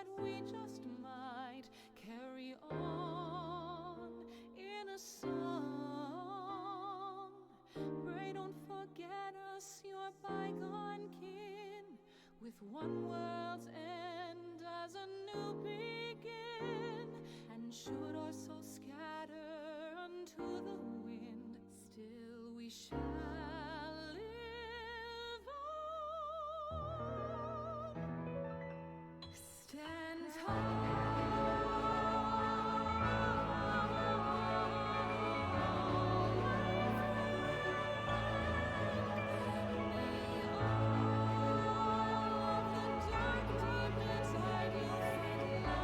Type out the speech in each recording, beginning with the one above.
that we just might carry on in a song. Pray don't forget us, your bygone kin, with one world's end as a new begin. And should our souls scatter unto the wind, still we shall live on. Stand tall. Inside you,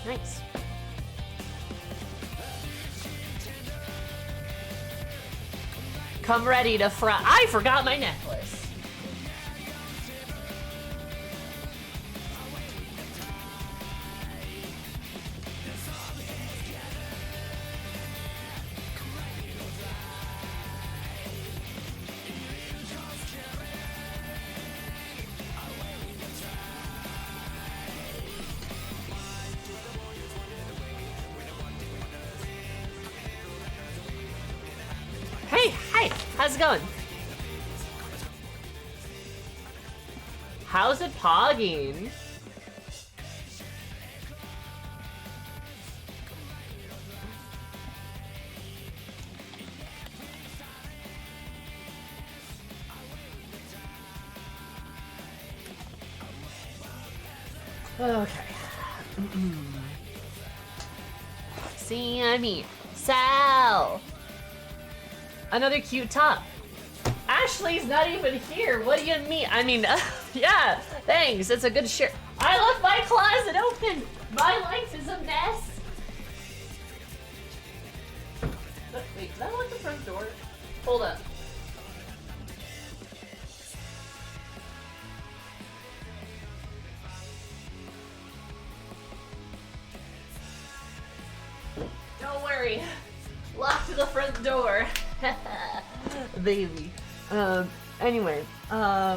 Nice. Come ready to fry. I forgot my necklace. Hey, hi, how's it going? How's it pogging? Okay. Sammy, Sal. Another cute top. Ashley's not even here. What do you mean? I mean, yeah, thanks. It's a good shirt. I left my closet open. My life is a mess. Wait, is that like the front door? Hold up. Don't worry. Lock to the front door. Baby. Anyway, I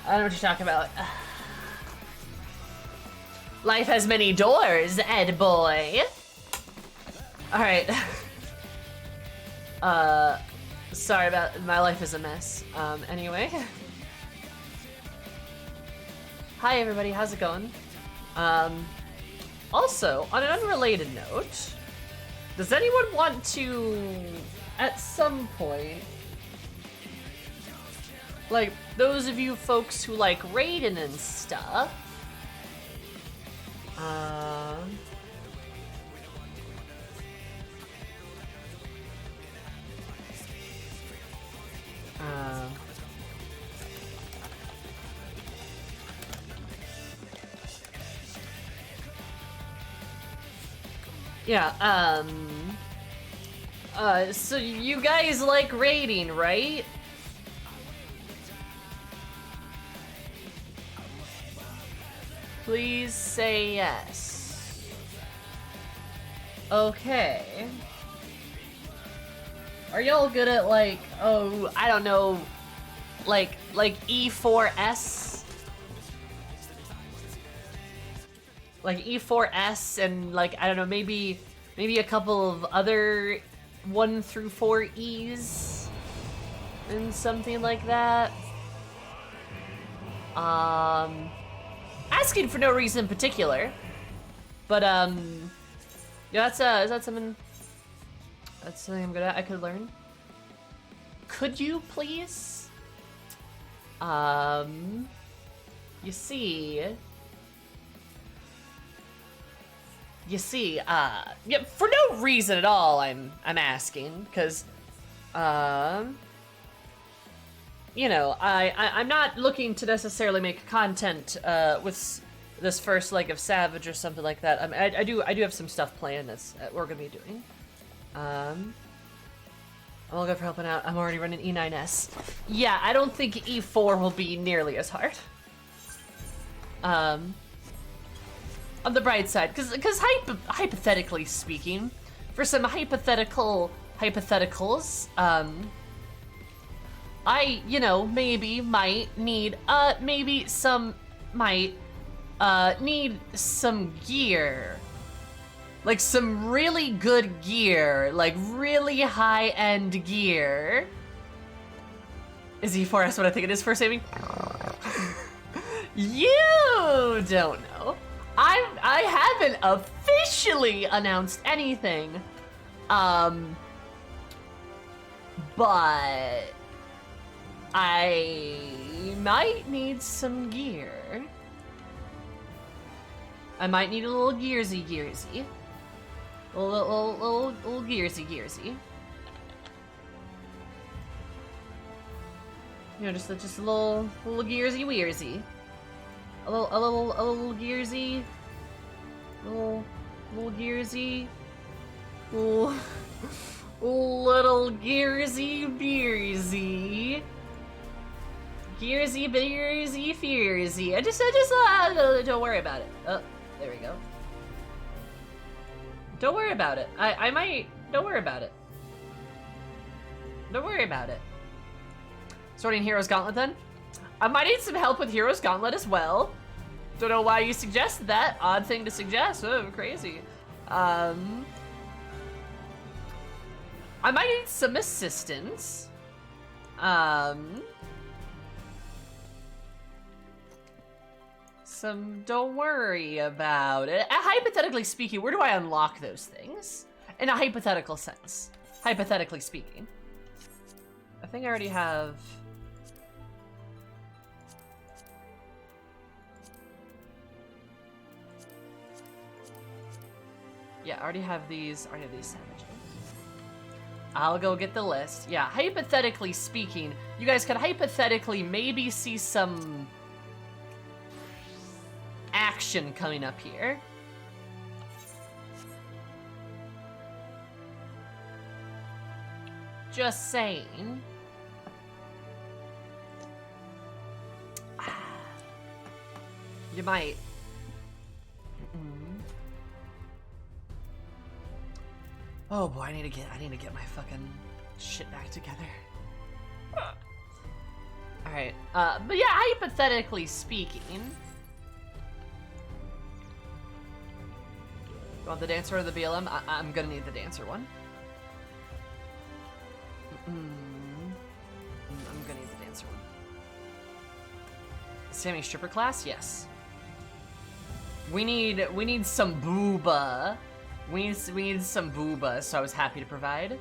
don't know what you're talking about. Life has many doors, Ed boy. Alright. Sorry about, my life is a mess. Anyway. Hi everybody, how's it going? Also, on an unrelated note, does anyone want to, at some point, like, those of you folks who like Raiden and stuff, yeah, so you guys like raiding, right? Please say yes. Okay. Are y'all good at like, oh, I don't know, like E4S? Like E4S and like, I don't know, maybe a couple of other 1 through 4 E's and something like that. Asking for no reason in particular, but yeah, is that something? That's something I'm good at. I could learn. Could you please? You see, yeah, for no reason at all. I'm asking because, you know, I'm not looking to necessarily make content with this first leg of Savage or something like that. I do have some stuff planned that we're gonna be doing. I'm all good for helping out. I'm already running E9S. Yeah, I don't think E4 will be nearly as hard. On the bright side, because hypothetically speaking, for some hypotheticals, I, you know, might need need some gear. Like some really good gear, like really high-end gear. Is E4S what I think it is for saving? You don't know. I haven't officially announced anything. But I might need some gear. I might need a little gearsy. A little gearsy. You know, just a little gearsy wearsy. A little gearsy. Little gearsy. Little gearsy beersy. Gearsy beersy fearsy. I just don't worry about it. Oh, there we go. Don't worry about it. I might. Don't worry about it. Don't worry about it. Sorting Heroes Gauntlet then? I might need some help with Heroes Gauntlet as well. Don't know why you suggested that. Odd thing to suggest. Oh, crazy. I might need some assistance. Don't worry about it. Hypothetically speaking, where do I unlock those things? In a hypothetical sense. Hypothetically speaking. I think I already have... Yeah, I already have these savages. I'll go get the list. Yeah, hypothetically speaking, you guys could hypothetically maybe see some action coming up here. Just saying. You might. Oh boy, I need to get my fucking shit back together. All right, but yeah, hypothetically speaking, you want the dancer or the BLM? I'm gonna need the dancer one. I'm gonna need the dancer one. Sammy stripper class? Yes. We need some booba. We need some booba, so I was happy to provide.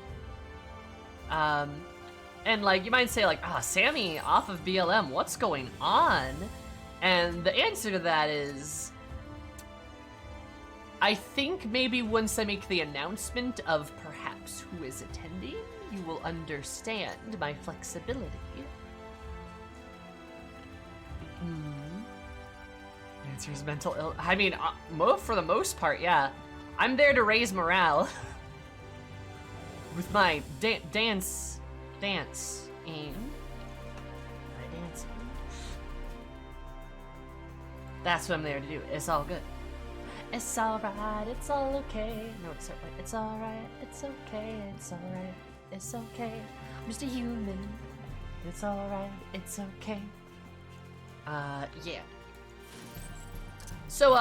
And like you might say like, Sammy off of BLM, what's going on? And the answer to that is, I think maybe once I make the announcement of perhaps who is attending, you will understand my flexibility. Answer is mental ill. I mean, for the most part, yeah. I'm there to raise morale with my dancing. That's what I'm there to do. It's all good. It's alright, it's all okay. No, it's alright, it's alright, it's okay, it's alright, it's okay. I'm just a human. It's alright, it's okay. Yeah. So,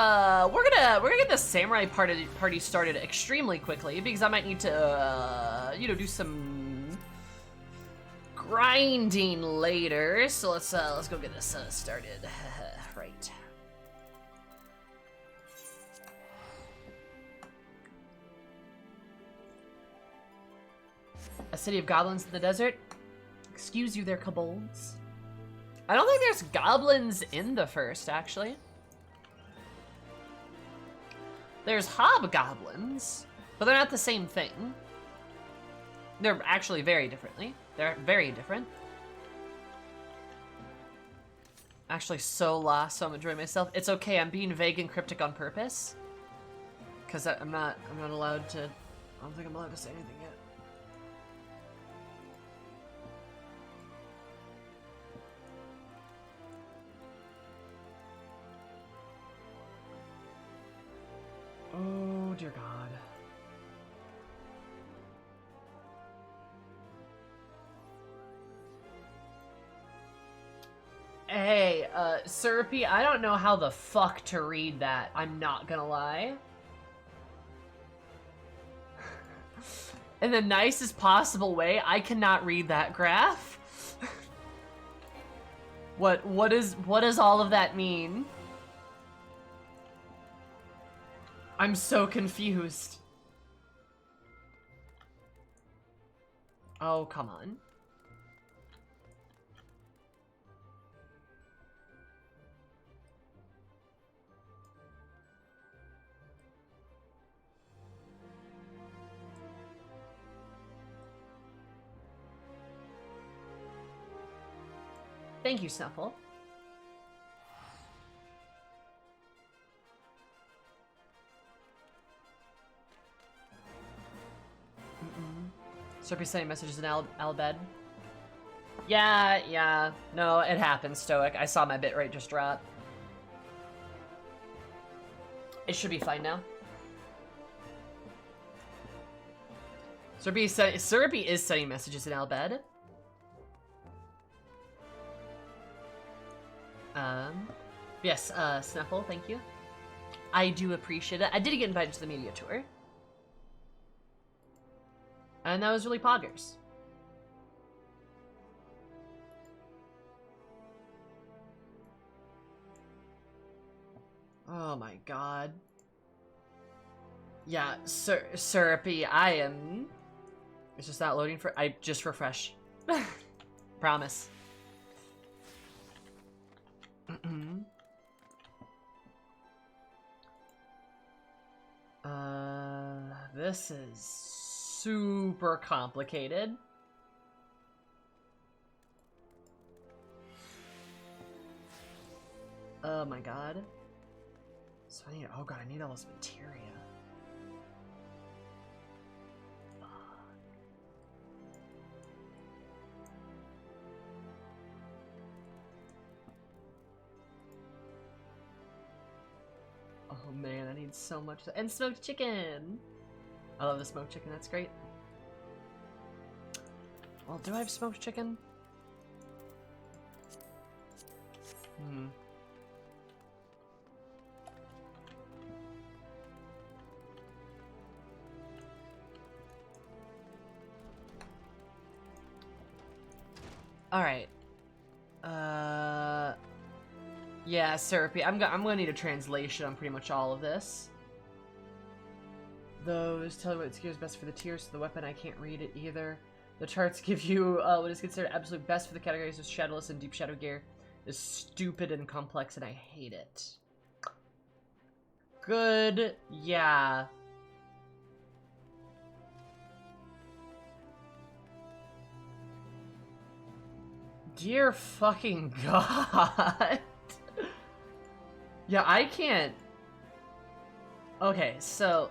we're gonna get the samurai party started extremely quickly because I might need to, do some grinding later. So let's go get this started. Right. A city of goblins in the desert? Excuse you there, kobolds. I don't think there's goblins in the first, actually. There's hobgoblins, but they're not the same thing. They're actually very differently. They're very different. Actually so lost, so I'm enjoying myself. It's okay, I'm being vague and cryptic on purpose. Cause I'm not allowed to, I don't think I'm allowed to say anything yet. Oh, dear God. Hey, Syrupy, I don't know how the fuck to read that. I'm not gonna lie. In the nicest possible way, I cannot read that graph. What does all of that mean? I'm so confused. Oh, come on. Thank you, Snuffle. Serpy sending messages in Albed. Yeah. No, it happens, Stoic. I saw my bitrate just drop. It should be fine now. Serpy is sending messages in Albed. Yes, Snuffle, thank you. I do appreciate it. I did get invited to the media tour. And that was really poggers. Oh my god. Yeah, Syrupy, I am... It's just not loading for... I just refresh. Promise. This is super complicated. Oh my god. So I need, oh god, I need all this materia. Oh man, I need so much. And smoked chicken! I love the smoked chicken, that's great. Well, do I have smoked chicken? Alright. Yeah, Syrupy. I'm gonna need a translation on pretty much all of this. Those tell you what gear is best for the tiers, so the weapon I can't read it either. The charts give you what is considered absolute best for the categories of Shadowless and Deep Shadow gear. Is stupid and complex, and I hate it. Good, yeah. Dear fucking god. Yeah, I can't. Okay, so...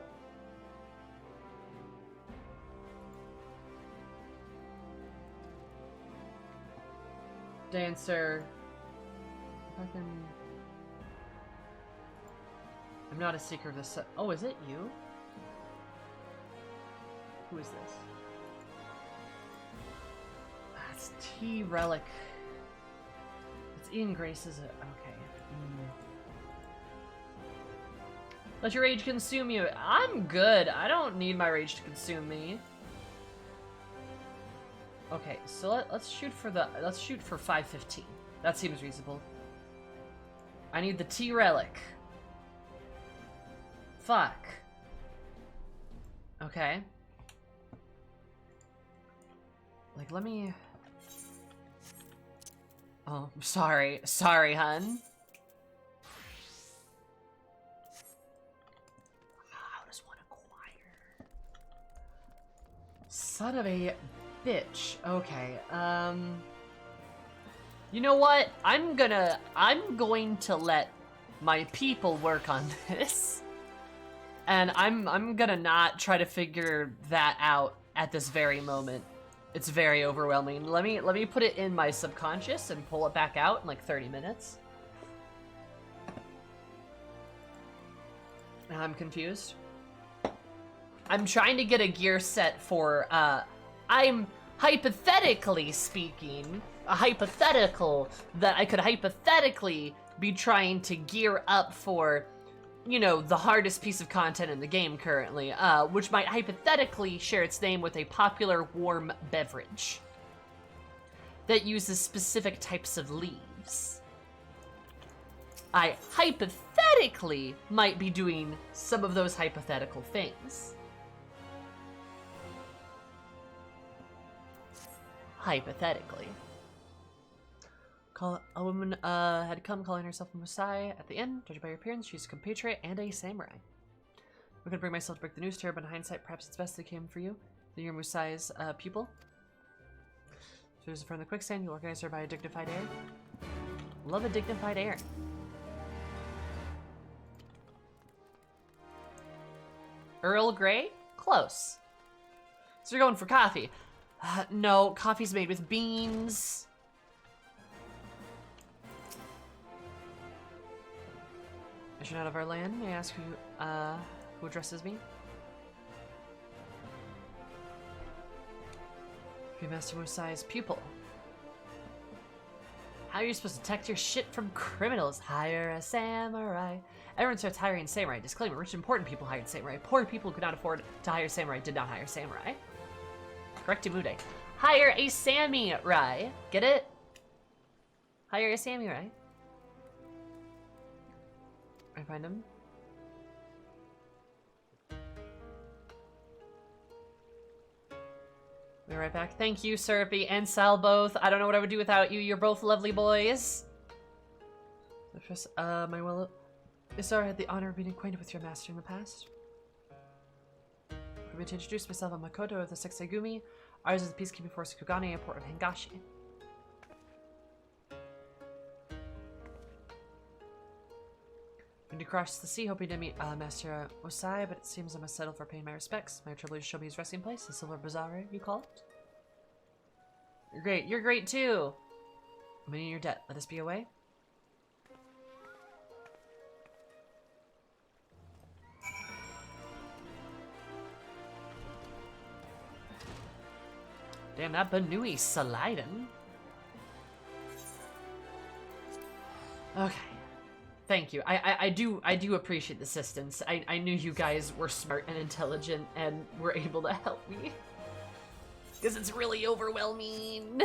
Dancer. Fucking... I'm not a seeker of this. Oh, is it you? Who is this? That's T-Relic. It's Ian Grace, is it? Okay. Let your rage consume you. I'm good. I don't need my rage to consume me. Okay, so let's shoot for 515. That seems reasonable. I need the T-Relic. Fuck. Okay. Like, let me... Oh, sorry. Sorry, hun. How does one acquire? Son of a bitch. Okay, you know what? I'm going to let my people work on this. And I'm gonna not try to figure that out at this very moment. It's very overwhelming. Let me put it in my subconscious and pull it back out in like 30 minutes. Now I'm confused. I'm trying to get a gear set for, I'm hypothetically speaking, a hypothetical that I could hypothetically be trying to gear up for, you know, the hardest piece of content in the game currently, which might hypothetically share its name with a popular warm beverage that uses specific types of leaves. I hypothetically might be doing some of those hypothetical things. Hypothetically. A woman had come calling herself a Musai at the inn. Judging by her appearance, she's a compatriot and a samurai. I could bring myself to break the news to her, but in hindsight, perhaps it's best they came for you. Then you're Musai's pupil. So there's a friend in the quicksand. You organize her by a dignified air. Love a dignified air. Earl Grey? Close. So you're going for coffee. No, coffee's made with beans. As you're not of our land, may I ask who addresses me? Be Master Musai's pupil. How are you supposed to detect your shit from criminals? Hire a samurai. Everyone starts hiring samurai. Disclaimer, rich and important people hired samurai. Poor people who could not afford to hire samurai did not hire samurai. Correct Mude. Hire a samurai. Get it? Hire a samurai. I find him. Be right back. Thank you, Syrupy and Sal both. I don't know what I would do without you. You're both lovely boys. My well, Isara had the honor of being acquainted with your master in the past. For me to introduce myself, I'm Makoto of the Sexagumi. Ours is the peacekeeping force Kugane, a port of Hingashi. Going to cross the sea, hoping to meet Master Osai, but it seems I must settle for paying my respects. My trouble is to show me his resting place, the Silver Bazaar, you call it? You're great. You're great too. I'm in your debt. Let us be away. Damn, that Banui sliding. Okay. Thank you. I do appreciate the assistance. I knew you guys were smart and intelligent and were able to help me. Because it's really overwhelming.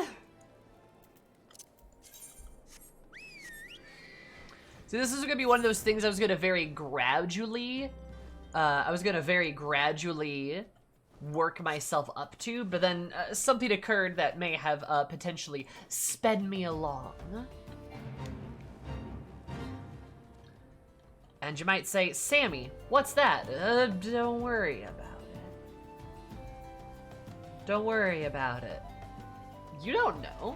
So this is gonna be one of those things I was gonna very gradually work myself up to, but then something occurred that may have potentially sped me along. And you might say, Sammy, what's that? Don't worry about it. Don't worry about it. You don't know.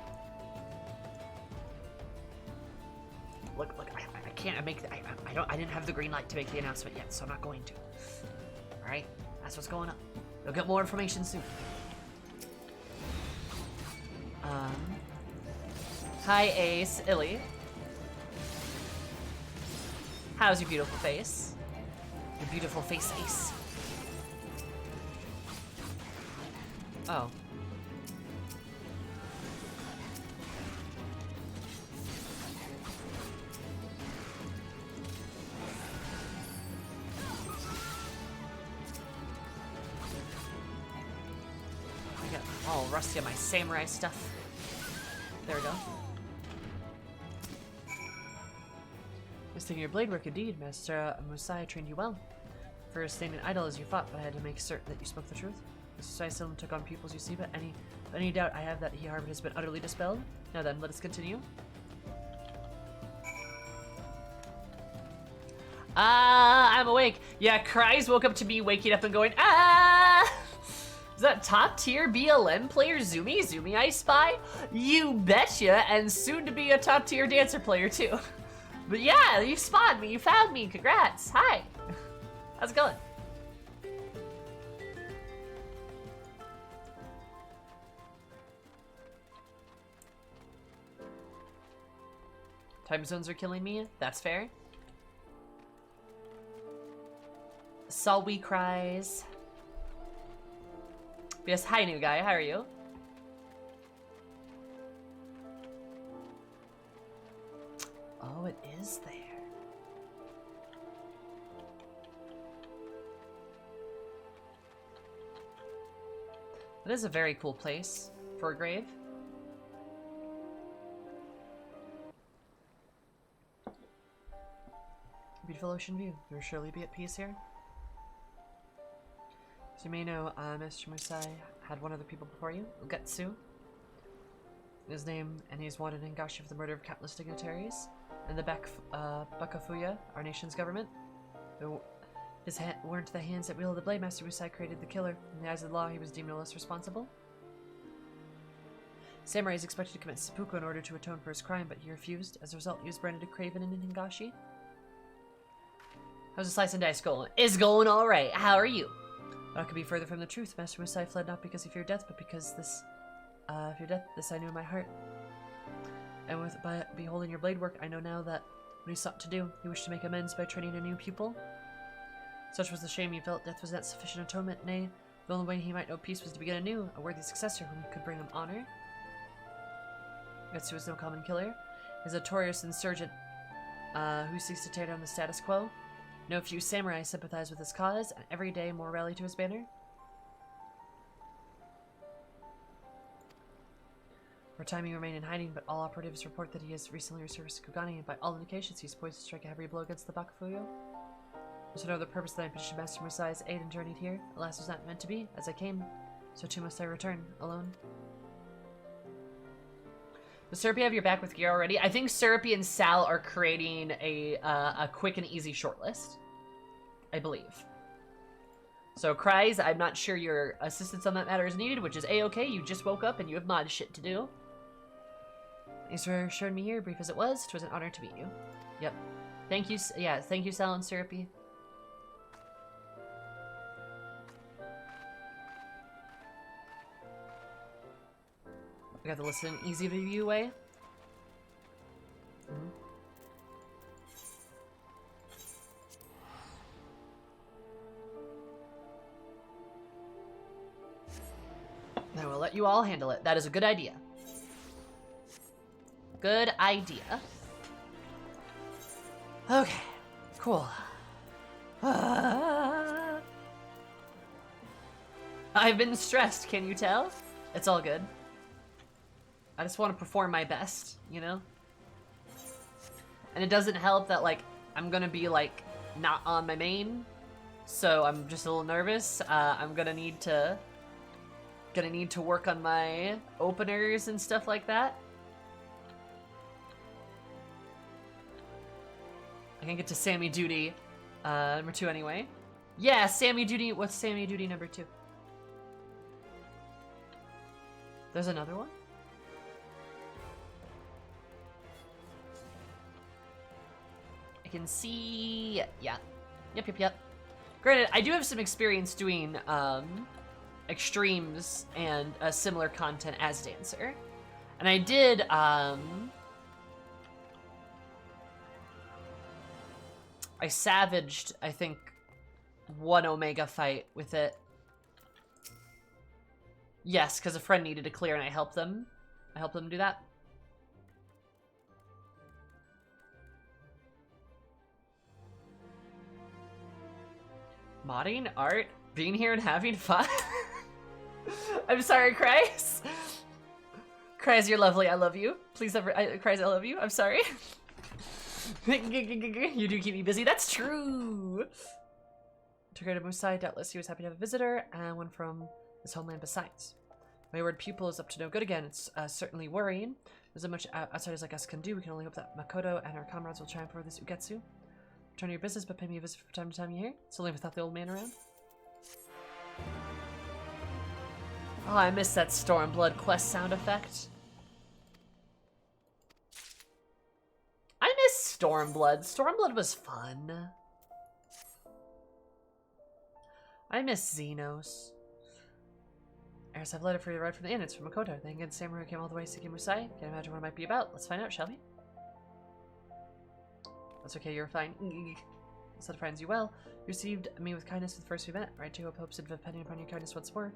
Look, I can't make, I didn't have the green light to make the announcement yet, so I'm not going to. All right, that's what's going on. You'll get more information soon. Hi, Ace, Illy. How's your beautiful face? Your beautiful face, Ace. Oh. I got all rusty on my samurai stuff. There we go. Thinking your blade work indeed, Master Musai trained you well. For staying idle as you fought, but I had to make certain that you spoke the truth. Musai seldom took on pupils, you see, but any doubt I have that he harbored has been utterly dispelled. Now then, let us continue. I'm awake. Yeah, Cries woke up to me waking up and going, ah! Is that top tier BLM player Zumi I spy? You betcha, and soon to be a top tier dancer player too. But yeah, you spotted me, you found me, congrats, hi! How's it going? Time zones are killing me, that's fair. Salwi Cries. Yes, hi new guy, how are you? Oh, it is there. That is a very cool place for a grave. Beautiful ocean view. You'll surely be at peace here. As you may know, Mr. Musai had one other people before you, Ugetsu. His name, and he's wanted in Gashi for the murder of countless dignitaries. And the Bakafuya, our nation's government. His weren't the hands that wielded the blade. Master Musai created the killer. In the eyes of the law, he was deemed no less responsible. Samurai is expected to commit seppuku in order to atone for his crime, but he refused. As a result, he was branded a craven in Hingashi. How's the slice and dice going? It's going alright. How are you? What could be further from the truth? Master Musai fled not because he feared death, but because this I knew in my heart. And by beholding your blade work, I know now that what he sought to do, he wished to make amends by training a new pupil. Such was the shame he felt, death was not sufficient atonement, nay, the only way he might know peace was to begin anew, a worthy successor whom could bring him honor. Ugetsu was no common killer. He is a notorious insurgent who seeks to tear down the status quo. No few samurai sympathize with his cause, and every day more rally to his banner. For a time he remained in hiding, but all operatives report that he has recently resurfaced Kugani, and by all indications he is poised to strike a heavy blow against the Bakufuyo. There's no other purpose that I petitioned Master Musai's aid and journeyed here. Alas, it was not meant to be. As I came, so too must I return, alone. Does Syrupy have your back with gear already? I think Syrupy and Sal are creating a quick and easy shortlist. I believe. So, Cries, I'm not sure your assistance on that matter is needed, which is A-okay. You just woke up and you have mod shit to do. Thanks for assuring me here, brief as it was. It was an honor to meet you. Yep. Thank you, yeah, thank you, Sal and Syrupy. We got the listen easy to view way. I will let you all handle it. That is a good idea. Good idea. Okay, cool. I've been stressed, can you tell? It's all good. I just want to perform my best, you know? And it doesn't help that, like, I'm gonna be, like, not on my main, so I'm just a little nervous. I'm gonna need to work on my openers and stuff like that. I can get to Sammy Duty, number 2 anyway. Yeah, Sammy Duty, what's Sammy Duty number 2? There's another one? I can see, yeah. Yep. Granted, I do have some experience doing, extremes and similar content as Dancer. And I did, I savaged, I think, 1 Omega fight with it. Yes, because a friend needed to clear and I helped them. I helped them do that. Modding, art, being here and having fun. I'm sorry, Kreis. Kreis, you're lovely. I love you. Please never, Kreis, I love you. I'm sorry. You do keep me busy. That's true. To go to Musai, doubtless he was happy to have a visitor, and one from his homeland besides. My wayward pupil is up to no good again. It's certainly worrying. There's not much outsiders like us can do. We can only hope that Makoto and our comrades will triumph over this Ugetsu. Return to your business, but pay me a visit from time to time you hear. It's only without the old man around. Oh, I miss that Stormblood quest sound effect. I miss Stormblood. Stormblood was fun. I miss Xenos. Eris, I've a letter for you right from the inn. It's from Makoto. The Hingan samurai came all the way seeking Musai. Can't imagine what it might be about. Let's find out, shall we? That's okay, you're fine. Said finds you well. You received me with kindness the first we met. Right to hope hopes of depending upon your kindness once more.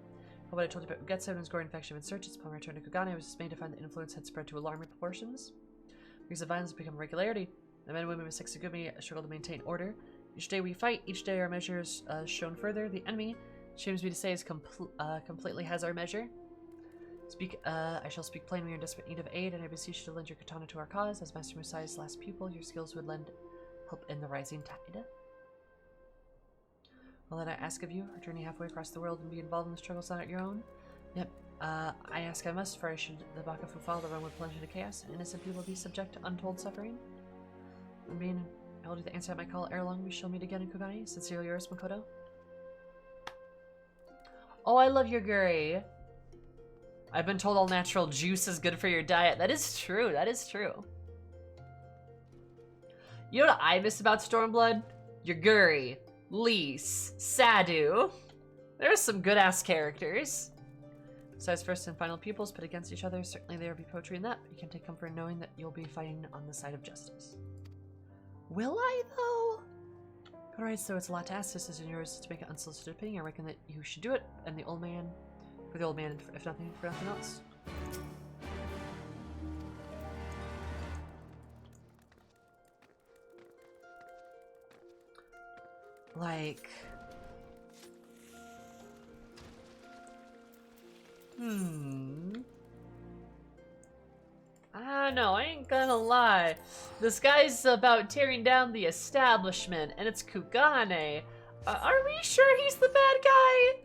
But what I told you about Ugetsu and his growing infection of insurgents upon my return to Kugane, I was dismayed to find the influence had spread to alarming proportions. Because of violence become a regularity. The men and women with Sexagumi struggle to maintain order. Each day we fight, each day our measures shown further. The enemy, shames me to say, is completely has our measure. I shall speak plainly. We are in desperate need of aid, and I beseech you to lend your katana to our cause. As Master Musai's last pupil, your skills would lend help in the rising tide. Well, then I ask of you, our journey halfway across the world and be involved in the struggles not at your own. Yep, I ask I must, for I should the Bakufu fall, the realm would plunge into chaos, and innocent people be subject to untold suffering. I mean, I will do the answer at my call ere long. We shall meet again in Kugane. Sincerely yours, Makoto. Oh, I love your Guri. I've been told all natural juice is good for your diet. That is true. That is true. You know what I miss about Stormblood? Yaguri, Lise, Sadu. There's some good-ass characters. Besides first and final pupils put against each other, certainly there will be poetry in that, but you can take comfort in knowing that you'll be fighting on the side of justice. Will I, though? Alright, so it's a lot to ask. This is yours to make an unsolicited opinion. I reckon that you should do it, and the old man, for the old man, if nothing, for nothing else. Like... I don't know, I ain't gonna lie. This guy's about tearing down the establishment, and it's Kugane. Are we sure he's the bad guy?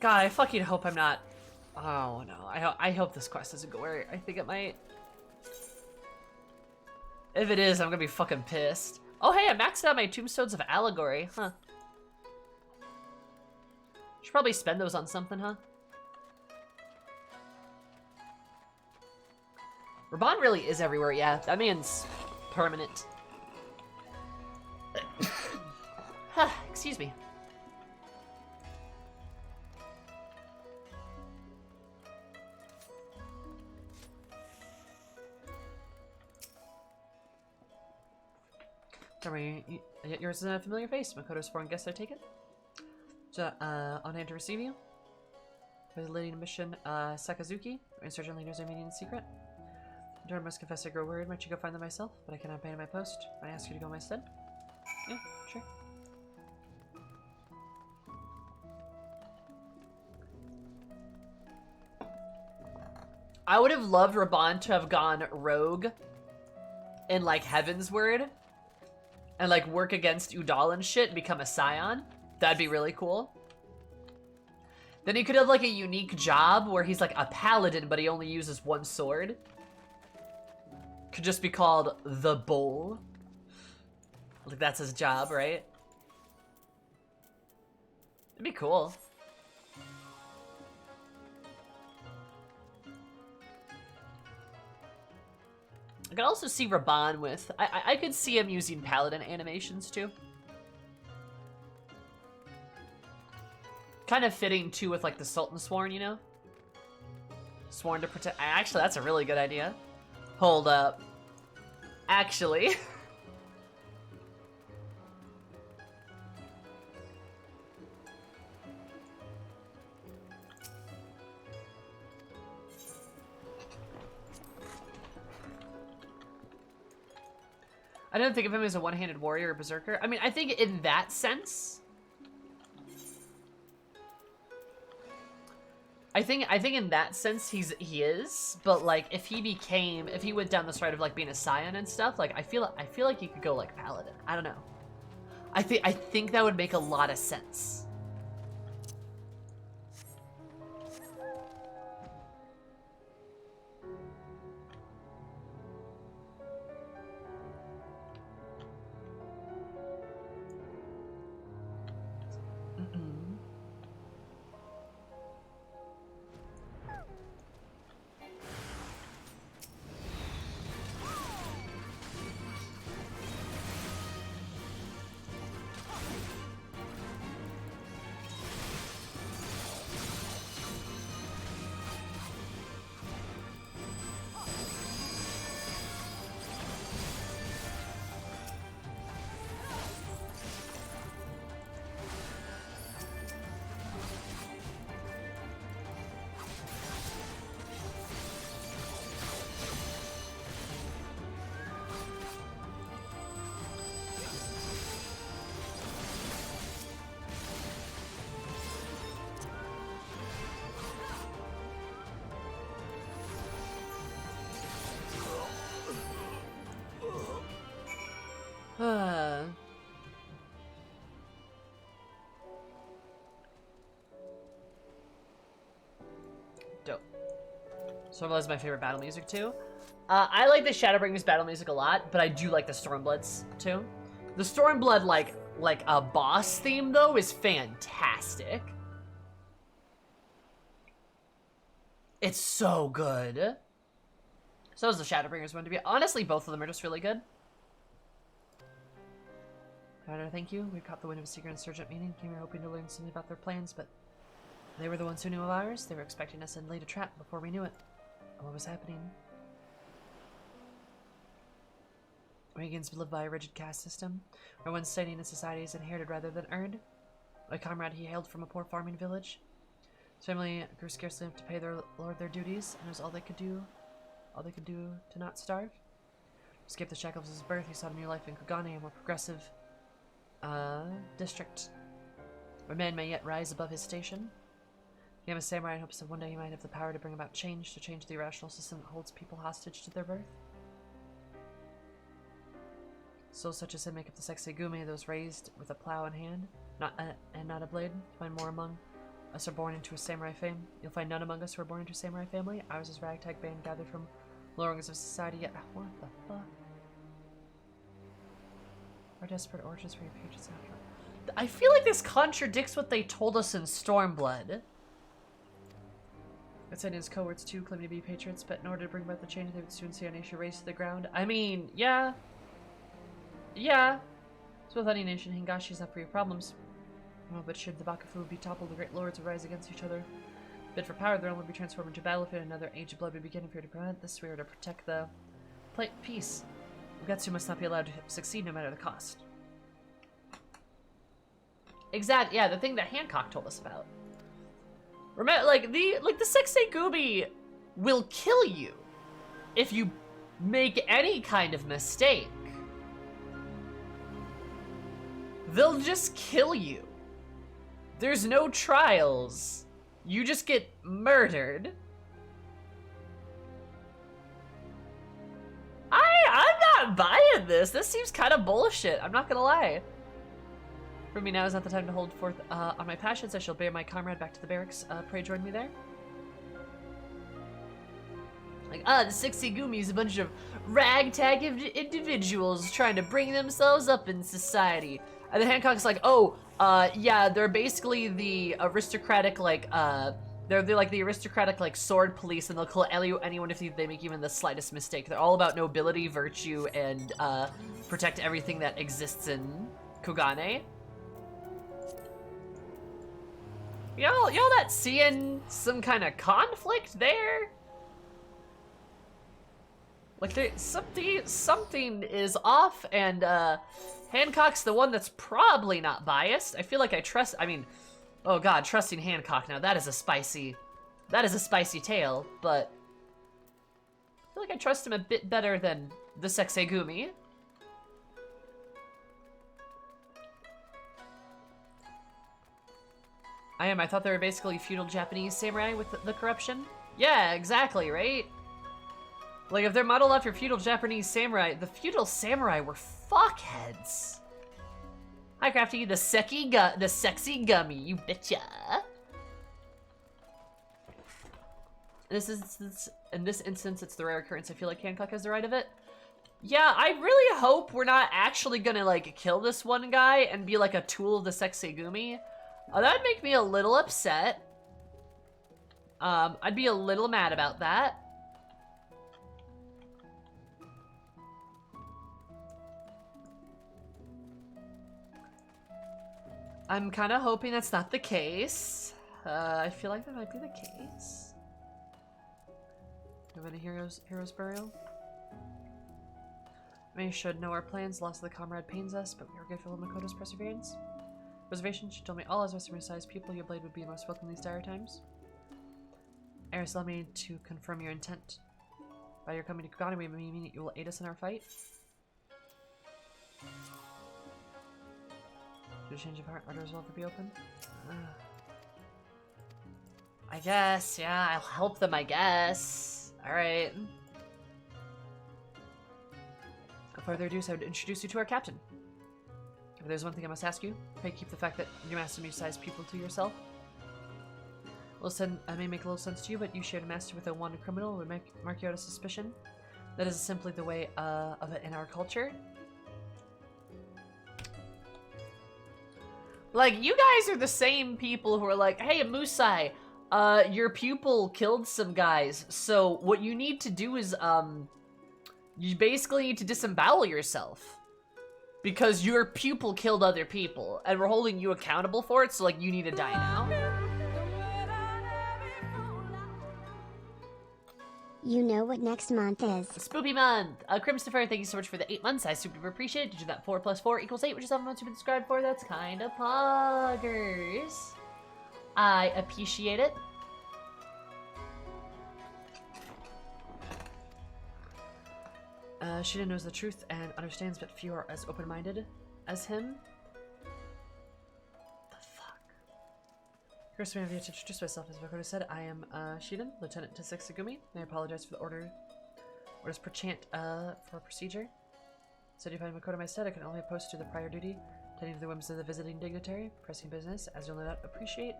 God, I fucking hope I'm not... Oh no, I hope this quest doesn't go where I think it might. If it is, I'm gonna be fucking pissed. Oh hey, I maxed out my Tombstones of Allegory, huh. Should probably spend those on something, huh? Raban really is everywhere, yeah. That man's permanent. Excuse me. Don't worry, yours is a familiar face. Makoto's foreign guest, I take it? On hand to receive you. For the leading mission, Sakazuki. Insurgent leaders are meeting in secret. I must confess I grow worried. Might you go find them myself? But I cannot abandon my post. Might I ask you to go my stead? Yeah, sure. I would have loved Raban to have gone rogue in like Heaven's Word and like work against Udal and shit and become a scion. That'd be really cool. Then he could have like a unique job where he's like a paladin but he only uses one sword. Could just be called the Bull. Like that's his job, right? It'd be cool. I could also see Raban with... I could see him using paladin animations too. Kind of fitting too with like the Sultan Sworn, you know? Sworn to protect... Actually, that's a really good idea. Hold up. Actually... I don't think of him as a one-handed warrior or berserker. I mean, I think in that sense... I think in that sense he is, but like if he went down this route of like being a scion and stuff, like I feel like he could go like paladin. I don't know. I think that would make a lot of sense. Dope. Stormblood is my favorite battle music too. I like the Shadowbringers battle music a lot, but I do like the Stormbloods too. The Stormblood like a boss theme though is fantastic. It's so good. So is the Shadowbringers one, to be honestly, both of them are just really good. Commander, thank you. We caught the wind of a secret insurgent meeting. Came here hoping to learn something about their plans, but they were the ones who knew of ours. They were expecting us and laid a trap before we knew it. And what was happening? Regans live by a rigid caste system, where one's standing in society is inherited rather than earned. My comrade, he hailed from a poor farming village. His family grew scarcely enough to pay their lord their duties, and it was all they could do to not starve. Escaped the shackles of his birth, he sought a new life in Kugane, a more progressive district, where man may yet rise above his station. He became a samurai in hopes that one day he might have the power to bring about change, to change the irrational system that holds people hostage to their birth. Souls such as him make up the Sexigumi, those raised with a plow in hand, and not a blade. You find more among us are born into a samurai fame. You'll find none among us who are born into a samurai family. Ours is ragtag band gathered from lower rungs of society, yet what the fuck? Our desperate origins for your pages after. I feel like this contradicts what they told us in Stormblood. It's sending his cohorts too, claiming to be patriots, but in order to bring about the change, they would soon see our nation raised to the ground. I mean, yeah. Yeah. So with any nation, Hingashi's not for your problems. Oh, but should the Bakufu be toppled, the great lords would rise against each other. Bid for power, the realm would be transformed into a battlefield, another age of blood would begin. If we were to prevent this, we were to protect the peace. Ugetsu must not be allowed to succeed no matter the cost. Exactly, yeah, the thing that Hancock told us about. Remember, like the Sexigumi will kill you if you make any kind of mistake. They'll just kill you. There's no trials. You just get murdered. I'm not buying this. This seems kind of bullshit. I'm not gonna lie. For me now is not the time to hold forth on my passions. I shall bear my comrade back to the barracks. Pray join me there. Like, the Sexigumi is a bunch of ragtag individuals trying to bring themselves up in society. And then Hancock's like, oh, yeah, they're basically the aristocratic, like, they're like the aristocratic, like, sword police, and they'll kill anyone if they make even the slightest mistake. They're all about nobility, virtue, and protect everything that exists in Kugane. Y'all not seeing some kind of conflict there? Like, something is off, and Hancock's the one that's probably not biased. I feel like I mean, oh god, trusting Hancock now, that is a spicy tale, but I feel like I trust him a bit better than the Sexigumi. I thought they were basically feudal Japanese samurai with the corruption. Yeah, exactly, right? Like, if they're modeled after feudal Japanese samurai, the feudal samurai were fuckheads. Hi, Crafty, the sexy gummy, you betcha. In this instance, it's the rare occurrence. I feel like Hancock has the right of it. Yeah, I really hope we're not actually gonna, like, kill this one guy and be, like, a tool of the Sexigumi. That'd make me a little upset. I'd be a little mad about that. I'm kind of hoping that's not the case. I feel like that might be the case. Do you have any hero's burial? May should know our plans. Loss of the comrade pains us, but we are grateful of Makoto's perseverance. Reservation, she told me all as Western-sized people, your blade would be most welcome in these dire times. Eris, allow me to confirm your intent. By your coming to Kugane, we mean that you will aid us in our fight. Due to change of heart, our doors will ever be open? I guess, yeah, I'll help them, I guess. Alright. Without further ado, I would introduce you to our captain. If there's one thing I must ask you, pray keep the fact that you master medium-sized people to yourself. I may make a little sense to you, but you shared a master with a wanted criminal would mark you out of suspicion. That is simply the way of it in our culture. Like, you guys are the same people who are like, hey, Musai, your pupil killed some guys, so what you need to do is, you basically need to disembowel yourself. Because your pupil killed other people, and we're holding you accountable for it, so, like, you need to die now. You know what next month is. Spoopy month! Crimstopher, thank you so much for the 8 months. I super appreciate it. Did you that 4 + 4 = 8, which is 7 months you've been subscribed for? That's kind of poggers. I appreciate it. Shida knows the truth and understands, but few are as open-minded as him. The fuck? First, I have yet to introduce myself. As Makoto said, I am Shiden, Lieutenant to Sexagumi. I apologize for the orders per chant for procedure. So do you find Makoto my stead? I can only post to the prior duty, tending to the whims of the visiting dignitary, pressing business, as you'll no doubt appreciate.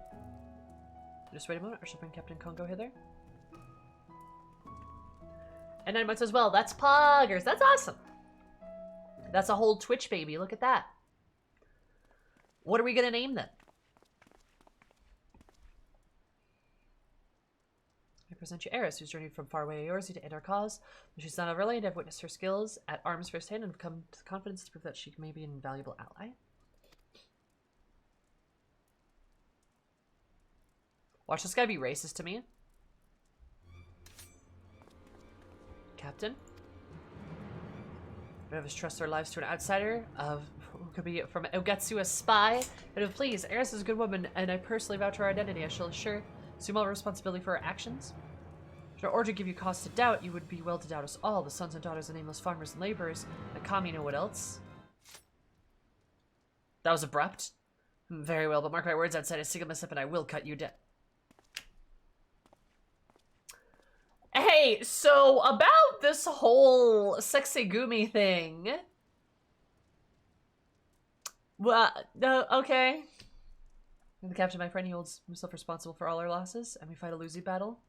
Just wait a moment, or shall bring Captain Kongo hither? And 9 months as well. That's poggers. That's awesome. That's a whole Twitch baby. Look at that. What are we gonna name them? I present you Eris, who's journeyed from far away Eorzi to aid our cause. Though she's not overlaid, I've witnessed her skills at arms firsthand and have come to the confidence to prove that she may be an invaluable ally. Watch this guy be racist to me. Captain? None of us trust our lives to an outsider who could be from Ogetsu, a spy. But if please, Eris is a good woman, and I personally vouch her identity. I shall assume all responsibility for her actions. In order to give you cause to doubt, you would be well to doubt us all, the sons and daughters of nameless farmers and laborers. The kami know what else. That was abrupt. Very well, but mark my words, outside a single mishap and I will cut you dead. Hey, so about this whole Sexagumi thing. Well, okay. I'm the captain, my friend. He holds himself responsible for all our losses, and we fight a losing battle.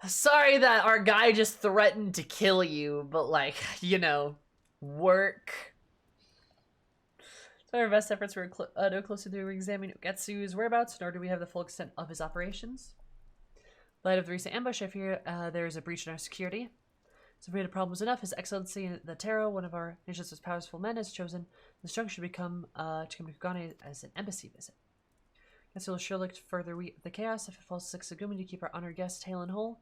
Sorry that our guy just threatened to kill you, but like, you know, work. So our best efforts were no closer to examining Ugetsu's whereabouts, nor do we have the full extent of his operations. In light of the recent ambush, I fear there is a breach in our security. So if we had problems enough, His Excellency the Theyre, one of our nation's most powerful men, has chosen this junction to come to Kugane as an embassy visit. Guess we'll sure look to further the chaos if it falls to Sexagumi to keep our honored guests hale and whole.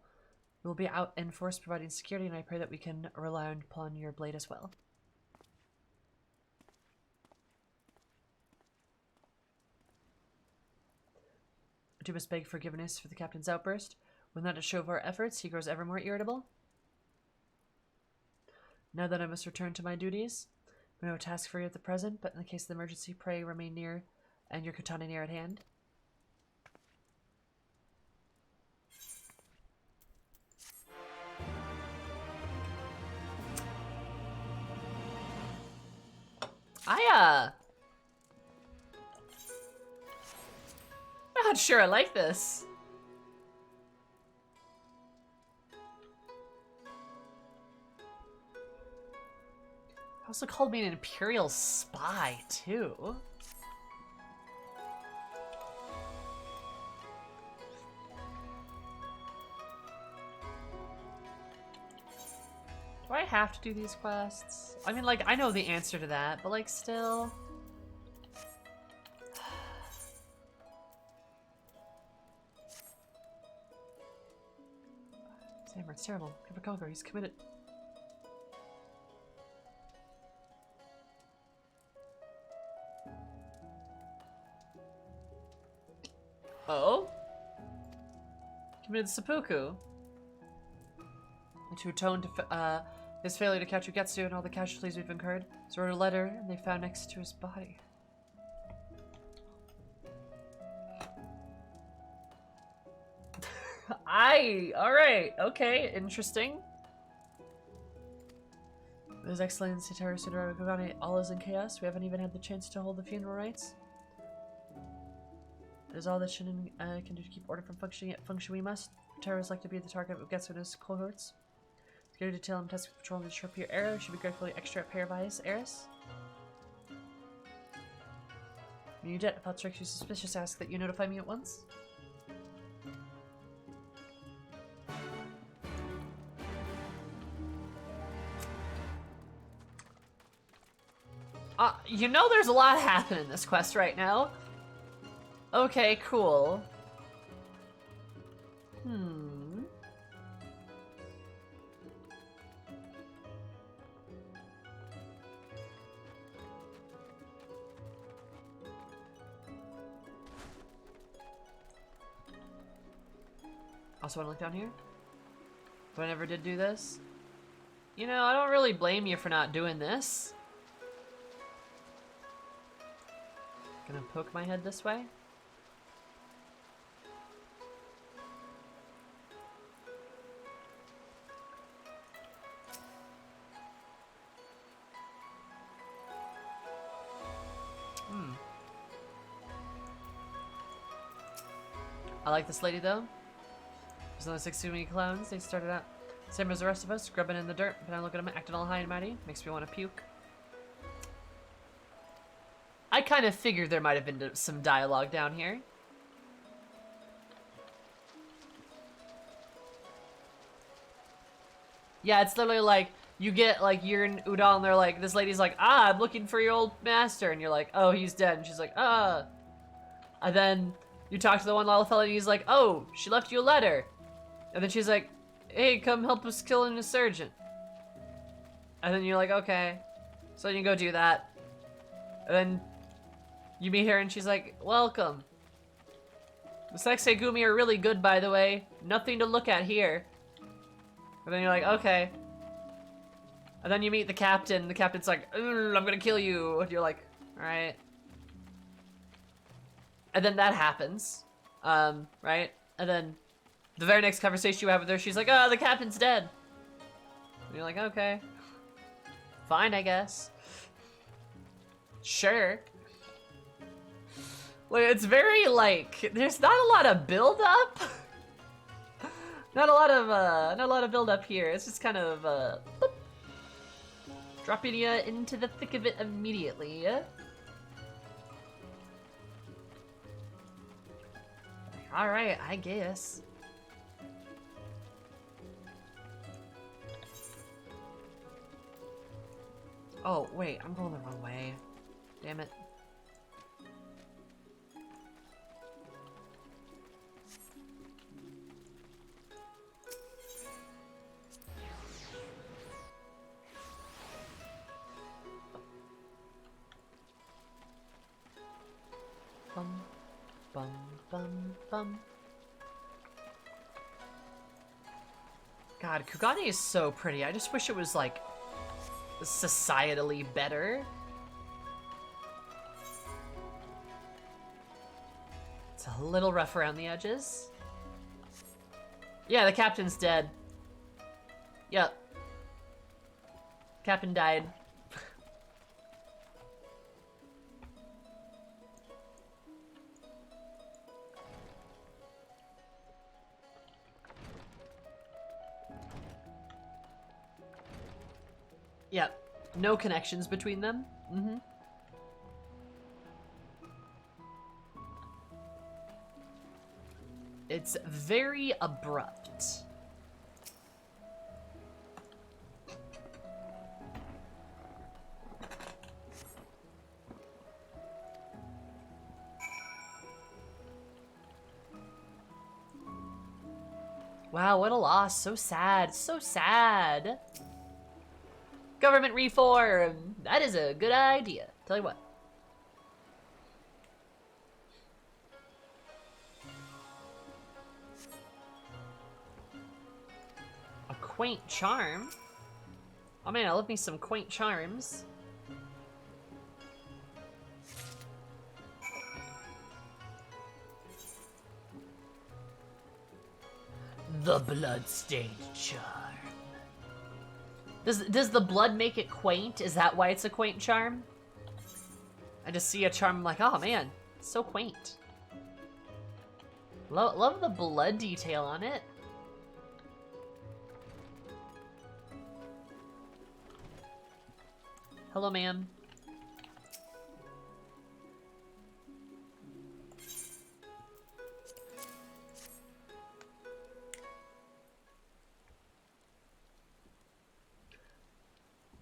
We will be out in force providing security, and I pray that we can rely upon your blade as well. I do must beg forgiveness for the captain's outburst. When not a show of our efforts, he grows ever more irritable. Now that I must return to my duties, I have no task for you at the present, but in the case of the emergency, pray remain near, and your katana near at hand. I'm not sure I like this. Also called me an Imperial spy, too. Do I have to do these quests? I mean, like, I know the answer to that, but, like, still... Sammer, it's terrible. Give Conquer, he's committed. Oh? Committed seppuku. To atone to his failure to catch Ugetsu and all the casualties we've incurred, so wrote a letter and they found next to his body. Alright, okay, interesting. His Excellency Theyre Kugane, all is in chaos. We haven't even had the chance to hold the funeral rites. It is all that Shinin can do to keep order from functioning, yet function we must. Terrorists like to be the target of Ugetsu and his cohorts. Scary detail I'm tasked with patrolling the shore pier area. Should be gratefully extra pair of eyes, Eris. When you jet, if thoughts strike you suspicious, ask that you notify me at once. You know there's a lot happening in this quest right now. Okay, cool. Also want to look down here? If I never did do this? You know, I don't really blame you for not doing this. Gonna poke my head this way? I like this lady though. There's only 6 too many clowns. They started out same as the rest of us, grubbing in the dirt, but I look at them acting all high and mighty. Makes me want to puke. I kind of figured there might have been some dialogue down here. Yeah, it's literally like, you get, like, you're in Udon, and they're like, this lady's like, I'm looking for your old master, and you're like, oh, he's dead, and she's like, ah. And then you talk to the one little fella, and he's like, oh, she left you a letter. And then she's like, hey, come help us kill an insurgent. And then you're like, okay. So then you go do that. And then you meet her, and she's like, welcome. The Sexegumi are really good, by the way. Nothing to look at here. And then you're like, okay. And then you meet the captain. The captain's like, I'm gonna kill you. And you're like, alright. And then that happens. Right? And then the very next conversation you have with her, she's like, oh, the captain's dead. And you're like, okay. Fine, I guess. Sure. Like, it's very, like, there's not a lot of build-up. Not a lot of build-up here. It's just kind of, boop, dropping you into the thick of it immediately. Alright, I guess. Oh, wait, I'm going the wrong way. Damn it. Bum, bum, bum, bum. God, Kugane is so pretty. I just wish it was, like, societally better. It's a little rough around the edges. Yeah, the captain's dead. Yep. Captain died. Yep. No connections between them. Mm-hmm. It's very abrupt. Wow, what a loss. So sad. So sad. Government reform. That is a good idea. Tell you what. A quaint charm? Oh man, I love me some quaint charms. The bloodstained charm. Does the blood make it quaint? Is that why it's a quaint charm? I just see a charm, I'm like, oh man, it's so quaint. Love the blood detail on it. Hello, ma'am.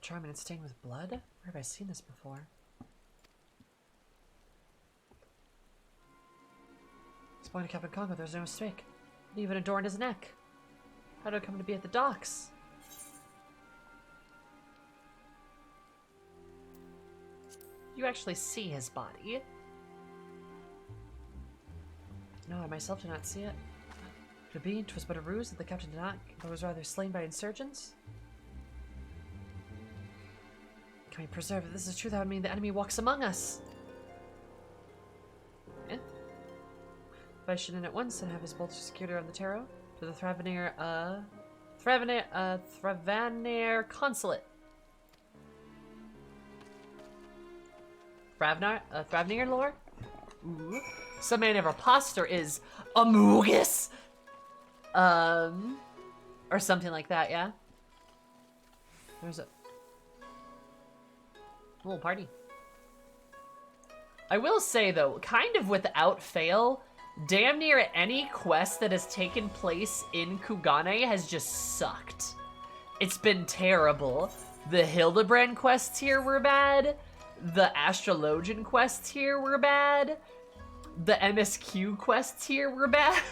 Charm and it's stained with blood? Where have I seen this before? It's point to Captain Congo, there's no mistake. It even adorned his neck. How did it come to be at the docks? You actually see his body. No, I myself did not see it. Could it be 'twas but a ruse that the captain did not, but was rather slain by insurgents? Can we preserve if this is true? That would mean the enemy walks among us. Eh? If I should in at once and have his bolter secured around the Theyre to the Thravanair consulate. Thravnir lore? Ooh. Some man of imposter is Amogus? Or something like that, yeah? There's a little party. I will say, though, kind of without fail, damn near any quest that has taken place in Kugane has just sucked. It's been terrible. The Hildebrand quests here were bad. The Astrologian quests here were bad. The MSQ quests here were bad.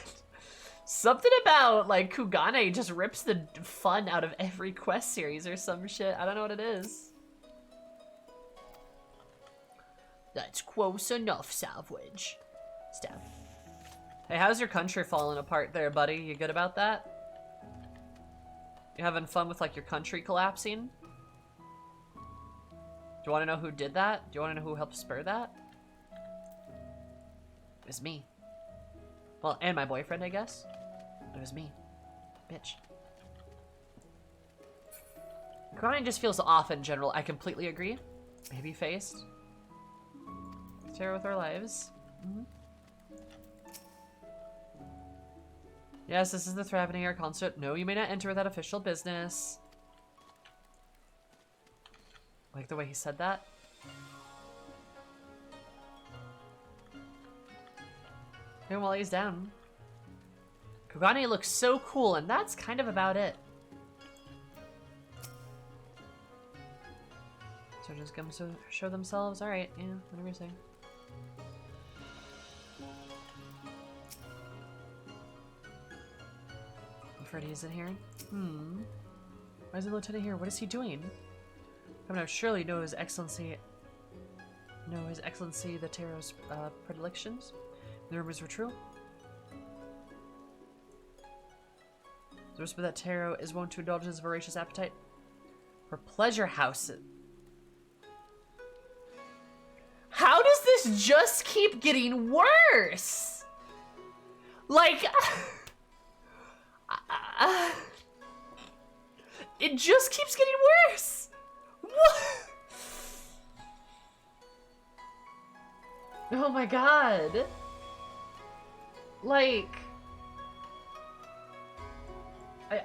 Something about, like, Kugane just rips the fun out of every quest series or some shit. I don't know what it is. That's close enough, Salvage. Stop. Hey, how's your country falling apart there, buddy? You good about that? You having fun with, like, your country collapsing? Do you want to know who did that? Do you want to know who helped spur that? It was me. Well, and my boyfriend, I guess. It was me. Bitch. Crying just feels off in general. I completely agree. Baby faced. Share with our lives. Mm-hmm. Yes, this is the Thravanair concert. No, you may not enter without official business. Like the way he said that. And while he's down. Kugane looks so cool, and that's kind of about it. So just come to show themselves? Alright, yeah, whatever you're saying. Freddy is in here. Why is the lieutenant here? What is he doing? Come now, surely know His Excellency the Theyre's predilections. The rumors were true. The whisper that Theyre is wont to indulge his voracious appetite for pleasure houses. How does this just keep getting worse? Like, it just keeps getting worse. What? Oh my god. Like,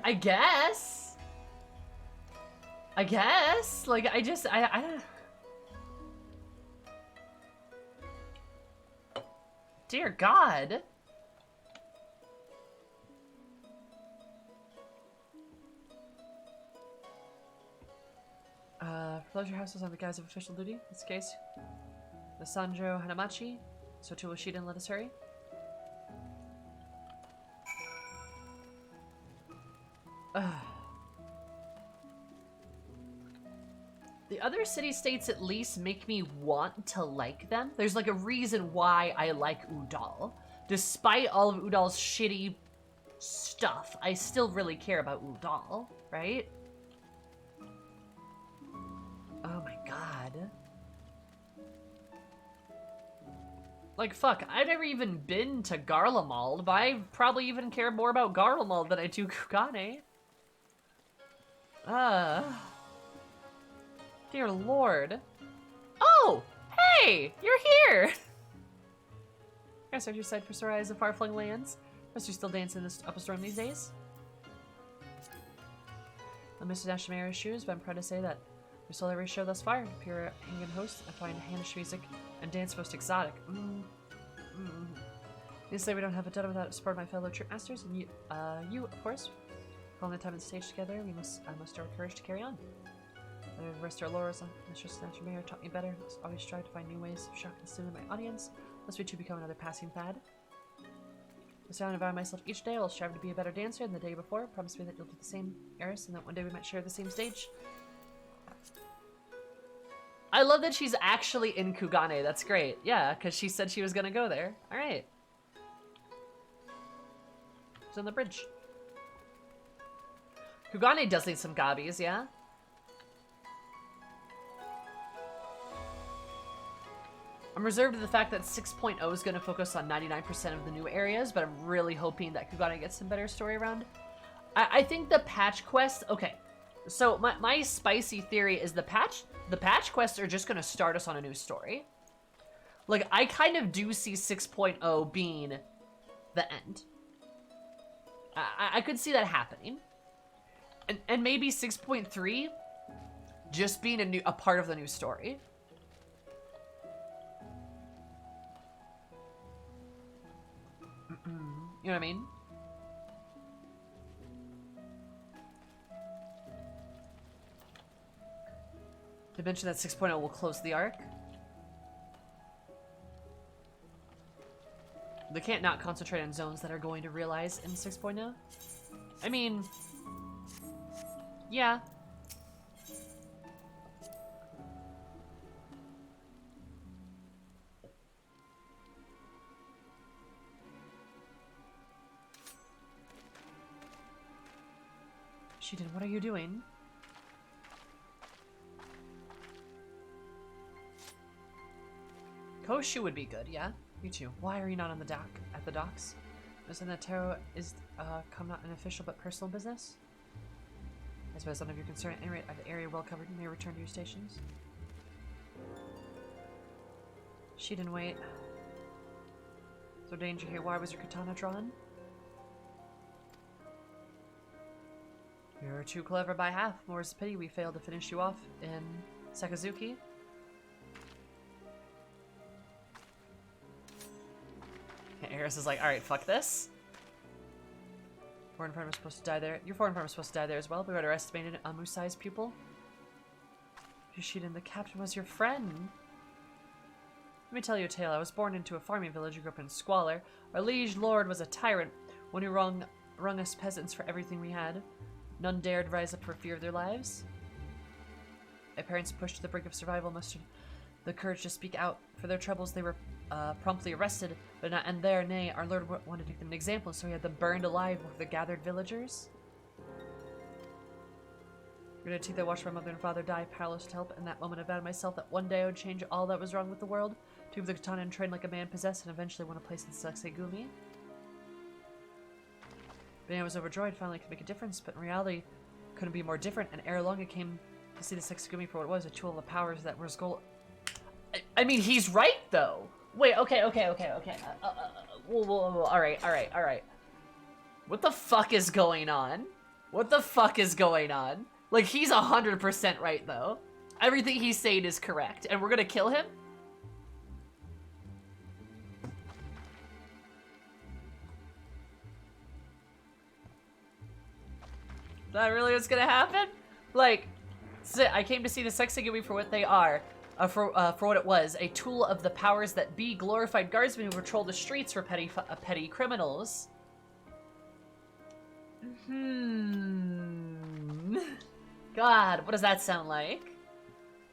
I guess. Like, I don't. Dear God. Pleasure houses on the guise of official duty. In this case, the Sanjo Hanamachi. So to Ushiden, let us hurry. The other city-states at least make me want to like them. There's like a reason why I like Udall. Despite all of Udall's shitty stuff, I still really care about Udall, right? Oh my god. Like, fuck, I've never even been to Garlemald, but I probably even care more about Garlemald than I do Kugane. Dear Lord. Oh! Hey! You're here! I search your sight for Sorai's of far-flung lands. Must you still dance in this up a storm these days? I'm Mr. Nashimera's shoes, but I'm proud to say that we sold every show thus far. Pure hanging host, I find Hanish music and dance most exotic. You say we don't have it done without support my fellow troop masters, and you, of course. Calling the time and stage together, we must muster our courage to carry on. The rest of our laurels, Mistress Nashimera taught me better. Must always strive to find new ways of shocking and soothing my audience, lest we too become another passing fad. I surround and environ myself each day. I'll strive to be a better dancer than the day before. Promise me that you'll do the same, Eris, and that one day we might share the same stage. I love that she's actually in Kugane. That's great. Yeah, because she said she was gonna go there. All right. It's on the bridge. Kugane does need some gobbies, yeah? I'm reserved to the fact that 6.0 is going to focus on 99% of the new areas, but I'm really hoping that Kugane gets some better story around. I think the patch quest... Okay, so my spicy theory is the patch quests are just going to start us on a new story. Like, I kind of do see 6.0 being the end. I could see that happening. And maybe 6.3 just being a part of the new story. You know what I mean? They mentioned that 6.0 will close the arc. They can't not concentrate on zones that are going to realize in 6.0. I mean... Yeah. Shiden, what are you doing? Koshu would be good, yeah? You too. Why are you not on the dock? At the docks? Isn't that Theyre is come not an official but personal business? I suppose none of your concern. At any rate, the area well covered. You may return to your stations. Shiden, wait. Is there danger here? Why was your katana drawn? You're too clever by half. More's pity we failed to finish you off in Sakazuki. Eris is like, alright, fuck this. Foreign farmer supposed to die there. Your foreign farmer supposed to die there as well. We underestimated Musai's pupil. Shiden, the captain was your friend. Let me tell you a tale. I was born into a farming village. I grew up in squalor. Our liege lord was a tyrant, one who wrung us peasants for everything we had. None dared rise up for fear of their lives. My parents, pushed to the brink of survival, mustered the courage to speak out. For their troubles, they were promptly arrested, but not end there. Nay, our lord wanted to make them an example, so he had them burned alive with the gathered villagers. Gritted I watched my mother and father die, powerless to help. In that moment, I vowed myself that one day I would change all that was wrong with the world, take the katana and train like a man possessed, and eventually win a place in Sasegumi. But I was overjoyed, finally could make a difference, but in reality, couldn't be more different, and ere long I came to see the Sasegumi for what it was, a tool of the powers that was goal. I mean, he's right, though. Wait, okay. Whoa, alright. What the fuck is going on? Like, he's 100% right, though. Everything he's saying is correct, and we're gonna kill him? Is that really what's gonna happen? Like, I came to see the Sasegumi for what they are. For what it was, a tool of the powers that be, glorified guardsmen who patrol the streets for petty criminals. God, what does that sound like?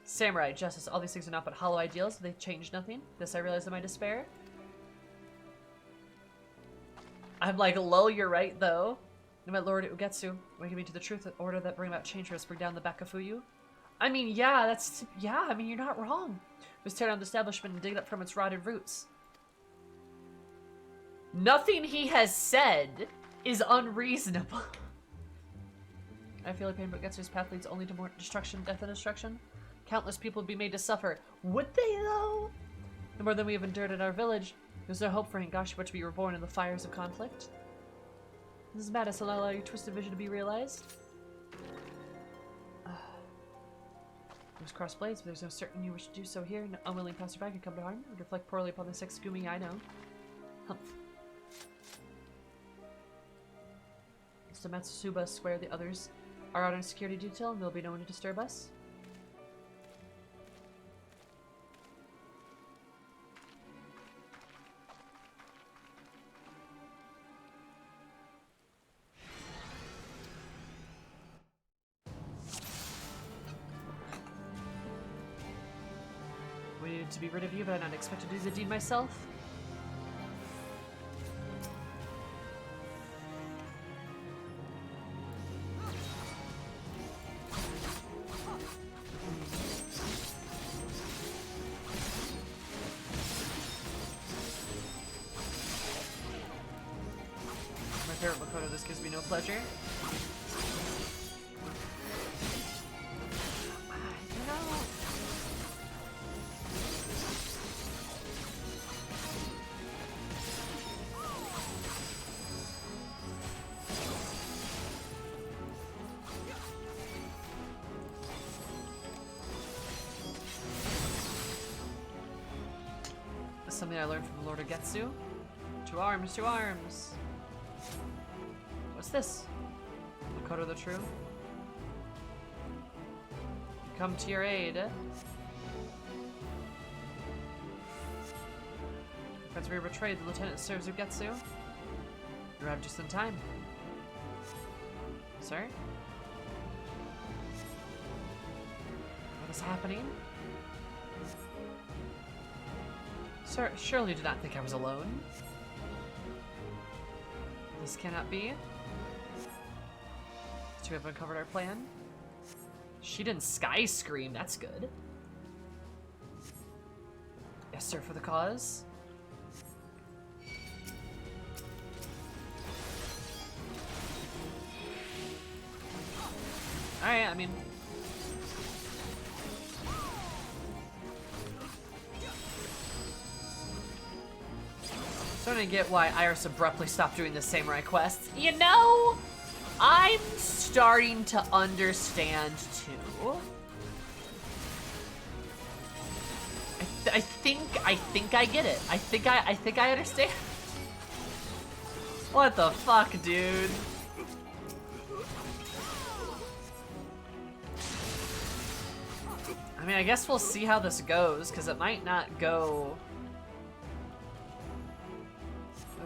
Samurai, justice, all these things are not but hollow ideals. They change nothing. This I realize in my despair. I'm like, lol, you're right, though. And my lord Ugetsu, waking me to the truth, in order that bring about change must bring down the Bakafuyu. I mean, yeah, I mean, you're not wrong. Just tear down the establishment and dig it up from its rotted roots. Nothing he has said is unreasonable. I feel like pain, but Getsu's path leads only to more destruction, death, and destruction. Countless people would be made to suffer. Would they, though? The more than we have endured in our village, there's no hope for Hingashi to be reborn in the fires of conflict. This is madness, will not allow your twisted vision to be realized. There's cross blades, but there's no certain you wish to do so here. No unwilling passerby can come to harm. It would reflect poorly upon the Sasegumi I know. Humph. So Matsuba swear the others are out on security detail and there'll be no one to disturb us. to be rid of you, but I not expect to do the deed myself. My favorite Makoto, this gives me no pleasure. Something I learned from Lord Ogetsu. 2 arms, 2 arms. What's this? Makoto the True? Come to your aid. Friends, we were betrayed. The lieutenant serves Ogetsu. You arrived just in time. Sir? What is happening? Sir, surely you did not think I was alone. This cannot be. The two have uncovered our plan. She didn't sky scream, that's good. Yes, sir, for the cause. Alright, I mean... Starting to get why Iris abruptly stopped doing the samurai quests. You know, I'm starting to understand too. I think I get it. I think I understand. What the fuck, dude? I mean, I guess we'll see how this goes, because it might not go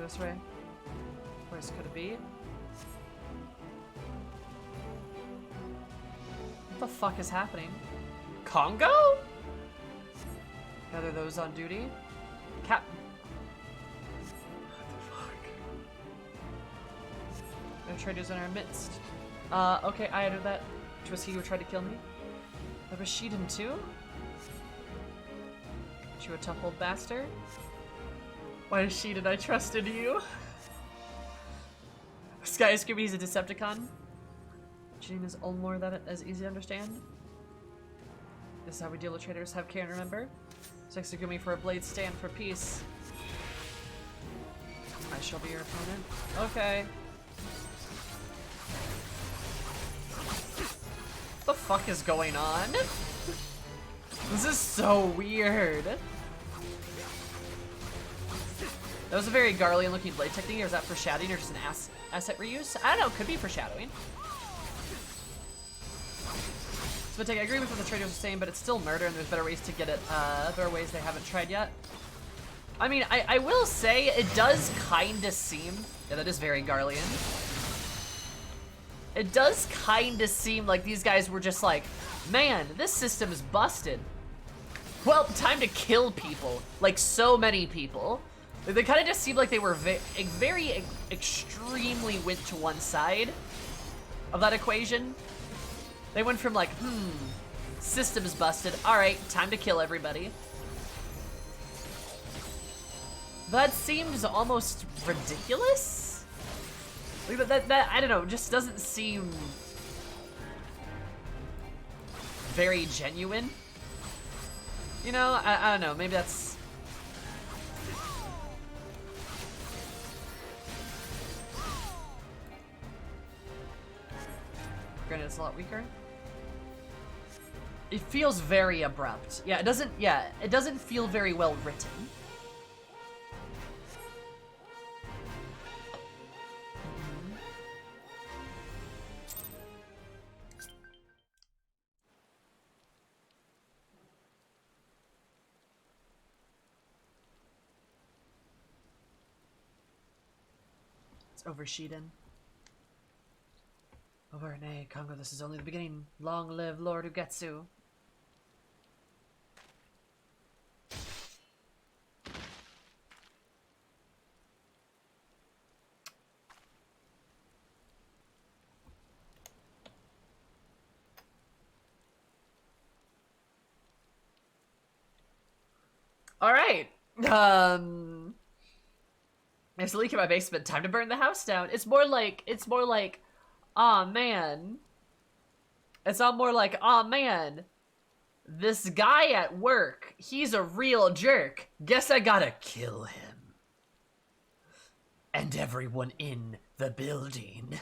this way. Where could it be? What the fuck is happening? Congo? Gather those on duty. Cap. What the fuck? No traitors in our midst. Okay, I added that. Which was he who tried to kill me? That was Shiden too? You a tough old bastard? Why Shiden, I trusted you? Skyscraper, he's a Decepticon. Shiden is all more that as easy to understand. This is how we deal with traitors. Have care and remember. Sexagumi for a blade, stand for peace. I shall be your opponent. Okay. What the fuck is going on? This is so weird. That was a very Garlean looking blade technique, or is that for shadowing or just an asset reuse? I don't know, could be for shadowing. So I agree with what the traders are saying, but it's still murder and there's better ways to get it, better ways they haven't tried yet. I mean, I will say, it does kinda seem, yeah, that is very Garlean. It does kinda seem like these guys were just like, man, this system is busted. Well, time to kill people. Like, so many people. They kind of just seemed like they were very extremely went to one side of that equation. They went from like, system's busted. All right, time to kill everybody. That seems almost ridiculous. Like that I don't know, just doesn't seem very genuine. You know, I don't know, maybe that's... Granted, it's a lot weaker. It feels very abrupt. Yeah, it doesn't feel very well written. It's over, Shiden. Over, nay, Congo, this is only the beginning. Long live Lord Ugetsu. All right. There's a leak in my basement. Time to burn the house down. It's more like, aw, man. It's all more like, aw, man. This guy at work, he's a real jerk. Guess I gotta kill him. And everyone in the building.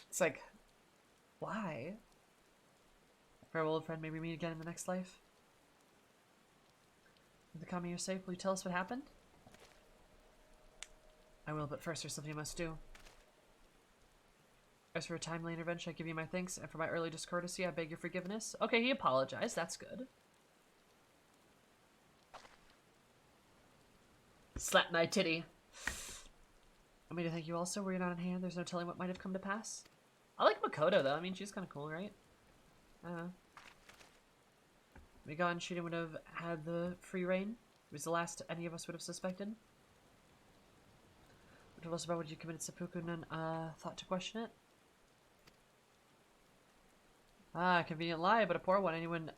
It's like, why? Farewell, old friend. Maybe we meet again in the next life. With the coming you're safe, will you tell us what happened? I will, but first there's something I must do. As for a timely intervention, I give you my thanks, and for my early discourtesy, I beg your forgiveness. Okay, he apologized. That's good. Slap my titty. I mean to thank you also. Were you not on hand? There's no telling what might have come to pass. I like Makoto, though. I mean, she's kind of cool, right? I don't know. Migan, she would have had the free reign. It was the last any of us would have suspected. Tell us about what you committed seppuku, none thought to question it. Ah, convenient lie, but a poor one. Anyone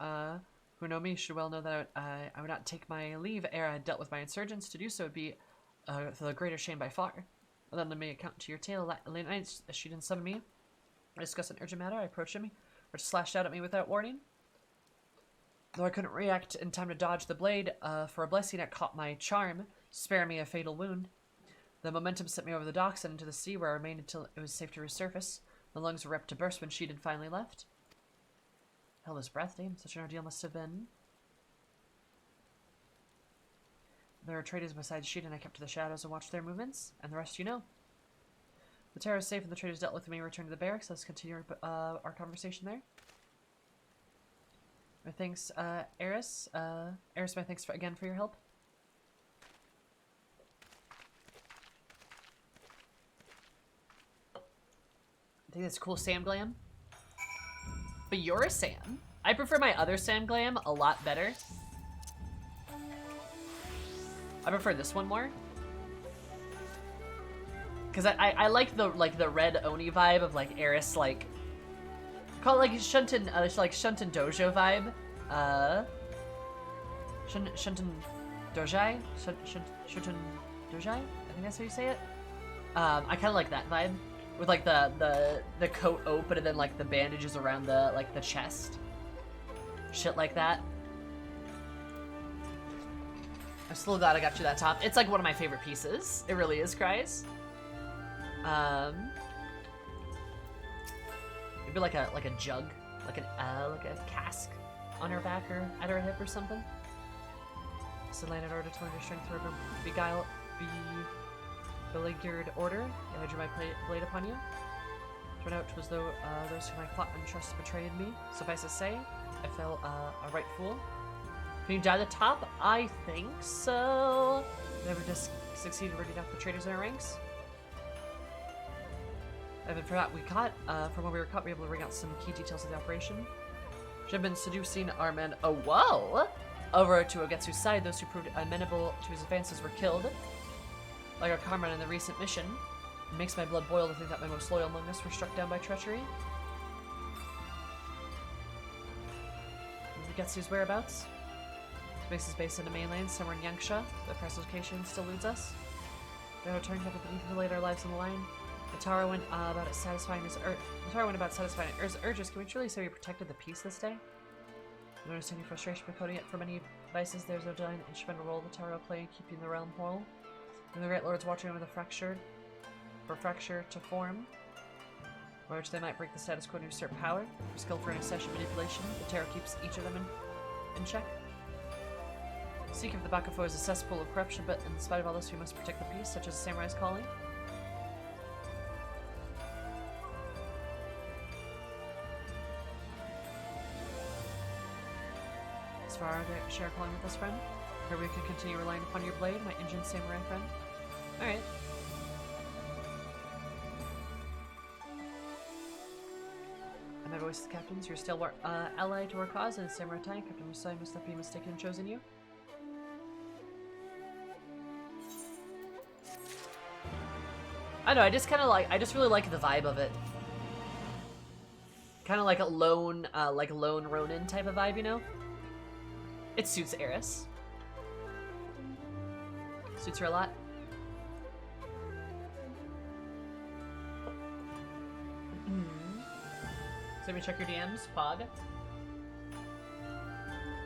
who know me should well know that I would not take my leave ere I had dealt with my insurgents. To do so would be the greater shame by far. Well, then let me account to your tale. Late night, as she didn't summon me to discuss an urgent matter, I approached him, or slashed out at me without warning. Though I couldn't react in time to dodge the blade, for a blessing it caught my charm, spare me a fatal wound. The momentum sent me over the docks and into the sea, where I remained until it was safe to resurface. My lungs were ripped to burst when she had finally left. Held his breath, damn. Such an ordeal must have been. There were traders beside Sheet, and I kept to the shadows and watched their movements, and the rest you know. The terror is safe, and the traders dealt with me. Returned to the barracks. Let's continue our conversation there. My thanks, Eris. Eris, my thanks again for your help. I think that's cool, Sam Glam. But you're a Sam. I prefer my other Sam Glam a lot better. I prefer this one more. Cause I like the red Oni vibe of like Eris, like call it like Shunten Shunten Dojo vibe. Shunten Dojai? Shunten Dojai? I think that's how you say it. I kinda like that vibe. With like the coat open and then like the bandages around the chest. Shit like that. I'm still glad I got you that top. It's like one of my favorite pieces. It really is, Cries. Maybe like a jug, like a cask on her back or at her hip or something. So land in order to learn your strength through beleaguered order, and I drew my blade upon you. Turned out 'twas though those whom I fought and trust betrayed me. Suffice to say, I fell a right fool. Can you die the top? I think so. Never just succeeded rooting out the traitors in our ranks. I even forgot we caught, from when we were caught, we were able to bring out some key details of the operation. Should have been seducing our men, over to Ogetsu's side. Those who proved amenable to his advances were killed. Like our comrade in the recent mission, it makes my blood boil to think that my most loyal among us were struck down by treachery. Ogetsu's whereabouts? His base is based in the mainland, somewhere in Yangsha. The press location still eludes us. We have returned after we laid our lives on the line. Natara went about satisfying his urges. Can we truly say we protected the peace this day? I noticed any frustration Makoto yet for many vices. There's no denying the instrumental role Natara played in keeping the realm whole. And the Great Lords watching over the fracture to form, by which they might break the status quo and usurp power. For skillful intercession manipulation, the terror keeps each of them in check. Seek if the Bakafo is a cesspool of corruption, but in spite of all this, we must protect the peace, such as the samurai's calling. As far as share calling with us, friend. Here we can continue relying upon your blade, my injured samurai friend. Alright. And my voice is the captain's. You're still ally to our cause and samurai tie. Captain Musai must not be mistaken in choosing you. I know, I just really like the vibe of it. Kind of like a lone Ronin type of vibe, you know? It suits Eris. Suits her a lot. So let me check your DMs, Pog.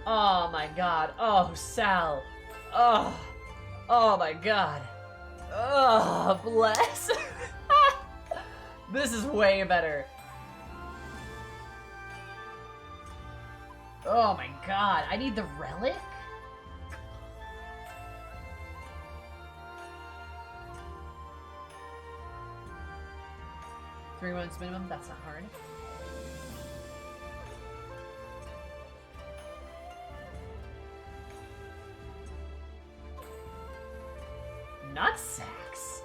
Oh my god. Oh, Sal. Oh. Oh my god. Oh, bless. This is way better. Oh my god. I need the relic? Three months minimum? That's not hard. Nutsacks.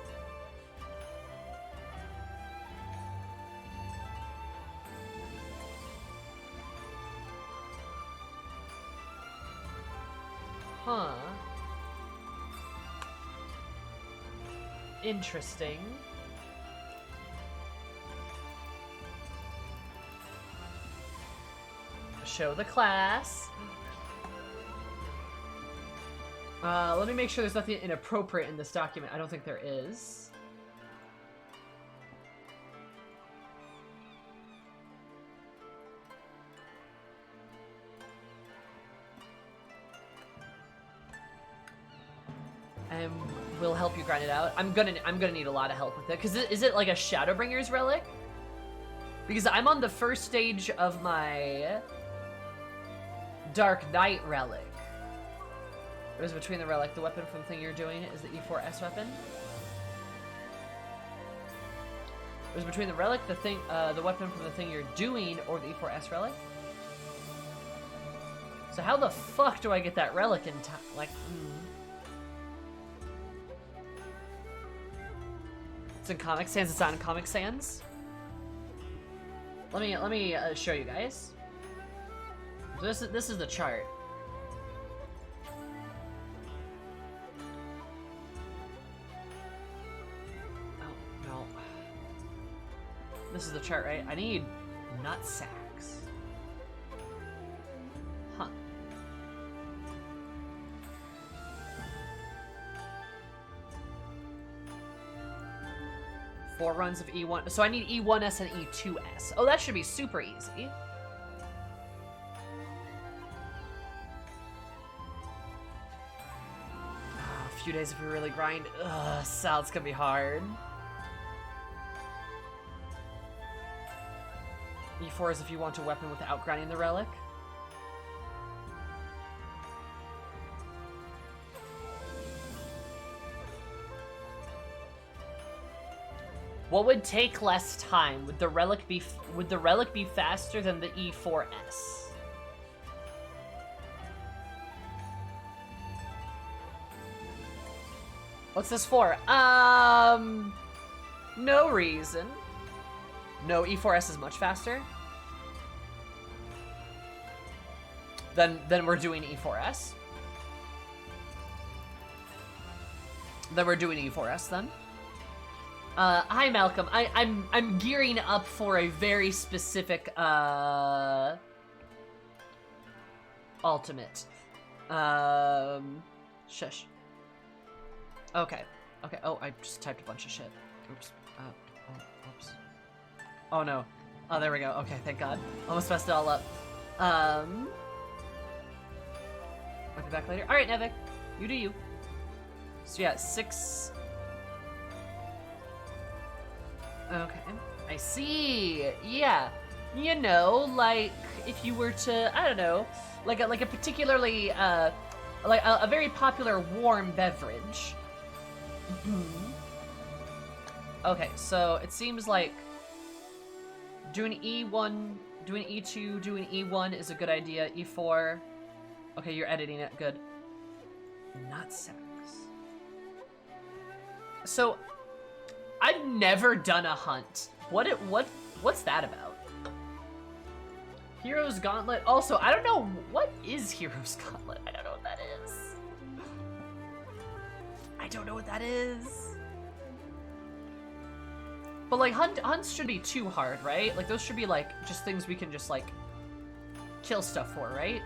Huh. Interesting. Show the class. Let me make sure there's nothing inappropriate in this document. I don't think there is. And we'll help you grind it out. I'm gonna need a lot of help with it. Cause is it like a Shadowbringers relic? Because I'm on the first stage of my Dark Knight relic. What is between the relic? The weapon from the thing you're doing is the E4S weapon. What is between the relic, the weapon from the thing you're doing, or the E4S relic? So how the fuck do I get that relic in time? Like, It's in Comic Sans. It's on Comic Sans. Let me show you guys. So this is the chart. This is the chart, right? I need nutsacks. Huh. Four runs of E1. So I need E1S and E2S. Oh, that should be super easy. A few days if we really grind. Ugh, Sal, it's gonna be hard. E4 is if you want a weapon without grinding the relic. What would take less time? Would the relic be faster than the E4S? What's this for? No reason. No, E4S is much faster. Then we're doing E4S. Then we're doing E4S then. Hi Malcolm. I'm gearing up for a very specific ultimate. Shush. Okay. Okay. Oh, I just typed a bunch of shit. Oops. Oops. Oh no. Oh, there we go. Okay, thank God. Almost messed it all up. I'll be back later. Alright, Nevik. You do you. So yeah, 6... Okay. I see. Yeah. You know, like, if you were to, I don't know, like a particularly, like a very popular warm beverage. Okay, so it seems like doing E1, doing E2, doing E1 is a good idea. E4. Okay, you're editing it. Good. Nutsacks. So, I've never done a hunt. What's that about? Hero's Gauntlet. Also, I don't know what is Hero's Gauntlet. I don't know what that is. I don't know what that is. But like hunts should be too hard, right? Like those should be like just things we can just like kill stuff for, right?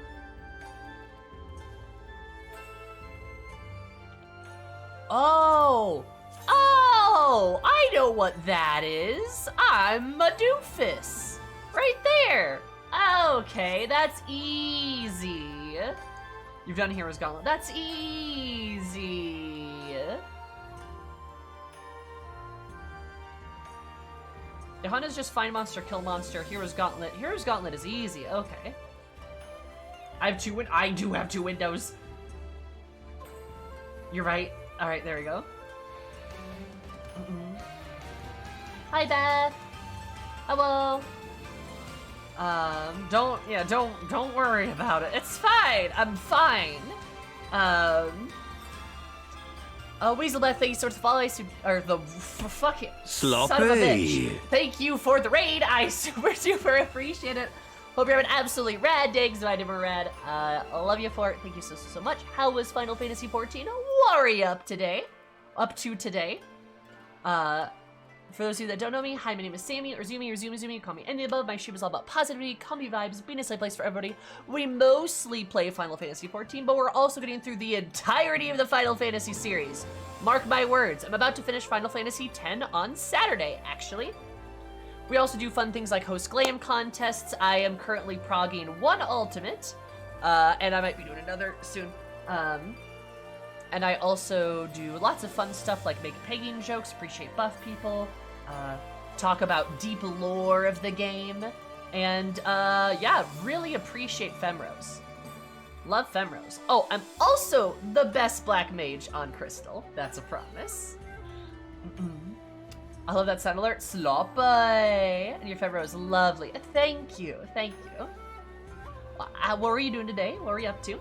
Oh! Oh! I know what that is! I'm a doofus! Right there! Okay, that's easy. You've done Hero's Gauntlet. That's easy. The hunt is just find monster, kill monster. Hero's Gauntlet. Hero's Gauntlet is easy. Okay. I do have 2 windows. You're right. All right, there we go. Hi, Beth. Hello. Don't worry about it. It's fine. I'm fine. Weaselbeth, thank you so much for following. Or the fuck it. Sloppy. Son of a bitch. Thank you for the raid. I super appreciate it. Hope you're having absolutely rad day, because I never rad. I love you for it. Thank you so much. How was Final Fantasy XIV? Worry up to today. For those of you that don't know me, hi, my name is Sammy, or Zumi, call me any above. My stream is all about positivity, comedy vibes, being a safe place for everybody. We mostly play Final Fantasy XIV, but we're also getting through the entirety of the Final Fantasy series. Mark my words, I'm about to finish Final Fantasy X on Saturday, actually. We also do fun things like host glam contests. I am currently progging 1 ultimate, and I might be doing another soon. And I also do lots of fun stuff like make pegging jokes, appreciate buff people, talk about deep lore of the game, and yeah, really appreciate Femrose. Love Femrose. Oh, I'm also the best black mage on Crystal. That's a promise. I love that sound alert. Sloppy. And your Femrose, lovely. Thank you. What were you doing today? What were you up to?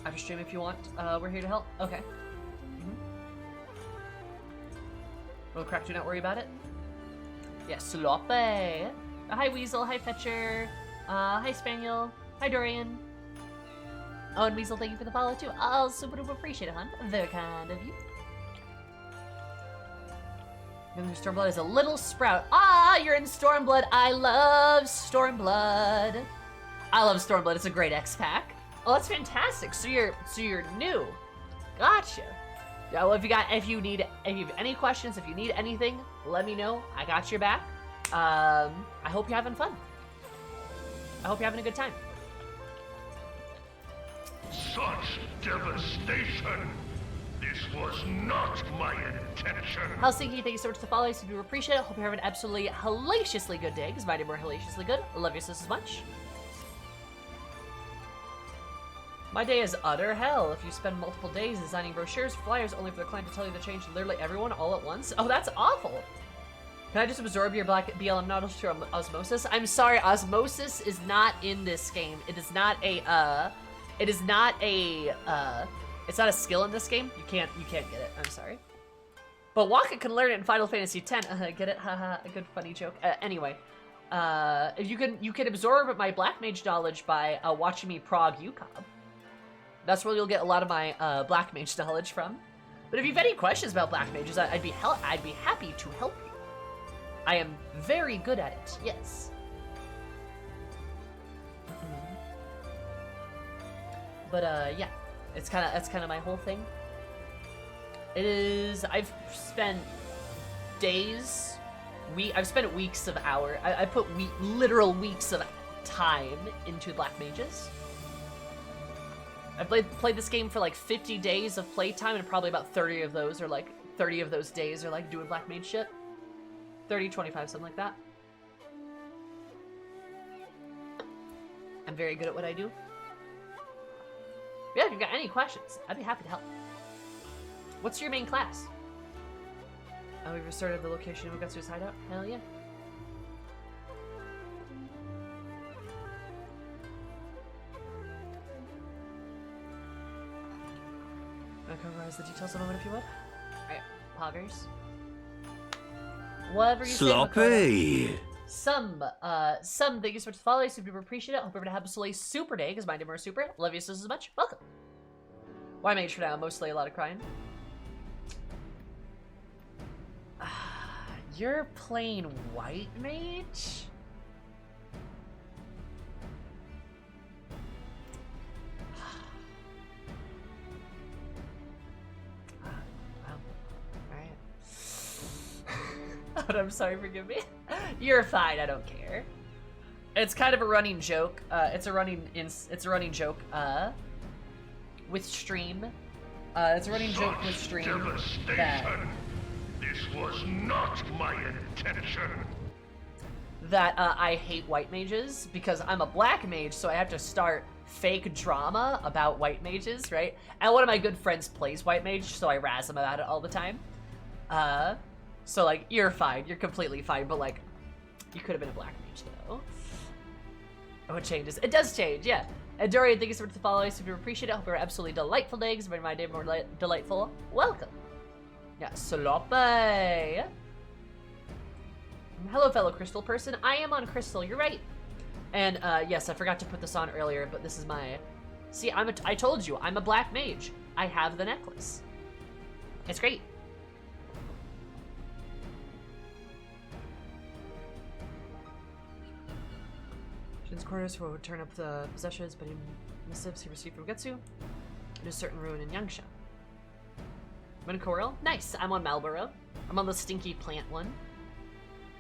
After stream if you want. We're here to help. Okay. Little crack, do not worry about it. Yeah, sloppy. Hi Weasel, hi Fetcher. Hi Spaniel. Hi Dorian. Oh, and Weasel, thank you for the follow too. I'll super appreciate it, hon. Very kind of you. Stormblood is a little sprout. Ah, you're in Stormblood. I love Stormblood. It's a great X-Pack. Oh, that's fantastic. So you're new. Gotcha. Yeah, well, if you have any questions, if you need anything, let me know. I got your back. I hope you're having fun. I hope you're having a good time. Such devastation! This was not my intention! Helsinki, thank you so much for the follow. I do appreciate it. Hope you're having an absolutely hellaciously good day, because mine are more hellaciously good. I love you just as much. My day is utter hell. If you spend multiple days designing brochures, flyers, only for the client to tell you to change literally everyone all at once. Oh, that's awful. Can I just absorb your black BLM knowledge through osmosis? I'm sorry, osmosis is not in this game. It's not a skill in this game. You can't get it. I'm sorry. But Waka can learn it in Final Fantasy X. Get it? Haha, a good funny joke. Anyway, if you can absorb my black mage knowledge by watching me prog UCOB. That's where you'll get a lot of my black mage knowledge from. But if you have any questions about black mages, I'd be happy to help you. I am very good at it. Yes. But yeah, that's kind of my whole thing. It is. I've spent days, I've spent weeks of hours. I put literal weeks of time into black mages. I've played this game for like 50 days of playtime, and probably about 30 of those days are like doing black mage shit. 30, 25, something like that. I'm very good at what I do. Yeah, if you've got any questions, I'd be happy to help. What's your main class? Oh, we've restarted the location of Ugatsu's hideout? Hell yeah. I'll cover the details in a moment if you would. Alright, poggers. Whatever you Sloppy. say, Some, thank you so much for following. Super appreciate it. Hope you're gonna have absolutely super day, because my name is super. Love you so much. Welcome. Why mage for now? Mostly a lot of crying. You're playing white mage? but I'm sorry, forgive me. You're fine, I don't care. It's kind of a running joke. It's a running joke with stream. It's a running joke with stream that This was not my intention. I hate white mages because I'm a black mage, so I have to start fake drama about white mages, right? And one of my good friends plays white mage, so I razz him about it all the time. So like, you're fine, you're completely fine, but like, you could have been a black mage though. Oh, it changes. It does change, yeah. And Dorian, thank you so much for the follow. I super appreciate it. Hope you're absolutely delightful day, because made my day more delightful. Welcome. Yeah, Sloppy. Hello, fellow crystal person. I am on crystal, you're right. And yes, I forgot to put this on earlier, but this is my... See, I told you, I'm a black mage. I have the necklace. It's great. Shin's quarters will turn up the possessions, but in missives he received from Getsu in a certain ruin in Yangsha. Coral? Nice! I'm on Malboro. I'm on the stinky plant one.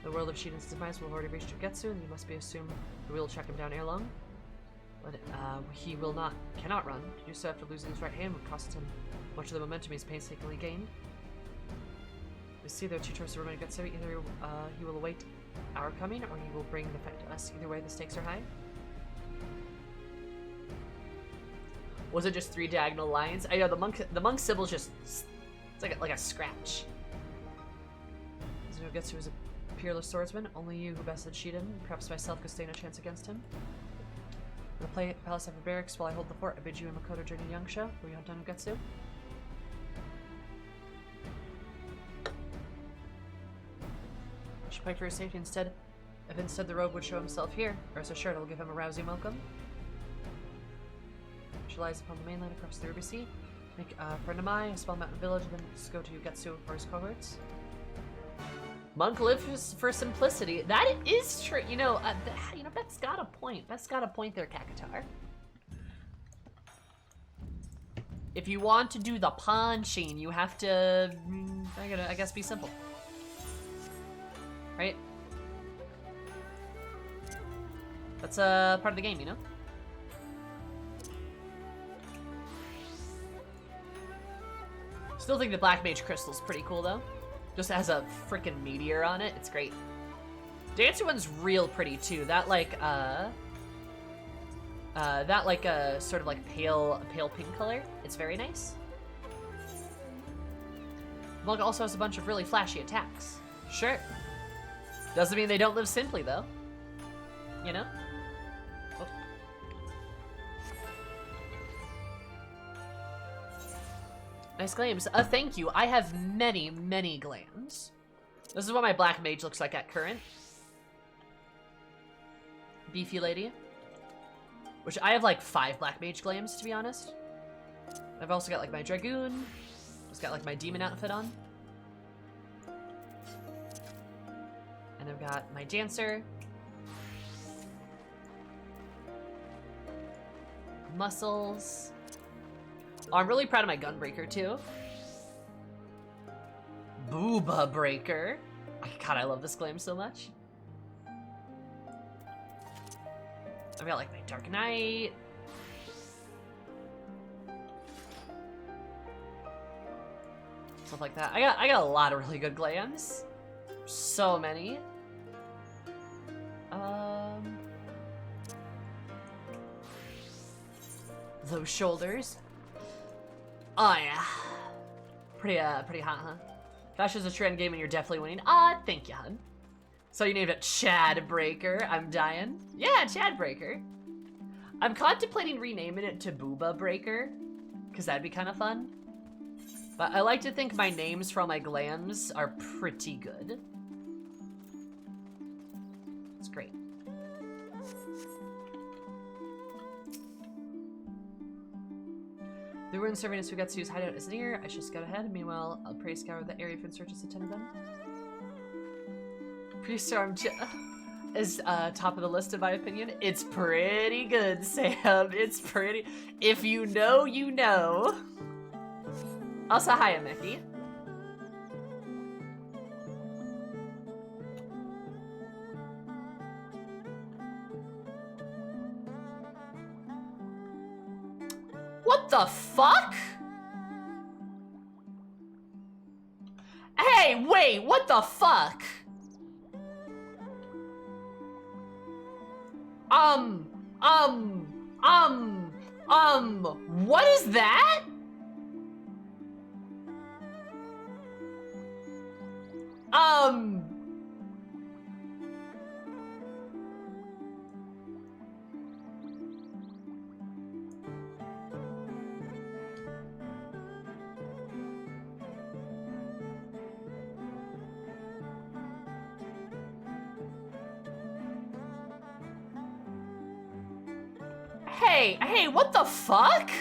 The world of Shin's demise will have already reached Ugetsu, and you must be assumed that we will track him down ere long. But he cannot run. To do so after losing his right hand would cost him much of the momentum he's painstakingly gained. We see there are two choices remain Ugetsu. Either he will await our coming, or he will bring the fight to us. Either way, the stakes are high. Was it just 3 diagonal lines? I know the monk symbol's just it's like a scratch. Ugetsu is a peerless swordsman. Only you who bested Shiden, perhaps myself, could stand a chance against him. In the palace of barracks, while I hold the fort, I bid you and Makoto journey Yangsha, where you hunt down Ugetsu. I should fight for his safety instead. If instead the rogue would show himself here, rest assured I'll give him a rousing welcome. She lies upon the mainland across the Ruby Sea. Make a friend of mine, a small mountain village, and then just go to Ugetsu for his cohorts. Monk lives for simplicity. That is true. You know, Beth's got a point. Beth's got a point there, Kakatar. If you want to do the punching, you have to, I guess, be simple. Right? That's a part of the game, you know? Still think the Black Mage Crystal's pretty cool, though. Just has a freaking meteor on it. It's great. Dancer one's real pretty, too. That, like, sort of, like, pale pink color. It's very nice. Monk also has a bunch of really flashy attacks. Sure. Doesn't mean they don't live simply, though. You know? Oh. Nice gleams. Thank you. I have many, many glands. This is what my black mage looks like at current. Beefy lady. Which I have like 5 black mage glands, to be honest. I've also got like my dragoon. Just got like my demon outfit on. And I've got my dancer. Muscles. Oh, I'm really proud of my gunbreaker too. Booba breaker. God, I love this glam so much. I've got like my Dark Knight. Stuff like that. I got a lot of really good glams. So many. Those shoulders. Oh yeah. Pretty hot, huh? Fashion's a trend game and you're definitely winning. Thank you, hun. So you named it Chad Breaker. I'm dying. Yeah, Chad Breaker. I'm contemplating renaming it to Booba Breaker, because that'd be kind of fun. But I like to think my names for all my glams are pretty good. It's great. The ruin serving as Fugetsu's hideout is near. I should scout ahead. Meanwhile, I'll pray scour the area for searches attended them. Pre-storm is top of the list in my opinion. It's pretty good, Sam. It's pretty. If you know, you know. Also, hiya, Mickey. What the fuck? Hey, wait, what the fuck? What is that? Hey, what the fuck?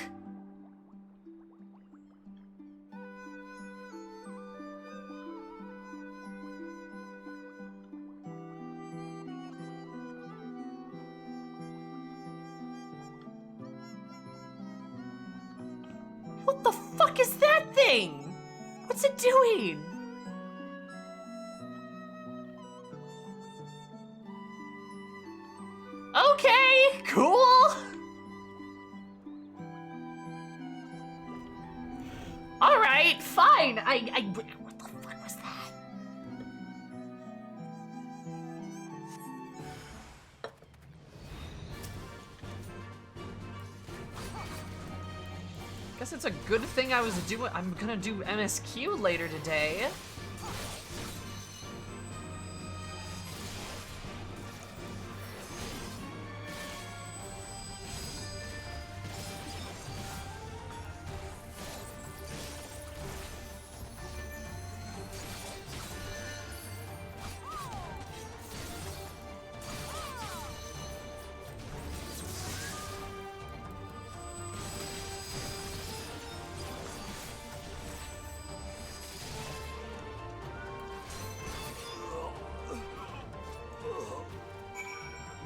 What the fuck is that thing? What's it doing? Okay, cool. All right, fine. What the fuck was that? Guess it's a good thing I'm gonna do MSQ later today.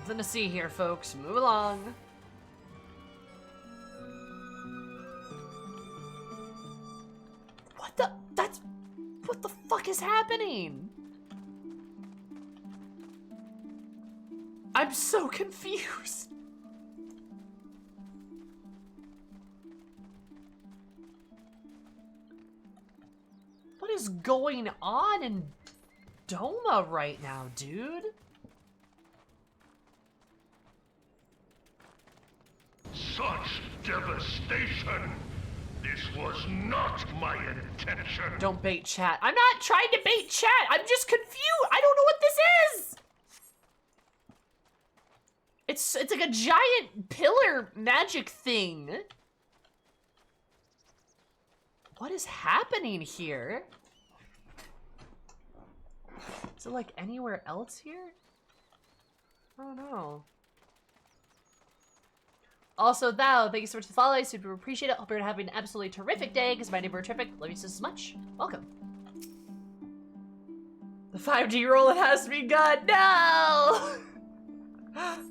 Nothing to see here, folks. Move along. What the fuck is happening? I'm so confused. What is going on in Doma right now, dude? Such devastation! This was not my intention! Don't bait chat. I'm not trying to bait chat. I'm just confused. I don't know what this is. It's like a giant pillar magic thing. What is happening here? Is it like anywhere else here? I don't know. Also, Thou, thank you so much for the follow. I super appreciate it. Hope you're having an absolutely terrific day, because my neighbor are terrific. Love you just as much. Welcome. The 5G rollout has begun. No!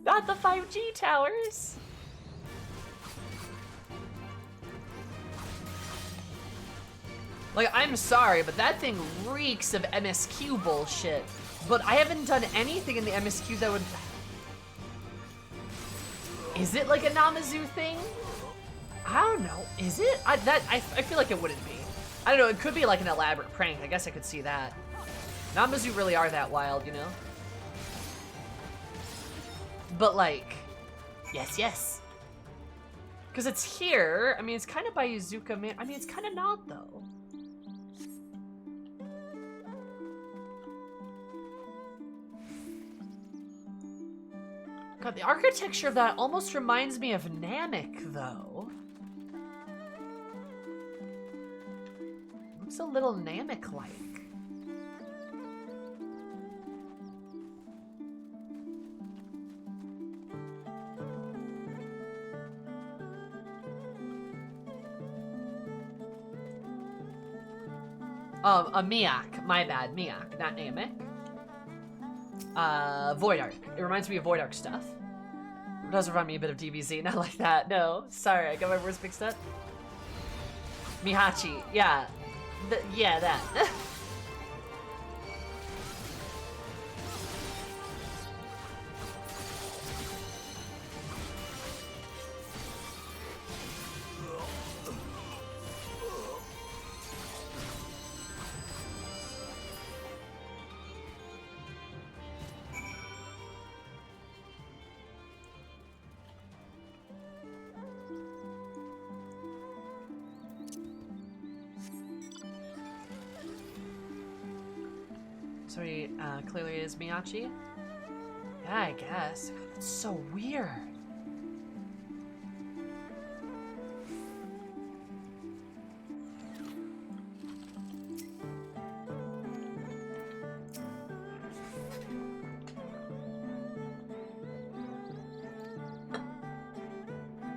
Not the 5G towers. Like, I'm sorry, but that thing reeks of MSQ bullshit. But I haven't done anything in the MSQ that would... Is it like a Namazu thing? I don't know. Is it? I feel like it wouldn't be. I don't know. It could be like an elaborate prank. I guess I could see that. Namazu really are that wild, you know? But like, yes. Because it's here. I mean, it's kind of by Yuzuka, man. I mean, it's kind of not, though. God, the architecture of that almost reminds me of Namek, though. Looks a little Namek-like. Miak. My bad, Miak, not Namek. Void Arc. It reminds me of Void Arc stuff. It does remind me a bit of DBZ, not like that, no. Sorry, I got my words mixed up. Mihachi, yeah. Yeah, that. So he clearly is Miyachi? Yeah, I guess. God, that's so weird.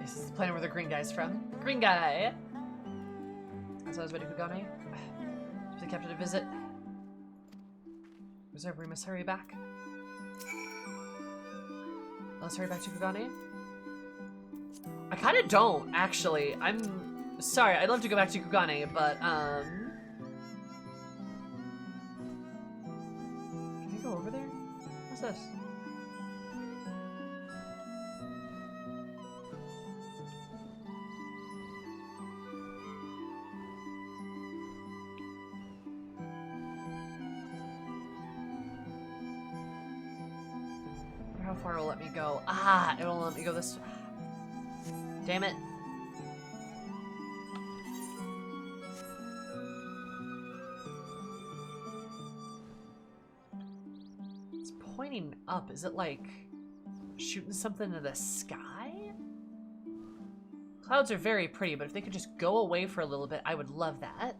This is the planet where the green guy's from. Green guy! As I was waiting for Kugane. To the captain to visit. Reserve, we must hurry back. Let's hurry back to Kugane. I kind of don't, actually. I'm sorry, I'd love to go back to Kugane, but, Can I go over there? What's this? How far will it let me go? Ah, it'll let me go this. Damn it. It's pointing up. Is it like shooting something into the sky? Clouds are very pretty, but if they could just go away for a little bit, I would love that.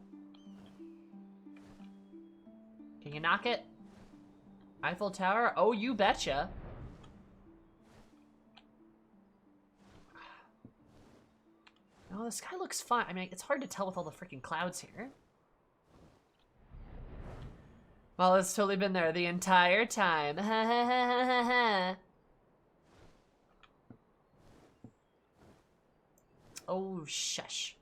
Can you knock it? Eiffel Tower? Oh, you betcha. No, the sky looks fine. I mean, it's hard to tell with all the freaking clouds here. Well, it's totally been there the entire time. Oh, shush.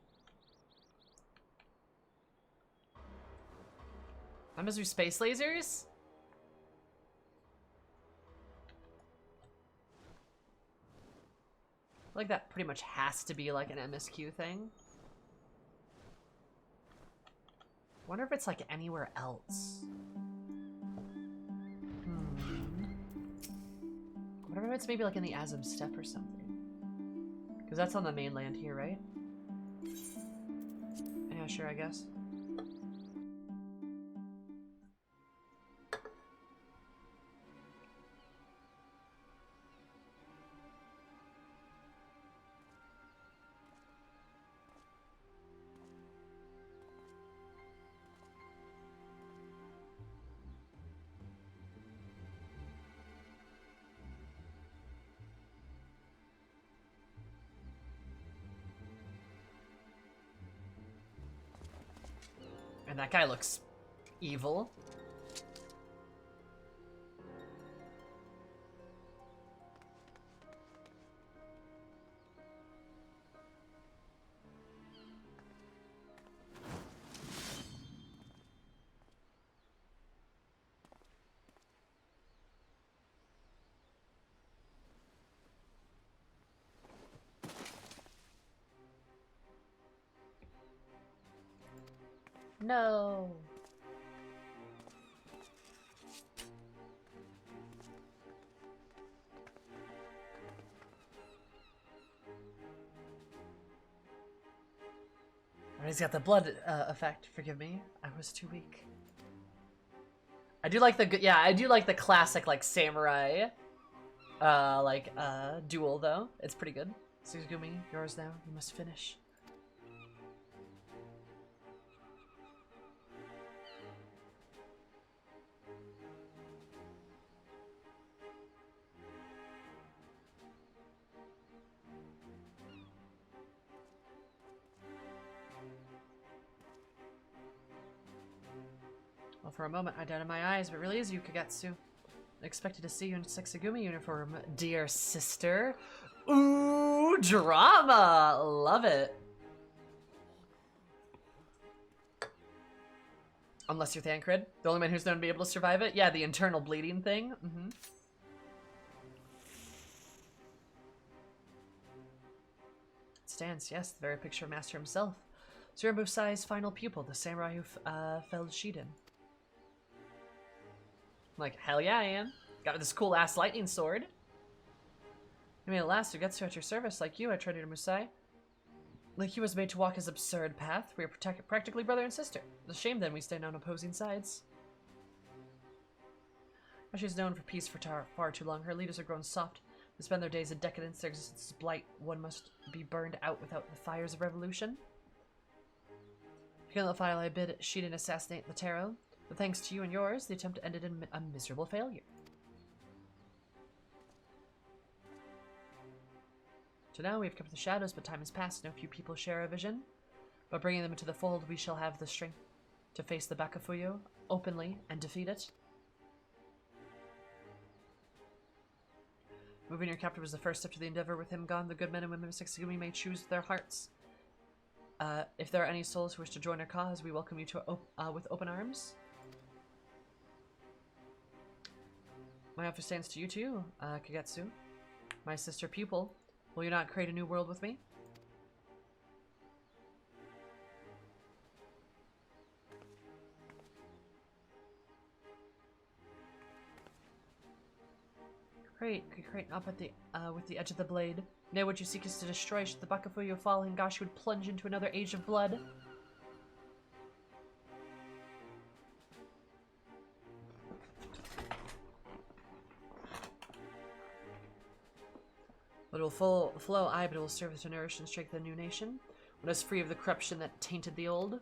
MSQ space lasers? I feel like that pretty much has to be like an MSQ thing. Wonder if it's like anywhere else. Wonder if it's maybe like in the Azim Steppe or something. Because that's on the mainland here, right? Yeah, sure, I guess. And that guy looks evil. No. He's got the blood effect. Forgive me, I was too weak. I do like the I do like the classic like samurai, duel though. It's pretty good. Suzugumi, yours now. You must finish. Well, for a moment, I doubted my eyes, but it really is you, Kagetsu. I expected to see you in Sexagumi uniform, dear sister. Ooh, drama! Love it. Unless you're Thancred, the only man who's known to be able to survive it. Yeah, the internal bleeding thing. Mm-hmm. It stands, yes, the very picture of Master himself. Zero Musai's final pupil, the samurai who felled Shiden. I'm like, hell yeah, I am. Got this cool ass lightning sword. I mean, at last, who gets to at your service, like you, I tried to Musai. Like he was made to walk his absurd path. We are practically brother and sister. It's a shame then we stand on opposing sides. She's known for peace for far too long. Her leaders have grown soft. They spend their days in decadence. Their existence is blight. One must be burned out without the fires of revolution. Kill the file I bid, she didn't assassinate the Theyre. But thanks to you and yours, the attempt ended in a miserable failure. So now we have kept the shadows, but time has passed. No few people share a vision. By bringing them into the fold, we shall have the strength to face the Bakufuyo openly and defeat it. Moving your captor was the first step to the endeavor. With him gone, the good men and women of Sexagumi may choose their hearts. If there are any souls who wish to join our cause, we welcome you to with open arms. My offer stands to you too, Kagetsu. My sister pupil. Will you not create a new world with me? Great, great. Up at the with the edge of the blade. Nay, what you seek is to destroy. Should the Bakufuyo fall, Hingashi would plunge into another age of blood. But it will flow, aye, but it will serve to nourish and strengthen the new nation. When it's free of the corruption that tainted the old.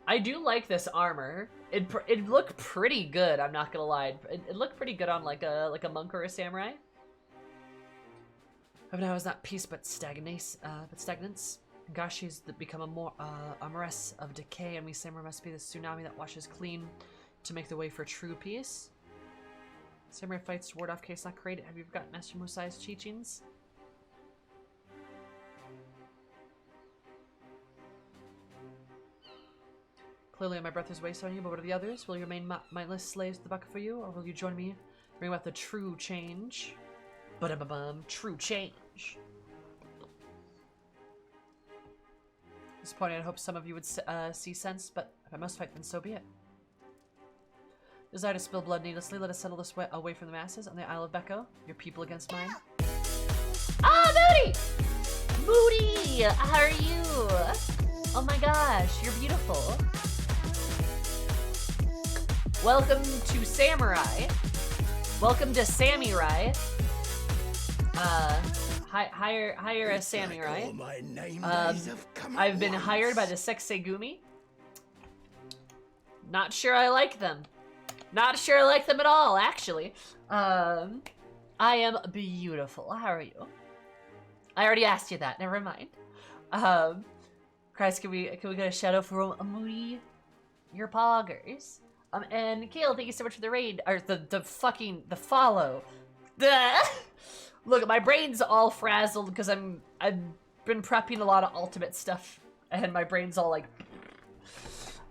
I do like this armor. It looked pretty good. I'm not gonna lie. It looked pretty good on like a monk or a samurai. But now is not peace, but stagnance. Hingashi has become a morass of decay, and we samurai must be the tsunami that washes clean to make the way for true peace. Samurai fights to ward off chaos not created. Have you forgotten Master Musai's teachings? Clearly my breath is waste on you, but what are the others? Will you remain mindless slaves to the Bakufuyo, or will you join me? Bring about the true change. Ba-da-ba-bum, true change. Disappointed, I hope some of you would see sense, but if I must fight, then so be it. Desire to spill blood needlessly, let us settle this away from the masses on the Isle of Beko. Your people against mine. Ah, Moody! Moody! How are you? Oh my gosh, you're beautiful. Welcome to Samurai. Welcome to Samurai. Hire a Samurai. I've been hired by the Sexagumi. Not sure I like them. Not sure I like them at all, actually. I am beautiful. How are you? I already asked you that. Never mind. Christ, can we get a shout out for Moody? Your poggers. And Kale, thank you so much for the raid, or the follow. Look, my brain's all frazzled because I've been prepping a lot of ultimate stuff, and my brain's all like.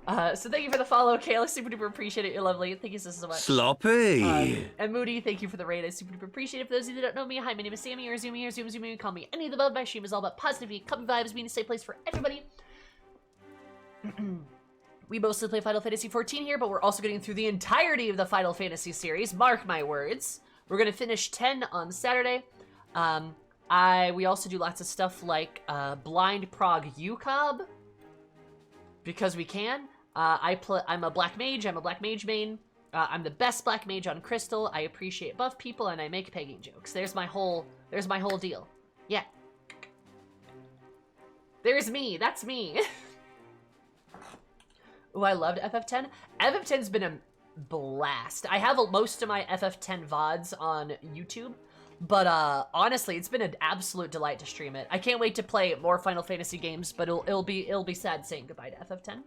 So thank you for the follow, Kale. I super duper appreciate it. You're lovely. Thank you so much. Sloppy. And Moody, thank you for the raid. I super duper appreciate it. For those of you that don't know me, hi, my name is Sammy, or Zoomy, or Zoom. Call me any of the above. My stream is all about positivity, comfy vibes, being a safe place for everybody. We mostly play Final Fantasy XIV here, but we're also getting through the entirety of the Final Fantasy series. Mark my words. We're gonna finish 10 on Saturday. We also do lots of stuff like blind prog UCOB because we can. I'm a black mage. I'm a black mage main. I'm the best black mage on Crystal. I appreciate buff people and I make pegging jokes. There's my whole deal. Yeah. There's me. That's me. Ooh, I loved FF10. FF10's been a blast. I have most of my FF10 VODs on YouTube, but honestly, it's been an absolute delight to stream it. I can't wait to play more Final Fantasy games, but it'll be sad saying goodbye to FF10.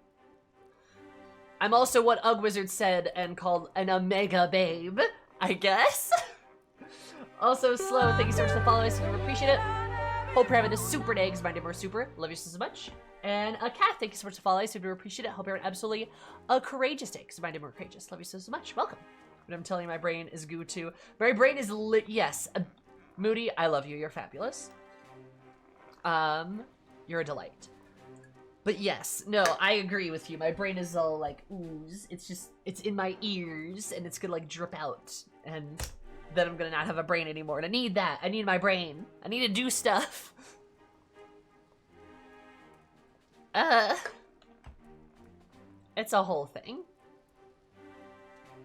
I'm also what Ugwizard said and called an Omega babe, I guess. Also, Slow, thank you so much for following us. We appreciate it. Hope you're having a super day, because my name is super. Love you so much. And a Cat, thank you so much for following us. We appreciate it. Hope you're having absolutely a courageous day, because my name is courageous. Love you so much. Welcome. But I'm telling you, my brain is goo too. My brain is lit. Yes. Moody, I love you. You're fabulous. You're a delight. But yes, no, I agree with you. My brain is all like ooze. It's in my ears and it's gonna like drip out. And then I'm gonna not have a brain anymore. And I need that. I need my brain. I need to do stuff. It's a whole thing.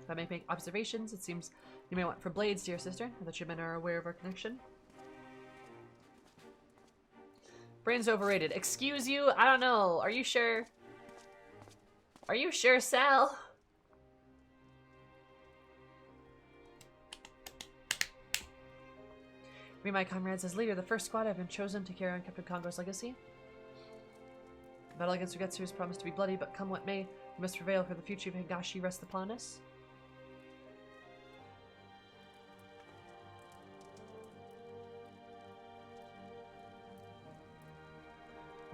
If I may make observations, it seems you may want for blades, dear sister. I thought you men are aware of our connection. Brain's overrated. Excuse you? I don't know. Are you sure? Are you sure, Sal? Me and my comrades as leader of the first squad have been chosen to carry on Captain Congo's legacy. The battle against Ugetsu is promised to be bloody, but come what may, we must prevail for the future of Higashi rests upon us.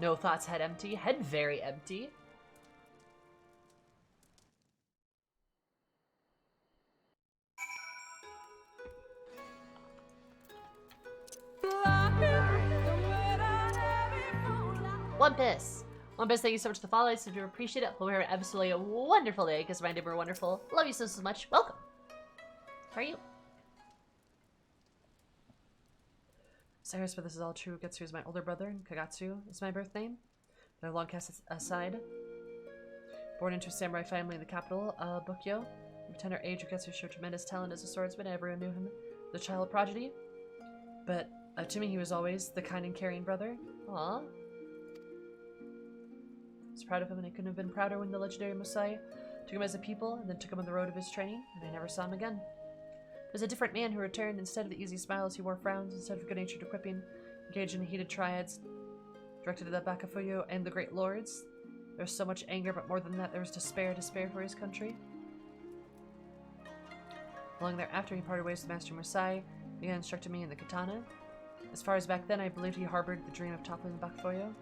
No thoughts, head empty. Head very empty. One Piss, thank you so much for the follow. I super appreciate it. Hope you have an absolutely wonderful day, because my neighbor wonderful. Love you so much. Welcome. How are you? Cyrus, but this is all true. Ugetsu is my older brother, and Kagatsu is my birth name. But I've long cast it aside. Born into a samurai family in the capital, Bukyo. From tender age, Ugetsu showed tremendous talent as a swordsman. Everyone knew him as a child prodigy. But to me, he was always the kind and caring brother. Aww. I was proud of him, and I couldn't have been prouder when the legendary Musai took him as a pupil, and then took him on the road of his training, and I never saw him again. It was a different man who returned. Instead of the easy smiles, he wore frowns. Instead of good-natured equipping, engaged in heated triads, directed at the Bakafuyo and the Great Lords. There was so much anger, but more than that, there was despair for his country. Long thereafter, he parted ways with Master Musai, began instructing me in the katana. As far as back then, I believed he harbored the dream of toppling the Bakafuyo,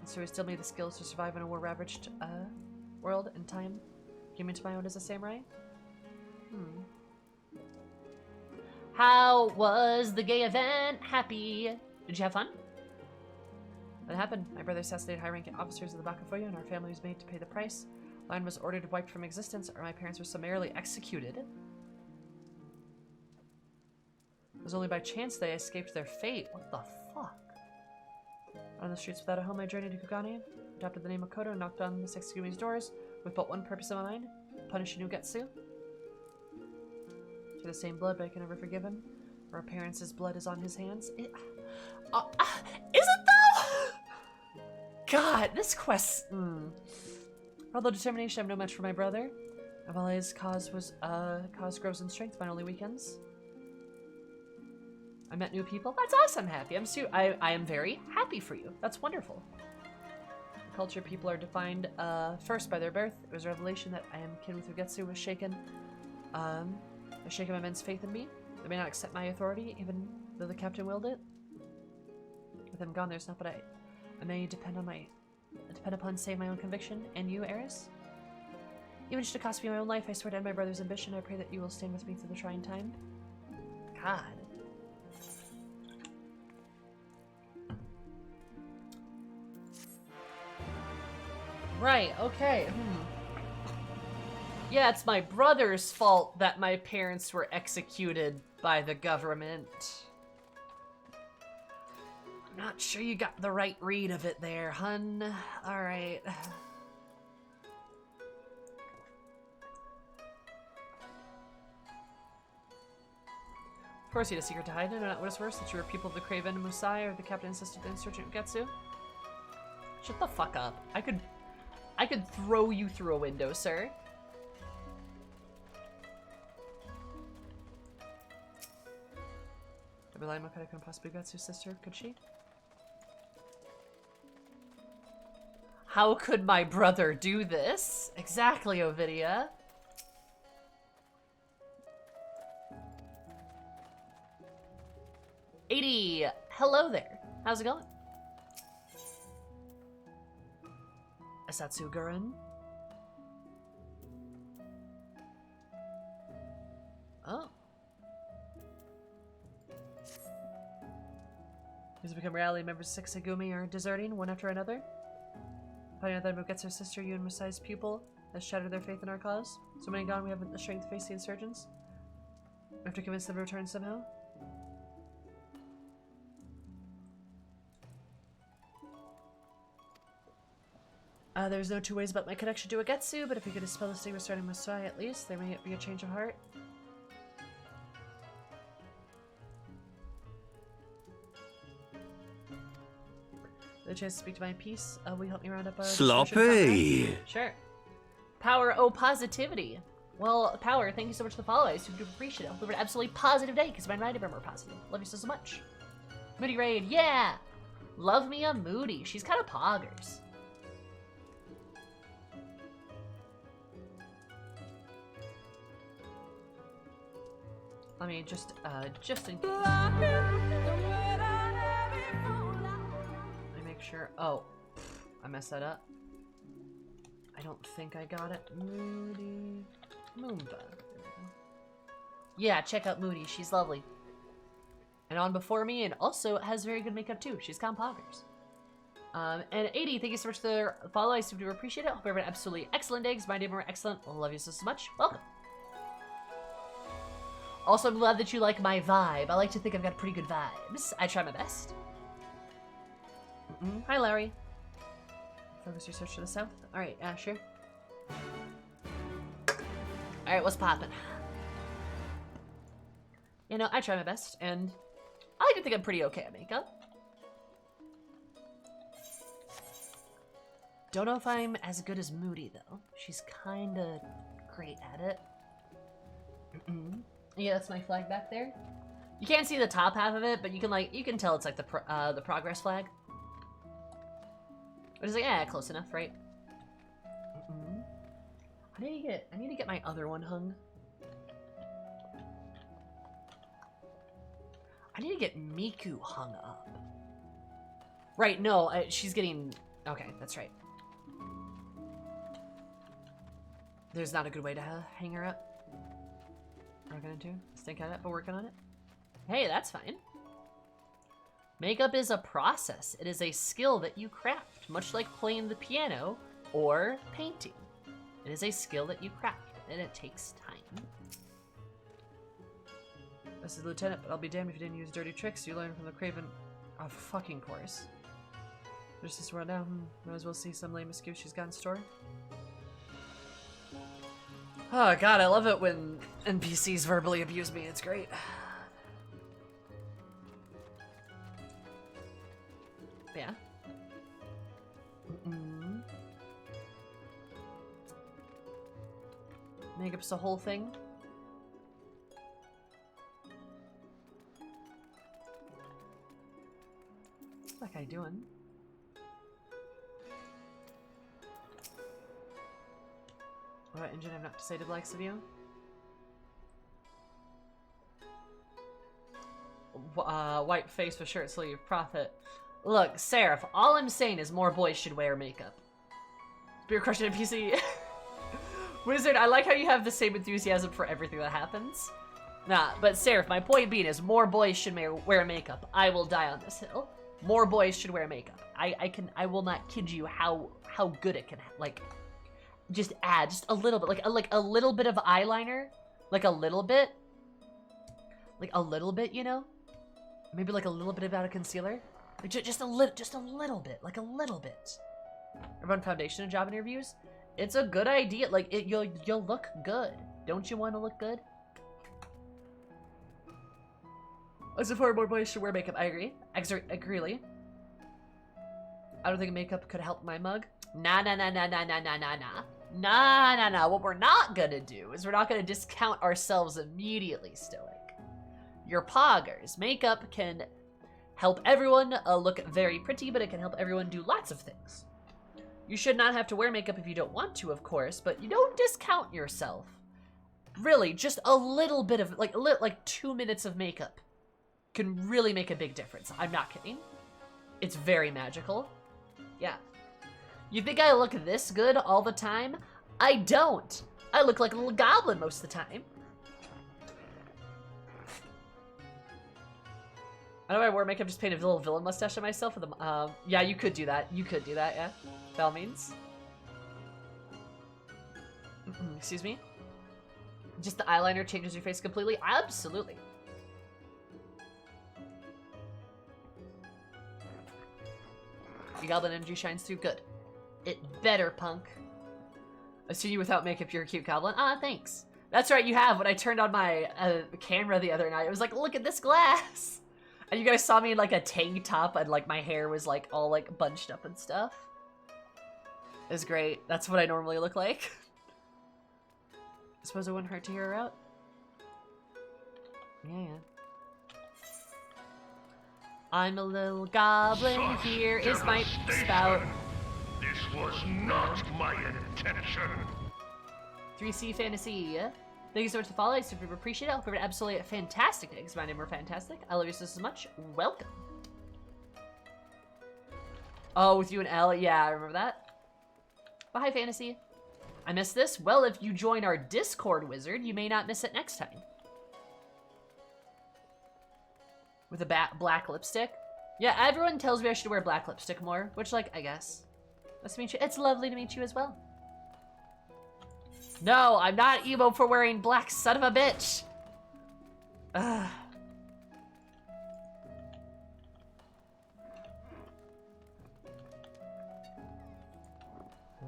and so he still made the skills to survive in a war-ravaged world and time. Came into my own as a samurai. How was the gay event? Happy. Did you have fun? What happened? My brother assassinated high-ranking officers of the Bakafuyo, and our family was made to pay the price. Line was ordered wiped from existence, or my parents were summarily executed. It was only by chance they escaped their fate. What the fuck? On the streets without a home, I journeyed to Kugane, adopted the name Makoto, and knocked on the Sexigumi's doors with but one purpose in my mind: punish Ugetsu. To the same blood, but I can never forgive him. Our parents' blood is on his hands. Is it though? God, this quest. Although determination, I'm no match for my brother. While his cause grows in strength, mine only weakens. I met new people. That's awesome. Happy. I am very happy for you. That's wonderful. The culture people are defined first by their birth. It was a revelation that I am kin with Ugetsu was shaken. I shake my men's faith in me. They may not accept my authority, even though the captain willed it. With him gone, there's not but I may depend upon saving my own conviction. And you, Eris? Even should it cost me my own life, I swear to end my brother's ambition. I pray that you will stand with me through the trying time. God. Right, okay. Yeah, it's my brother's fault that my parents were executed by the government. I'm not sure you got the right read of it there, hun. Alright. Of course you had a secret to hide. I know not what is worse, that you were people of the Craven Musai, or the captain insisted the insurgent Ugetsu. Shut the fuck up. I could throw you through a window, sir. Rely Makoto couldn't possibly Ugetsu's sister, could she? How could my brother do this? Exactly, Ovidia. '80, hello there. How's it going? Asatsu Gurren. Oh. These have become reality. Members of Sexigumi are deserting one after another. Finding out that Ugetsu's sister, you and Musai's pupil, has shattered their faith in our cause. So many gone, we haven't the strength to face the insurgents. We have to convince them to return somehow. There's no two ways about my connection to Agetsu, but if you could dispel the stigma starting with Sai at least, there may be a change of heart. The chance to speak to my piece. Will you help me round up our Sloppy! Sure. Power O positivity. Well, Power, thank you so much for the follow. I super appreciate it. Hope we have an absolutely positive day, because my night are more positive. Love you so much. Moody Raid, yeah! Love me a Moody. She's kind of poggers. I mean, just in case. Let me make sure. Oh, I messed that up. I don't think I got it. Moody Moomba. There we go. Yeah, check out Moody. She's lovely. And on before me, and also has very good makeup too. She's got poggers. And 80, thank you so much for the follow. I super appreciate it. Hope everyone had an absolutely excellent day, because my day were excellent. Love you so much. Welcome. Also, I'm glad that you like my vibe. I like to think I've got pretty good vibes. I try my best. Hi, Larry. Focus your search to the south. Alright, sure. Alright, what's poppin'? You know, I try my best, and I like to think I'm pretty okay at makeup. Don't know if I'm as good as Moody, though. She's kinda great at it. Yeah, that's my flag back there. You can't see the top half of it, but you can tell it's like the progress flag. But it's like, yeah, close enough, right? I need to get my other one hung. I need to get Miku hung up. Right, no, she's getting... Okay, that's right. There's not a good way to hang her up. We're gonna do. Stink at it, but working on it. Hey, that's fine. Makeup is a process. It is a skill that you craft, much like playing the piano or painting. It is a skill that you craft, and it takes time. This is Lieutenant, but I'll be damned if you didn't use dirty tricks you learned from the Craven. Of fucking course. There's this run down. Might as well see some lame excuse she's got in store. Oh god, I love it when NPCs verbally abuse me. It's great. Yeah. Makeup's the whole thing. What's that guy doing? What engine I've not decided likes of you? White face with shirt sleeve, profit. Look, Seraph, all I'm saying is more boys should wear makeup. Beer crushing a PC. Wizard, I like how you have the same enthusiasm for everything that happens. Nah, but Seraph, my point being is more boys should wear makeup. I will die on this hill. More boys should wear makeup. I will not kid you how good it can, like, just add just a little bit, like a little bit of eyeliner, like a little bit, you know, maybe like a little bit of concealer, like just a little bit, like a little bit. Run foundation in job interviews. It's a good idea. Like you'll look good. Don't you want to look good? I support more boys should wear makeup. I agree. Agreely. I don't think makeup could help my mug. Nah. What we're not gonna do is we're not gonna discount ourselves immediately, Stoic. You're poggers. Makeup can help everyone look very pretty, but it can help everyone do lots of things. You should not have to wear makeup if you don't want to, of course, but you don't discount yourself. Really, just a little bit of, like 2 minutes of makeup can really make a big difference. I'm not kidding. It's very magical. Yeah. You think I look this good all the time? I don't. I look like a little goblin most of the time. I know I wore makeup, just painted a little villain mustache on myself with a, yeah, you could do that. You could do that, yeah. By all means. Excuse me? Just the eyeliner changes your face completely? Absolutely. Your goblin energy shines through. Good. It better, punk. I see you without makeup, you're a cute goblin. Ah, thanks. That's right, you have. When I turned on my camera the other night, it was like, look at this glass! And you guys saw me in like a tank top and like my hair was like all like bunched up and stuff. It was great. That's what I normally look like. I suppose it wouldn't hurt to hear her out. Yeah. I'm a little goblin, Such here is my devastation. spout. This was not my intention. 3C Fantasy. Thank you so much for following. I super appreciate it. I hope you have an absolutely fantastic day, because my name are fantastic. I love you so much. Welcome. Oh, with you and Elle? Yeah, I remember that. But hi, Fantasy. I missed this? Well, if you join our Discord wizard, you may not miss it next time. With a black lipstick? Yeah, everyone tells me I should wear black lipstick more, which, like, I guess. Nice to meet you. It's lovely to meet you as well. No, I'm not emo for wearing black, son of a bitch! Ugh.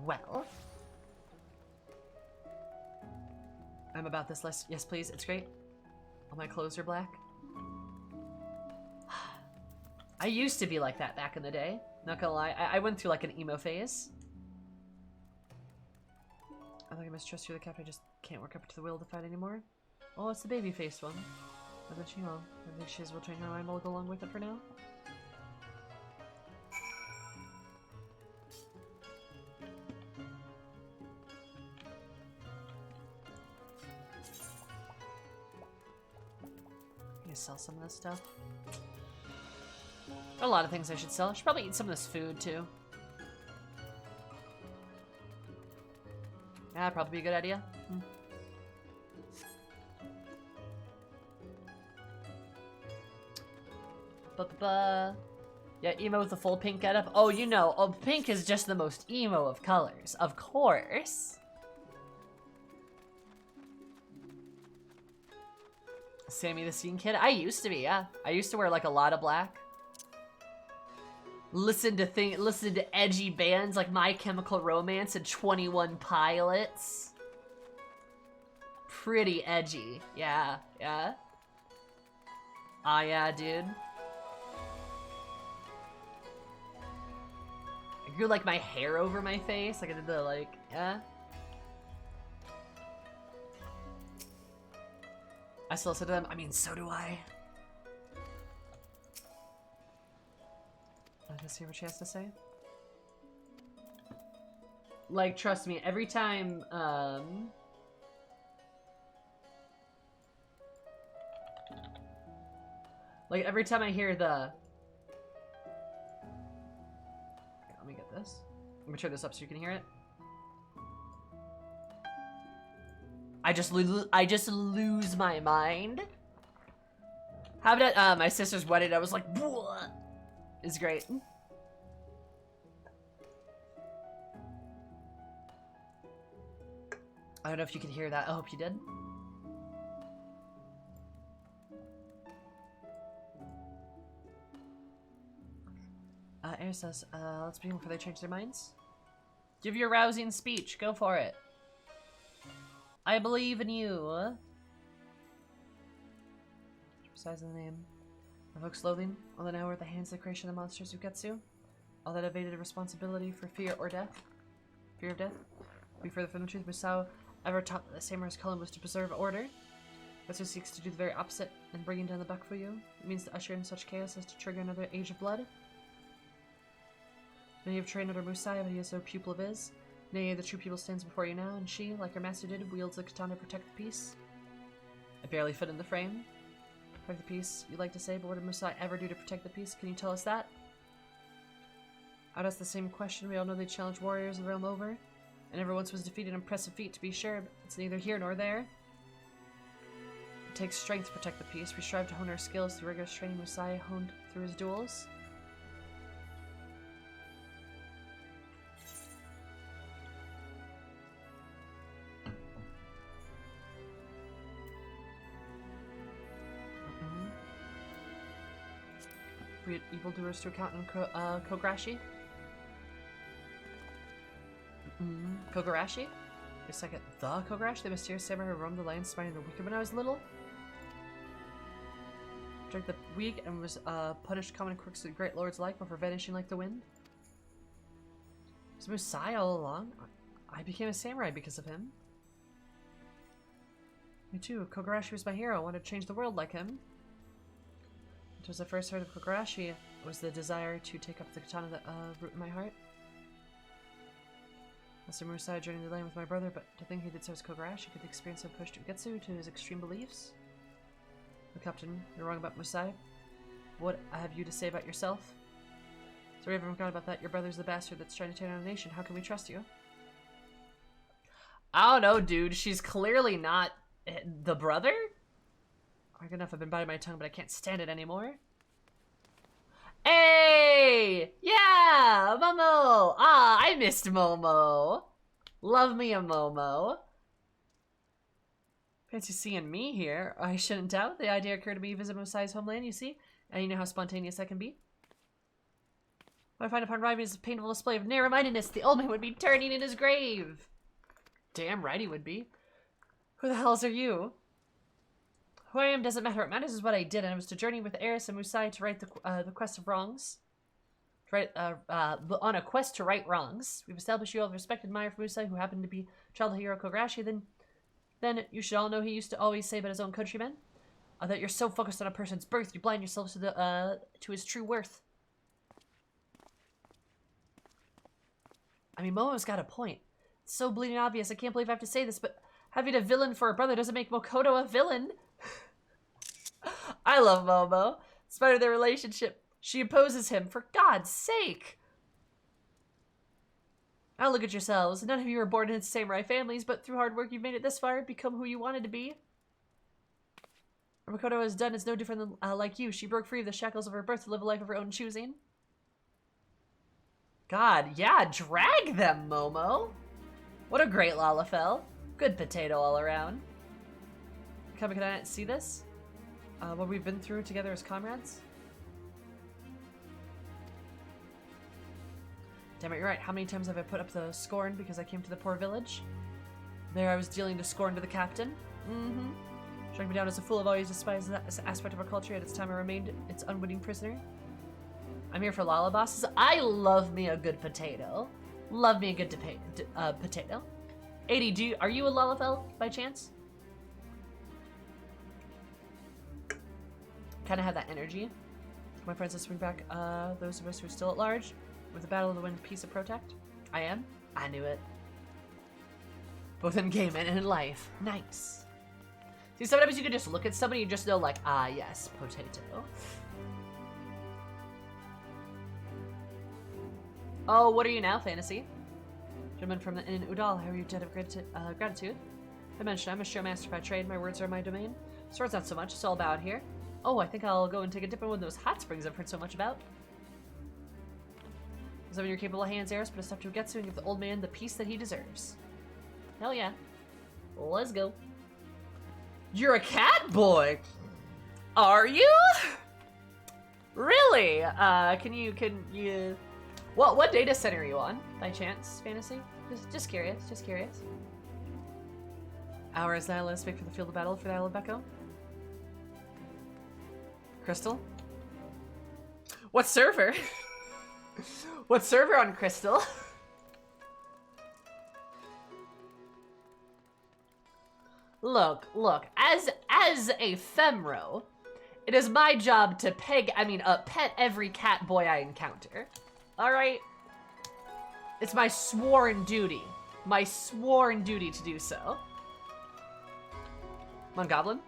Well. I'm about this list. Yes, please. It's great. All my clothes are black. I used to be like that back in the day. Not gonna lie. I went through like an emo phase. I think I mistrust you, the captain. I just can't work up to the will to fight anymore. Oh, it's the baby faced one. I bet she will. I think Shiz will train her. I'm will go along with it for now. I'm gonna sell some of this stuff. A lot of things I should sell. I should probably eat some of this food too. Yeah, probably be a good idea. Yeah, emo with the full pink getup. Oh, you know, pink is just the most emo of colors, of course. Sammy the Scene Kid. I used to be, yeah. I used to wear like a lot of black. Listen to edgy bands like My Chemical Romance and 21 Pilots. Pretty edgy. Yeah, yeah. Ah, yeah, dude. I grew like my hair over my face. Like I did the like, yeah. I still listen to them. I mean, so do I. Let's hear what she has to say. Like, trust me, every time, like, every time I hear the... Okay, let me get this. Let me turn this up so you can hear it. I just lose my mind. How about at my sister's wedding, I was like, what? It's great. I don't know if you can hear that. I hope you did. Air says, let's begin before they change their minds. Give your rousing speech. Go for it. I believe in you. Besides the name. Evokes loathing. All that now are at the hands of the creation of the monsters Uketsu. All that evaded responsibility for fear or death. Fear of death. Be further from the truth, Musao ever taught that the Samurai's calling was to preserve order. Uketsu seeks to do the very opposite and bringing down the Bakufuyu. It means to usher in such chaos as to trigger another age of blood. Many have trained under Musai, but he is no pupil of his. Nay, the true pupil stands before you now, and she, like her master did, wields the katana to protect the peace. I barely fit in the frame. Protect the peace, you'd like to say, but what did Musai ever do to protect the peace? Can you tell us that? I'd ask the same question. We all know they challenge warriors the realm over, and never once was defeated in impressive feat, to be sure, but it's neither here nor there. It takes strength to protect the peace. We strive to hone our skills through rigorous training Musai honed through his duels. We had evildoers to account in Kograshi. Kogarashi? Wait a second. The Kogarashi? The mysterious samurai who roamed the lands smiting the wicked when I was little? Drank the weak and was punished common quirks of the great lords alike before vanishing like the wind? Was Musai all along? I became a samurai because of him. Me too. Kogarashi was my hero. I wanted to change the world like him. It was the first heard of Kogarashi. It was the desire to take up the katana that root in my heart. Master Musai journeyed the land with my brother, but to think he did so as Kogarashi could experience and push Ugetsu to his extreme beliefs. The captain, you're wrong about Musai. What have you to say about yourself? So we haven't forgotten about that. Your brother's the bastard that's trying to tear down the nation. How can we trust you? I don't know, dude. She's clearly not the brother? Hard enough I've been biting my tongue, but I can't stand it anymore. Hey! Yeah! Momo! Ah, I missed Momo. Love me a Momo. Fancy seeing me here. I shouldn't doubt. The idea occurred to me visit Musai's homeland, you see? And you know how spontaneous that can be. What I find upon arriving is a painful display of narrow-mindedness. The old man would be turning in his grave. Damn right he would be. Who the hells are you? Who I am doesn't matter. What matters is what I did, and it was to journey with Eris and Musai to right the quest of wrongs. On a quest to right wrongs. We've established you all respected admire for Musai, who happened to be childhood hero Kogarashi. Then you should all know he used to always say about his own countrymen that you're so focused on a person's birth, you blind yourselves to his true worth. I mean, Momo's got a point. It's so bleeding obvious. I can't believe I have to say this, but having a villain for a brother doesn't make Makoto a villain. I love Momo. In spite of their relationship, she opposes him, for God's sake. Now look at yourselves. None of you were born into samurai families, but through hard work you've made it this far, become who you wanted to be. What Makoto has done is no different than like you. She broke free of the shackles of her birth to live a life of her own choosing. God, yeah, drag them, Momo. What a great Lalafell. Good potato all around. Can I see this? What we've been through together as comrades? Damn it, you're right. How many times have I put up the scorn because I came to the poor village? There I was dealing to scorn to the captain. Struck me down as a fool. I've always despised that aspect of our culture. At its time I remained its unwitting prisoner. I'm here for Lala bosses. I love me a good potato. Love me a good potato. 80, are you a Lalafell by chance? Kind of have that energy. My friends, let's bring back those of us who are still at large with the Battle of the Wind piece of protect. I am. I knew it. Both in game and in life. Nice. See, sometimes you can just look at somebody and just know, like, ah, yes, potato. Oh, what are you now, Fantasy? Gentleman from the Inn in Udall, how are you dead of gratitude? I mentioned I'm a showmaster by trade. My words are my domain. Swords not so much. It's all about here. Oh, I think I'll go and take a dip in one of those hot springs I've heard so much about. Is that in your capable hands, Eris? Put a stop to Ugetsu and give the old man the peace that he deserves. Hell yeah. Let's go. You're a cat boy! Are you? Really? Can you... What data center are you on, by chance, Fantasy? Just curious, Hours now, let's wait for the field of battle for the Isle of Becco. Crystal? What server? What server on Crystal? Look, as a femro, it is my job to pet every cat boy I encounter. Alright? It's my sworn duty. My sworn duty to do so. I'm on Goblin?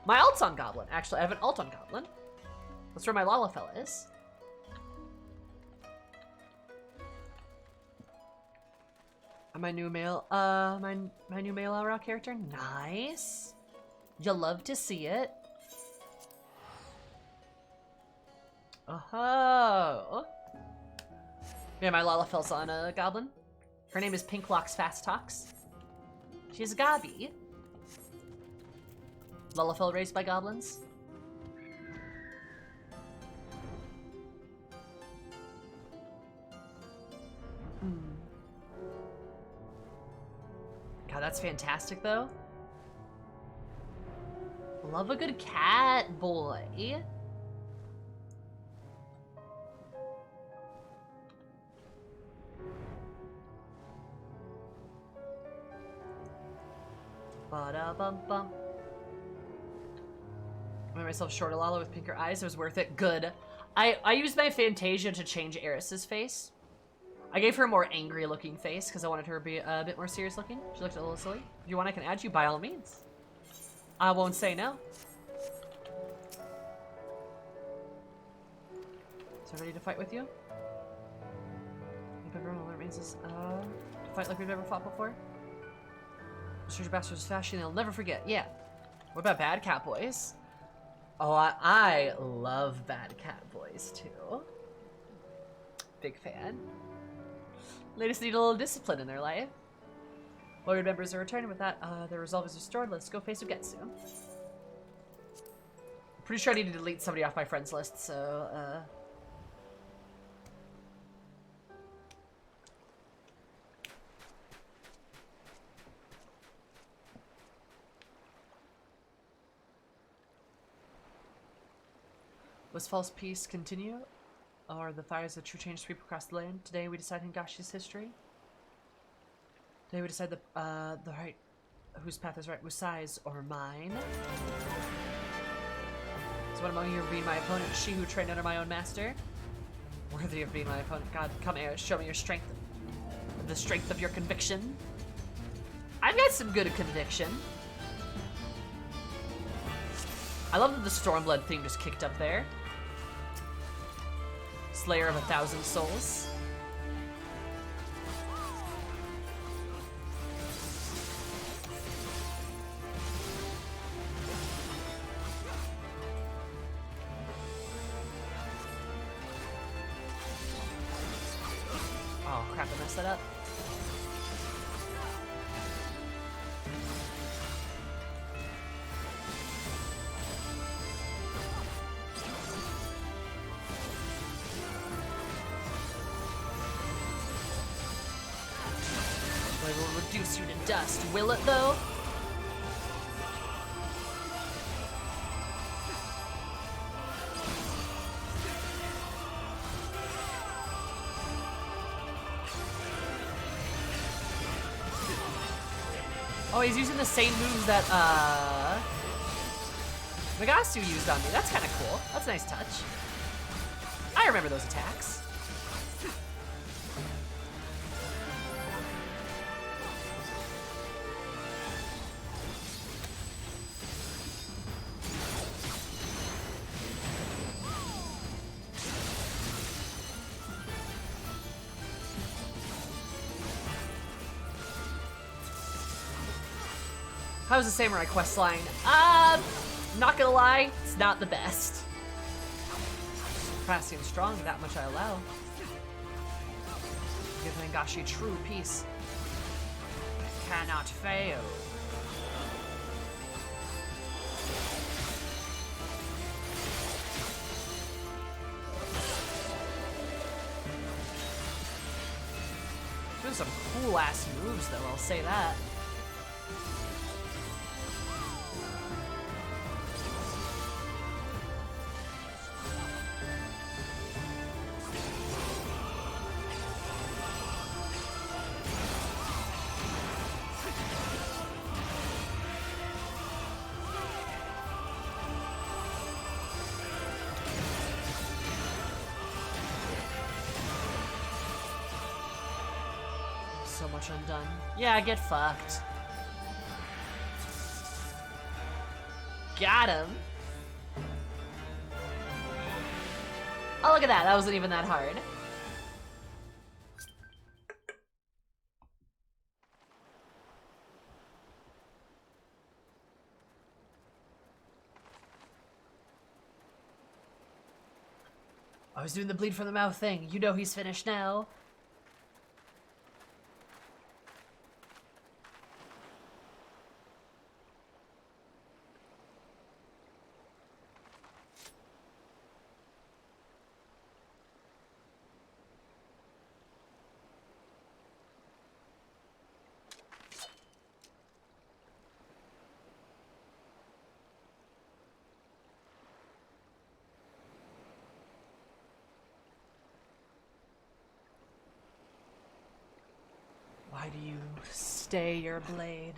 My ult's on Goblin. Actually, I have an ult on Goblin. That's where my Lalafell is. My new male, my new male Aura character. Nice. You'll love to see it. Oh. Yeah, my Lalafell's on a Goblin. Her name is Pinklocks Fast Talks. She's a Gobby. Lalafell raised by goblins. God, that's fantastic, though. Love a good cat boy. Ba-da-bum-bum. I made myself short a Lala with pinker eyes. It was worth it. Good. I used my Fantasia to change Eris's face. I gave her a more angry looking face because I wanted her to be a bit more serious looking. She looked a little silly. If you want, I can add you by all means. I won't say no. So ready to fight with you? If everyone all that remains is to fight like we've never fought before. Stranger bastards is fashion they'll never forget. Yeah. What about bad cat boys? Oh, I love bad cat boys too. Big fan. They just need a little discipline in their life. Loyal members are returning with that. Their resolve is restored. Let's go face Ugetsu. Pretty sure I need to delete somebody off my friends list, so, Was false peace continue? Or the fires of true change sweep across the land? Today we decide Hingashi's history. Today we decide the right, whose path is right, Musai's or mine. Is one among you being my opponent, she who trained under my own master? Worthy of being my opponent. God, come here, show me your strength. The strength of your conviction. I've got some good conviction. I love that the Stormblood theme just kicked up there. Slayer of 1,000 souls. Oh crap, I messed that up. It will reduce you to dust, will it though? Oh, he's using the same moves that, Nagasu used on me. That's kind of cool. That's a nice touch. I remember those attacks. How's the Samurai Quest line? Not gonna lie, it's not the best. Prassy and strong, that much I allow. Give Hingashi true peace. Cannot fail. Doing some cool ass moves though, I'll say that. So much undone. Yeah, get fucked. Got him. Oh, look at that. That wasn't even that hard. I was doing the bleed from the mouth thing. You know he's finished now. Why do you stay your blade?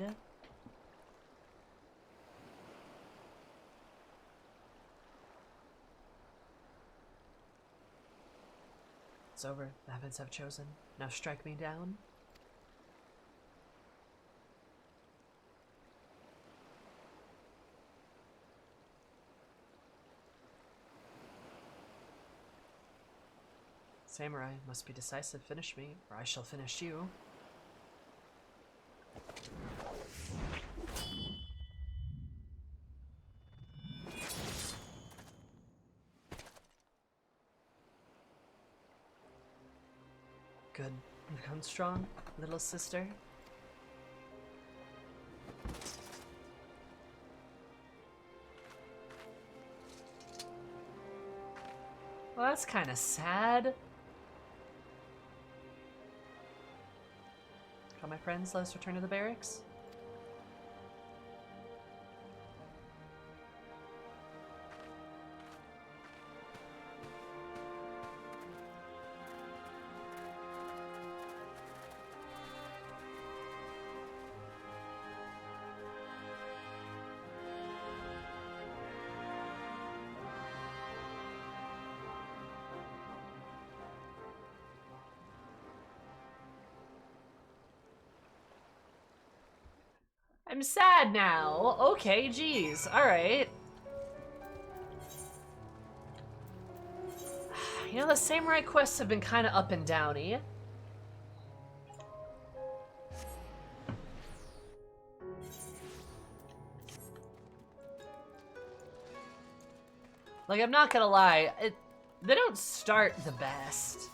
It's over. The heavens have chosen. Now strike me down. Samurai, must be decisive. Finish me, or I shall finish you. Good. Become strong, little sister. Well, that's kind of sad. Come, my friends, let us return to the barracks. I'm sad now. Okay, geez. Alright. You know, the Samurai Quests have been kind of up and downy. Like, I'm not gonna lie, they don't start the best.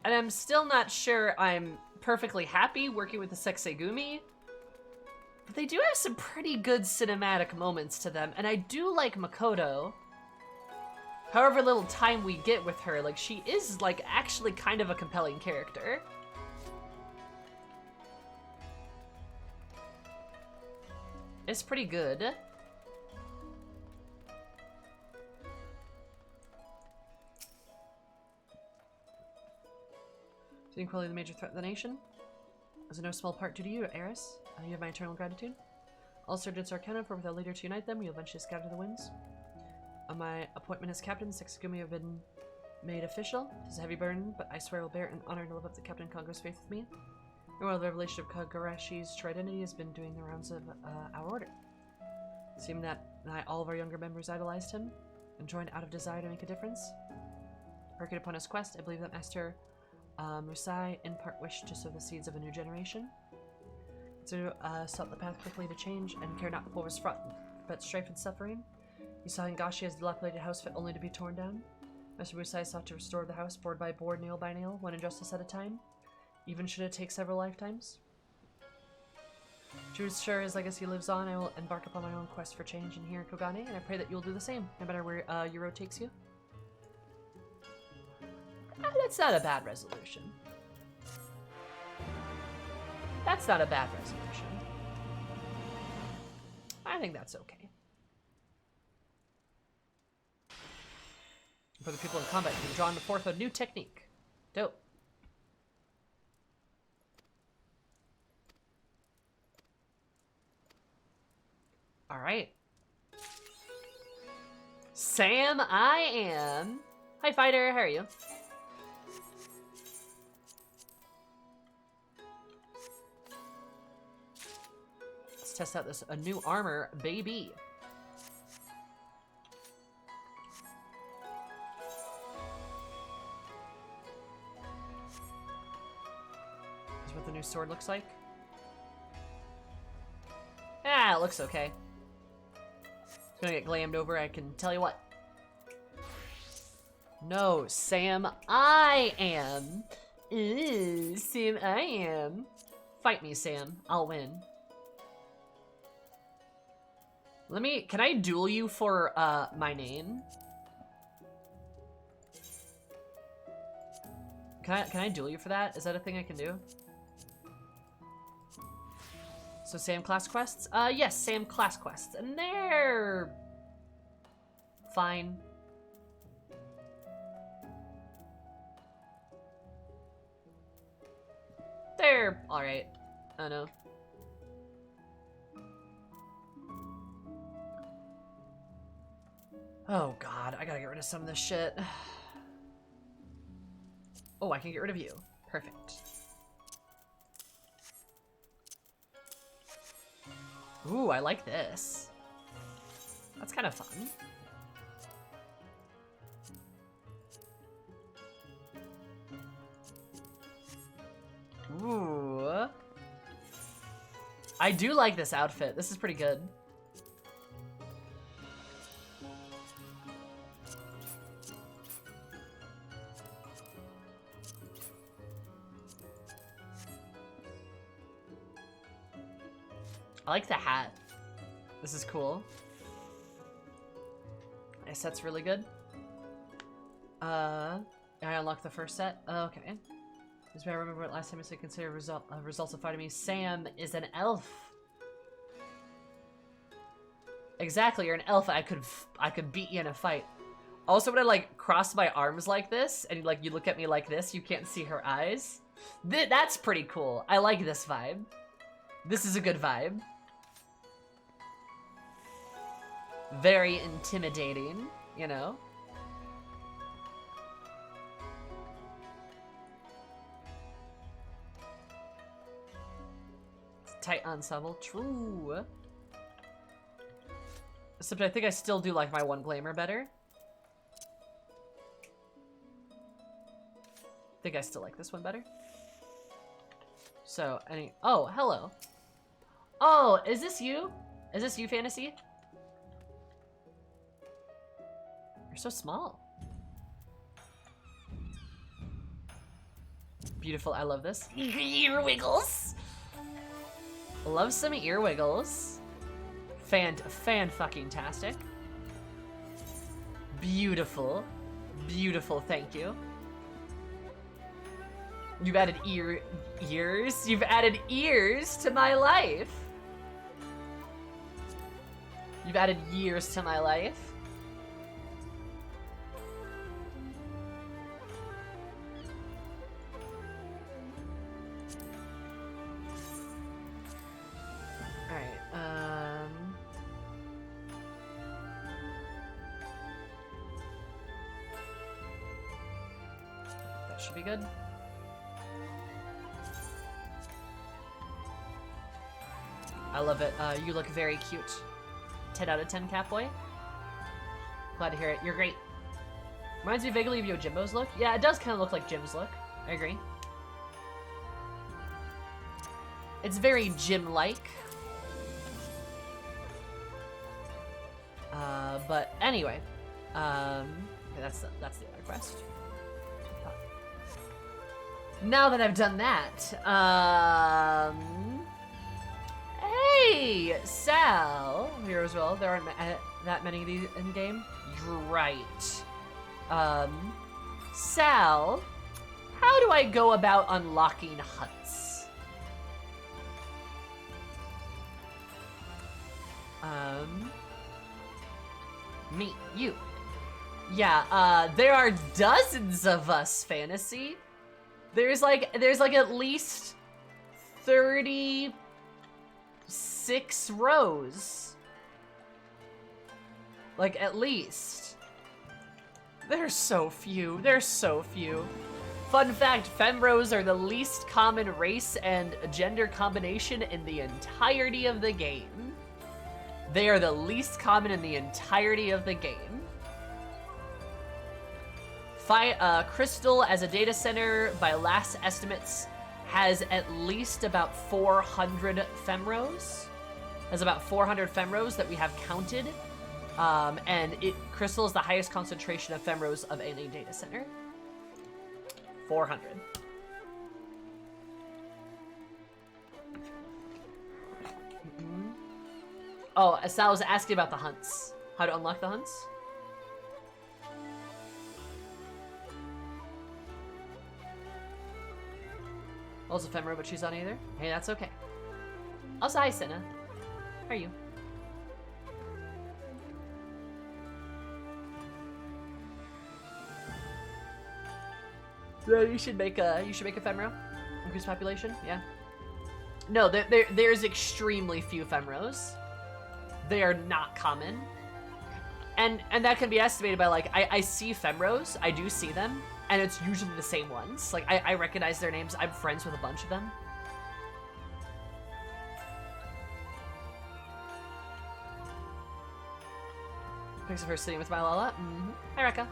And I'm still not sure I'm perfectly happy working with the Sexegumi. But they do have some pretty good cinematic moments to them, and I do like Makoto. However little time we get with her, like, she is, like, actually kind of a compelling character. It's pretty good. Inequality the major threat to the nation? As a no small part due to you, Eris. You have my eternal gratitude. All surgeons are accounted for. Without a leader to unite them, we will eventually scatter the winds. On my appointment as captain, the Sexegumi have been made official. It is a heavy burden, but I swear I will bear it in honor to live up to Captain Congo's faith with me. Meanwhile, the revelation of Kagarashi's true identity has been doing the rounds of our order. It seemed that all of our younger members idolized him and joined out of desire to make a difference. Working upon his quest, I believe that Master Musai in part wished to sow the seeds of a new generation. So sought the path quickly to change and cared not what was fraught but strife and suffering. He saw Hingashi as a dilapidated house fit only to be torn down. Master Musai sought to restore the house board by board, nail by nail, one injustice at a time, even should it take several lifetimes. To ensure his legacy lives on, I will embark upon my own quest for change in here in Kogane, and I pray that you'll do the same, no matter where your road takes you. That's not a bad resolution. That's not a bad resolution. I think that's okay. For the people in combat, you've drawn forth a new technique. Dope. Alright. Sam, I am. Hi, fighter. How are you? Test out this new armor, baby. This is what the new sword looks like. Ah, it looks okay. It's gonna get glammed over, I can tell you what. No, Sam, I am. Ooh, Sam, I am. Fight me, Sam. I'll win. Can I duel you for, my name? Can I duel you for that? Is that a thing I can do? So Sam class quests? Yes, Sam class quests. And they're... fine. They're alright. I know. Oh god, I gotta get rid of some of this shit. Oh, I can get rid of you. Perfect. Ooh, I like this. That's kind of fun. Ooh. I do like this outfit. This is pretty good. I like the hat. This is cool. My set's really good. I unlocked the first set. Okay. This way I remember what last time I said consider results of fighting me. Sam is an elf. Exactly, you're an elf. I could beat you in a fight. Also, when I like cross my arms like this and like you look at me like this, you can't see her eyes. That's pretty cool. I like this vibe. This is a good vibe. Very intimidating, you know? Tight ensemble, true. Except I think I still do like my one glamour better. I think I still like this one better. So, oh, hello. Oh, is this you? Is this you, Fantasy? You're so small. Beautiful, I love this. Ear wiggles. Love some ear wiggles. Fan-fucking-tastic. Beautiful. Beautiful, thank you. You've added ears? You've added ears to my life. You've added years to my life. Should be good. I love it. You look very cute. 10 out of 10, Catboy. Glad to hear it. You're great. Reminds me vaguely of Yojimbo's look. Yeah, it does kind of look like Jim's look. I agree. It's very Jim-like. But anyway. Okay, that's the other quest. Now that I've done that, hey, Sal, here as well. There aren't that many of these in game. You're right. Sal, how do I go about unlocking huts? You. Yeah, there are dozens of us, Fantasy. There's like at least 36 rows. Like, at least. There's so few. There's so few. Fun fact, Femros are the least common race and gender combination in the entirety of the game. They are the least common in the entirety of the game. Crystal, as a data center, by last estimates, has at least about 400 Femros. Has about 400 Femros that we have counted. And Crystal is the highest concentration of Femros of any data center. 400. Oh, Sal was asking about the hunts. How to unlock the hunts? Also Femro, but she's on either. Hey, that's okay. Also, hi, Senna. How are you? Yeah, you should make a Femro. Roku's population. Yeah. No, there's extremely few Femros. They are not common. And that can be estimated by, like, I see Femros, I do see them, and it's usually the same ones. Like, I recognize their names, I'm friends with a bunch of them. Thanks for sitting with my Lala. Hi, Rekka.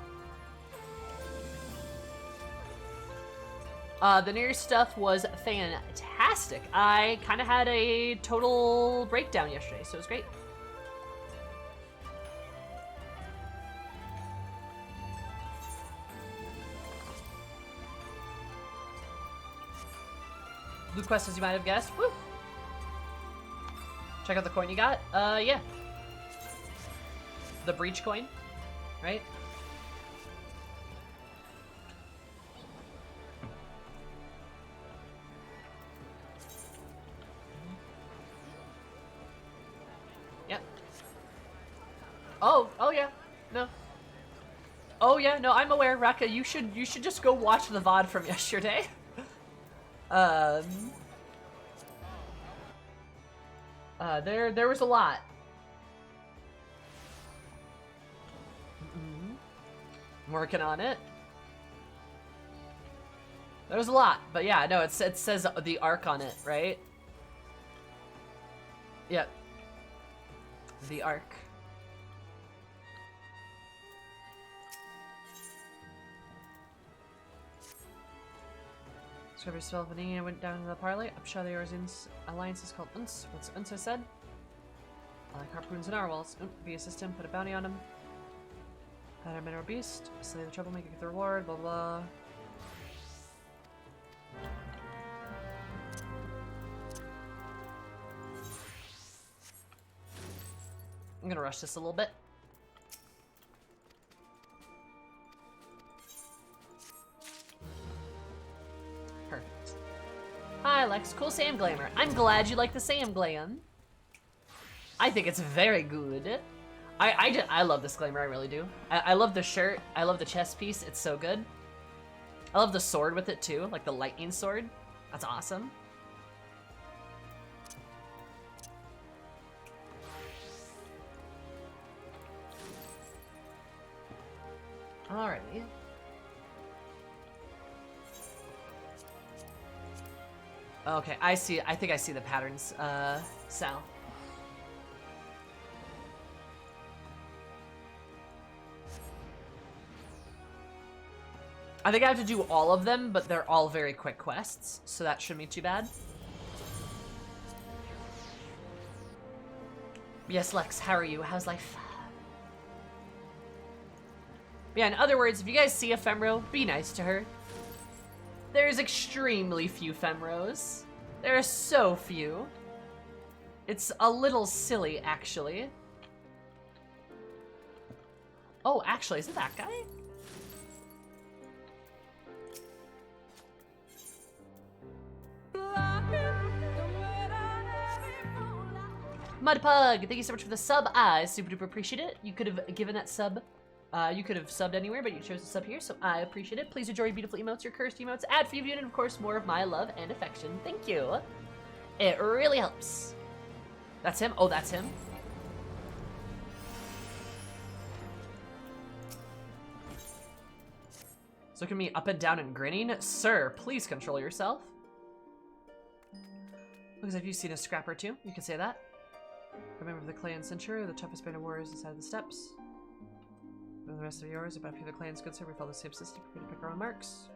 The Nier stuff was fantastic. I kind of had a total breakdown yesterday, so it was great. Loot quest, as you might have guessed. Woo! Check out the coin you got. Yeah. The breach coin, right? Yep. Oh yeah. No. Oh yeah, no, I'm aware, Rekka. You should just go watch the VOD from yesterday. There was a lot. I'm working on it. There was a lot, but yeah, no, it says the arc on it, right? Yep. The arc. Scrubby spell Vanilla went down to the parley. Upshot the Orzin's alliance is called Unce. What's Unce said? I like harpoons and narwhals. Be a system, put a bounty on him. Had our mineral beast. Slay the troublemaker, get the reward, blah blah. I'm gonna rush this a little bit. Perfect. Hi, Lex. Cool Sam Glamour. I'm glad you like the Sam Glam. I think it's very good. I love this Glamour, I really do. I love the shirt. I love the chest piece. It's so good. I love the sword with it too, like the lightning sword. That's awesome. Alrighty. Okay, I see. I think I see the patterns, Sal. I think I have to do all of them, but they're all very quick quests, so that shouldn't be too bad. Yes, Lex, how are you? How's life? Yeah, in other words, if you guys see a Femro, be nice to her. There's extremely few Femros. There are so few. It's a little silly, actually. Oh, actually, is it that guy? Mudpug, thank you so much for the sub. I super duper appreciate it. You could have given that sub. You could have subbed anywhere, but you chose to sub here, so I appreciate it. Please enjoy your beautiful emotes, your cursed emotes, ad for you, and of course, more of my love and affection. Thank you. It really helps. That's him? Oh, that's him. So look at me up and down and grinning. Sir, please control yourself. Looks like you've seen a scrap or two. You can say that. Remember the clan Century, the toughest band of warriors inside the steppes. And the rest of yours, about few the clans, good sir, we follow the same system. We're gonna pick our own marks.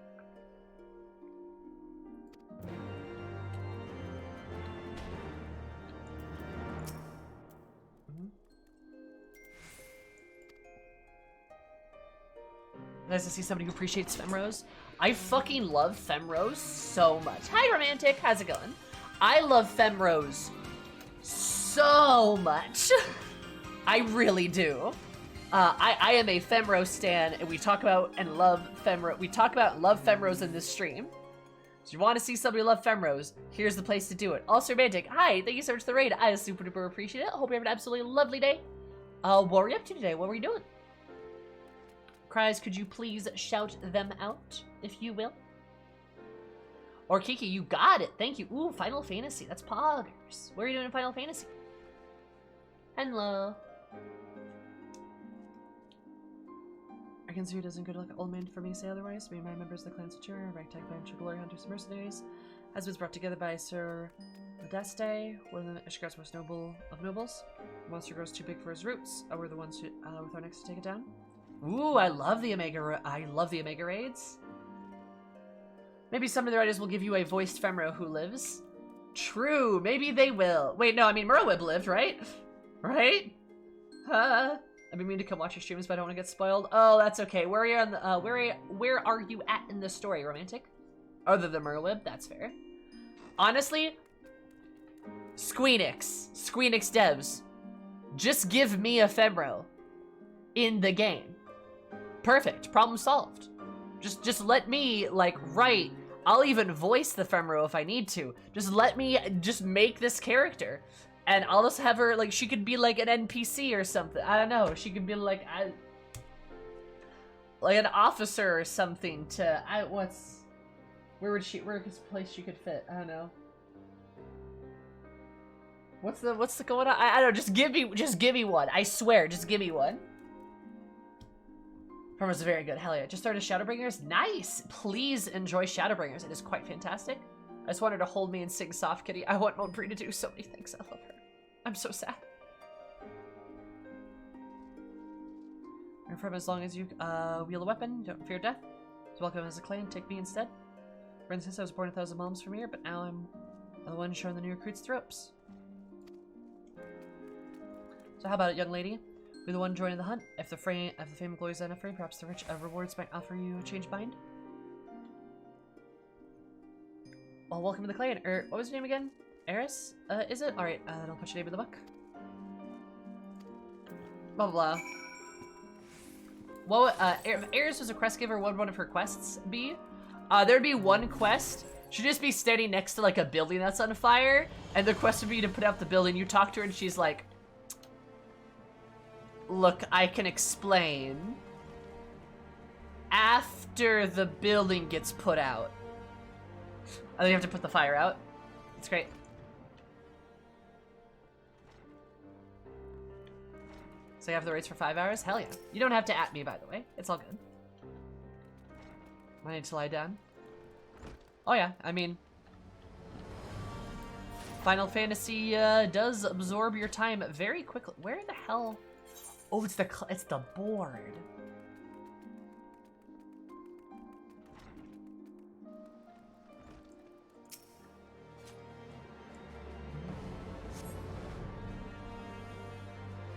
Nice to see somebody who appreciates Femros. I fucking love Femros so much. Hi, Romantic. How's it going? I love Femros so much. I really do. I am a Femro stan, and we talk about and love Femro. We talk about and love Femros in this stream. So if you want to see somebody love Femros, here's the place to do it. Also, Romantic. Hi, thank you so much for the raid. I super duper appreciate it. Hope you have an absolutely lovely day. What were you up to today? What were you doing? Cries, could you please shout them out, if you will? Or Kiki, you got it. Thank you. Ooh, Final Fantasy. That's poggers. What are you doing in Final Fantasy? Hello. I consider it as a good luck old man for me to say otherwise. Me and my members of the clan Satura, ragtag band of glory hunters and mercenaries, has been brought together by Sir Modeste, one of the Ishgar's most noble of nobles. The monster grows too big for his roots. We're the ones who, with our next to take it down. Ooh, I love the Omega raids. Maybe some of the writers will give you a voiced Femro who lives. True, maybe they will. Wait, no, I mean Merlwyb lived, right? Right? Huh? I've been meaning to come watch your streams, but I don't want to get spoiled. Oh, that's okay. Where are you on the, where are you at in the story, Romantic? Other than Merlwyb, that's fair. Honestly, Squeenix devs, just give me a Femro in the game. Perfect. Problem solved. Just let me, like, write. I'll even voice the Femro if I need to. Just let me just make this character. And I'll just have her, like, she could be, like, an NPC or something. I don't know. She could be, like an officer or something to, where's a place she could fit? I don't know. What's the going on? I don't know. Just give me one. I swear, just give me one. Farmer's very good. Hell yeah. Just started Shadowbringers. Nice. Please enjoy Shadowbringers. It is quite fantastic. I just want her to hold me and sing Soft Kitty. I want Montbree to do so many things. I love her. I'm so sad. And from as long as you wield a weapon, don't fear death. So welcome as a clan. Take me instead. For instance, I was born 1,000 miles from here, but now I'm the one showing the new recruits the ropes. So how about it, young lady? Be the one joining the hunt. If the fame and glory is enough for you, perhaps the rich rewards might offer you a change mind. Well, welcome to the clan. What was your name again? Eris? Is it? Alright, then I'll put your name in the book. Blah, blah, blah. Well, if Eris was a quest giver, what would one of her quests be? There'd be one quest. She'd just be standing next to, like, a building that's on fire, and the quest would be to put out the building. You talk to her, and she's like, look, I can explain. After the building gets put out. I think you have to put the fire out. It's great. So you have the rates for 5 hours? Hell yeah. You don't have to at me, by the way. It's all good. I need to lie down. Oh yeah, I mean, Final Fantasy does absorb your time very quickly. Where the hell? Oh, it's the board.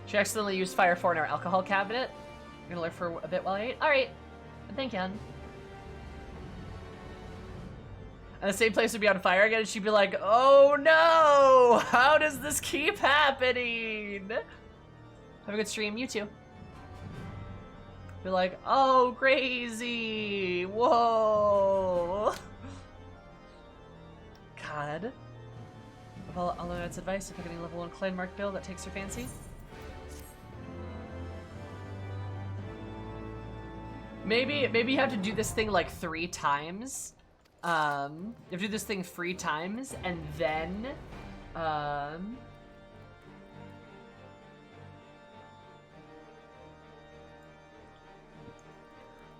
She accidentally used Fire 4 in our alcohol cabinet. I'm gonna lurk for a bit while I eat. Alright. Thank you. And the same place would be on fire again, and she'd be like, oh no! How does this keep happening? Have a good stream, you too. Be like, oh, crazy! Whoa! God. I'll know its advice if I get any level 1 clan mark build that takes your fancy. Maybe you have to do this thing like 3 times. You have to do this thing 3 times, and then,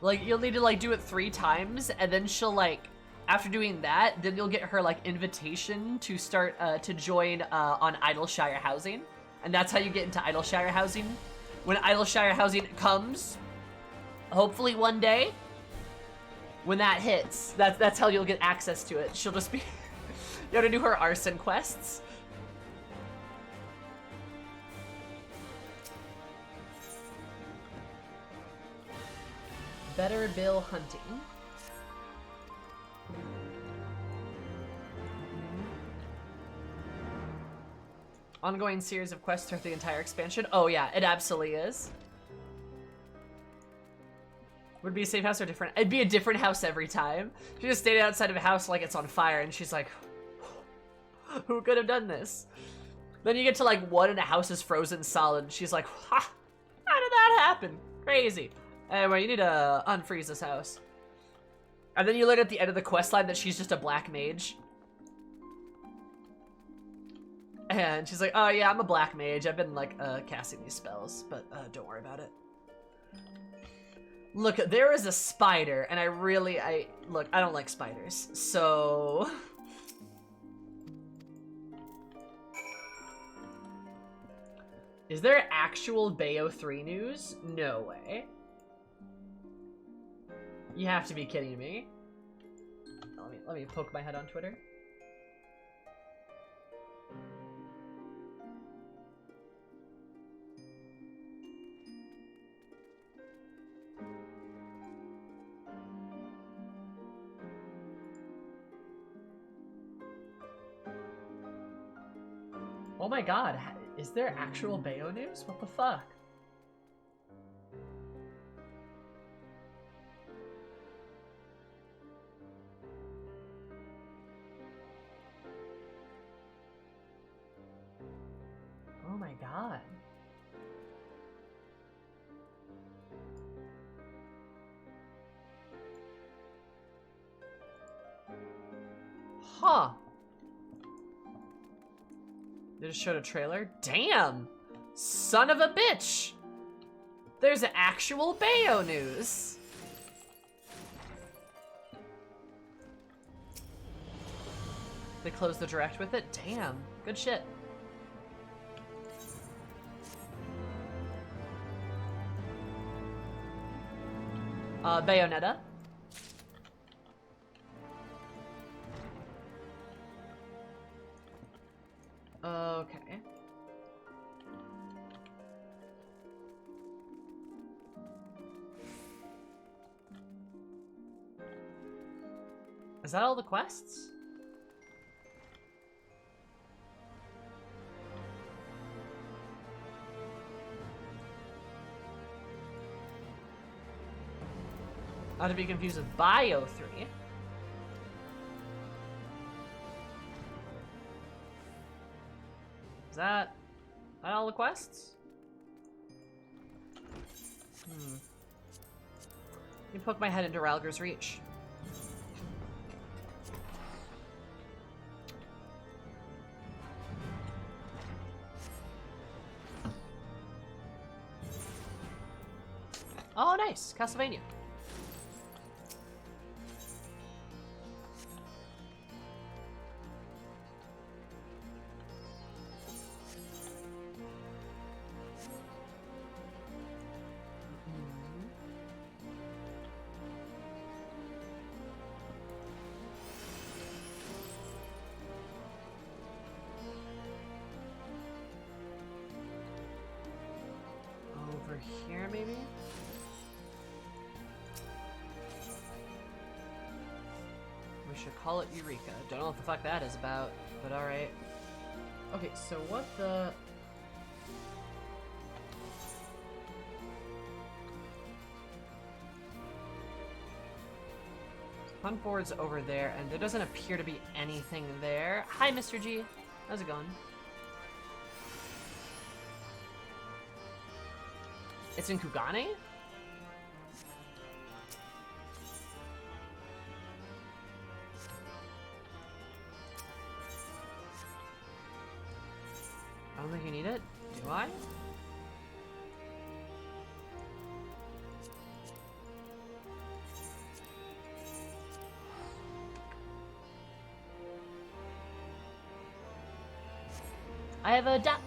like, you'll need to, like, do it 3 times, and then she'll, like, after doing that, then you'll get her, like, invitation to start, to join, on Idleshire Housing. And that's how you get into Idleshire Housing. When Idleshire Housing comes, hopefully one day, when that hits, that's how you'll get access to it. She'll just be, you have to do her arson quests. Better Bill hunting. Ongoing series of quests throughout the entire expansion. Oh yeah, it absolutely is. Would it be a safe house or different? It'd be a different house every time. She's just standing outside of a house like it's on fire, and she's like, who could have done this? Then you get to like one and the house is frozen solid, and she's like, ha! How did that happen? Crazy. Anyway, you need to unfreeze this house. And then you learn at the end of the quest line that she's just a black mage. And she's like, oh yeah, I'm a black mage. I've been like casting these spells, but don't worry about it. Look, there is a spider, and I don't like spiders, so... Is there actual Bayo 3 news? No way. You have to be kidding me. Let me poke my head on Twitter. Oh my god, is there actual Bayo news? What the fuck? Oh my god. Huh. They just showed a trailer? Damn! Son of a bitch! There's actual Bayo news! They closed the direct with it? Damn. Good shit. Bayonetta. Okay. Is that all the quests? Not to be confused with Bio 3. Is that all the quests? Let me poke my head into Ralger's Reach. Oh, nice. Castlevania. Over here, maybe? We should call it Eureka. Don't know what the fuck that is about, but alright. Okay, so what the... Hunt board's over there, and there doesn't appear to be anything there. Hi, Mr. G. How's it going? It's in Kugane? I don't think you need it. Do I? I have a duck.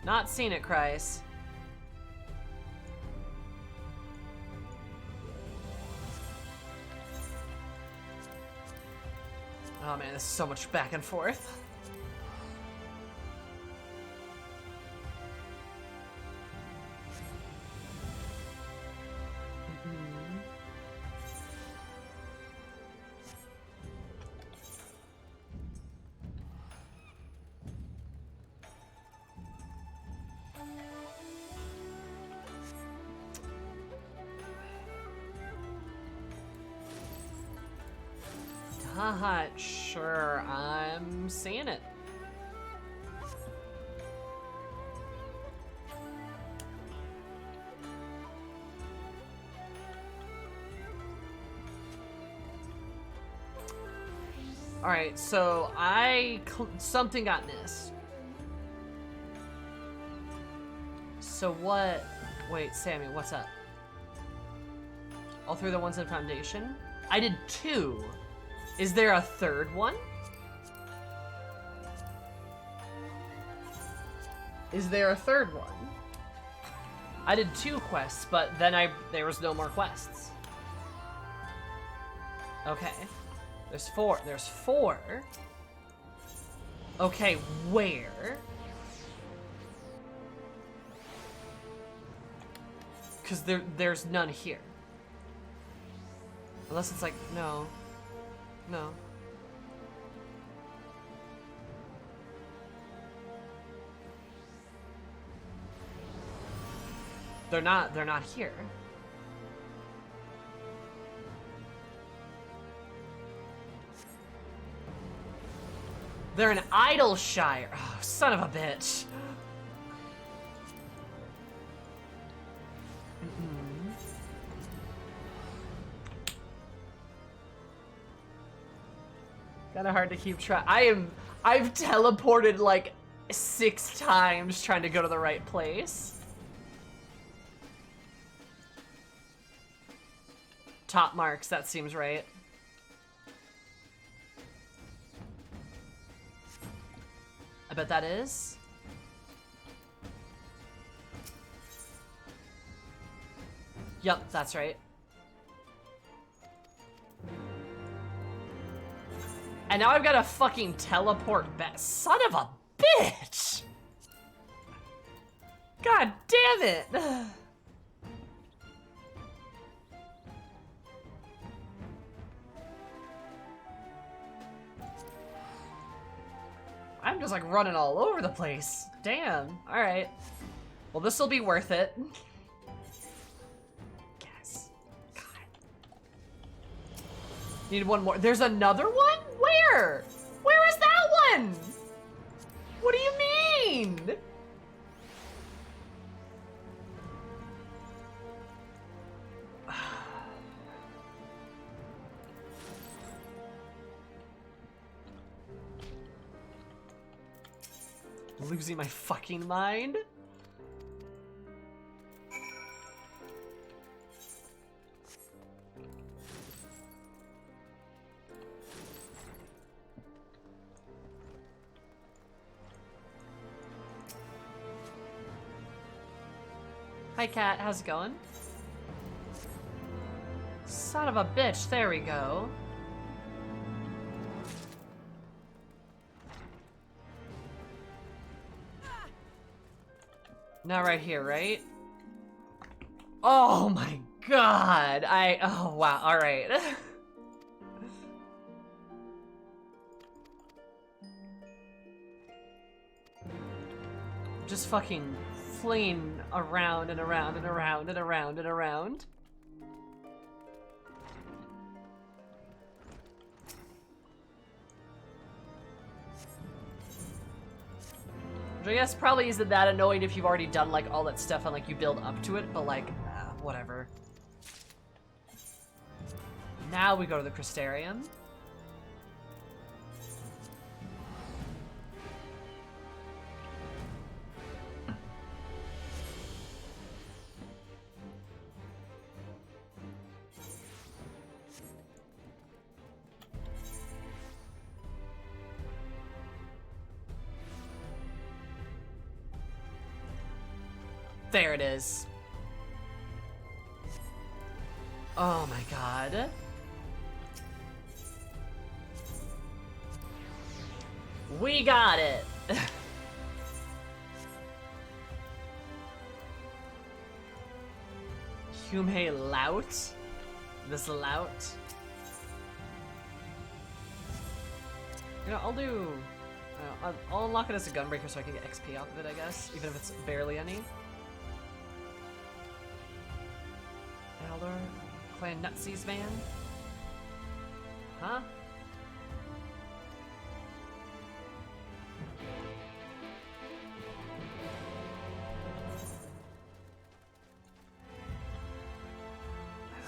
Not seen it, Kreis. Oh man, there's so much back and forth. Haha, sure, I'm seeing it. Alright, so something got missed. So what? Wait, Sammy, what's up? All three of the ones in Foundation? I did 2. Is there a third one? Is there a third one? I did 2 quests, but then there was no more quests. Okay. There's 4. There's 4. Okay, where? Because there's none here. Unless it's like, no. No. They're not here. They're in Idleshire. Oh, son of a bitch. Kinda hard to keep track. I've teleported like 6 times trying to go to the right place. Top marks, that seems right. I bet that is. Yep, that's right. And now I've got to fucking teleport back. Son of a bitch! God damn it! I'm just like running all over the place. Damn. Alright. Well, this will be worth it. Yes. God. Need one more. There's another one? Where? Where is that one? What do you mean? Losing my fucking mind. Hi, Cat. How's it going? Son of a bitch. There we go. Not right here, right? Oh my god. Oh wow. All right. Just fucking flinging around and around and around and around and around. Which I guess probably isn't that annoying if you've already done like all that stuff and like you build up to it, but like, whatever. Now we go to the Crystarium. There it is. Oh my god. We got it. Hume Lout? This Lout? You know, I'll do... I'll unlock it as a Gunbreaker so I can get XP off of it, I guess. Even if it's barely any. Elder? Clan Nutsies, man? Huh?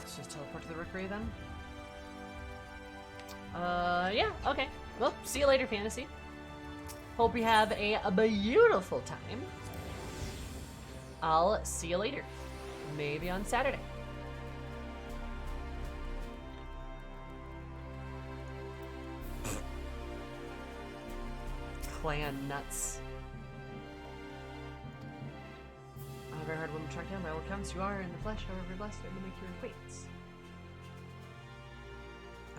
Let's just teleport to the rookery then. Yeah, okay. Well, see you later, Fantasy. Hope you have a beautiful time. I'll see you later. Maybe on Saturday. Clan nuts. A very hard woman to track down. By all accounts, you are in the flesh, however blessed to make your acquaintance.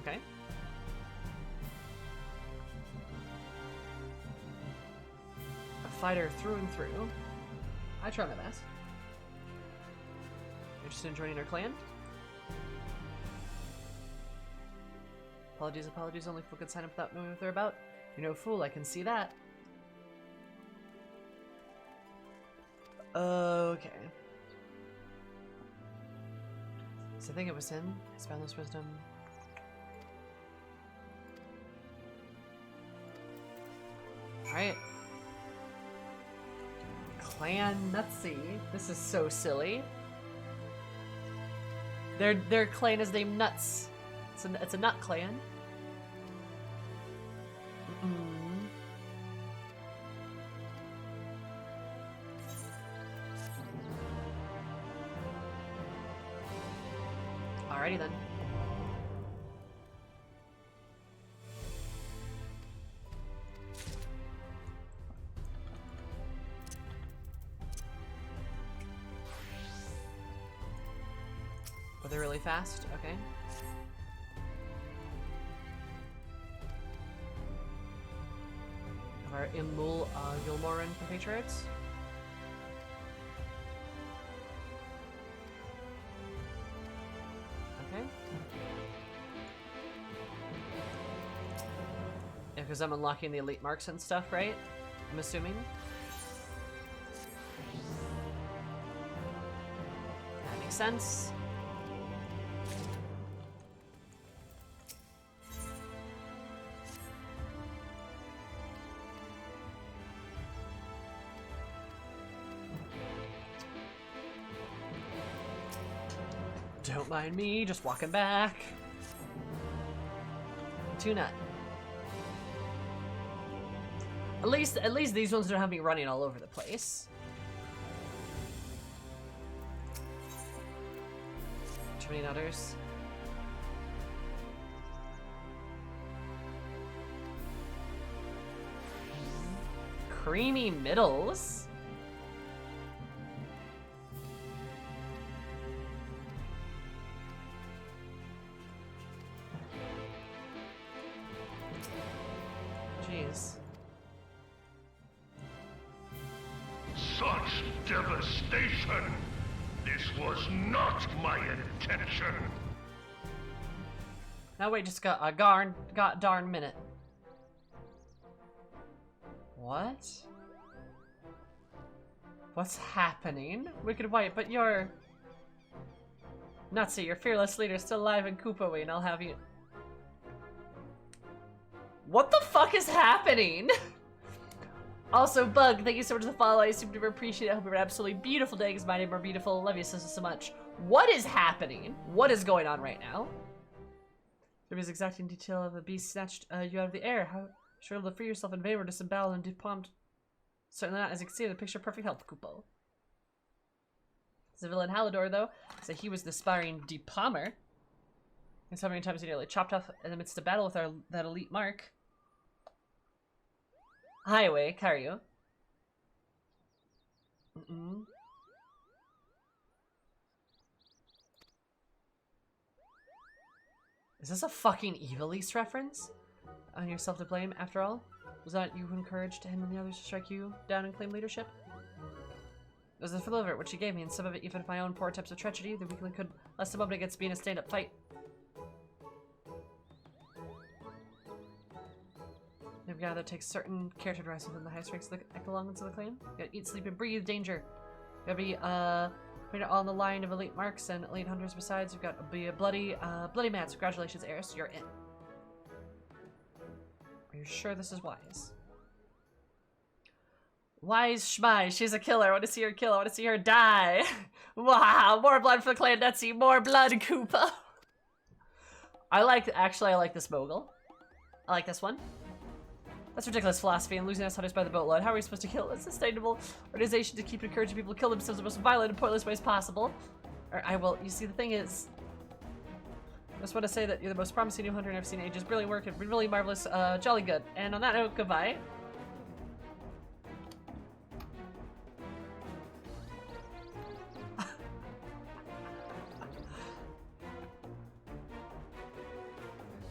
Okay. A fighter through and through. I try my best. Interested in joining our clan? Apologies, only people could sign up without knowing what they're about. You're no fool, I can see that. Okay. So I think it was him. His boundless wisdom. Alright. Clan Nutsy. This is so silly. Their clan is named Nuts. It's a nut clan. Alrighty then. Were they really fast? Okay. Of our Gilmoran compatriots. Okay. Yeah, because I'm unlocking the elite marks and stuff, right? I'm assuming. That makes sense. Don't mind me, just walking back. Tuna. At least these ones don't have me running all over the place. Too many nutters. Creamy middles. Jeez. Such devastation! This was not my intention! Now wait just got a darn minute. What? What's happening? Wicked White, but you're... Nutsy, your fearless leader is still alive in Koopa and I'll have you... What the fuck is happening? Also, Bug, thank you so much for the follow. I super duper appreciate it. I hope you have an absolutely beautiful day because my name are beautiful. Love you so much. What is happening? What is going on right now? There was exacting detail of the beast snatched you out of the air. How sure able to free yourself in vain or disembowel and depomed? Certainly not, as you can see in the picture, perfect health, Koopo. The villain Halidor, though, said he was the aspiring depalmer. And so many times he nearly chopped off in the midst of battle with that elite mark. Highway, Karyu. Is this a fucking Evilise reference? On yourself to blame, after all? Was that you who encouraged him and the others to strike you down and claim leadership? It was the full of it, which he gave me, and some of it even my own poor attempts of treachery. The weakling could last a moment against me in a stand-up fight. They've gathered takes certain care to rise within the highest ranks of the echelons of the clan. You gotta eat, sleep, and breathe danger. You gotta be putting it all on the line of elite marks and elite hunters. Besides, you've got to be a bloody mad. So congratulations, Eris, you're in. Are you sure this is wise? Wise Schmai, she's a killer. I want to see her kill. I want to see her die. Wow, more blood for the clan Netsy. More blood, Koopa. I like this mogul. I like this one. That's ridiculous philosophy and losing us hunters by the boatload. How are we supposed to kill a sustainable organization to keep encouraging people to kill themselves in the most violent and pointless ways possible? Or I will. You see, the thing is, I just want to say that you're the most promising new hunter I've seen in ages. Brilliant work and really marvelous. Jolly good. And on that note, goodbye.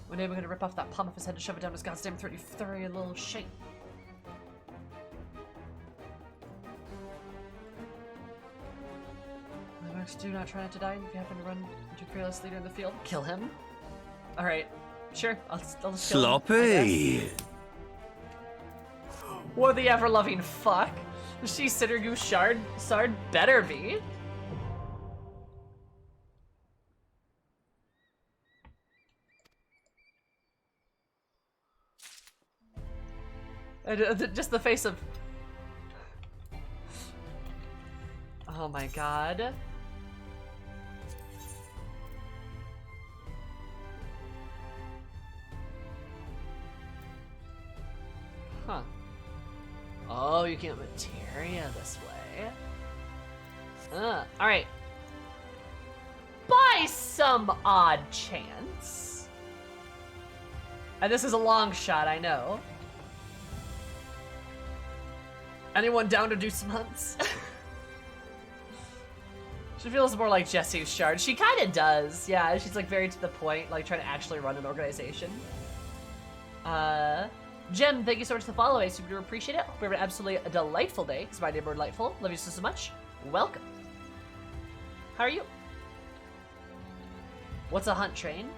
One day we're gonna rip off that palm off his head and shove it down his goddamn throat, you furry little shit. Do not try not to die. If you happen to run into a fearless leader in the field, kill him. Alright, sure, I'll just kill him, Sloppy! What the ever-loving fuck? She Sittergoo Sard better be. Just the face of... Oh my god. Huh. Oh, you can't materia this way. Alright. By some odd chance. And this is a long shot, I know. Anyone down to do some hunts? She feels more like Jessie's shard. She kind of does. Yeah, she's like very to the point, like trying to actually run an organization. Jem, thank you so much for the follow. I super appreciate it. Hope you have an absolutely delightful day. Because my neighbor delightful. Love you so much. Welcome. How are you? What's a hunt train?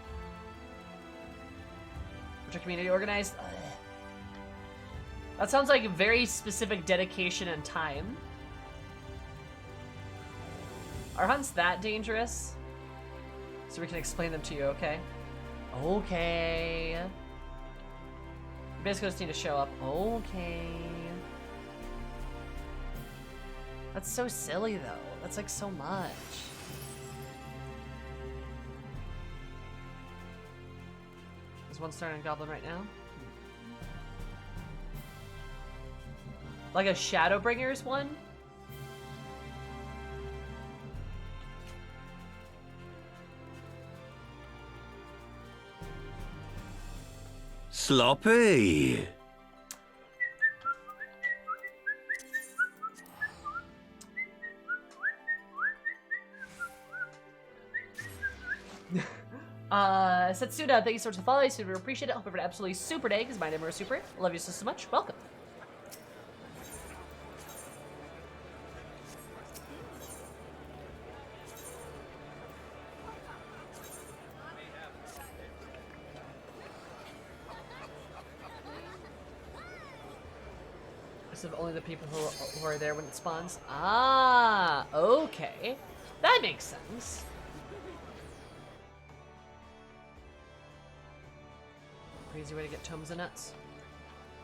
Which are community organized? That sounds like a very specific dedication and time. Are hunts that dangerous? So we can explain them to you, okay? Okay. You basically just need to show up. Okay. That's so silly, though. That's like so much. There's one starting Goblin right now. Like a Shadowbringers one? Sloppy! Setsuda, thank you so much for the follow. I super appreciate it. Hope you have an absolutely super day, because my name is Super. Love you so much. Welcome. Of only the people who are there when it spawns. Ah, okay. That makes sense. Crazy way to get tomes and nuts.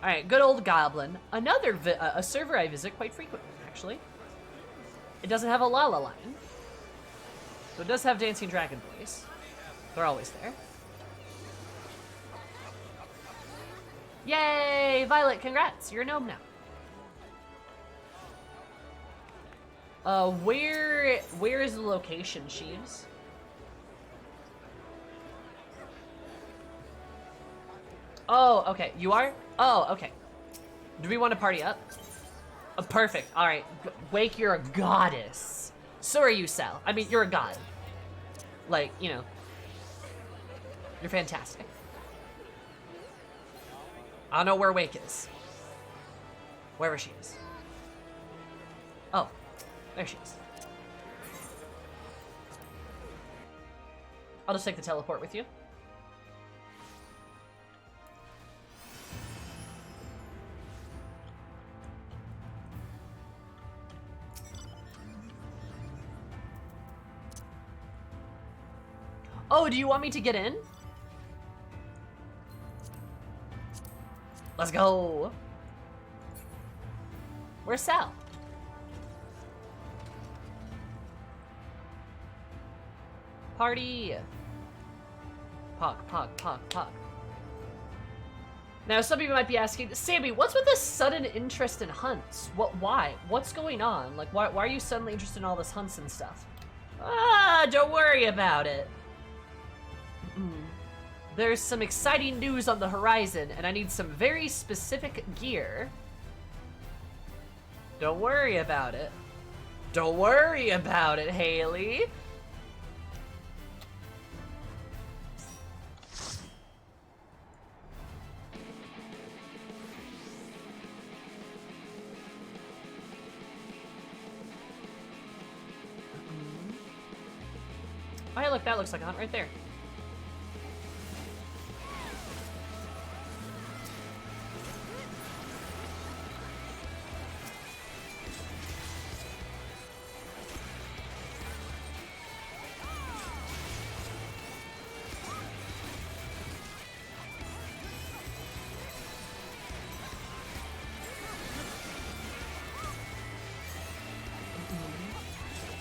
Alright, good old Goblin. Another a server I visit quite frequently, actually. It doesn't have a Lala line. So it does have Dancing Dragon Boys. They're always there. Yay! Violet, congrats! You're a gnome now. Where is the location, Sheaves? Oh, okay. You are? Oh, okay. Do we want to party up? Perfect. All right. Wake, you're a goddess. So are you, Sal. I mean, you're a god. Like, you know. You're fantastic. I don't know where Wake is. Wherever she is. Oh. There she is. I'll just take the teleport with you. Oh, do you want me to get in? Let's go. Where's Sal? Party! Pog, pog, pog, pog. Now, some people might be asking, Sammy, what's with this sudden interest in hunts? Why? What's going on? Like, why are you suddenly interested in all this hunts and stuff? Ah, don't worry about it. There's some exciting news on the horizon, and I need some very specific gear. Don't worry about it. Don't worry about it, Haley. Oh, hey, look, that looks like a hunt right there.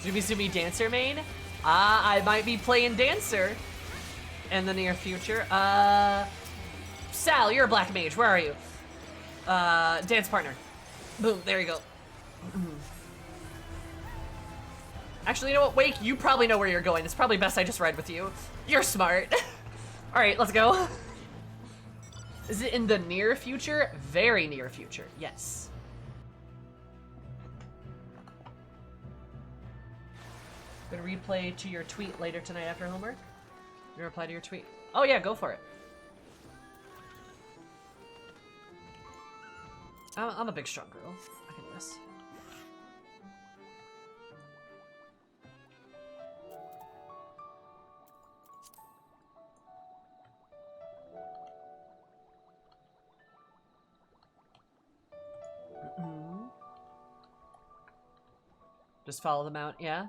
Zoomy Zoomy Dancer main? I might be playing Dancer in the near future. Sal, you're a black mage. Where are you? Dance partner. Boom, there you go. Actually, you know what, Wake? You probably know where you're going. It's probably best I just ride with you. You're smart. All right, let's go. Is it in the near future? Very near future, yes. Gonna replay to your tweet later tonight after homework. You gonna reply to your tweet? Oh yeah, go for it. I'm a big strong girl. I can do this. Just follow them out, yeah?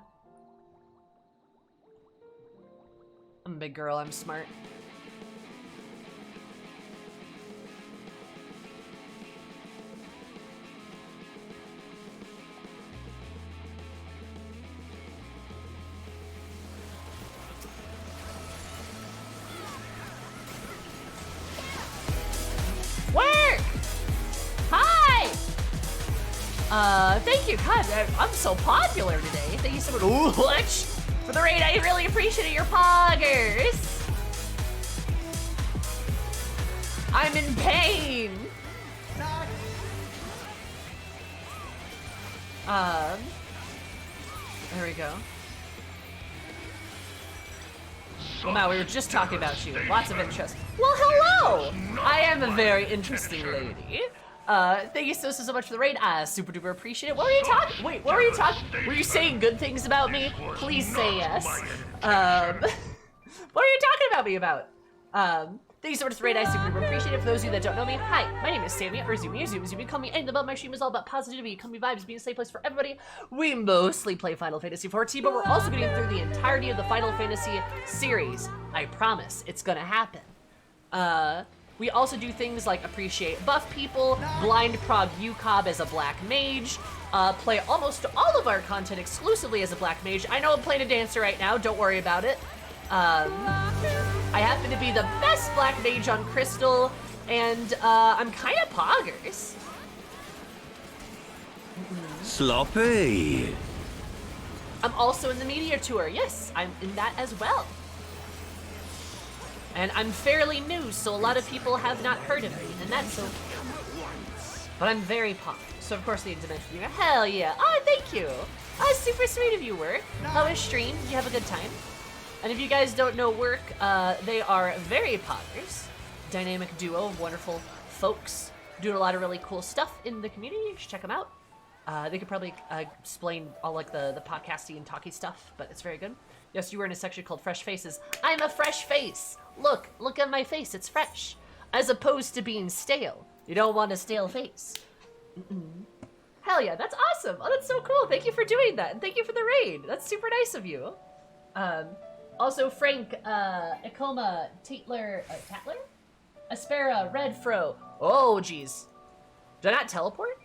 I'm a big girl, I'm smart. Work! Hi! Thank you. God, I'm so popular today. Thank you so much. For the raid, I really appreciate your poggers. I'm in pain. There we go. Well, Matt, we were just talking about you. Lots of interest. Well, hello. I am a very interesting lady. Thank you so much for the raid. Super duper appreciate it. What were you talking? Wait, what were you talking? Were you saying good things about me? Please say yes. What are you talking about me about? Thank you so much for the raid. I super duper appreciate it. For those of you that don't know me, hi, my name is Sammy, or Zoomy. Call me anything about my stream is all about positivity, comfy vibes, being a safe place for everybody. We mostly play Final Fantasy XIV, but we're also getting through the entirety of the Final Fantasy series. I promise, it's gonna happen. We also do things like appreciate buff people, blind prog UCOB as a black mage, play almost all of our content exclusively as a black mage. I know I'm playing a dancer right now, don't worry about it. I happen to be the best black mage on Crystal, and I'm kind of poggers. Sloppy. I'm also in the Meteor Tour. Yes, I'm in that as well. And I'm fairly new, so a lot of people have not heard of me, and that's okay. But I'm very pop, so of course they need to mention you. Hell yeah. Oh, thank you. Super sweet of you, Work. How was stream? Did you have a good time? And if you guys don't know Work, they are very poggers. Dynamic duo of wonderful folks doing a lot of really cool stuff in the community. You should check them out. They could probably explain all like the podcasty and talky stuff, but it's very good. Yes, you were in a section called Fresh Faces. I'm a fresh face. Look at my face. It's fresh. As opposed to being stale. You don't want a stale face. Hell yeah, that's awesome. Oh, that's so cool. Thank you for doing that. And thank you for the raid. That's super nice of you. Also, Frank, Ikoma, Tatler, Aspera, Redfro. Oh, geez. Did I not teleport?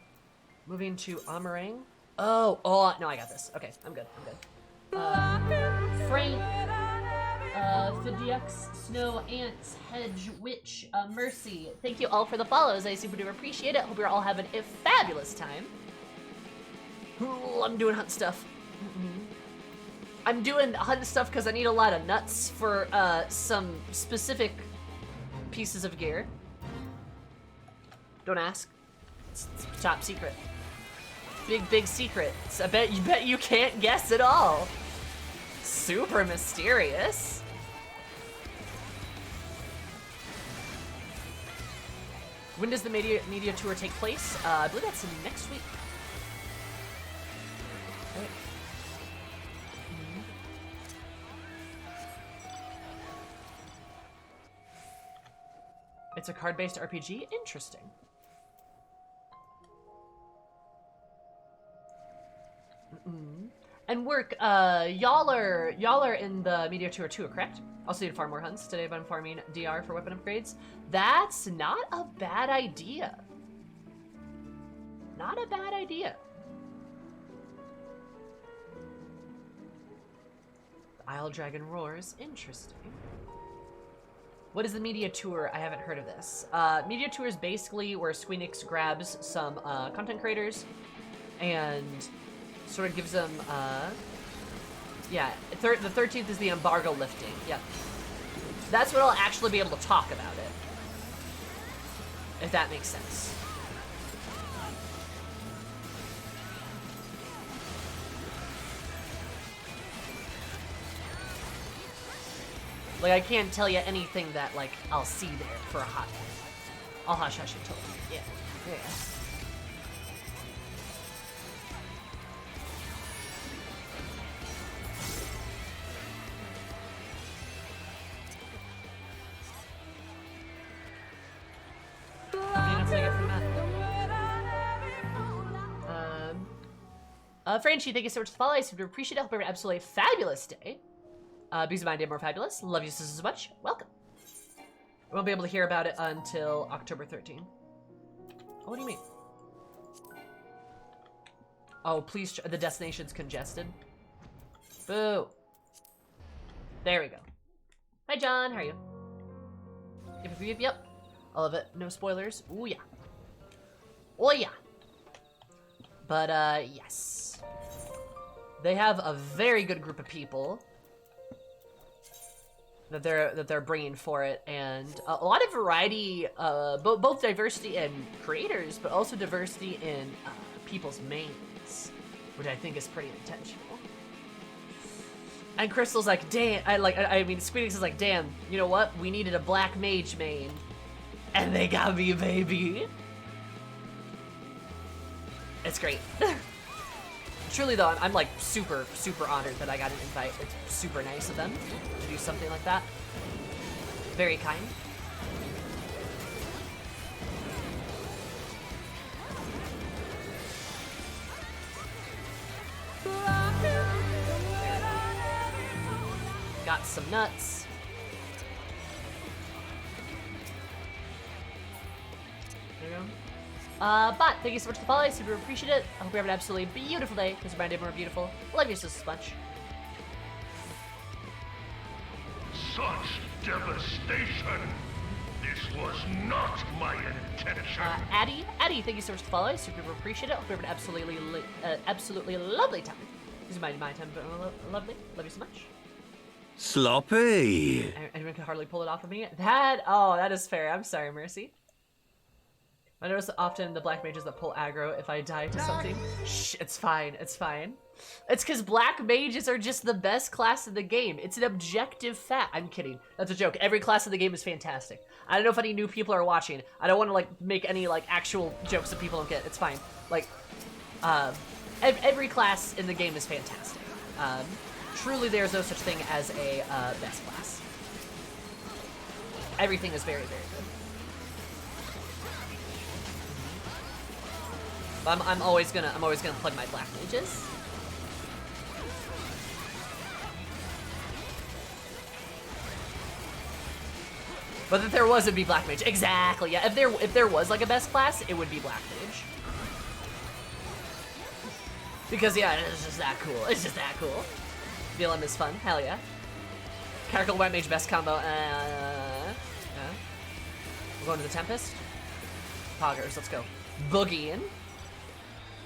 Moving to Amarang. Oh, no, I got this. Okay, I'm good. Frank, Fidiux, Snow, Ants, Hedge, Witch, Mercy. Thank you all for the follows. I super do appreciate it. Hope you're all having a fabulous time. Ooh, I'm doing hunt stuff. I'm doing hunt stuff because I need a lot of nuts for some specific pieces of gear. Don't ask. It's top secret. Big secret. I bet you can't guess at all. Super mysterious. When does the media tour take place? I believe that's next week. Right. It's a card-based RPG? Interesting. And work, y'all are in the media tour too, correct? Also need to farm more hunts today, but I'm farming DR for weapon upgrades. That's not a bad idea. Not a bad idea. The Isle Dragon Roars, interesting. What is the media tour? I haven't heard of this. Media tour is basically where Squeenix grabs some content creators and sort of gives them, yeah, the 13th is the embargo lifting, yeah. That's when I'll actually be able to talk about it, if that makes sense. Like, I can't tell you anything that, like, I'll see there for a hot minute. I'll hush-hush until then. Yeah. Franchi, thank you so much for the follow. I super appreciate it. Hope you have an absolutely fabulous day. Because of my day more fabulous. Love you so much. Welcome. I won't be able to hear about it until October 13th. Oh, what do you mean? Oh, please, the destination's congested. Boo. There we go. Hi, John. How are you? Yep. All of it. No spoilers. Ooh, yeah. Oh, yeah. But, yes. They have a very good group of people that they're bringing for it, and a lot of variety, both diversity in creators, but also diversity in people's mains, which I think is pretty intentional. And Crystal's like, damn, I mean, Squeenix is like, damn, you know what? We needed a black mage main, and they got me, baby. It's great. Truly though, I'm like super honored that I got an invite. It's super nice of them to do something like that. Very kind. Got some nuts. There you go. But thank you so much for the follow. I super appreciate it. I hope you have an absolutely beautiful day. Because my day more beautiful. Love you so much. Such devastation! This was not my intention. Addie, thank you so much for the follow. I super appreciate it. I hope you have an absolutely lovely time. This is my time, but lovely. Love you so much. Sloppy. Anyone can hardly pull it off of me. That is fair. I'm sorry, Mercy. I notice that often the black mages that pull aggro if I die to something. Shh, it's fine. It's fine. It's because black mages are just the best class in the game. It's an objective fact. I'm kidding. That's a joke. Every class in the game is fantastic. I don't know if any new people are watching. I don't want to like make any like actual jokes that people don't get. It's fine. Like, every class in the game is fantastic. Truly, there's no such thing as a best class. Everything is very, very good. But I'm always gonna plug my black mages. But if there was, it'd be black mage. Exactly. Yeah. If there was like a best class, it would be black mage. Because yeah, it's just that cool. It's just that cool. VLM is fun. Hell yeah. Caracal White Mage best combo. We're going to the Tempest. Poggers, let's go. Boogie in.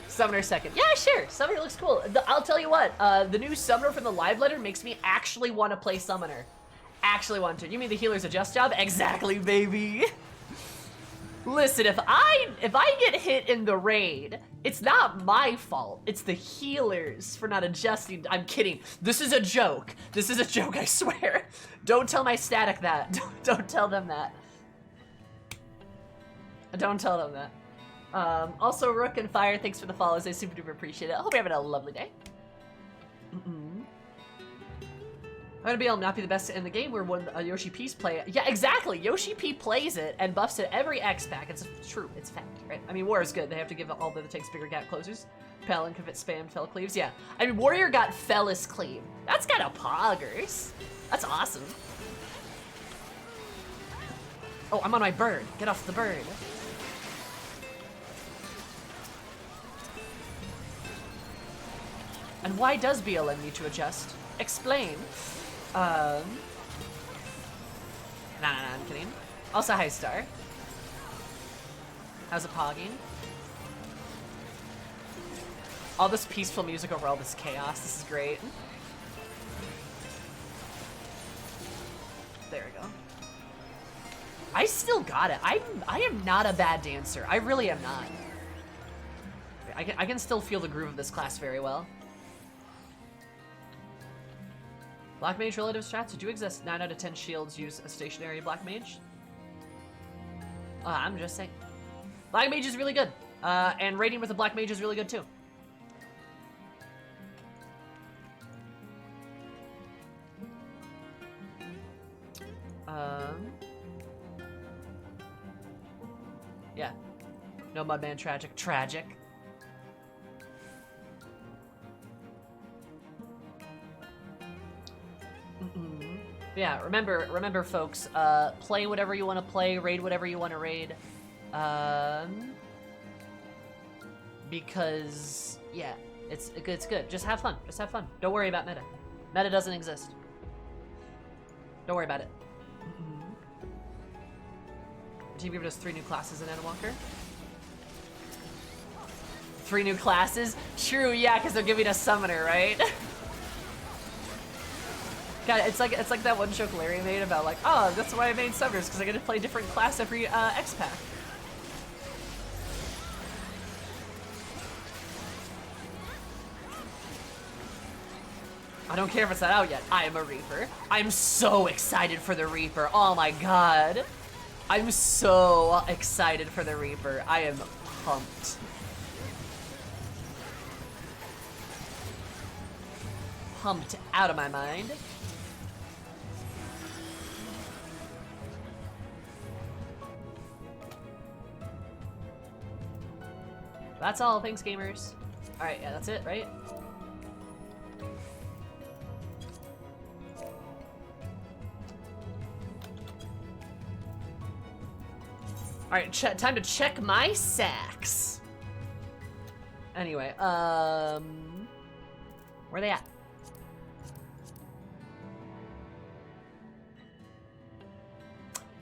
Summoner second. Yeah, sure. Summoner looks cool. I'll tell you what. The new Summoner from the live letter makes me actually want to play Summoner. Actually want to. You mean the healer's a just job? Exactly, baby. Listen, if I get hit in the raid, it's not my fault. It's the healers for not adjusting. I'm kidding. This is a joke. This is a joke, I swear. Don't tell my static that. Don't tell them that. Don't tell them that. Also, Rook and Fire, thanks for the follows. I super duper appreciate it. I hope you're having a lovely day. I'm gonna be able to not be the best in the game where when Yoshi P's play it. Yeah, exactly. Yoshi P plays it and buffs it every X pack. It's true. It's fact, right? I mean, War is good. They have to give all the other tanks bigger gap closers. Pell and Convit spam Fell Cleaves. Yeah. I mean, Warrior got Fellis Cleave. That's kind of poggers. That's awesome. Oh, I'm on my bird. Get off the bird. And why does BLM need to adjust? Explain. Nah, I'm kidding. Also, hi, Star. How's it pogging? All this peaceful music over all this chaos. This is great. There we go. I still got it. I am not a bad dancer. I really am not. I can still feel the groove of this class very well. Black Mage relative strats do exist. 9 out of 10 shields use a stationary Black Mage. I'm just saying. Black Mage is really good. And raiding with a Black Mage is really good too. Yeah. No Mudman tragic. Tragic. Yeah, remember folks, play whatever you want to play, raid whatever you want to raid. Because, yeah, it's good. Just have fun. Just have fun. Don't worry about meta. Meta doesn't exist. Don't worry about it. The team giving us 3 new classes in Endwalker. 3 new classes? True, yeah, because they're giving us Summoner, right? God, it's like that one joke Larry made about like, oh, that's why I made Summoners, because I get to play a different class every X pack. I don't care if it's not out yet. I am a Reaper. I'm so excited for the Reaper. Oh my god. I'm so excited for the Reaper. I am pumped. Pumped out of my mind. That's all. Thanks, gamers. Alright, yeah, that's it, right? Alright, time to check my sacks. Anyway, where are they at?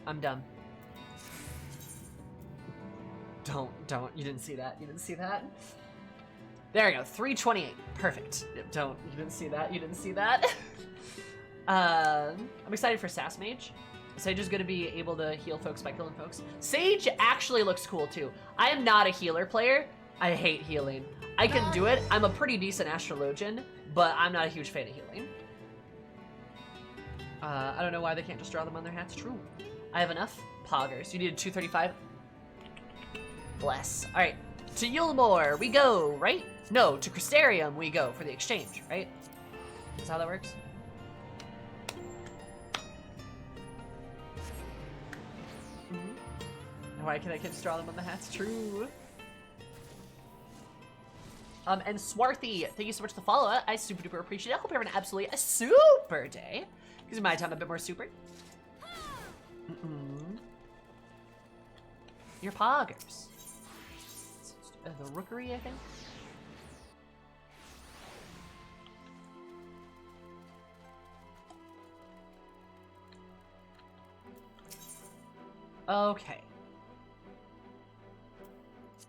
I'm done. Don't. You didn't see that. You didn't see that? There we go. 328. Perfect. Don't. You didn't see that. You didn't see that. I'm excited for Sass Mage. Sage is going to be able to heal folks by killing folks. Sage actually looks cool too. I am not a healer player. I hate healing. I can do it. I'm a pretty decent astrologian, but I'm not a huge fan of healing. I don't know why they can't just draw them on their hats. True. I have enough. Poggers. You needed 235. Bless. All right. To Yulmore we go, right? No, to Crystarium we go for the exchange, right? Is that how that works? Why can I just draw them on the hats? True. And Swarthy, thank you so much for the follow. I super duper appreciate it. I hope you're having absolutely a super day. Gives my time a bit more super. Your poggers. The Rookery, I think. Okay.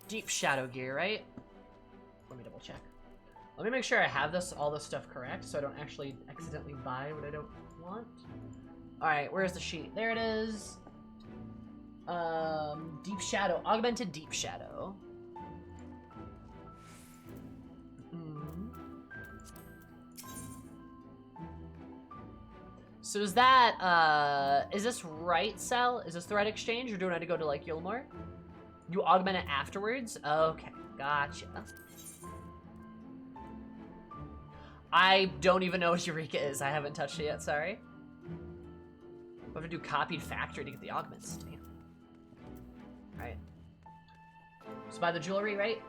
Deep shadow gear, right? Let me double check. Let me make sure I have all this stuff correct so I don't actually accidentally buy what I don't want. Alright, where's the sheet? There it is. Deep shadow. Augmented deep shadow. So is that, is this right, Sel? Is this the right exchange, or do I need to go to, like, Yulmore? You augment it afterwards? Okay, gotcha. I don't even know what Eureka is. I haven't touched it yet, sorry. I have to do copied factory to get the augments. Damn. Alright. So buy the jewelry, right?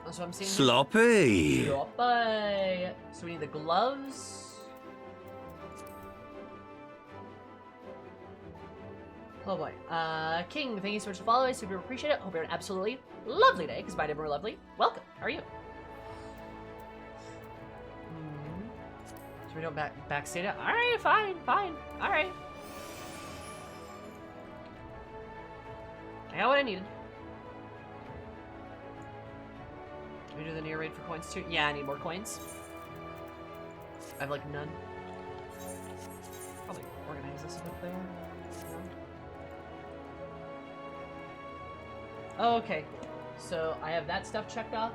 That's what I'm seeing. Sloppy. Sloppy. So we need the gloves. Oh boy. King, thank you so much for following. I super appreciate it. Hope you're an absolutely lovely day, because my day were lovely. Welcome. How are you? So we don't backstate it? Alright, fine. Alright. I got what I needed. Can we do the near raid for coins too? Yeah, I need more coins. I have like none. Probably organize this a bit there. Okay, so I have that stuff checked off.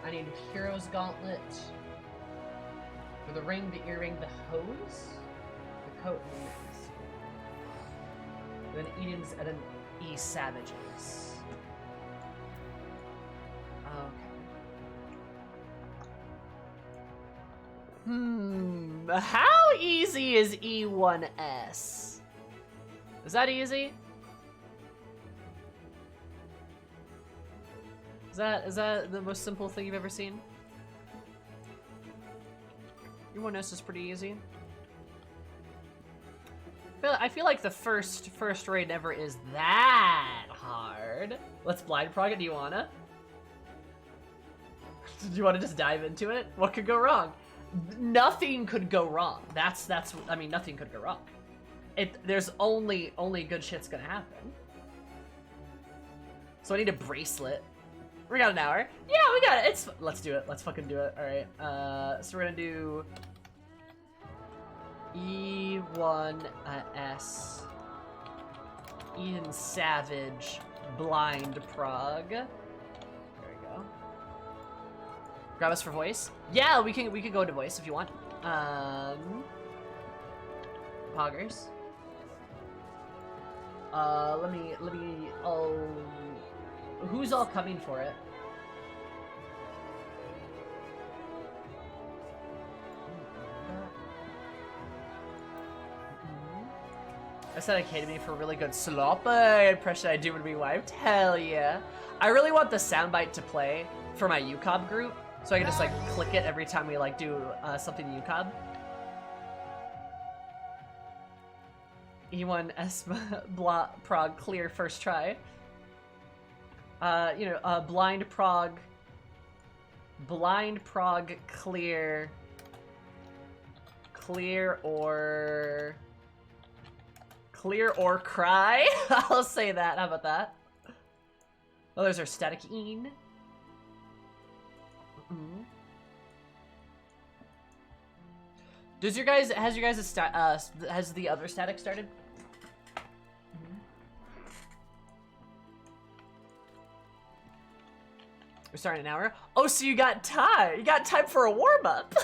I need Hero's Gauntlet for the ring, the earring, the hose, the coat, and the mask. Then Eden's at an E-Savages. Okay. How easy is E1S? Is that easy? Is that the most simple thing you've ever seen? E1S is pretty easy. I feel like the first raid never is that hard. Let's blind prog it. Do you wanna? Do you wanna just dive into it? What could go wrong? Nothing could go wrong. I mean, nothing could go wrong. There's only good shit's gonna happen. So I need a bracelet. We got an hour. Yeah, we got it. Let's do it. Let's fucking do it. All right. So we're gonna do E1S, Eden Savage, Blind Prog. There we go. Grab us for voice. Yeah, we can go into voice if you want. Poggers. Let me. Who's all coming for it? I said Academy for really good sloppy impression I do when we wiped. Hell yeah. I really want the soundbite to play for my UCOB group, so I can just like click it every time we like do something UCOB. E1S prog clear first try. Blind prog clear or cry. I'll say that. How about that? Oh, there's our static een. Has the other static started? We're starting an hour. Oh, so you got time. You got time for a warm-up.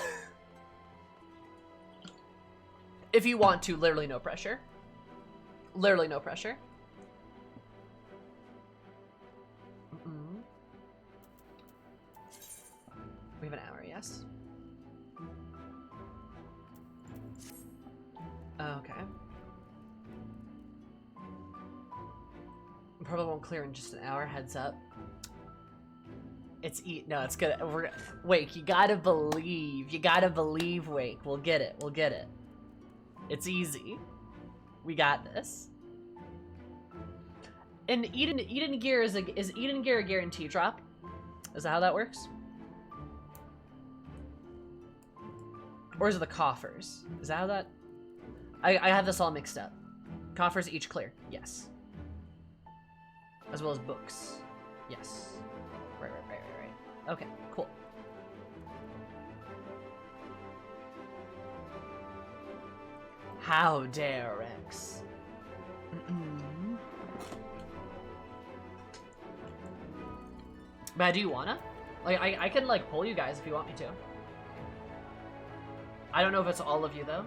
If you want to, literally no pressure. Literally no pressure. We have an hour, yes. Okay. Probably won't clear in just an hour, heads up. No, it's good. Wake, you gotta believe. You gotta believe, Wake. We'll get it. We'll get it. It's easy. We got this. And Eden Gear is Eden Gear a guarantee drop? Is that how that works? Or is it the coffers? Is that how that? I have this all mixed up. Coffers each clear. Yes. As well as books. Yes. Right. Okay, cool. How dare Rex? But do you wanna? Like, I can, like, pull you guys if you want me to. I don't know if it's all of you, though.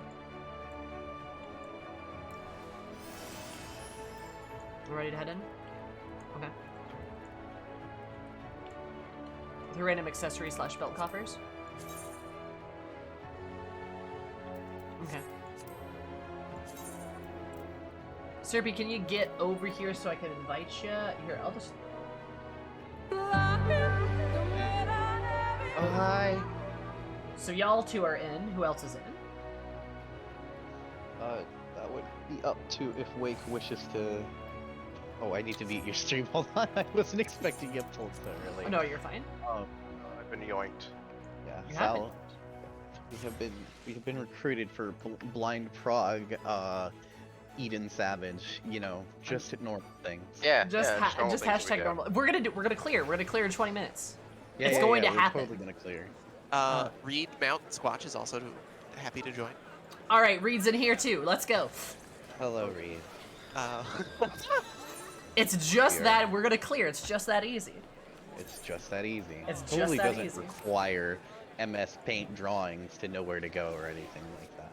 You ready to head in? Okay. The random accessory / belt coffers. Okay. Serpy, can you get over here so I can invite you? Here, I'll just... Oh, hi. So y'all two are in. Who else is in? That would be up to if Wake wishes to... Oh, I need to mute your stream. Hold on, I wasn't expecting you pulled so early. Oh, no, you're fine. I've been yoinked. Yeah, You have Sal, we have been recruited for Blind Prog, Eden Savage, you know, just normal things. Yeah, Just normal just things we hashtag do. normal. We're gonna clear. We're gonna clear in 20 minutes. Yeah, It's yeah, going yeah, to we're happen. totally gonna clear. Reed, Mount, and Squatch is also happy to join. All right, Reed's in here too. Let's go. Hello, Reed. It's just Here. that we're gonna clear. It's just that easy. It's just that easy. It's just totally that doesn't easy. require MS Paint drawings to know where to go or anything like that.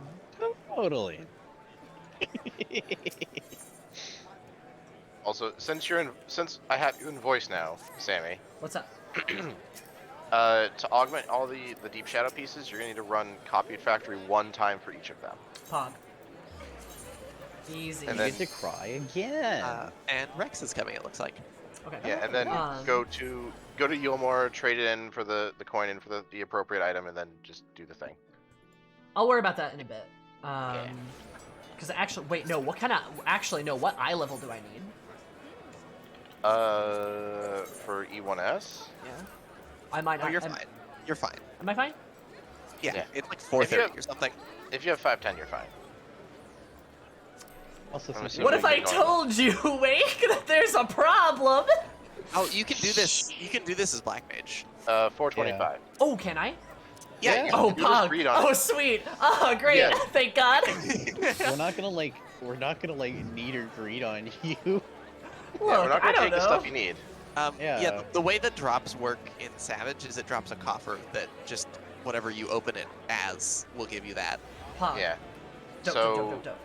Totally. Also, since I have you in voice now, Sammy, What's up? to augment all the deep shadow pieces, you're gonna need to run Copied Factory 1 time for each of them. Pog. Easy. And You then- get to cry again. And Rex is coming, it looks like. Okay. Yeah, and then go to Yulmore, trade it in for the coin in for the appropriate item, and then just do the thing. I'll worry about that in a bit. Because actually, wait, no. What eye level do I need? For E1S. Yeah. I might Oh, not. you're fine. You're fine. Am I fine? Yeah, Yeah. it's like If 4:30 you- or something. If you have 510, you're fine. Also, I'm since assuming What if I you're going- told you, Wake, that there's a problem? Oh, you can do this. You can do this as Black Mage. 425. Oh, can I? Yeah. Yeah. Oh, You just Pog. read on Oh, it. sweet. Oh, great. Yeah. Thank God. we're not gonna need or greed on you. Look, Yeah, we're not I gonna don't take the know. stuff you need. Yeah. The way that drops work in Savage is it drops a coffer that just whatever you open it as will give you that. Pog. Yeah. Dope, So- dope, dope, dope.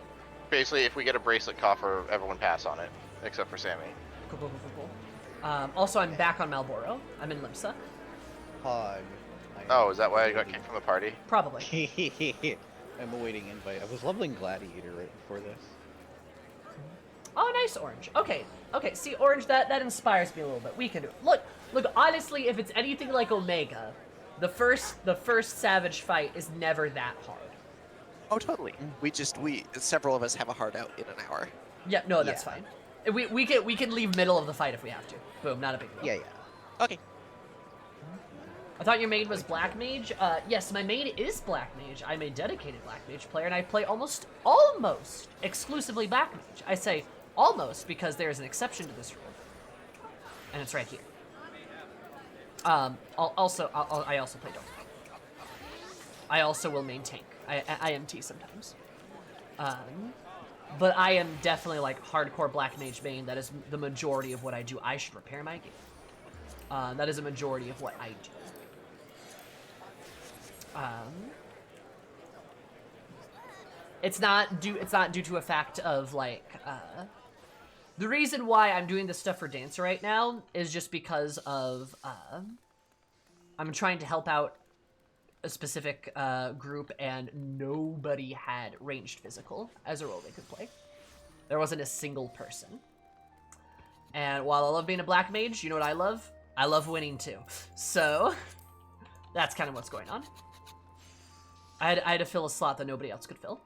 Basically, if we get a bracelet coffer, everyone pass on it, except for Sammy. Cool. Also, I'm back on Malboro. I'm in Limsa. Pog. Oh, is that why I got kicked from the party? Probably. I'm awaiting invite. I was leveling Gladiator right before this. Oh, nice, Orange. Okay. See, Orange, that inspires me a little bit. We can do it. Look. Honestly, if it's anything like Omega, the first Savage fight is never that hard. Oh, totally. Several of us have a hard out in an hour. Yeah, no, that's Yeah. fine. We can leave middle of the fight if we have to. Boom, not a big deal. Yeah. Okay. I thought your main was Black Mage. Yes, my main is Black Mage. I'm a dedicated Black Mage player, and I play almost exclusively Black Mage. I say almost because there is an exception to this rule, and it's right here. I also play Dark. I also will main tank. I MT sometimes. But I am definitely like hardcore Black Mage main. That is the majority of what I do. I should repair my game. That is a majority of what I do. It's not due to a fact of like the reason why I'm doing this stuff for Dancer right now is just because of I'm trying to help out a specific group, and nobody had ranged physical as a role they could play. There wasn't a single person. And while I love being a Black Mage, you know what I love? I love winning too. So that's kind of what's going on. I had to fill a slot that nobody else could fill,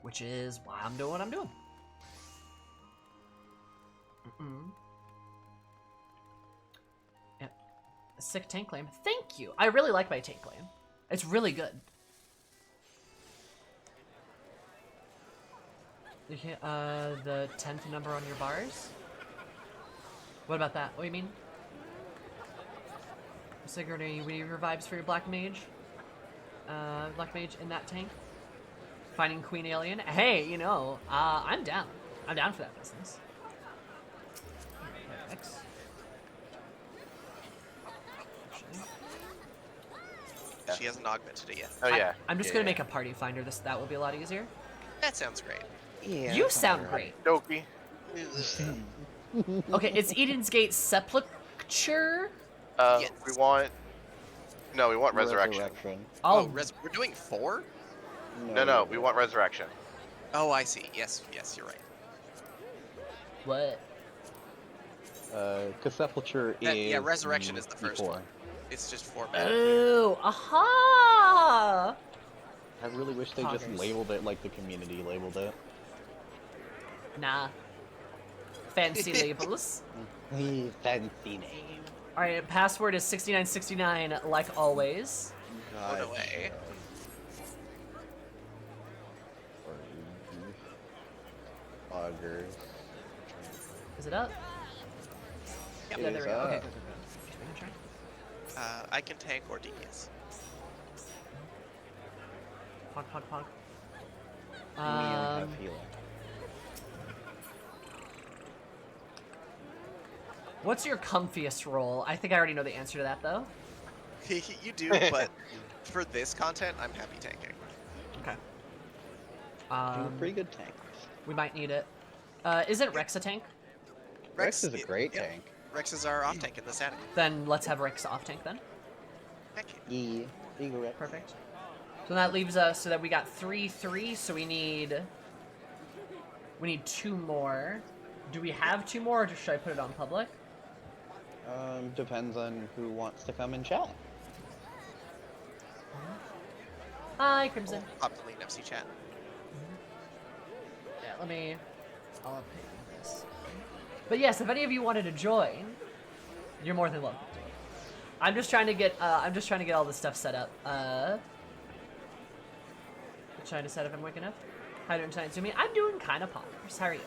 which is why I'm doing what I'm doing. Yep. A sick tank claim. Thank you. I really like my tank claim. It's really good. You can't, the 10th number on your bars? What about that? What do you mean? Sigourney, we need revives for your Black Mage. Black Mage in that tank. Finding Queen Alien. Hey, you know, I'm down. I'm down for that business. X. She hasn't augmented it yet. Oh yeah. I'm just gonna make a party finder. That will be a lot easier. That sounds great. Yeah. You sound great. Doki. Okay, it's Eden's Gate Sepulture. Yes. We want Resurrection. Oh, We're doing 4? No, we want Resurrection. Oh, I see. Yes, you're right. what? Because Sepulture is. Yeah, Resurrection is the first E4. one. It's just 4 mana. Oh, aha! I really wish they just Poggers. labeled it like the community labeled it. Nah. Fancy labels. Fancy name. Alright, password is 6969, like always. Oh, no way. Poggers. Is it up? Yep. Yeah, there we go. Okay, up. good. Just making sure. I can tank or DPS. Pog. Me and have healing. What's your comfiest role? I think I already know the answer to that, though. You do, but for this content, I'm happy tanking. Okay. I'm a pretty good tank. We might need it. Isn't Rex a tank? Rex is a great yeah. tank. Rex is our off tank in this attic. Then let's have Rex off tank then. Heck yeah. Eagle Rex. Perfect. So that leaves us so that we got 3, so we need 2 more. Do we have 2 more, or should I put it on public? Depends on who wants to come and chat. Hi, Crimson. Pop the lean FC chat. Yeah, I'll pay this. But yes, if any of you wanted to join, you're more than welcome to. I'm just trying to get all this stuff set up. Trying to set up if I'm quick enough. How doing tonight, Zumi? I'm doing kind of poggers. How are you?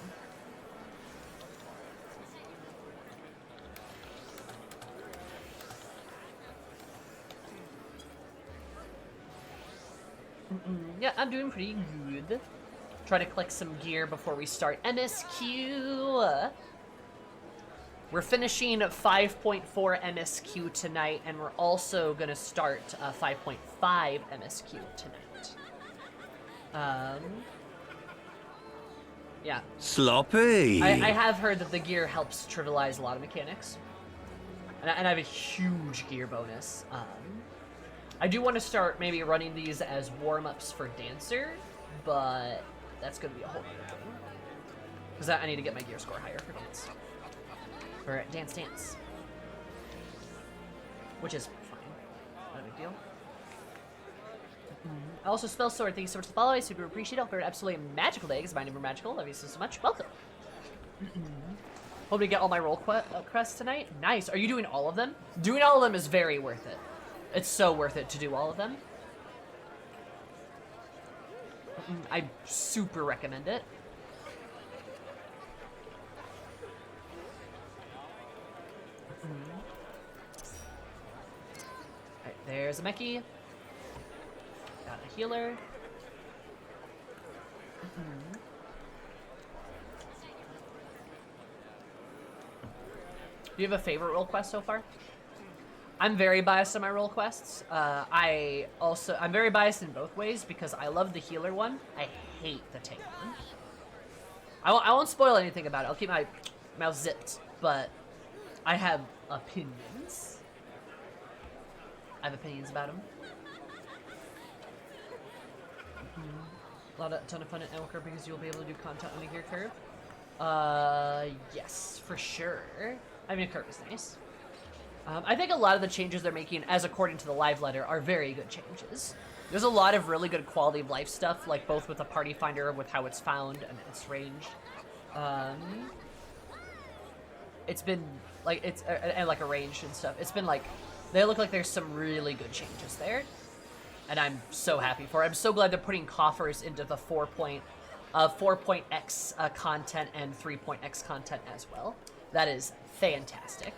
Yeah, I'm doing pretty good. Try to collect some gear before we start MSQ. We're finishing 5.4 MSQ tonight, and we're also gonna start 5.5 MSQ tonight. Yeah. Sloppy. I have heard that the gear helps trivialize a lot of mechanics. And I have a huge gear bonus. I do want to start maybe running these as warm-ups for Dancer, but that's going to be a whole other thing. Because I need to get my gear score higher for Dance. For Dance. Which is fine. Not a big deal. Also, Spell Sword, thank you so much for the follow. I super appreciate it. Hope you're an absolutely magical day, because my name is Magical. Love you so much. Welcome. Hope to get all my roll quests tonight. Nice. Are you doing all of them? Doing all of them is very worth it. It's so worth it to do all of them. I super recommend it. Alright, there's a Meki. Got a healer. Do you have a favorite roll quest so far? I'm very biased on my roll quests. I'm very biased in both ways because I love the healer one. I hate the tank one. I won't spoil anything about it. I'll keep my mouth zipped, but I have opinions. I have opinions about them. Ton of fun at Elker because you'll be able to do content on a gear curve. Yes, for sure. I mean, a curve is nice. I think a lot of the changes they're making, as according to the live letter, are very good changes. There's a lot of really good quality of life stuff, like both with the party finder, with how it's found and its range. It's been like and like arranged and stuff. It's been like they look like there's some really good changes there, and I'm so happy for it. I'm so glad they're putting coffers into the 4.0 4.x content and 3.x content as well. That is fantastic.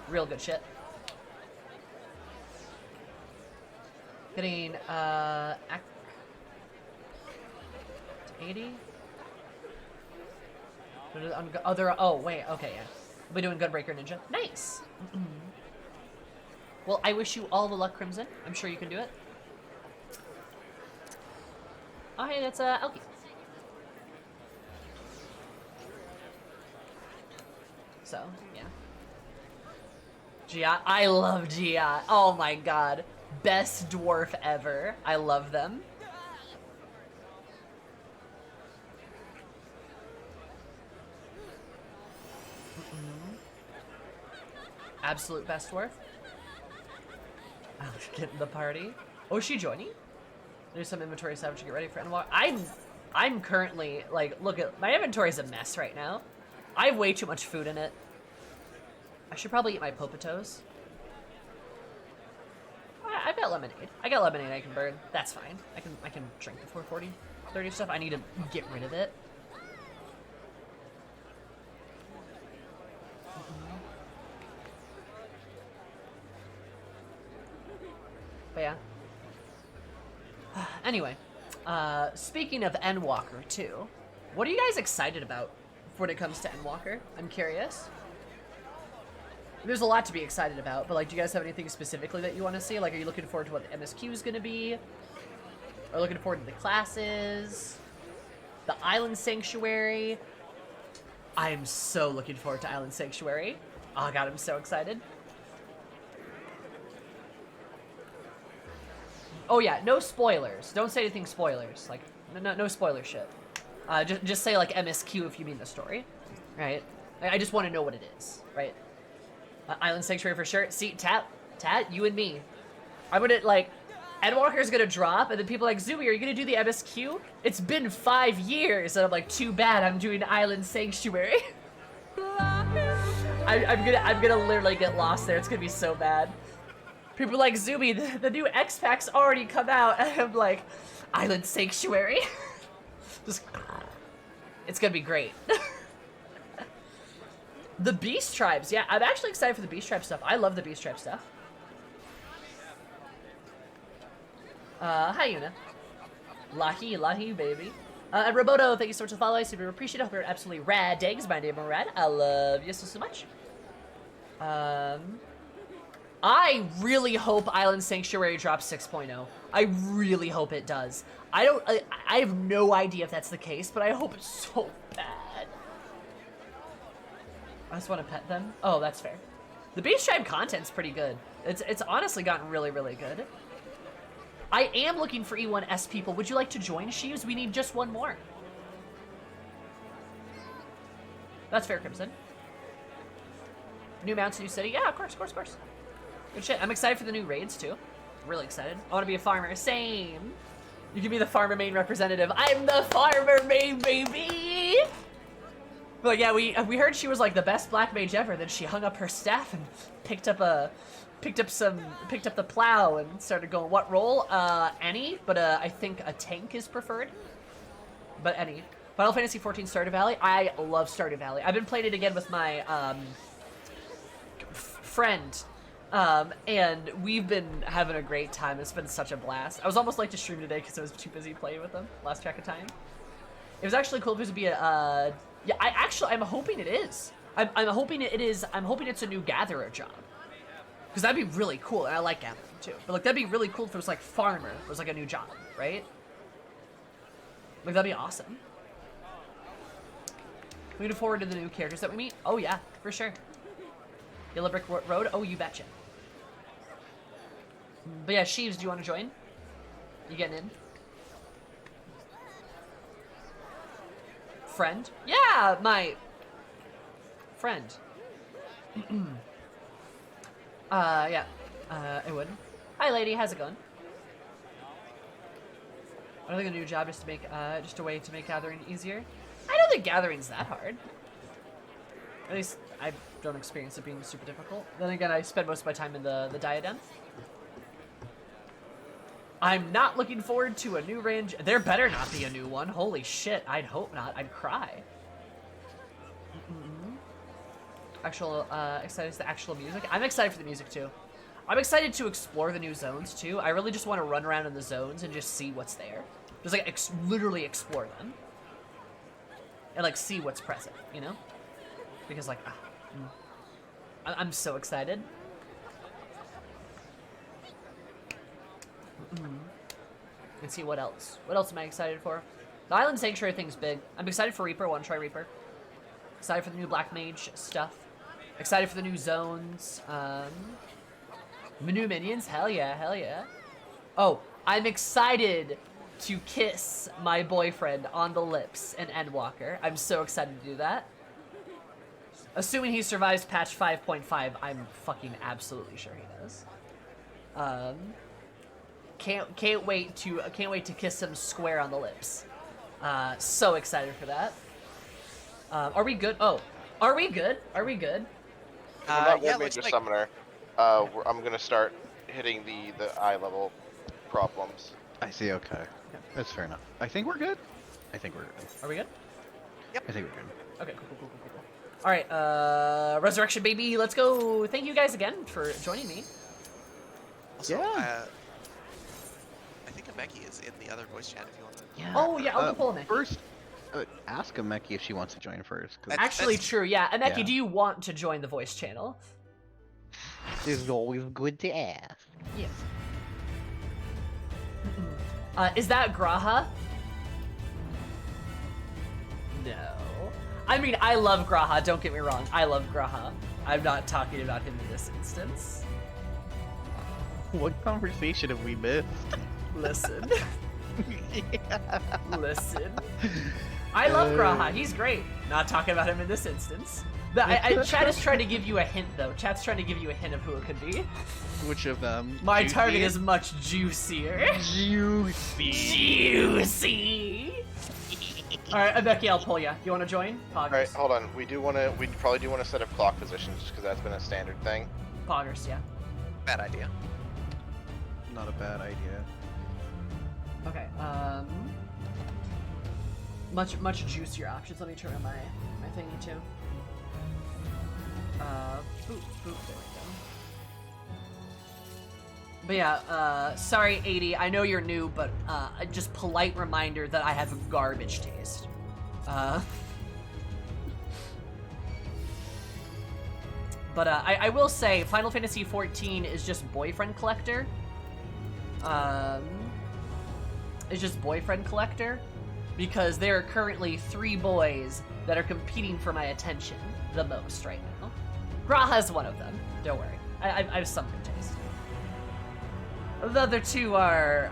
Real good shit. Getting, to 80? Other, oh, wait, okay, yeah. We'll be doing Gunbreaker Ninja. Nice! Well, I wish you all the luck, Crimson. I'm sure you can do it. Oh, hey, that's, Elkie. So, yeah. Gia, I love Gia. Oh my god. Best dwarf ever. I love them. Absolute best dwarf. I'll get in the party. Oh, is she joining? There's some inventory salvage to get ready for Endwalk. I'm currently, like, look at, my inventory's a mess right now. I have way too much food in it. I should probably eat my Popitos. I've got lemonade. I got lemonade I can burn. That's fine. I can drink the 440, 30 stuff. I need to get rid of it. But yeah. Anyway, speaking of Endwalker too, what are you guys excited about when it comes to Endwalker? I'm curious. There's a lot to be excited about, but like, do you guys have anything specifically that you want to see? Like, are you looking forward to what the MSQ is going to be? Or looking forward to the classes? The Island Sanctuary? I'm so looking forward to Island Sanctuary. Oh god, I'm so excited. Oh yeah, no spoilers. Don't say anything spoilers. Like, no spoiler shit. Just say like MSQ if you mean the story, right? I just want to know what it is, right? Island Sanctuary for sure. See, Tat, you and me. I'm gonna, like, Endwalker's gonna drop, and then people are like, Zooey, are you gonna do the MSQ? It's been 5 years, and I'm like, too bad, I'm doing Island Sanctuary. I'm gonna literally get lost there. It's gonna be so bad. People are like, Zooey, the new X-Pac's already come out, and I'm like, Island Sanctuary? Just, it's gonna be great. The Beast Tribes, yeah, I'm actually excited for the Beast Tribe stuff. I love the Beast Tribe stuff. Hi, Yuna. Lahi, baby. And Roboto, thank you so much for the follow. I super appreciate it. Hope you're absolutely rad digs. My name is Rad. I love you so much. I really hope Island Sanctuary drops 6.0. I really hope it does. I have no idea if that's the case, but I hope it's so bad. I just want to pet them. Oh, that's fair. The Beast Tribe content's pretty good. It's honestly gotten really, really good. I am looking for E1S people. Would you like to join, Sheaves? We need just one more. That's fair, Crimson. New mounts, new city. Yeah, of course. Good shit. I'm excited for the new raids, too. Really excited. I want to be a farmer. Same. You can be the farmer main representative. I'm the farmer main, baby! But yeah, we heard she was like the best black mage ever. Then she hung up her staff and picked up the plow and started going. What role? Any, but I think a tank is preferred. But any. Final Fantasy XIV Stardew Valley. I love Stardew Valley. I've been playing it again with my friend, and we've been having a great time. It's been such a blast. I was almost late to stream today because I was too busy playing with them. Lost track of time. It was actually cool if it would be a. Yeah, I'm hoping it is. I'm hoping it is. I'm hoping it's a new gatherer job. Because that'd be really cool, and I like gathering too. But like, that'd be really cool if it was like farmer. It was like a new job, right? Like, that'd be awesome. Looking forward to the new characters that we meet. Oh yeah, for sure. Yellow Brick Road. Oh, you betcha. But yeah, Sheaves, do you want to join? You getting in? Friend? Yeah, my friend. Yeah. I would. Hi, lady. How's it going? I don't think a new job just to make, just a way to make gathering easier. I don't think gathering's that hard. At least I don't experience it being super difficult. Then again, I spend most of my time in the diadem. I'm not looking forward to a new range. There better not be a new one. Holy shit, I'd hope not. I'd cry. Excited for the actual music. I'm excited for the music too. I'm excited to explore the new zones too. I really just want to run around in the zones and just see what's there. Just like literally explore them. And like see what's present, you know? Because like, I'm so excited. Let's see what else. What else am I excited for? The Island Sanctuary thing's big. I'm excited for Reaper. Want to try Reaper? Excited for the new Black Mage stuff. Excited for the new zones. New minions. Hell yeah, hell yeah. Oh, I'm excited to kiss my boyfriend on the lips in Endwalker. I'm so excited to do that. Assuming he survives patch 5.5, I'm fucking absolutely sure he does. Can't wait to kiss him square on the lips. So excited for that. Are we good? Oh, are we good? Are we good? We're not yeah, Major like... Summoner. I'm gonna start hitting the eye level problems. I see. Okay, that's fair enough. I think we're good. I think we're good. Are we good? Yep. I think we're good. Okay, cool. All right, Resurrection baby, let's go. Thank you guys again for joining me. Also, Yeah. I think Ameki is in the other voice chat if you want to. Yeah. Oh yeah, I'll pull Ameki. First, ask Ameki if she wants to join first. 'Cause Actually, true. Yeah, Ameki, Yeah. do you want to join the voice channel? it's always good to ask. Yes. Is that Graha? No. I mean, I love Graha, don't get me wrong. I love Graha. I'm not talking about him in this instance. What conversation have we missed? Listen. Listen. I love Graha, he's great. Not talking about him in this instance. Chat is trying to give you a hint, though. Chat's trying to give you a hint of who it could be. Which of them? My Juicy? target is much juicier. Juicy. Juicy. Alright, Becky, I'll pull ya. You want to join? Poggers. All right, hold on. We probably do want to set up clock positions just because that's been a standard thing. Poggers, yeah. Bad idea. Not a bad idea. Okay, much juicier options. Let me turn on my thingy too. Boop, there we go. But yeah, sorry 80, I know you're new, but just polite reminder that I have a garbage taste. But I will say, Final Fantasy XIV is just boyfriend collector. It's just boyfriend collector, because there are currently 3 boys that are competing for my attention the most right now. Graha's one of them, don't worry. I have some good taste. The other 2 are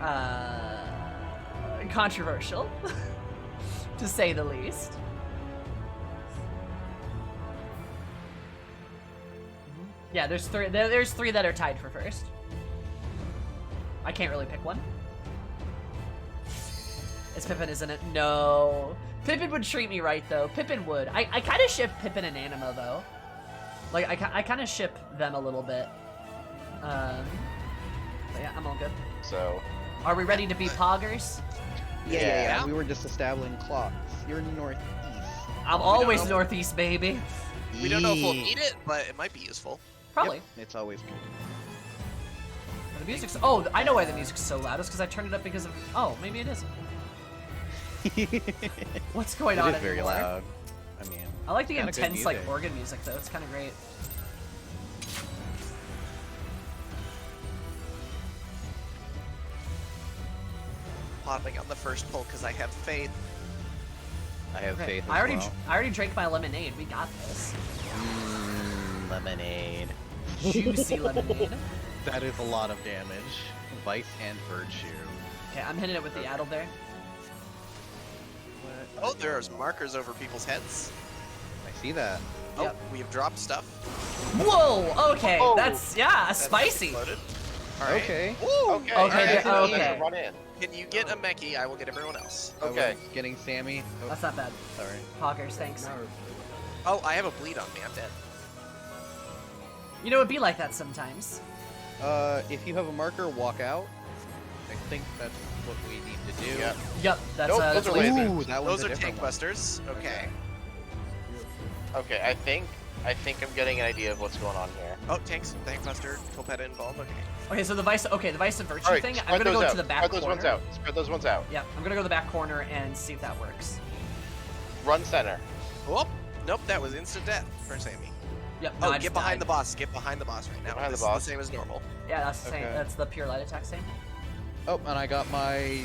controversial, to say the least. Yeah, there's 3 that are tied for first. I can't really pick one. It's Pippin, isn't it? No. Pippin would treat me right, though. Pippin would. I kind of ship Pippin and Anima, though. Like, I kind of ship them a little bit. But yeah, I'm all good. So. Are we ready to be poggers? Yeah. We were just establishing clocks. You're northeast. I'm always northeast, baby. We don't know if we'll need it, but it might be useful. Probably. Yep, it's always good. The music's... Oh, I know why the music's so loud. It's because I turned it up because of... Oh, maybe it isn't. What's going on It is very anymore? loud. I mean... I like the kinda good intense, like, music. organ music, though. It's kind of great. Plotting on the first pull because I have faith. I have faith as I well. already drank my lemonade. We got this. Lemonade. Juicy lemonade. That is a lot of damage. Vice and Virtue. Okay, I'm hitting it with the addle there. Oh, there's markers over people's heads. I see that. Oh, Yep. we've dropped stuff. Whoa! Okay, Oh. that's That's spicy. exploded. All right. Okay. Woo! Okay. Okay, all right, okay. Run in. Can you get a Meki? I will get everyone else. Okay. I was getting Sammy. Oh, That's not bad. sorry. Poggers, thanks. Oh, I have a bleed on me. I'm dead. You know, it'd be like that sometimes. If you have a marker, walk out. I think that's what we need to do. Yep. Yep, that's Nope, that's those what are it is. lasers. Ooh, that one's Those a are different tank one. busters. Okay. Okay, I think I'm getting an idea of what's going on here. Oh, tank buster, Topeta involved. Okay. Okay, so the Vice of Virtue All right, thing, I'm spread gonna those go out. to the back Spread those corner. ones out. Spread those ones out. Yeah, I'm gonna go to the back corner and see if that works. Run center. Oh, nope, that was instant death for Sammy. Yep. No, Oh, I get just behind died. the boss. Get behind the boss right now. behind the This boss. is the same as normal. Yeah, that's the same. Okay. That's the pure light attack same. Oh, and I got my.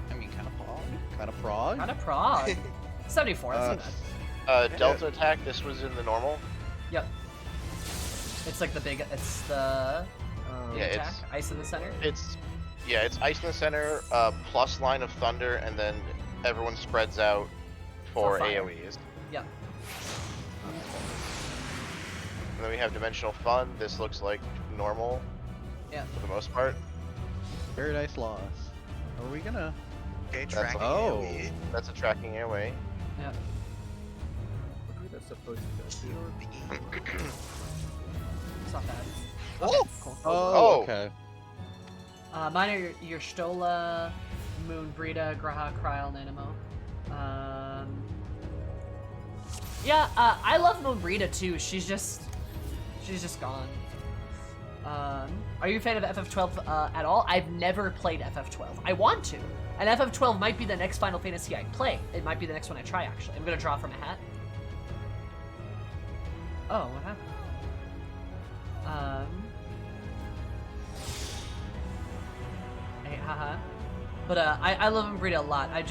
I mean, kind of prog. Kind of prog. 74. That's not bad. Delta attack. This was in the normal. Yep. It's like the big. It's the big Yeah, attack. it's- Ice in the center. It's ice in the center, plus line of thunder, and then everyone spreads out for For fire. AoEs. Yep. And then we have dimensional fun. This looks like normal Yeah. for the most part. Paradise Lost. Are we gonna? Okay, That's tracking oh. AoE. That's a tracking AoE. Yep. That's supposed to go. It's not bad. Oh! Okay, cool. Oh. Okay. Mine are your Stola, Moon, Brita, Graha, Kryl, Nanimo. Yeah, I love Moon Brita too. She's just gone. Are you a fan of FF12 at all? I've never played FF12. I want to. And FF12 might be the next Final Fantasy I play. It might be the next one I try, actually. I'm gonna draw from a hat. Oh, what happened? Hey, haha. But I love Umbrita a lot. I'm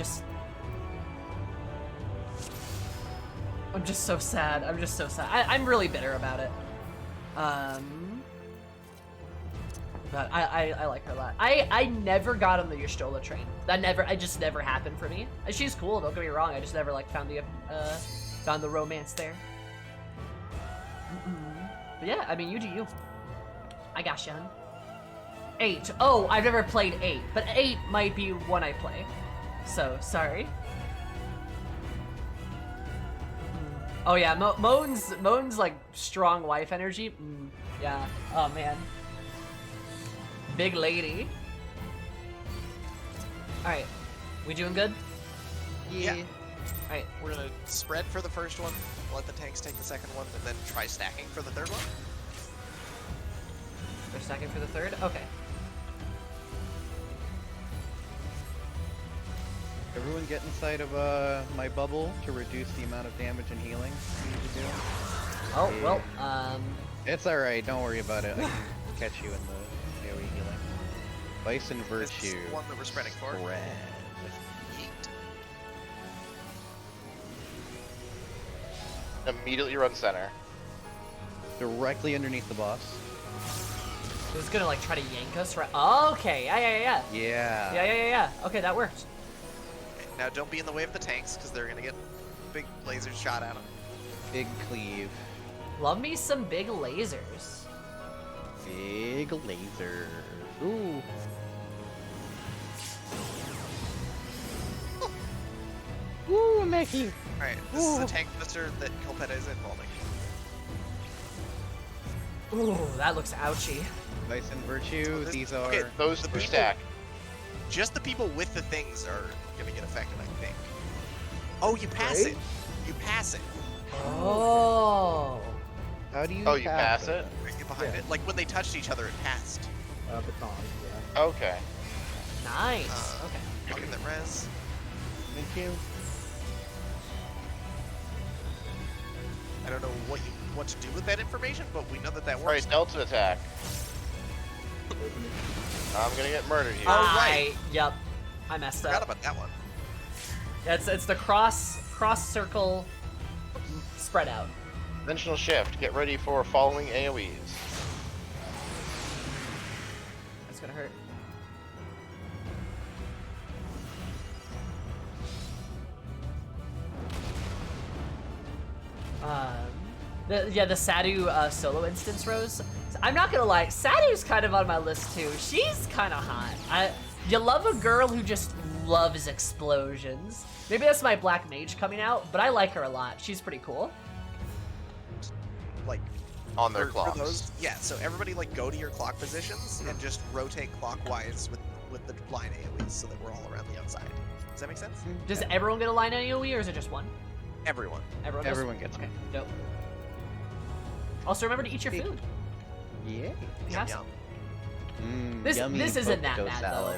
just so sad. I'm just so sad. I'm really bitter about it. But I like her a lot. I never got on the Y'shtola train. It just never happened for me. She's cool, don't get me wrong. I just never like found the romance there. But yeah, I mean, you do you. I got you, hun. 8. Oh, I've never played 8, but 8 might be one I play. So, sorry. Oh yeah, Moan's like strong wife energy. Yeah. Oh man. Big lady. All right, we doing good? Yeah. All right. We're gonna spread for the first one, let the tanks take the second one, and then try stacking for the third one. We're stacking for the third. Okay. Everyone get inside of my bubble to reduce the amount of damage and healing we need to do. Oh Yeah. well. It's alright, don't worry about it. I can catch you in the AoE healing. Vice and This is Virtue. the one that we're spreading for. Spread. Yeet. Immediately run center. Directly underneath the boss. Who's gonna like try to yank us, right? Oh, okay. Yeah. Yeah. Yeah. Okay, that worked. Okay, now don't be in the way of the tanks, because they're gonna get big lasers shot at them. Big cleave. Love me some big lasers. Big laser. Ooh. Ooh, Mickey. Alright, this is the tank buster that Colpetta is involving. Ooh, that looks ouchy. Vice and Virtue. So this- These are. okay, Those The two people- stack. Just the people with the things are gonna get affected, I think. Oh, you pass Right? it! You pass it! Oh. How do you? Oh, you pass it? Right, get behind Yeah. it. Like when they touched each other, it passed. Baton, yeah. Okay. Nice. Okay. I'll give that res. Thank you. I don't know what to do with that information, but we know that All works. right, Delta attack. I'm gonna get murdered here. right. Yep. I messed Forgot up. about that one. Yeah, it's the cross circle spread out. Dimensional shift. Get ready for following AoEs. That's gonna hurt. The Sadu solo instance rose. I'm not gonna lie, Sadu's kind of on my list too. She's kind of hot. You love a girl who just loves explosions. Maybe that's my black mage coming out, but I like her a lot. She's pretty cool. Like on their for clocks. those, yeah. So everybody like go to your clock positions and just rotate clockwise with the blind AoEs so that we're all around the outside. Does that make sense? Does everyone get a line AoE or is it just one? Everyone. Everyone does? Everyone gets Okay, one. dope. Also, remember to eat your food. Yeah. You have Yum, some. This This isn't that bad, though.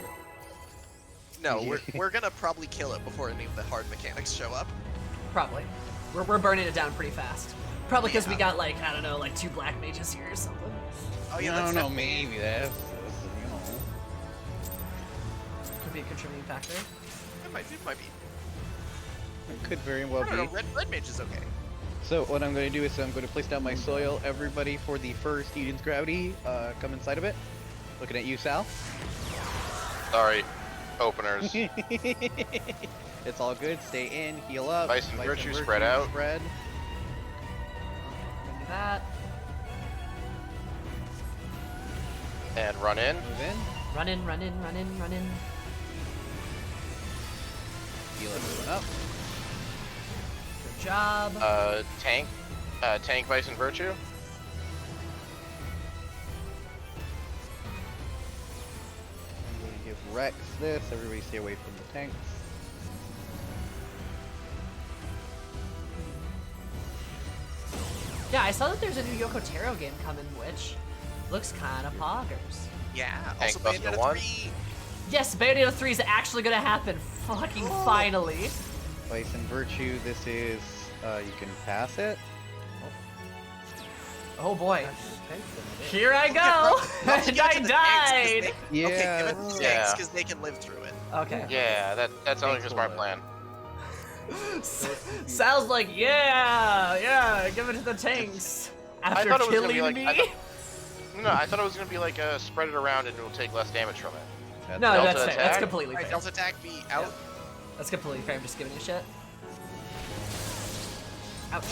No, we're gonna probably kill it before any of the hard mechanics show up. Probably. We're burning it down pretty fast. Probably because we Yeah. got like, I don't know, like 2 black mages here or something. Oh yeah, I that's don't know, definitely- maybe that's you know. Could be a contributing factor. It might be. It could very well I don't know. be. Red mage is okay. So what I'm going to do is I'm going to place down my soil. Everybody for the first Eden's Gravity, come inside of it. Looking at you, Sal. Sorry, openers. It's all good. Stay in, heal up. Vice and Virtue, spread out. Spread. Gonna do that. And run in. Move in. Run in, run in, run in, run in. Heal everyone up. Good job. Tank Vice and Virtue. I'm going to give Rex this. Everybody stay away from the tanks. Yeah, I saw that there's a new Yoko Taro game coming, which looks kind of poggers. Yeah. Tank Also, Buster Bayonetta 1. 3. Yes, Bayonetta 3 is actually gonna happen. Fucking finally. Vice and Virtue, this is, you can pass it. Oh boy. Tanks in it. Here I go! Not to And give it I to the tanks, 'cause died! they- Okay, Yeah. give it to the tanks Yeah. because they can live through it. Okay. Yeah, that sounds like a Thanks, smart Will. plan. Sounds like, yeah, give it to the tanks. After thought it was gonna killing be like- me? I thought it was gonna be like spread it around and it'll take less damage from it. No, Delta that's fair. That's attack? completely Alright, fair. Delta attack be out. That's completely fair. I'm just giving you shit. Ouch.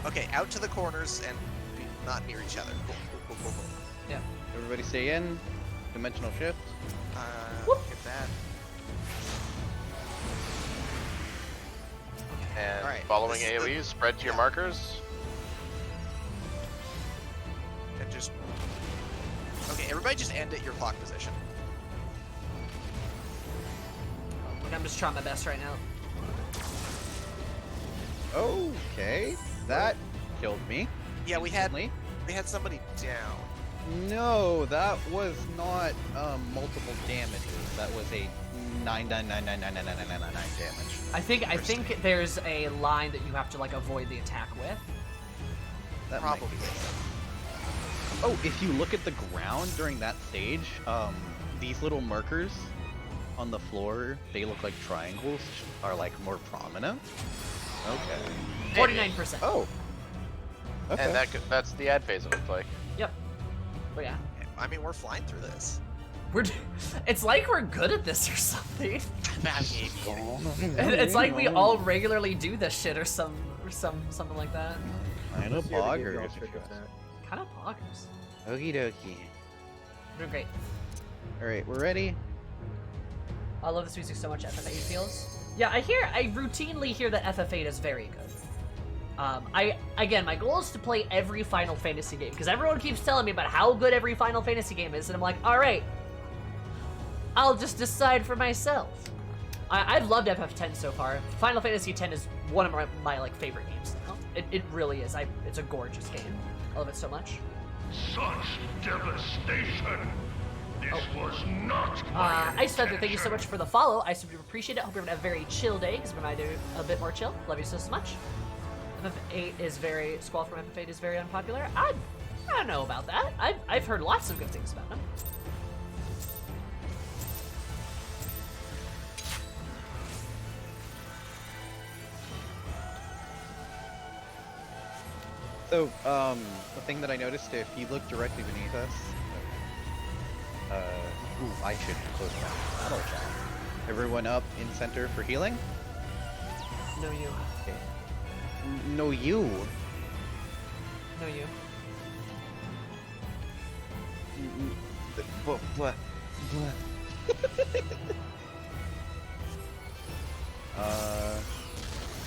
Okay, out to the corners and be not near each other. Cool. Yeah. Everybody stay in. Dimensional shift. Get that. And Alright, following this is the- AoEs, spread to your markers. And just. Okay, everybody just end at your clock position. Like, I'm just trying my best right now. Okay. That killed me. Yeah, we had instantly. somebody down. No, that was not multiple damages. That was a 999999999 damage. I think there's a line that you have to like avoid the attack with. That might be Probably. it. Oh, if you look at the ground during that stage, these little markers on the floor, they look like triangles, are like more prominent. Okay. 49%. Oh. Okay. And that's the ad phase, it looks like. Yep. But yeah, I mean, we're flying through this. it's like we're good at this or something. Mm-hmm. It's like we all regularly do this shit or something like that. Kind of Let's see how they give boggers. y'all trick attack. Kind of poggers. Okie dokie. Doing great. Alright, we're ready. I love this music so much. FF8 feels. Yeah, I routinely hear that FF8 is very good. Again, my goal is to play every Final Fantasy game because everyone keeps telling me about how good every Final Fantasy game is, and I'm like, all right, I'll just decide for myself. I've loved FF10 so far. Final Fantasy X is one of my like favorite games now. It really is. It's a gorgeous game. I love it so much. Such devastation! This was not Ice Feather, thank you so much for the follow. I super appreciate it. Hope you're having a very chill day, because when I do a bit more chill, love you so much. FF8 is very, Squall from FF8 is very unpopular. I don't know about that. I've heard lots of good things about him. So, the thing that I noticed, if you look directly beneath us, ooh, I should close my battle chat. Everyone up in center for healing? No you. Okay. No, you. No you.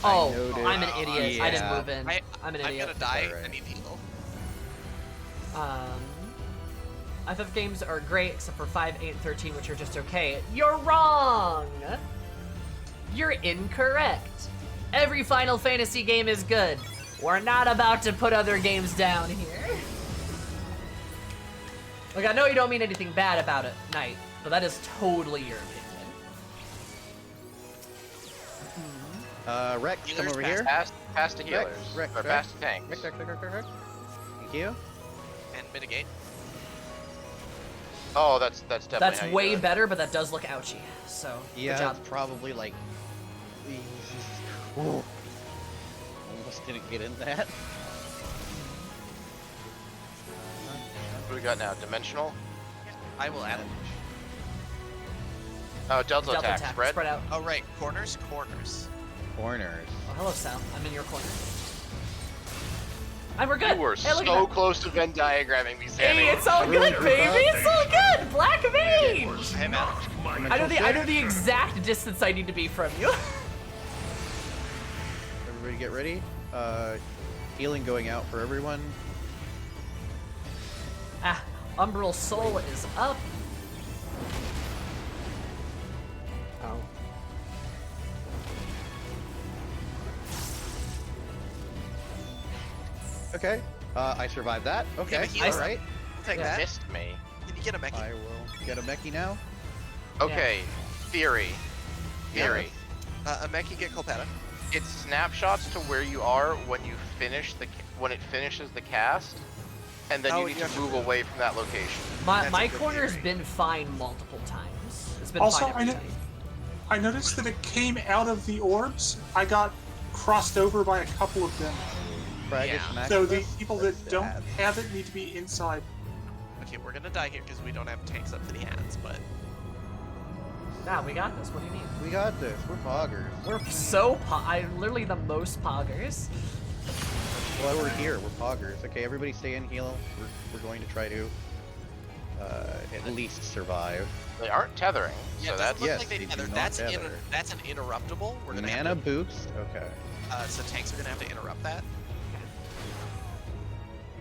Oh, noticed- I'm an idiot. I didn't yeah. move in. I'm an I'm idiot. gonna die. Alright. I need heal. FF games are great except for 5, 8, and 13, which are just okay. You're wrong! You're incorrect. Every Final Fantasy game is good. We're not about to put other games down here. Like, I know you don't mean anything bad about it, Knight, but that is totally your opinion. Rex, come over here. Pass to healers. Rex, or pass to tanks. Rex. Thank you. And mitigate. Oh, that's definitely That's how you way do it. better, but that does look ouchy. So, Yeah, good job. it's probably like... Ooh. Almost didn't get in that. What do we got now? Dimensional? I will add it. Oh, Delta attack. Spread? out. Oh, right. Corners? Corners. Corners. Oh, hello, Sal. I'm in your corner. And we're good. You were Hey, look at so that. close to Venn diagramming me, Sammy. Hey, it's all good, baby. It's all good. Black Mage. Hey, man. I know the exact distance I need to be from you. Everybody get ready. Healing going out for everyone. Ah, Umbral Soul is up. Ow. Okay. I survived that. Okay. a healer. Alright. We'll take Yeah. that. Missed me. Can you get a mech? I will get a Meki now. Okay, theory. Theory. A mech, you get Kolpetta. It snapshots to where you are when you finish when it finishes the cast, and then Oh, you need you to have to move move. away from that location. My That's a good corner's theory. been fine multiple times. It's been Also, fine every time. I noticed that it came out of the orbs. I got crossed over by a couple of them. Fraggle Yeah. smack So the this. people That's that don't bad. have it need to be inside. Okay, we're gonna die here because we don't have tanks up to the hands, but... Nah, we got this. What do you mean? We got this. We're poggers. We're so I'm literally the most poggers. That's why we're here. We're poggers. Okay, everybody stay in heal. We're going to try to at least survive. They aren't tethering, Yeah, so it doesn't that's look yes, like they they do tether. not That's tether. that's an interruptible. We're gonna Mana have boost. Okay. to, so tanks are gonna have to interrupt that.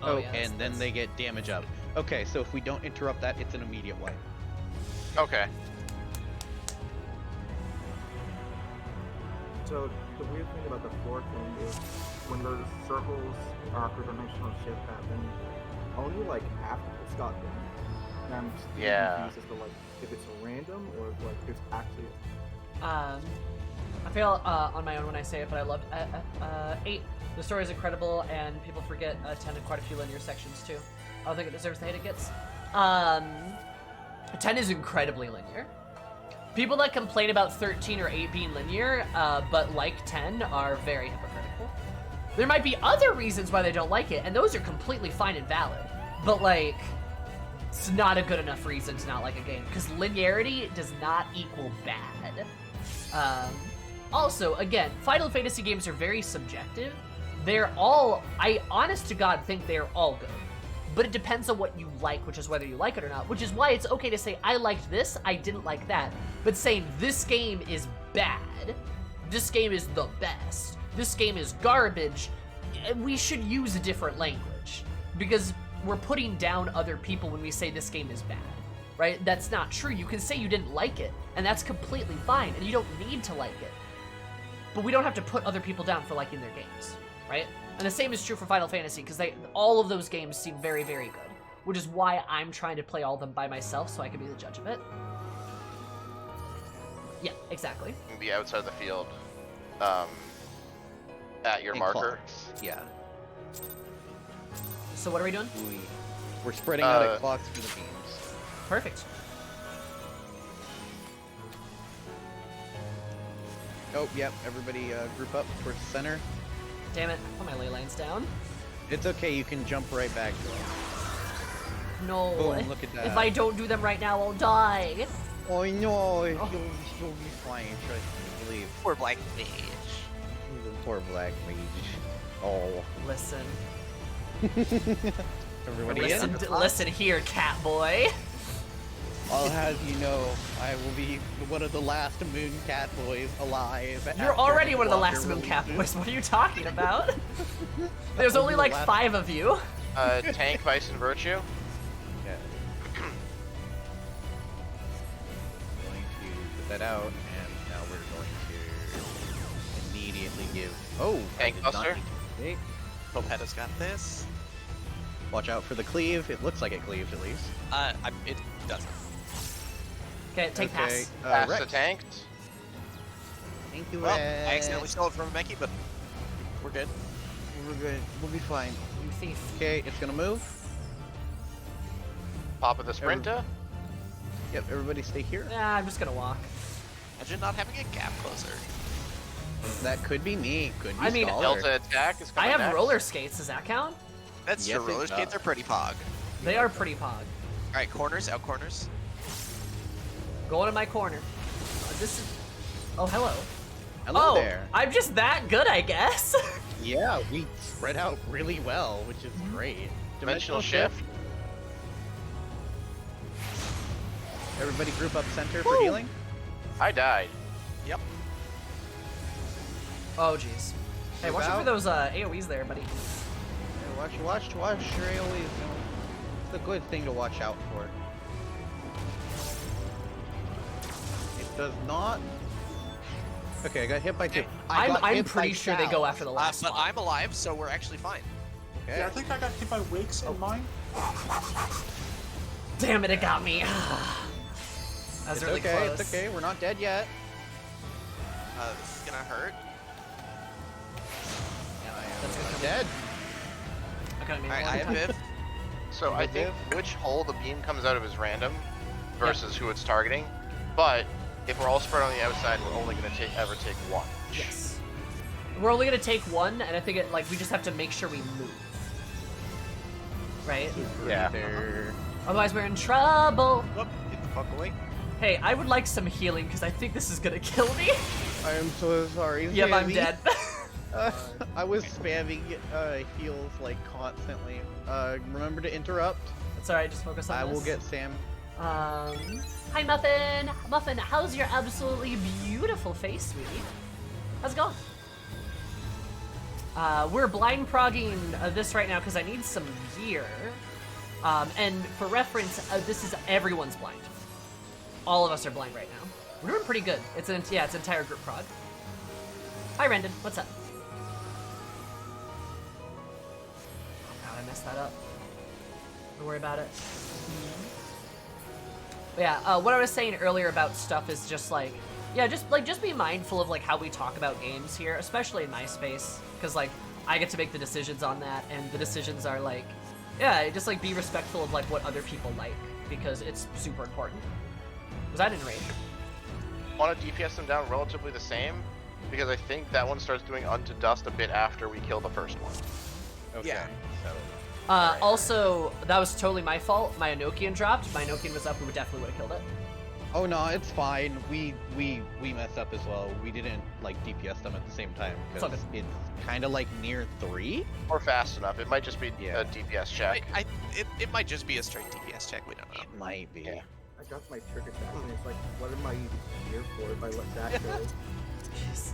Oh, yeah, and then they get damage up. Okay, so if we don't interrupt that, it's an immediate wipe. okay. So the weird thing about the floor thing is when those circles after dimensional shift happen, only like half of it's got them. And I'm still Yeah. confused as to like if it's random or if like there's actually I feel on my own when I say it, but I loved 8. The story is incredible, and people forget 10 and quite a few linear sections too. I don't think it deserves the hate it gets. 10 is incredibly linear. People that complain about 13 or 8 being linear, but like 10, are very hypocritical. There might be other reasons why they don't like it, and those are completely fine and valid. But like, it's not a good enough reason to not like a game, because linearity does not equal bad. Also, again, Final Fantasy games are very subjective. They're all, I honest to God think they're all good. But it depends on what you like, which is whether you like it or not. Which is why it's okay to say, I liked this, I didn't like that. But saying, this game is bad, this game is the best, this game is garbage, we should use a different language. Because we're putting down other people when we say this game is bad. Right? That's not true. You can say you didn't like it, and that's completely fine, and you don't need to like it. But we don't have to put other people down for liking their games, right? And the same is true for Final Fantasy, because all of those games seem very, very good. Which is why I'm trying to play all of them by myself, so I can be the judge of it. Yeah, exactly. You can be outside the field at your In marker. clocks. Yeah. So what are we doing? We're spreading out at clocks for the beams. Perfect. Oh, yep. Everybody group up towards the center. Damn it, put my ley lines down. It's okay. You can jump right back to it. No. Boom, look at that. If I don't do them right now, I'll die. Oh no, you'll be fine. Trust me, believe. Poor Black Mage. Poor Black Mage. Oh. Listen. Everybody in? Listen here, cat boy. I'll have you know, I will be one of the last Moon Cat Boys alive. You're already one of the last Moon Cat Boys. What are you talking about? There's only like 5 of you. Tank, Vice, and Virtue. Okay. Going to put that out, and now we're going to immediately give. Oh, Tank I did not Buster. need to wait. Popetta's got this. Watch out for the cleave. It looks like it cleaved at least. It doesn't. Okay, tank pass. Pass Rex. the tanked. Thank you, Well, Rex. I accidentally stole it from Meki, but we're good. We're good. We'll be fine. You thief. Okay, it's gonna move. Pop of the Sprinter. Yep, everybody stay here. Nah, I'm just gonna walk. Imagine not having a gap closer. That could be me. Could be I mean, Scholar. Delta attack is I coming have next. roller skates. Does that count? That's Yes, true. Roller it skates does. are pretty pog. They are pretty pog. Alright, corners, out corners. Going in my corner. This is. Oh, hello. Hello Oh, there. I'm just that good, I guess. Yeah, we spread out really well, which is great. Dimensional shift. Everybody group up center for healing. I died. Yep. Oh, jeez. Hey, watch out for those AoEs there, buddy. Hey, watch your AoEs. It's a good thing to watch out for. It does not. Okay, I got hit by two. I'm pretty sure they go after the last But spot. I'm alive, so we're actually fine. Okay. Yeah, I think I got hit by Wakes in mine. Damn it got me. That's It's really okay. close. It's okay. We're not dead yet. This is gonna hurt. That's We're good. not dead. I couldn't mean Alright, one I have time. Viv. So You I go, think Viv? which hole the beam comes out of is random versus who it's targeting. But if we're all spread on the outside, we're only going to ever take one. Yes. We're only gonna take one, and I think it we just have to make sure we move. Right? Yeah. There. Otherwise, we're in trouble. Whoop, get the fuck away. Hey, I would like some healing because I think this is gonna kill me. I am so sorry. Yep, I'm Sammy. dead. I was spamming heals like constantly. Remember to interrupt. It's alright, just focus on I this. will get Sam. Hi, Muffin. Muffin, how's your absolutely beautiful face, sweetie? How's it going? We're blind progging this right now because I need some gear. And for reference, this is everyone's blind. All of us are blind right now. We're doing pretty good. It's entire group prog. Hi, Rendon. What's up? Oh god, I messed that up. Don't worry about it. But yeah, what I was saying earlier about stuff is just just be mindful of how we talk about games here, especially in my space, because I get to make the decisions on that, and the decisions are just be respectful of what other people like, because it's super important. Was I didn't rage? Want to DPS them down relatively the same, because I think that one starts doing Unto Dust a bit after we kill the first one. Okay. Yeah. So. Also, that was totally my fault. My Enochian dropped. If my Enochian was up, we definitely would have killed it. Oh no, it's fine. We messed up as well. We didn't DPS them at the same time because it's kind of near 3. Or fast enough. It might just be Yeah. a DPS check. It might just be a straight DPS check. We don't know. It might be. Yeah. I got my trick attack, and it's like, what am I here for if I let that go? Jeez.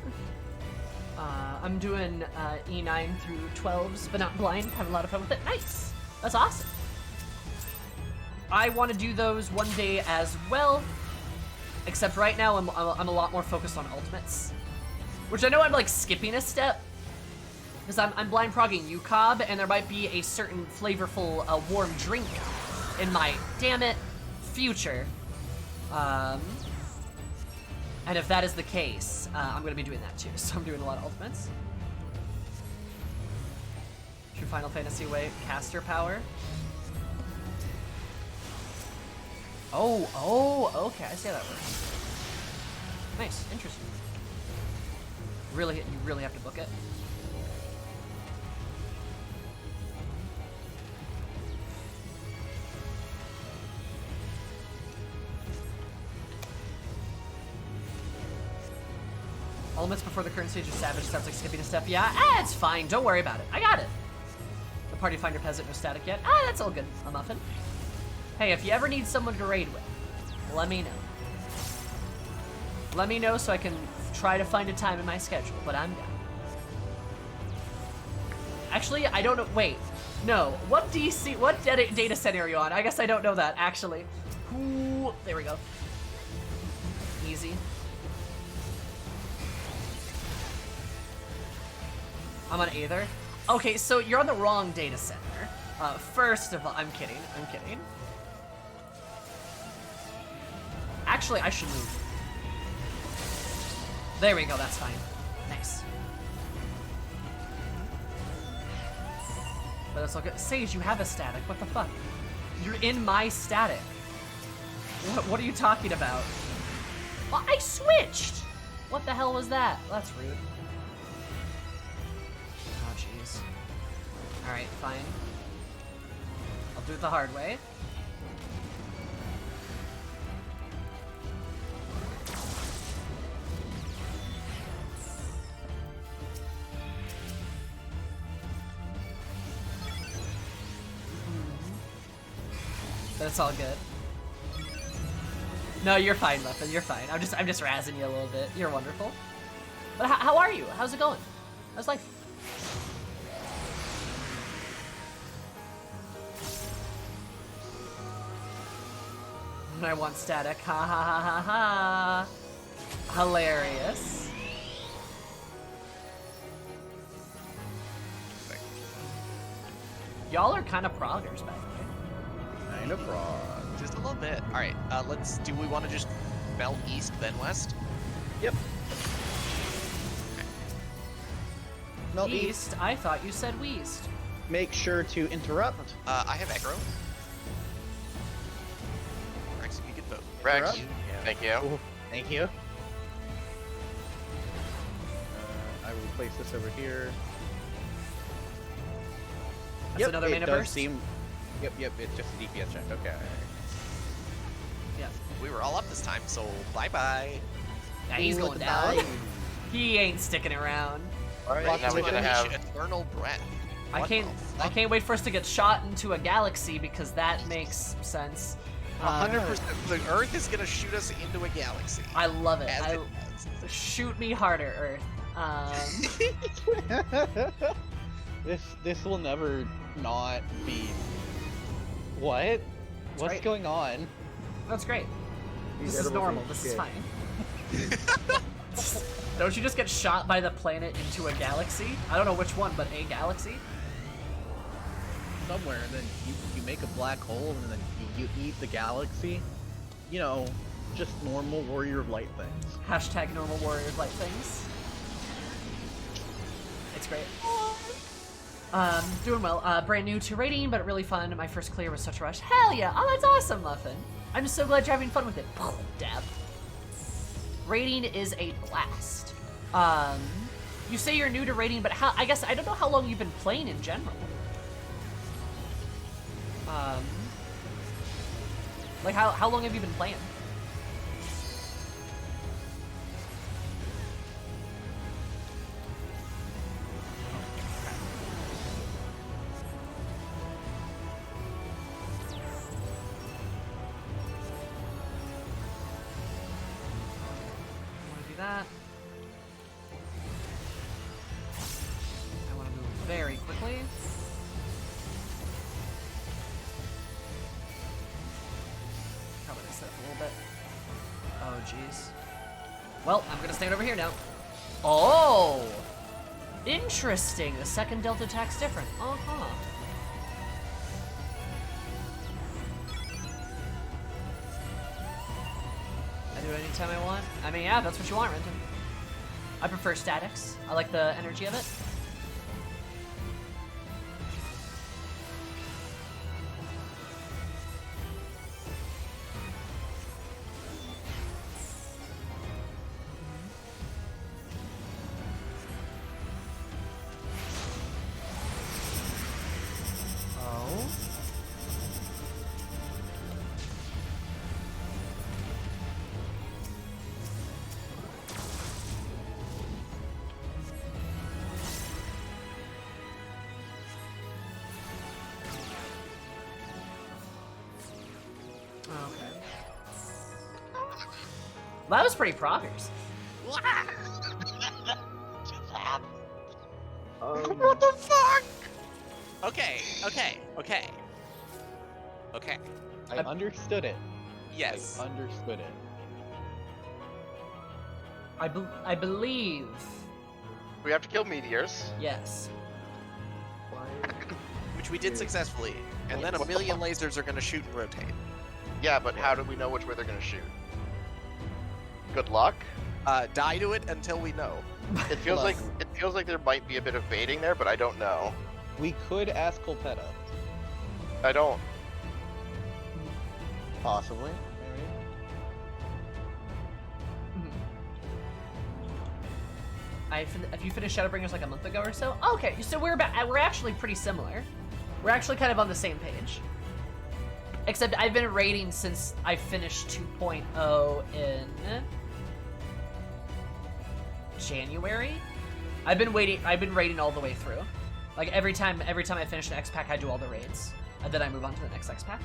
I'm doing E9 through 12s, but not blind. Having a lot of fun with it. Nice. That's awesome. I want to do those one day as well. Except right now, I'm a lot more focused on ultimates, which I know I'm skipping a step because I'm blind progging UCOB, and there might be a certain flavorful warm drink in my future. And if that is the case, I'm going to be doing that too. So I'm doing a lot of ultimates. True Final Fantasy way, caster power. Oh, okay, I see how that works. Nice, interesting. You really have to book it. Elements before the current stage of Savage sounds like skipping a step. Yeah, it's fine. Don't worry about it. I got it. The Party Finder Peasant no static yet. That's all good. A muffin. Hey, if you ever need someone to raid with, let me know. Let me know so I can try to find a time in my schedule, but I'm down. Actually, I don't know. Wait. No. What DC? What data center are you on? I guess I don't know that actually. Ooh, there we go. Easy. I'm on Aether. Okay, so you're on the wrong data center. First of all, I'm kidding. I'm kidding. Actually, I should move. There we go. That's fine. Nice. But that's all good. Sage, you have a static. What the fuck? You're in my static. What are you talking about? Well, I switched! What the hell was that? That's rude. Oh, jeez. Alright, fine. I'll do it the hard way. But it's all good. No, you're fine, Muffin. You're fine. I'm just razzing you a little bit. You're wonderful. But how are you? How's it going? How's life? I want static. Ha ha ha ha ha. Hilarious. Y'all are kind of proggers, by the way. Kind of broad. Just a little bit. All right, do we want to just belt east then west? Yep. No, East? I thought you said west. Make sure to interrupt. I have aggro. Rex, if you could vote. Rex, Yeah. thank you. Oh, thank you. I will place this over here. That's another it mana does burst? seem. Yep, it's just a DPS check. Okay. Yeah. We were all up this time, so bye-bye. Yeah, he's Ooh, going look at down. that. He ain't sticking around. Alright, Right, now we're gonna have. Eternal Breath. I What can't. the I fuck? can't wait for us to get shot into a galaxy because that makes sense. 100%. The Earth is gonna shoot us into a galaxy. I love it. As I it does. shoot me harder, Earth. This will never not be. What? What's right. going on? That's great. These This is edibles normal. ain't This is shit. fine. Don't you just get shot by the planet into a galaxy? I don't know which one, but a galaxy. Somewhere, and then you make a black hole, and then you eat the galaxy. You know, just normal Warrior of Light things. Hashtag normal warrior of light things. It's great. Doing well. Brand new to raiding, but really fun. My first clear was such a rush. Hell yeah! Oh, that's awesome, Muffin. I'm just so glad you're having fun with it. Dab. Raiding is a blast. You say you're new to raiding, but how? I guess I don't know how long you've been playing in general. Like how long have you been playing? That. I want to move very quickly. Probably gonna set up a little bit. Oh, jeez. Well, I'm gonna stand over here now. Oh! Interesting. The second Delta attack's different. Uh-huh. I do it anytime I want. I mean, yeah, that's what you want, Renton. I prefer statics. I like the energy of it. Oh. Okay. That was pretty proggers. Um, What the fuck? Okay. I understood it. Yes. I understood it. I believe. We have to kill meteors. Yes. Why? Which we did successfully. And then a million lasers are going to shoot and rotate. Yeah, but how do we know which way they're gonna shoot? Good luck. Die to it until we know. It feels like there might be a bit of baiting there, but I don't know. We could ask Colpetta. I don't. Possibly. If you finished Shadowbringers like a month ago or so? Oh, okay, so we're actually pretty similar. We're actually kind of on the same page. Except I've been raiding since I finished 2.0 in January. I've been raiding all the way through. Like every time I finish an X pack, I do all the raids, and then I move on to the next X pack,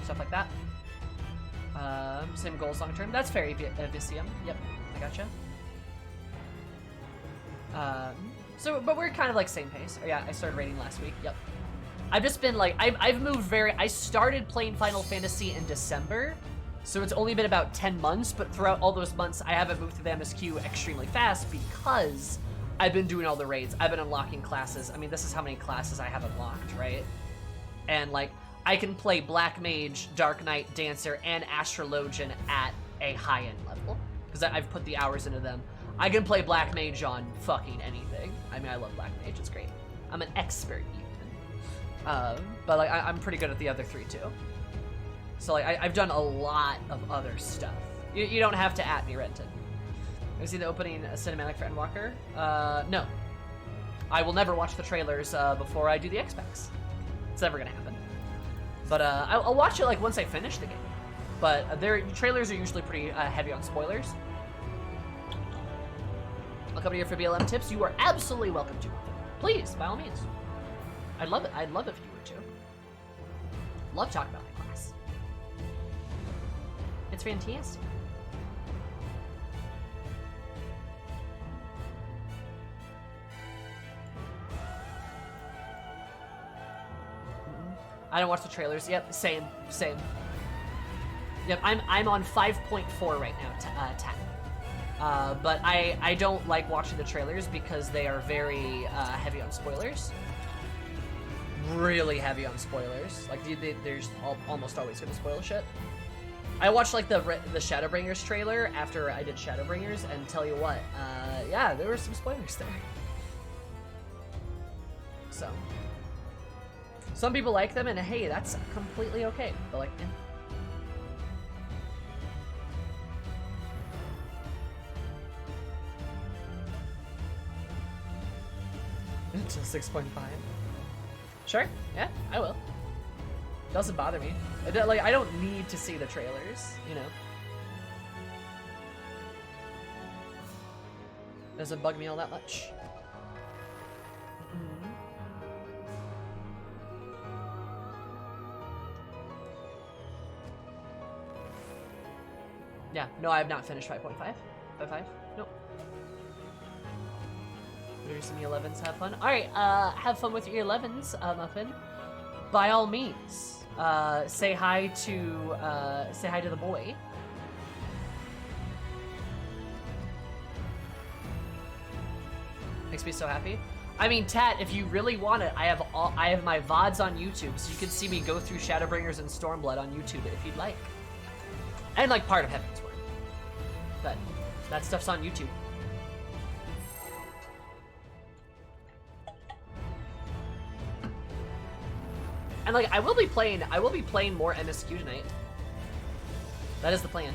stuff like that. Same goals long term. That's fair, Vicium. Yep, I gotcha. But we're kind of like same pace. Oh, yeah, I started raiding last week. Yep. I've just been like, I've moved I started playing Final Fantasy in December, so it's only been about 10 months, but throughout all those months, I haven't moved through the MSQ extremely fast because I've been doing all the raids. I've been unlocking classes. I mean, this is how many classes I have unlocked, right? And like, I can play Black Mage, Dark Knight, Dancer, and Astrologian at a high-end level, because I've put the hours into them. I can play Black Mage on fucking anything. I mean, I love Black Mage, it's great. I'm an expert, even. But like, I'm pretty good at the other three, too. So like, I've done a lot of other stuff. You don't have to at me, Renton. Have you seen the opening cinematic for Endwalker? No. I will never watch the trailers before I do the X-Packs. It's never gonna happen. But I'll watch it like once I finish the game. But their trailers are usually pretty heavy on spoilers. I'll come to here for BLM tips. You are absolutely welcome to. Please, by all means. I'd love it. I'd love if you were to. Love talking about my class. It's fantastic. I don't watch the trailers. Yep, same. Yep, I'm on 5.4 right now, Tech. But I don't like watching the trailers because they are very heavy on spoilers. Really heavy on spoilers. Like, there's almost always gonna spoil shit. I watched like the Shadowbringers trailer after I did Shadowbringers, and tell you what, yeah, there were some spoilers there. So, some people like them, and hey, that's completely okay. But like, Until 6.5. Sure, yeah, I will. Doesn't bother me. Like, I don't need to see the trailers, you know. Doesn't bug me all that much. Yeah, no, I have not finished 5.5. 5.5? Nope. There's some E11s, have fun. Alright, have fun with your E11s, Muffin. By all means, say hi to the boy. Makes me so happy. I mean, Tat, if you really want it, I have my VODs on YouTube, so you can see me go through Shadowbringers and Stormblood on YouTube if you'd like. And like part of Heaven's Word. But that stuff's on YouTube. And like, I will be playing more MSQ tonight. That is the plan.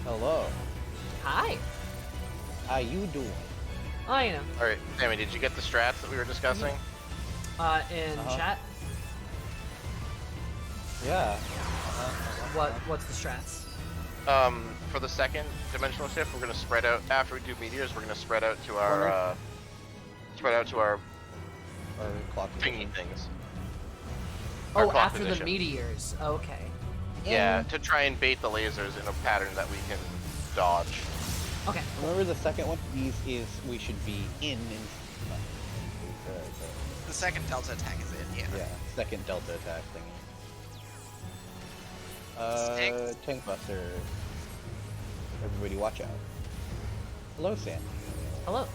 Hello. Hi. How you doing? Oh, you know. All right, Sammy, did you get the strats that we were discussing? In chat. Yeah. What's the strats? For the second dimensional shift, we're gonna spread out. After we do meteors, we're gonna spread out to our Our clock thingy things. Oh, clock after the position. meteors. Okay. Yeah, to try and bait the lasers in a pattern that we can dodge. Okay. Remember the second one? These is we should be in. The second Delta attack is in, yeah. Yeah, second Delta attack thingy. Tank Buster. Everybody watch out. Hello, Sam. Hello.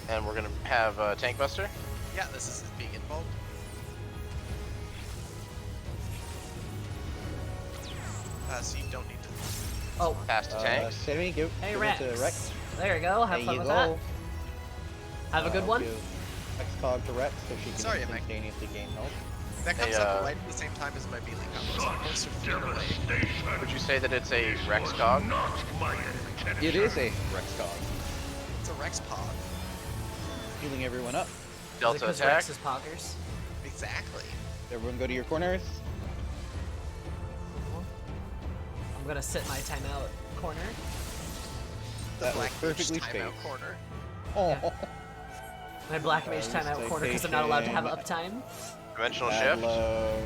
And we're gonna have Tank Buster. Yeah, this is being involved. So you don't need to. Oh. Pass to tanks. Sammy, give Hey, it Rex. to Rex. There you go. Have There fun you with go. that. Have a good one. Give Rex Cog to Rex so she can Sorry, Mike. instantaneously gain health. That comes Hey, up right at the same time as my melee combo, so I'm closer to feet away. Devastation Would you say that it's a Rex was Cog? not my intention. It is a Rex Cog. It's a Rex Pod. Healing everyone up. Delta Because attack. Rex is poggers. Exactly. Everyone go to your corners. I'm gonna sit my timeout corner. The That was Black perfectly Mage timeout spaced. corner. Oh. My Black Mage timeout corner because I'm not allowed to have uptime. Dimensional Bad shift. low.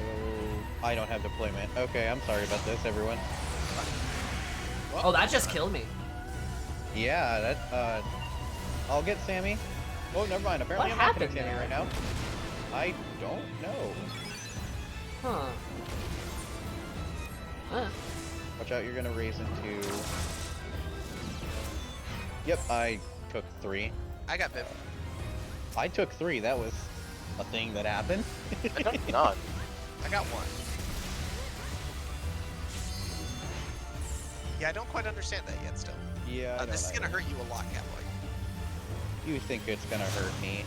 I don't have deployment. Okay, I'm sorry about this, everyone. Oh, that just killed me. Yeah, that. I'll get Sammy. Oh, never mind. Apparently, What I'm not getting happened Sammy there? right now. I don't know. Huh. Huh. Watch out, you're gonna raise into. Yep, I took 3. I got Viv. I took 3. That was a thing that happened. I took none. I got 1. Yeah, I don't quite understand that yet still. Yeah. I This is don't gonna know. hurt you a lot, Cowboy. You think it's gonna hurt me?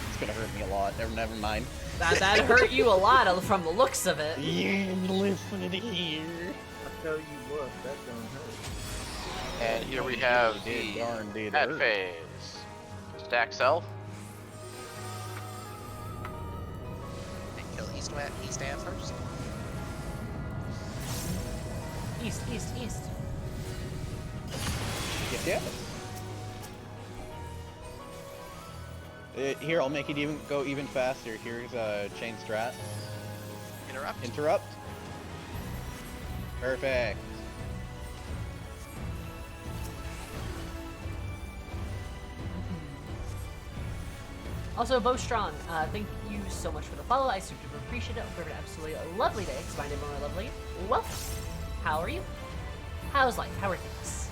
It's gonna hurt me a lot. Never mind. That hurt you a lot from the looks of it. Yeah, listen to here. I tell you what, that don't hurt. And here we have Did the darn did Bat hurt. phase. Stack self. And kill East Ant first. East, east, east. Yes. Here, I'll make it go even faster. Here's a chain strat. Interrupt. Interrupt. Perfect. Also, Bowstrong, thank you so much for the follow. I super appreciate it. Hope you have an absolutely lovely day. It's my name, more lovely. Well, how are you? How's life? How are things?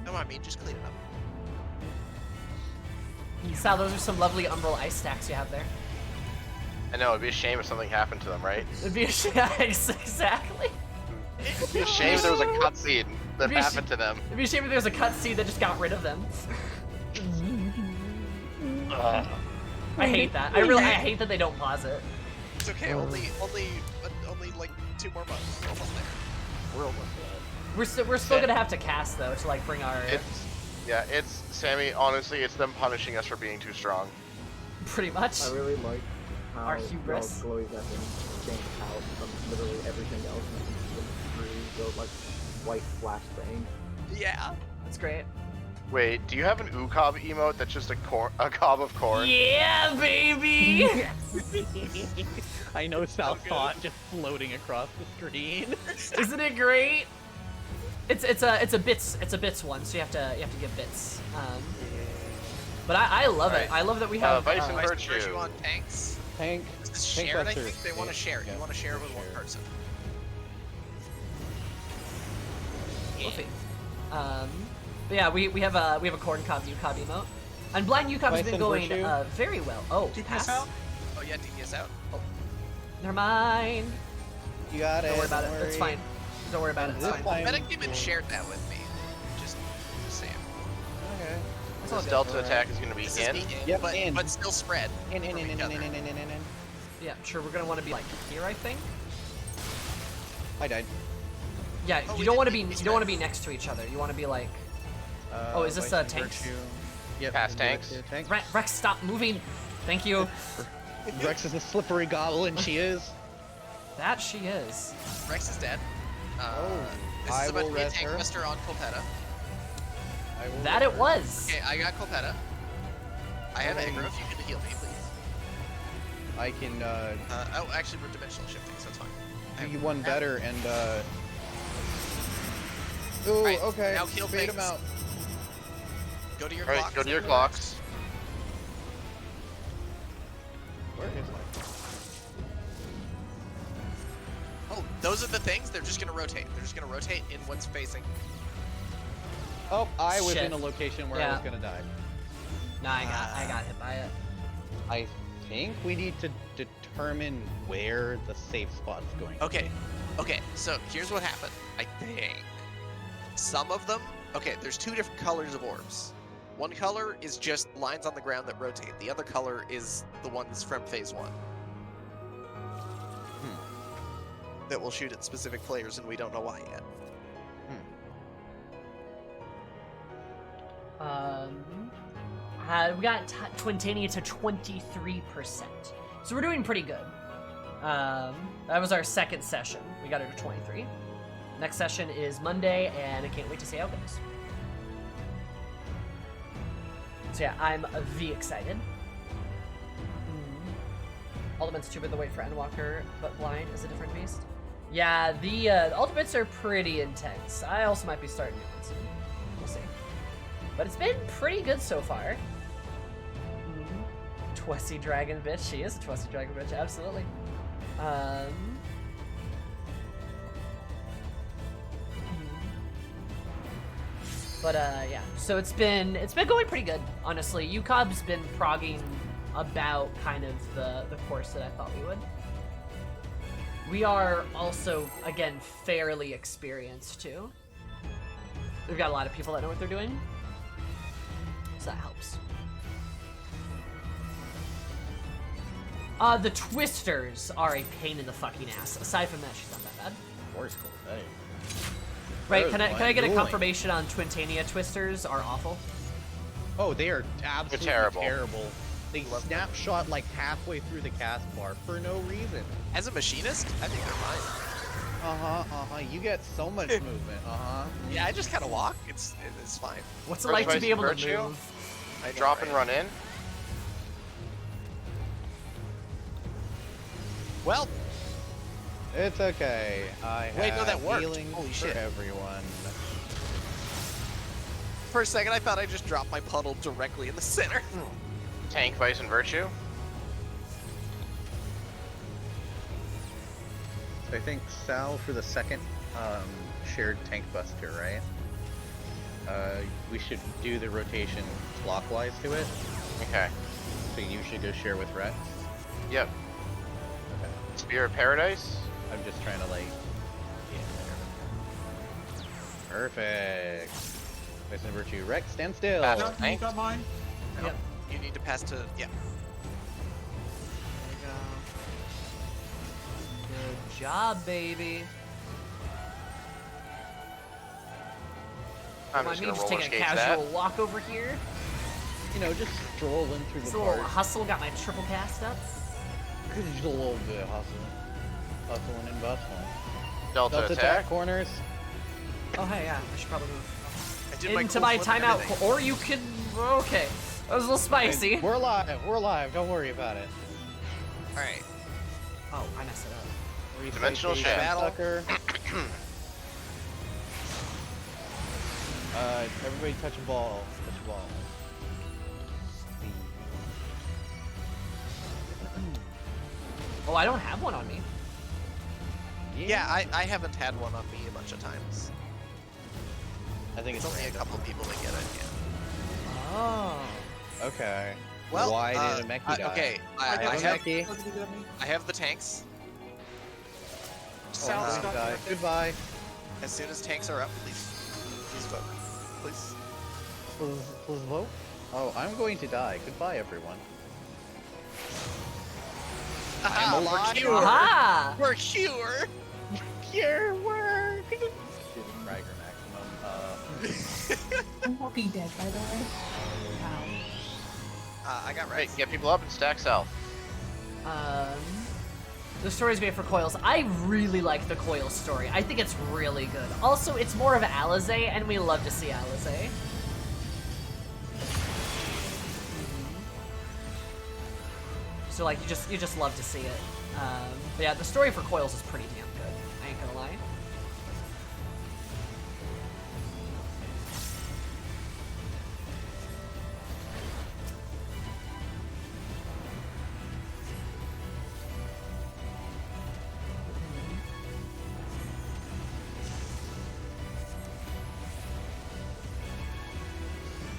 No, I mean, just clean it up. Sal, those are some lovely Umbral ice stacks you have there. I know, it'd be a shame if something happened to them, right? It'd be a exactly. It'd be a shame if there was a cutscene that It'd be a happened to them. It'd be a shame if there was a cutscene that just got rid of them. I hate that. I hate that they don't pause it. It's okay. Only like 2 more months. Almost there. We're almost there. We're still gonna have to cast though to like bring our. It's Sammy. Honestly, it's them punishing us for being too strong. Pretty much. I really like how Our hubris. Glowy Weapon stands out from literally everything else through the like white flash thing. Yeah. That's great. Wait, do you have an Oocob emote that's just a cob of corn? Yeah, baby. I know South Thought just floating across the screen. Isn't it great? It's a bits one, so you have to give bits. But I love it. I love that we have Vice and Vice Virtue. on tanks. Tank. This is Tank shared, I Buster. think. They want to share it. Yeah. You want to share it with one person. Wolfie. But yeah, we have a corn cob UCob emote, and blind UCob has Vice been and going Virtue. very well. Oh, DPS pass. out? Oh yeah, DPS out. Never mind. You got it. Don't worry about it. don't It's worry. fine. Don't worry about it. It's This fine. time- Medic even shared that with me. Just saying. Okay. It's all This good. Delta Alright. attack is going to be This in. is the Yep, but, in. but still spread. In. from each other. Yeah, sure. We're gonna want to be like here, I think. I died. Yeah, Oh, you we don't did want to beat be these you don't want to guys. be next to each other. You want to be like. Oh, is this, Vice and tanks? Virtue. Yep. Pass and tanks. Virtue tank. Rex, stop moving. Thank you. Rex is a slippery goblin. She is. That she is. Rex is dead. This I is about will to be a rest tank her. buster on Colpetta. I will That it was. Okay, I got Colpetta. I have Okay. aggro if you could heal me, please. I can oh, actually, we're dimensional shifting, so it's fine. do you one better and Ooh, Right, okay. now kill Fade things. him out. Go to your All right, clocks. go to your everyone. clocks. Where is my? Oh, those are the things. They're just gonna rotate. They're just gonna rotate in what's facing. Oh, I was Shit. in a location where I Yeah. was gonna die. Nah, I got hit by it. I think we need to determine where the safe spot's going. Okay, okay. So here's what happened. I think some of them. Okay, there's two different colors of orbs. One color is just lines on the ground that rotate. The other color is the ones from phase 1. That will shoot at specific players, and we don't know why yet. We got Twintania to 23%, so we're doing pretty good. That was our second session. We got her to 23. Next session is Monday, and I can't wait to see how it goes. So yeah, I'm V excited. Ultimate's too big to wait for Endwalker, but blind is a different beast. Yeah, the ultimates are pretty intense. I also might be starting new ones soon. We'll see. But it's been pretty good so far. Twessy dragon bitch. She is a Twessy dragon bitch, absolutely. But yeah. So it's been going pretty good, honestly. UCOB's been progging about kind of the course that I thought we would. We are also, again, fairly experienced too. We've got a lot of people that know what they're doing, so that helps. The Twisters are a pain in the fucking ass. Aside from that, she's not that bad. Where's cool? Hey. Right? Can I get a Ruling. confirmation on Twintania Twisters are awful? Oh, they are absolutely terrible. They snapshot like halfway through the cast bar for no reason. As a machinist, I think they're fine. You get so much movement. Yeah, I just kind of walk. It's fine. What's it First like to place be able to Virtue. move? I know, Drop right? and run in. Well, It's okay. I Wait, no, have that worked. healing Holy for shit. everyone. for a second, I thought I just dropped my puddle directly in the center. Tank, Vice, and Virtue. So I think Sal for the second shared tank buster, right? We should do the rotation clockwise to it. Okay. So you should go share with Rex. Yep. Okay. Spear of Paradise. I'm just trying to like. Yeah. Perfect. Vice and Virtue. Rex, stand still. Pass. Got, you Thanks. got mine? Yep. You need to pass to yeah. There you go. Good job, baby. I'm Come on, just me gonna just roller take a skate casual that. walk over here. You know, just strolling through Just the a little park. hustle, got my triple cast up. Just a little bit of hustling and bustling. Delta, attack. corners. Oh, hey, yeah, I should probably move. I did Into cool my flip and timeout, everything. or you can. Okay, that was a little spicy. We're live. Don't worry about it. All right. Oh, I messed it up. Dimensional Replay shaft. Battle. sucker. Everybody touch a ball. Touch a ball. Oh, I don't have one on me. Yeah, I haven't had one on me a bunch of times. I think It's it's only a random. couple people that get it. Yeah. Oh. Okay. Well, why did a Meki die? okay, I have a Meki. What did you get me? I have the tanks. Sal's Oh, got die. me. Goodbye. As soon as tanks are up, please vote. Please. Please vote. Oh, I'm going to die. Goodbye, everyone. Aha, alive. we're cured. Aha! We're cured. Pure work. Shooting Fragger maximum. I'm walking dead, by the way. Wow. I got Hey, right. get people up and stack south. The story's made for coils. I really like the coil story. I think it's really good. Also, it's more of Alizé, and we love to see Alizé. So like you just love to see it. But yeah, the story for Coils is pretty damn good. I ain't gonna lie.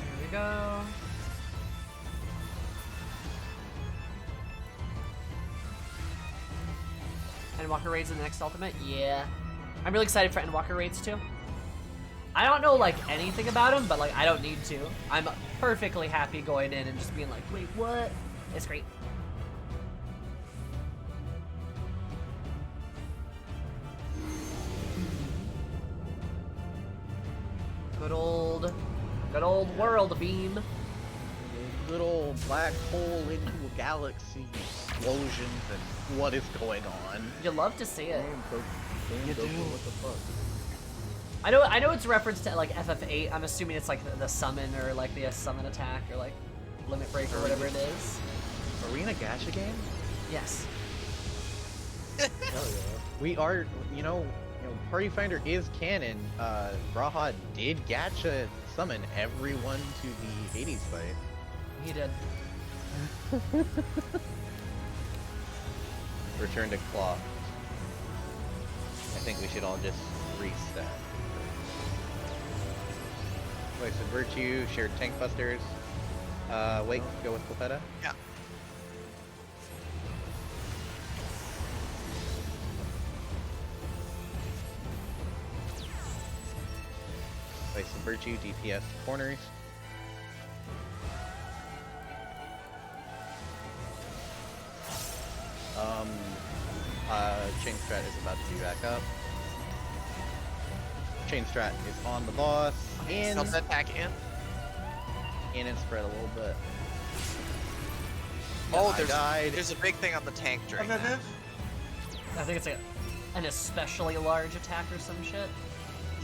There we go. Endwalker raids in the next ultimate? Yeah. I'm really excited for Endwalker raids too. I don't know like anything about them, but like I don't need to. I'm perfectly happy going in and just being like, wait, what? It's great. Good old world beam. Good old black hole into a galaxy, explosions, and what is going on? You love to see it. You do. What the fuck? I know it's a reference to like FF8. I'm assuming it's like the summon or like the summon attack or like limit break or whatever it is. Arena Gacha game? Yes. Hell yeah. We are, Party Finder is canon. Braha did Gacha summon everyone to the Hades fight. He did. Return to Claw. I think we should all just reset. Wait, so Virtue, shared Tank Busters. Wake, go with Clepeta? Yeah. Wait, so Virtue, DPS, corners. Chain Strat is about to be back up. Chain Strat is on the boss. And Help that back in. and spread a little bit. Oh, I died. there's a big thing on the tank during that. I think it's like an especially large attack or some shit.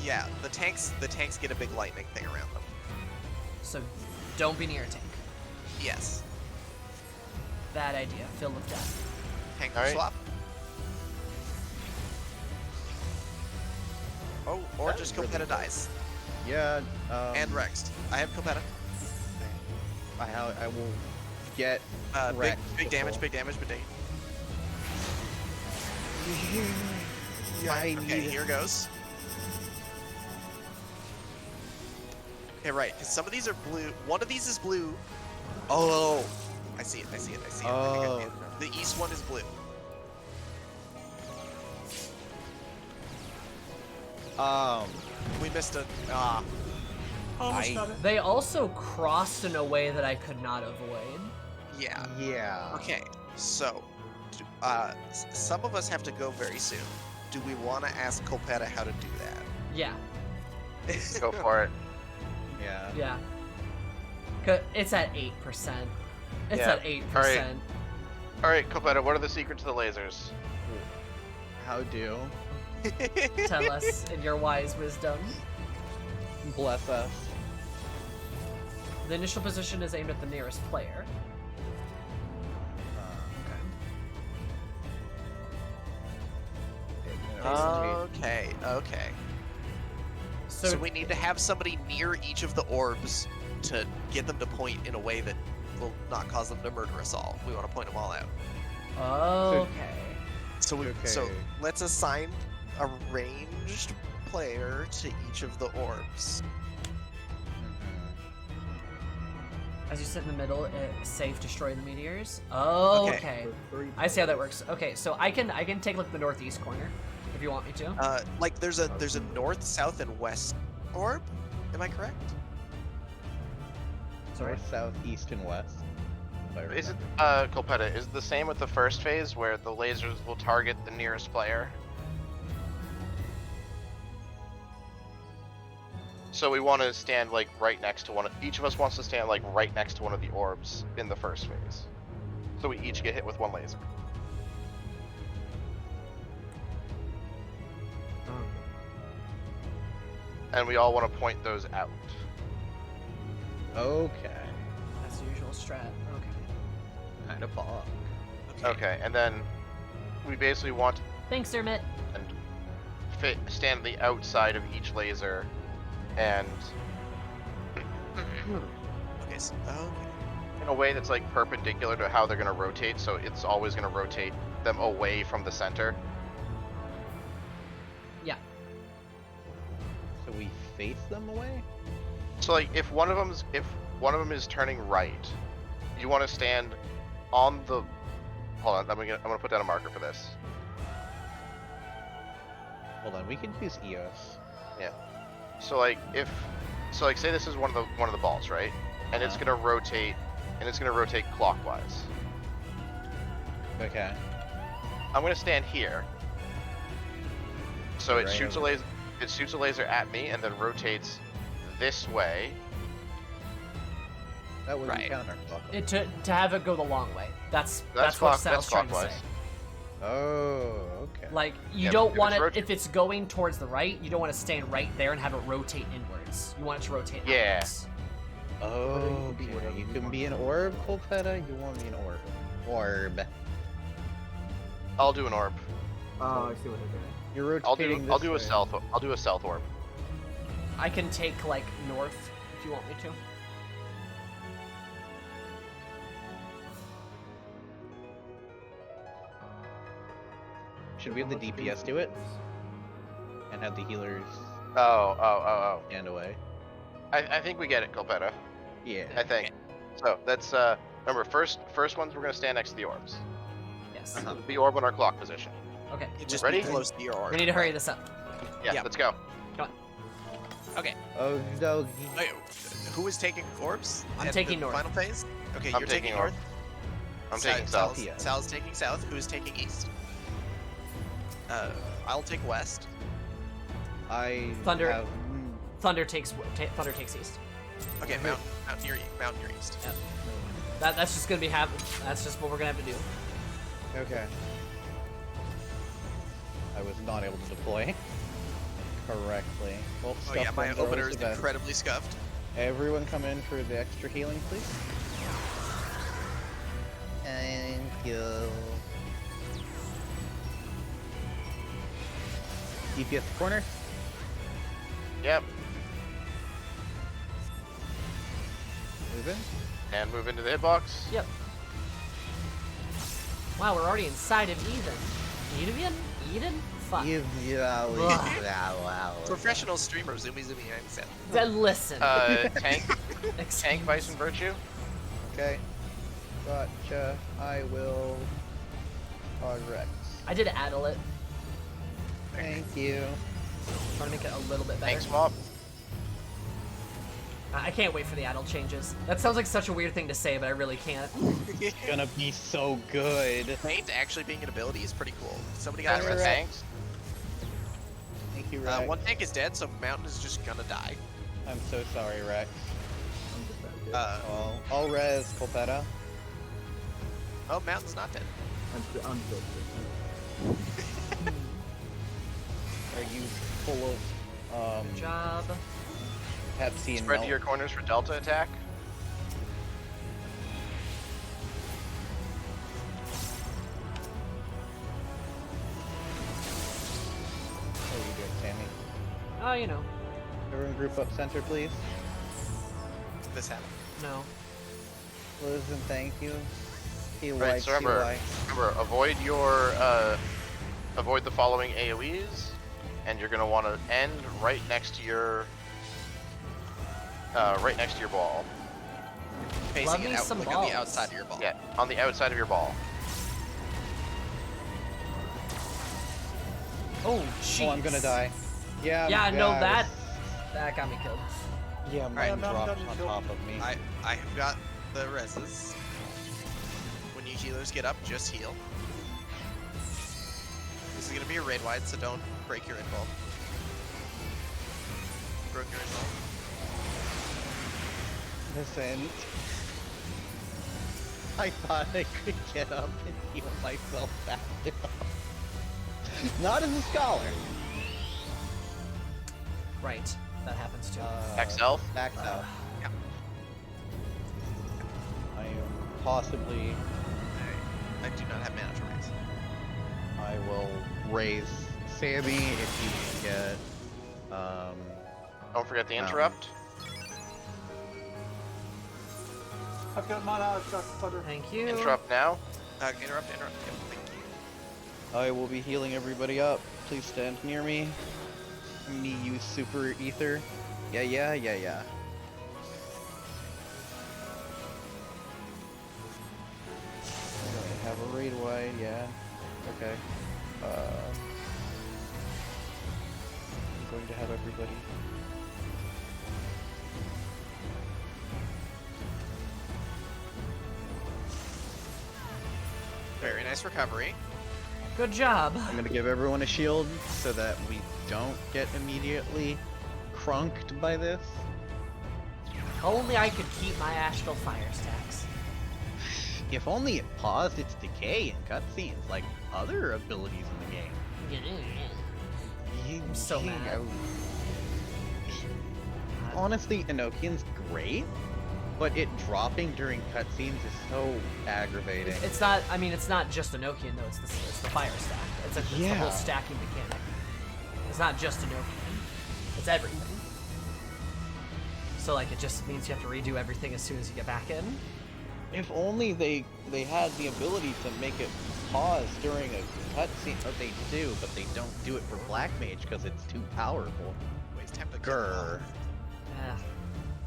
Yeah, the tanks get a big lightning thing around them. So don't be near a tank. Yes. Bad idea. Filled with death. Tank All right. swap. Oh, or That just was really Copeta dies. Yeah. And Rexed. I have Copeta. I will get Big wrecked damage, before- big damage, big damage. I Okay, need here goes. Okay, right, because some of these are blue. One of these is blue. Oh, I see it, I see it, I see it. I think I Oh, see it. The east one is blue. We missed a... Almost got it. They also crossed in a way that I could not avoid. Yeah. Yeah. Okay, so... some of us have to go very soon. Do we want to ask Copeta how to do that? Yeah. Go for it. Yeah. Yeah. 'Cause it's at 8%. It's Yeah. at 8%. Alright. Alright, Copeta, what are the secrets to the lasers? How do? Tell us in your wise wisdom. Bless us. The initial position is aimed at the nearest player. Okay, okay. So, So we need to have somebody near each of the orbs to get them to point in a way that will not cause them to murder us all. We want to point them all out. okay. So so let's assign a ranged player to each of the orbs. As you sit in the middle, safe destroy the meteors. Oh, okay. I see how that works. Okay, so I can take like the northeast corner if you want me to. Like there's a north, south, and west orb. Am I correct? Sorry. North, south, east, and west. Is it, Copeta, is it the same with the first phase where the lasers will target the nearest player? So we want to stand like right next to one. Each of us wants to stand like right next to one of the orbs in the first phase. So we each get hit with one laser. And we all want to point those out. Okay. That's the usual strat. Okay. Kind of fog. Okay, and then we basically want Thanks, Dermot. to stand on the outside of each laser, and Okay, so, okay. in a way that's like perpendicular to how they're going to rotate, so it's always going to rotate them away from the center. Yeah. So we face them away? So like if one of them is turning right, you want to stand on the. Hold on, I'm gonna put down a marker for this. Hold on, we can use EOS. Yeah. So like say this is one of the balls, right? And it's Uh-huh. gonna rotate, clockwise. Okay. I'm gonna stand here. So it Right shoots over. it shoots a laser at me and then rotates this way. That would Right. be counterclockwise. It, to have it go the long way. That's That's what clock- Sal's that's trying to clockwise. say. Oh, okay. Like, you Yeah, don't if want it's it, if it's going towards the right, you don't want to stand right there and have it rotate inwards. You want it to rotate Yeah. outwards. Oh, But it can be okay. whatever You you can want. be an orb, Colpetta. You want to be an orb. Orb. I'll do an orb. Oh, I see what they're doing. You're I'll rotating do a stealth orb. I can take, like, north, if you want me to. Should we have the DPS do it? And have the healers Oh. stand away? I think we get it, Colpetta. Yeah. I think. So that's remember first ones we're gonna stand next to the orbs. Yes. Uh-huh. The orb in our clock position. Okay. It just Ready? be close to your orb. We need to hurry this up. Yeah, Yep. let's go. Okay. Oh, no. Wait, who is taking orbs? I'm at taking the north. Final phase? Okay, I'm you're taking taking north. north. I'm taking south. Yeah. Sal's taking south. Who's taking east? I'll take west. I Thunder. have... Thunder takes east. Okay, mountain your east. That's just gonna be that's just what we're gonna have to do. Okay. I was not able to deploy correctly. Well, Oh yeah, stuff my runs are opener always is the best. incredibly scuffed. Everyone come in for the extra healing, please. Thank you. DPS corner. Yep. Move in. And move into the hitbox. Yep. Wow, we're already inside of Eden? Fuck. Professional streamer, zoomy, I understand. Then listen. Tank Vice and Virtue. Okay. Gotcha. I will progress. I did addle it. Thank you. Trying to make it a little bit better. Thanks, Mop. I can't wait for the addle changes. That sounds like such a weird thing to say, but I really can't. It's gonna be so good. Paint actually being an ability is pretty cool. Somebody got Extra it. tanks. Thank you, Rex. One tank is dead, so Mountain is just gonna die. I'm so sorry, Rex. I'm just that good. I'll res Colpetta. Oh, Mountain's not dead. I'm still good. Are you full of Good job. Pepsi and Spread to milk? your corners for Delta attack. How are you doing, Sammy? Oh, you know. Everyone group up center, please. This happened. No. Listen, thank you. He Right, likes so remember, you. avoid the following AoEs, and you're gonna want to end right next to your ball. Facing me it out, some like on balls. the outside of your ball. Yeah, on the outside of your ball. Oh, jeez. Oh, I'm gonna die. Yeah. Yeah, no, guys. that got me killed. Yeah, mine dropped on top of me. I have got the reses. When you healers get up, just heal. This is gonna be a raid wide, so don't break your involve. You broke your involve. Listen. I thought I could get up and heal myself back down. Not as a scholar. Right. That happens too. XL? Max out. Yeah. I am possibly... I do not have mana to raise. I will raise Sammy if you can get. Don't forget the interrupt. I've got mana, I've got thunder. Thank you. Interrupt now. Interrupt. Yep, thank you. I will be healing everybody up. Please stand near me. Me use super ether. Yeah. Oh, Do I have a raid wide? Yeah. Okay. I'm going to have everybody. Very nice recovery. Good job. I'm gonna give everyone a shield so that we don't get immediately crunked by this. Only I could keep my astral fire stacks. If only it paused its decay in cutscenes like other abilities in the game. I'm so mad. Honestly, Enochian's great, but it dropping during cutscenes is so aggravating. It's not. I mean, it's not just Enochian though. It's the fire stack. It's the whole stacking mechanic. It's not just Enochian. It's everything. So like, it just means you have to redo everything as soon as you get back in. If only they had the ability to make it pause during a cutscene. Oh, they do, but they don't do it for Black Mage because it's too powerful. Wait, it's time to Grr. Yeah.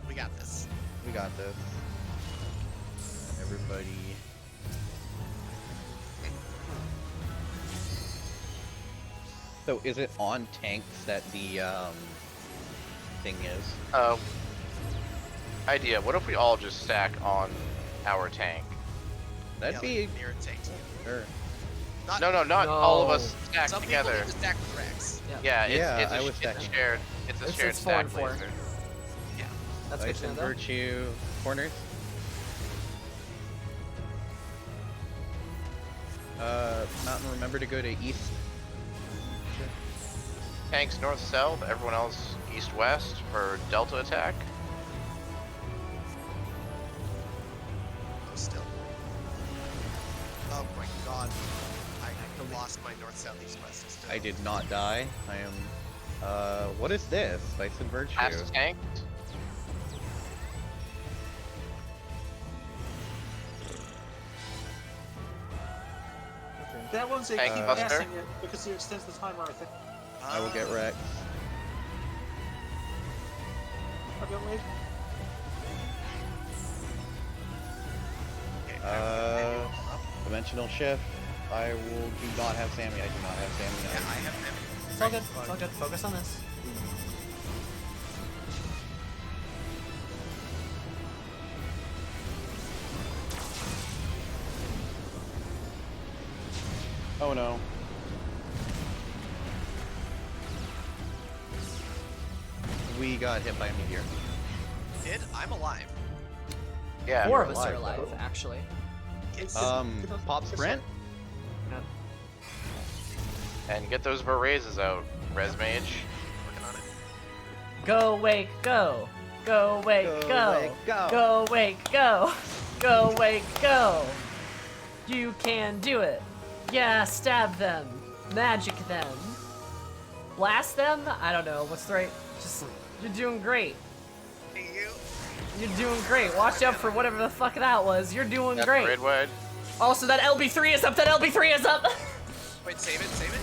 We got this. We got this. Everybody. So is it on tanks that the thing is? Idea. What if we all just stack on our tank? That'd be near a tank. sure. No, not all of us stacked Some together. people need to stack with Rex. Yeah, I was it's a stacking. shared. It's a shared it's 4 stack and 4. laser. Yeah. That's Vice good and to know. Virtue corners. Mountain, remember to go to east. Tanks north south. Everyone else east west for delta attack. Still. Oh my god. I lost my north, south, east, west. Still. I did not die. I am. What is this? Vice and Virtue. Past tanked. That one's a Tank keep buster. passing it because it extends the timer, I think. I will get wrecked. I've got wave. Dimensional shift. I will do not have Sammy. I do not have Sammy. Yeah, I have them. It's all good. It's all good. Focus on this. Oh no. We got hit by a meteor. Did? I'm alive. Yeah. 4 you're of us are alive. alive, actually. Pop sprint. Yep. And get those Varazes out, Res Mage. Working on it. Go wake, go. Go wake, go. wake, go. Go wake, go. Go wake, go. You can do it. Yeah, stab them. Magic them. Blast them? I don't know. What's the right? Just, you're doing great. Hey, you. You're doing great. Watch out for whatever the fuck that was. You're doing That's great. Red Wide. Also, that LB3 is up. That LB3 is up. Wait, save it, save it.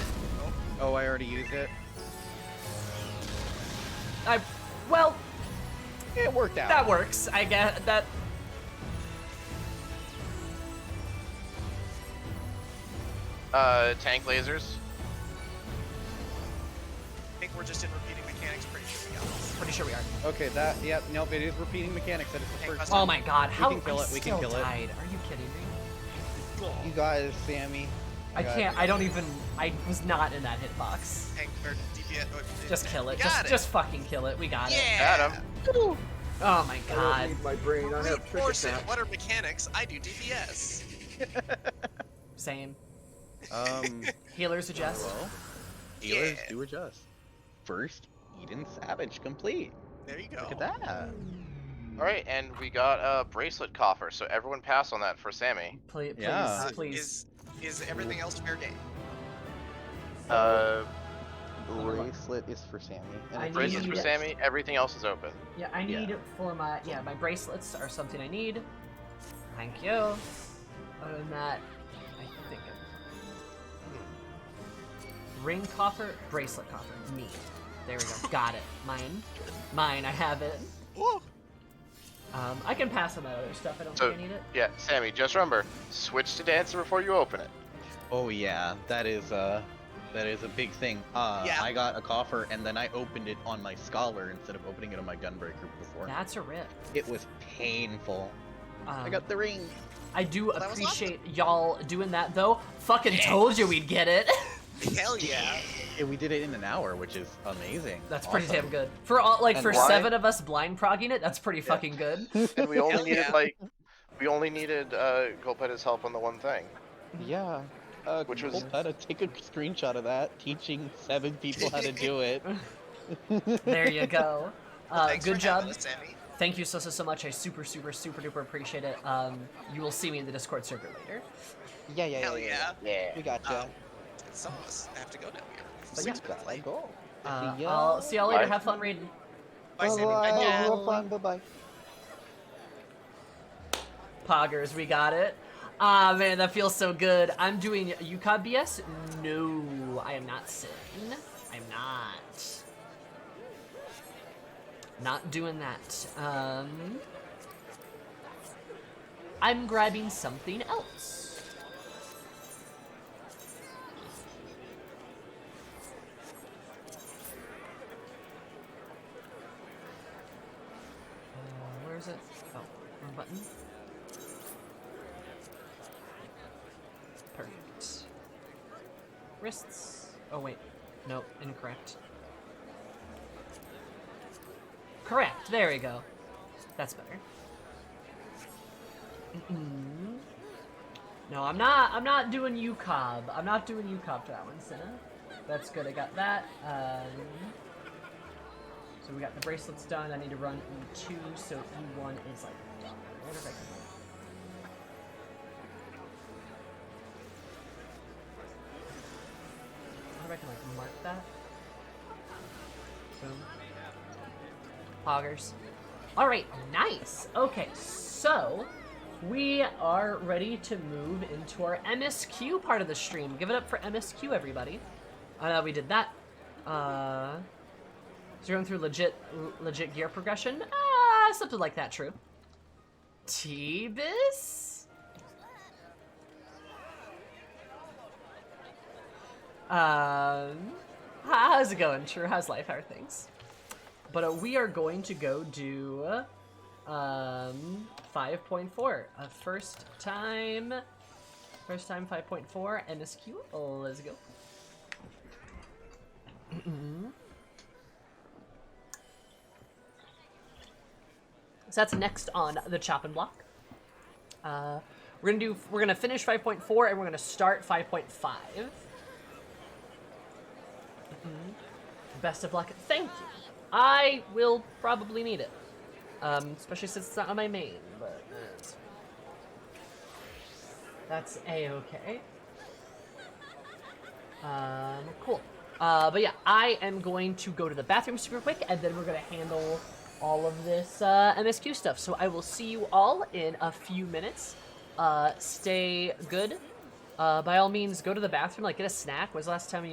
Oh, Oh, I already used it. Well, It worked out. that works. I get that. Tank lasers. I think we're just in repeating mechanics. Pretty sure we got this. Pretty sure we are. Okay, that. Yep. Nope. It is repeating mechanics. That is the Tank first. buster. Oh my god, how can kill I it, we still can kill it. died. Are you kidding me? You guys, Sammy. I can't. I don't even. I was not in that hitbox. Tank or DPS. Just kill it. Got it. Just fucking kill it. We got it. Yeah. Got him. Oh my I don't god. need my brain. I have trick Reinforce it. attack. What are mechanics? I do DPS. Same. Um. Healers adjust. Well, healers Yeah. do adjust. First, Eden Savage complete. There you go. Look at that. All right, and we got a bracelet coffer, so everyone pass on that for Sammy. Please, Yeah. please. Is everything else fair game? Bracelet is for Sammy. And I it's Bracelets need- for Sammy. Everything else is open. Yeah, I need for my my bracelets are something I need. Thank you. Other than that, I think ring coffer, bracelet coffer, need. There we go. Got it. Mine. I have it. Whoa. I can pass on that other stuff. I don't So think I need it. yeah, Sammy, just remember, switch to dancer before you open it. Oh yeah, that is a big thing. Yeah. I got a coffer and then I opened it on my scholar instead of opening it on my gunbreaker before. That's a rip. It was painful. I Um, got the ring. I do that was appreciate y'all doing that though. Fucking told you we'd get it. Hell yeah. And we did it in an hour, which is amazing. That's pretty Awesome. damn good. For all And for why? 7 of us blind progging it, that's pretty fucking good. And we only Hell needed yeah. we only needed Golpetta's help on the one thing. Yeah. Which was- How to take a screenshot of that, teaching 7 people how to do it. There you go. Thanks Good for job. having us, Sammy. Thank you so much. I super duper appreciate it. You will see me in the Discord server later. Yeah. Hell yeah. Yeah. We got you. Some of us have to go now here. But yeah. Six minutes late. Go. I'll see y'all later. Bye. Have fun raiding. Bye, Sammy. Bye, Dad. Have fun. Bye-bye. Poggers, we got it. Ah, man, that feels so good. I'm doing UCOB BS? No, I am not sitting. I'm not. Not doing that. I'm grabbing something else. Where is it? Oh, wrong button. Perfect. Wrists. Oh wait, no, incorrect. Correct. There we go. That's better. No, I'm not doing UCOB. I'm not doing UCOB for that one, Cinna. That's good. I got that. So we got the bracelets done. I need to run E2, so E1 is like done. I wonder if I can. I wonder if I can like mark that. Boom. Poggers. All right, nice. Okay, so we are ready to move into our MSQ part of the stream. Give it up for MSQ, everybody. We did that. So you're going through legit gear progression? Something like that, true. T-Biz? How's it going, True? How's life? How are things? But we are going to go do 5.4. First time 5.4 MSQ. Let's go. So that's next on the chopping block. We're gonna finish 5.4 and we're gonna start 5.5. Best of luck. Thank you. I will probably need it, especially since it's not on my main. But that's a-okay. Cool. But yeah, I am going to go to the bathroom super quick, and then we're gonna handle all of this MSQ stuff. So I will see you all in a few minutes. Stay good. By all means, go to the bathroom, like get a snack. When was the last time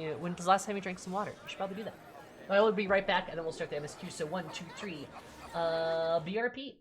you drank some water? You should probably do that. I will be right back, and then we'll start the MSQ. So 1, 2, 3. BRP.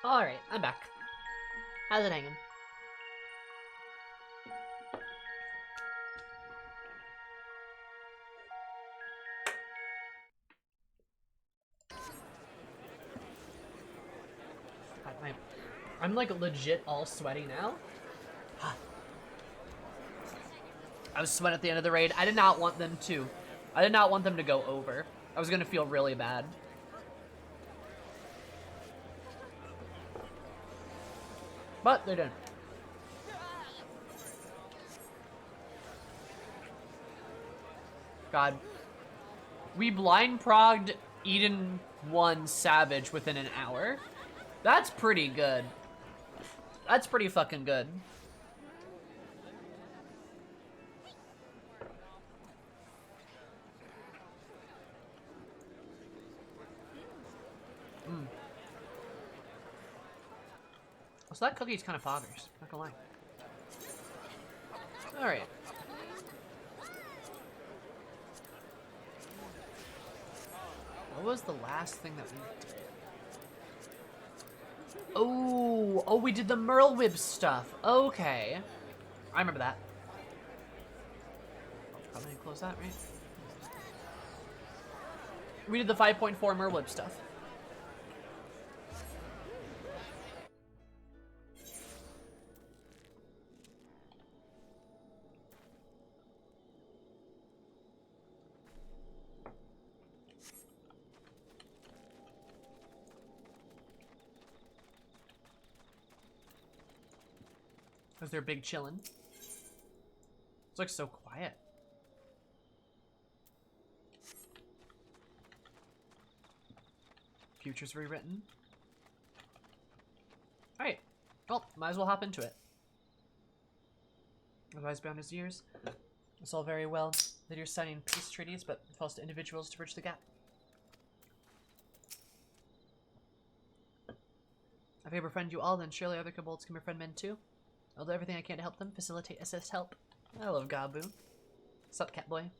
Alright, I'm back. How's it hanging? God, I'm like legit all sweaty now. I was sweating at the end of the raid. I did not want them to. I did not want them to go over. I was gonna feel really bad. But they didn't. God. We blind progged Eden 1 Savage within an hour. That's pretty good. That's pretty fucking good. So that cookie's kind of poggers, not gonna lie. Alright. What was the last thing that we did? Oh, we did the Merlwib stuff. Okay. I remember that. Probably need to close that, right? We did the 5.4 Merlwib stuff. Because they're big chillin'. It's like so quiet. Future's rewritten. Alright. Well, might as well hop into it. Advised beyond his years. It's all very well that you're signing peace treaties, but it falls to individuals to bridge the gap. If I befriend you all, then surely other kobolds can befriend men too. I'll do everything I can to help them, facilitate, assist, help. I love Gabu. Sup, Catboy?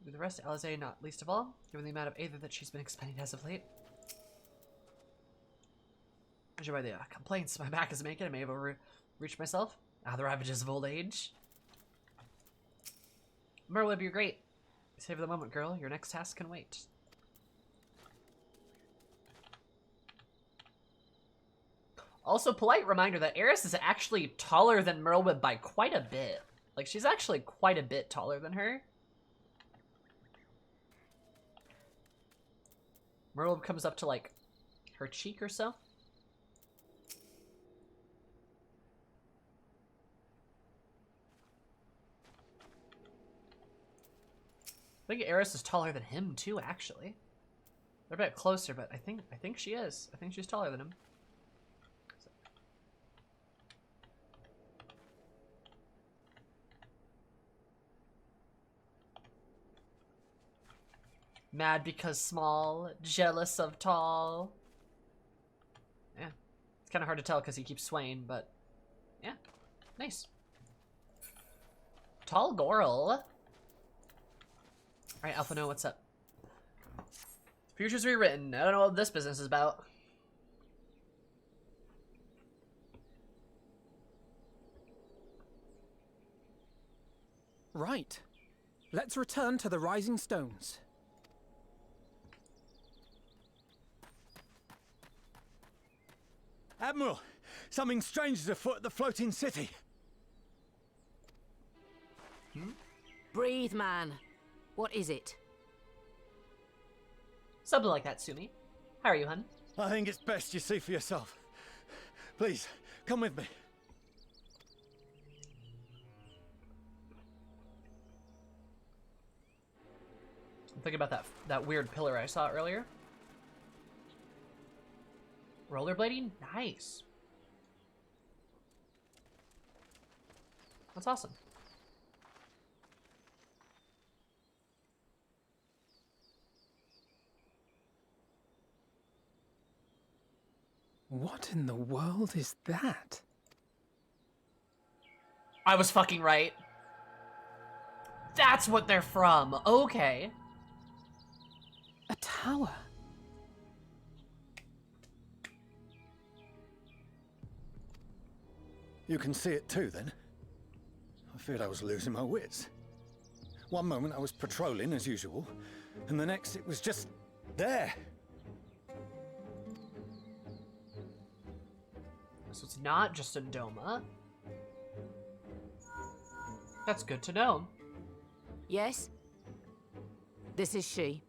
Do the rest, Alize not least of all, given the amount of aether that she's been expending as of late. Judging by the complaints my back is making, I may have overreached myself. The ravages of old age. Merlwib, you're great. Save the moment, girl. Your next task can wait. Also, polite reminder that Eris is actually taller than Merlwib by quite a bit. Like, she's actually quite a bit taller than her. Merlwib comes up to, like, her cheek or so. I think Eris is taller than him, too, actually. They're a bit closer, but I think she is. I think she's taller than him. Mad because small, jealous of tall. Yeah. It's kind of hard to tell because he keeps swaying, but yeah. Nice. Tall Goral. Alright, Alpha No, what's up? Future's rewritten. I don't know what this business is about. Right. Let's return to the Rising Stones. Admiral, something strange is afoot at the floating city. Breathe, man. What is it? Something like that, Sumi. How are you, hun? I think it's best you see for yourself. Please, come with me. I'm thinking about that weird pillar I saw earlier. Rollerblading? Nice. That's awesome. What in the world is that? I was fucking right. That's what they're from. Okay. A tower. You can see it too, then? I feared I was losing my wits. One moment I was patrolling as usual, and the next it was just there. So it's not just a Doma. That's good to know. Yes? This is she.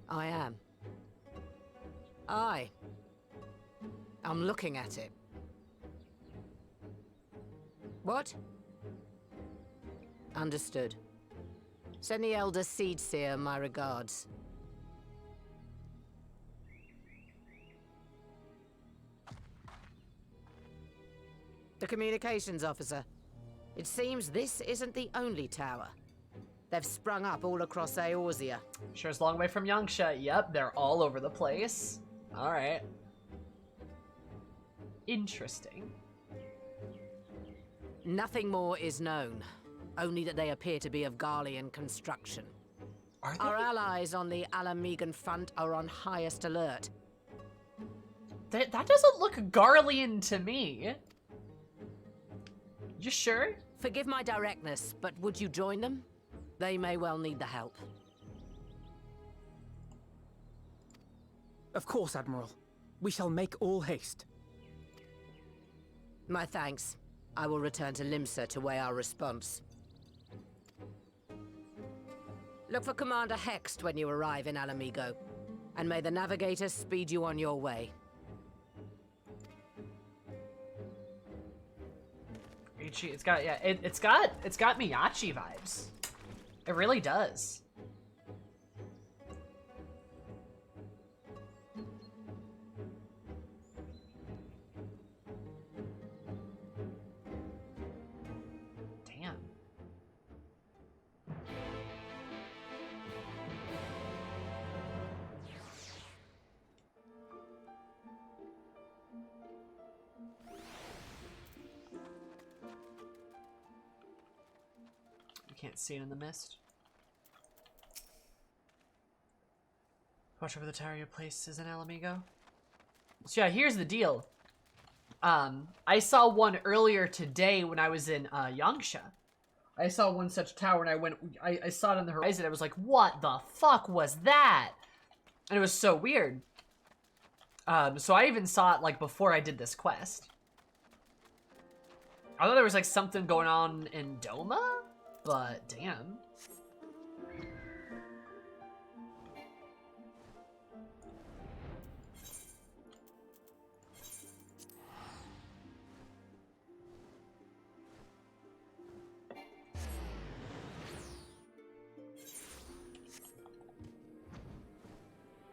I am. I'm looking at it. What? Understood. Send the Elder Seedseer my regards. The communications officer. It seems this isn't the only tower. They've sprung up all across Eorzea. Sure is a long way from Yangsha. Yep, they're all over the place. Alright. Interesting. Nothing more is known. Only that they appear to be of Garlean construction. Our allies on the Alamegan front are on highest alert. That doesn't look Garlean to me. You sure? Forgive my directness, but would you join them? They may well need the help. Of course, Admiral. We shall make all haste. My thanks. I will return to Limsa to weigh our response. Look for Commander Hext when you arrive in Alamigo, and may the Navigator speed you on your way. It's got it's got Miyachi vibes. It really does. Damn. Can't see it in the mist. Watch over the tower your place is in Alamigo. So yeah, here's the deal. I saw one earlier today when I was in Yangsha. I saw one such tower and I saw it on the horizon. I was like, what the fuck was that? And it was so weird. So I even saw it like before I did this quest. I thought there was like something going on in Doma? But, damn.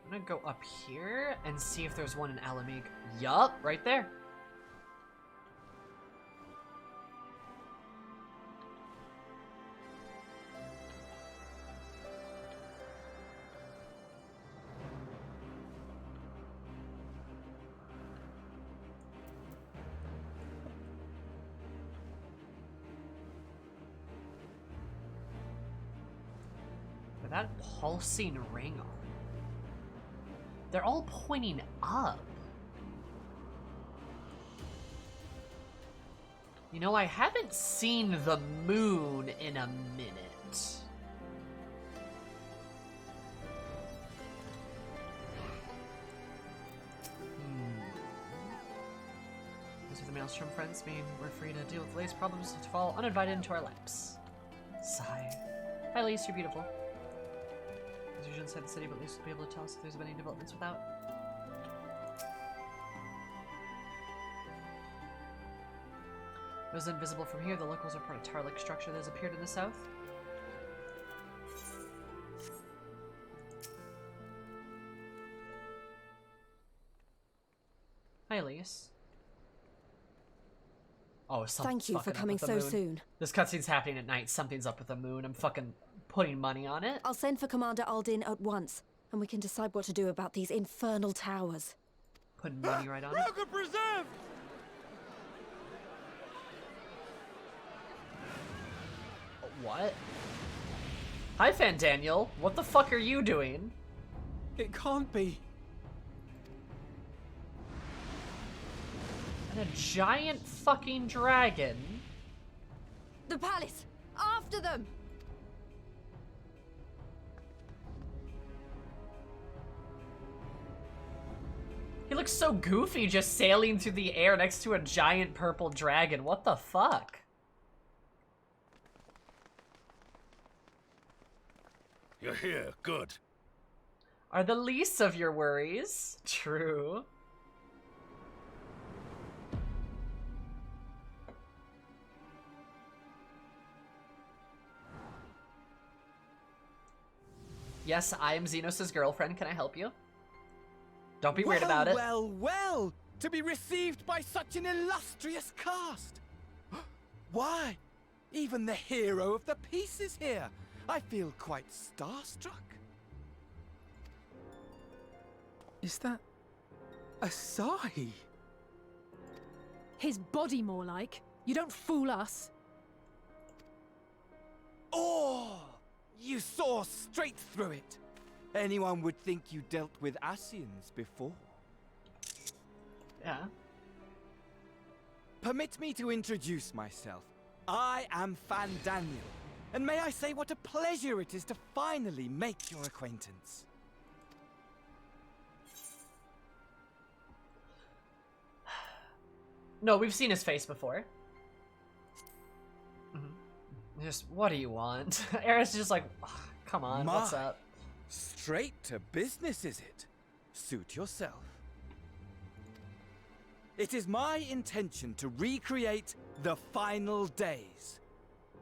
I'm gonna go up here and see if there's one in Alamig. Yup, right there. That pulsing ring on. They're all pointing up. You know, I haven't seen the moon in a minute. Those are the Maelstrom friends mean we're free to deal with the latest problems to fall uninvited into our laps. Sigh. Hi, Lise, you're beautiful. As usual inside the city, but at least we'll be able to tell us if there's been any developments without. It was invisible from here. The locals are part of Tarlik structure that has appeared in the south. Hi, Elise. Oh, something's Thank you for coming so soon. This cutscene's happening at night. Something's up with the moon. I'm fucking putting money on it. I'll send for Commander Aldin at once, and we can decide what to do about these infernal towers. Putting money right on it. Welcome preserved! What? Hi, Fan Daniel. What the fuck are you doing? It can't be. That And a giant fucking dragon. The palace! After them! He looks so goofy just sailing through the air next to a giant purple dragon. What the fuck? You're here. Good. Are the least of your worries. True. Yes, I am Xenos' girlfriend. Can I help you? Don't be weird about it. Well! To be received by such an illustrious cast! Why? Even the hero of the piece is here! I feel quite starstruck. Is that... Asahi? His body, more like. You don't fool us. Oh! You saw straight through it! Anyone would think you dealt with Asians before. Yeah. Permit me to introduce myself. I am Fandaniel, and may I say what a pleasure it is to finally make your acquaintance. No, we've seen his face before. Just, what do you want? Aerith's just like, oh, come on, what's up? Straight to business, is it? Suit yourself. It is my intention to recreate the final days.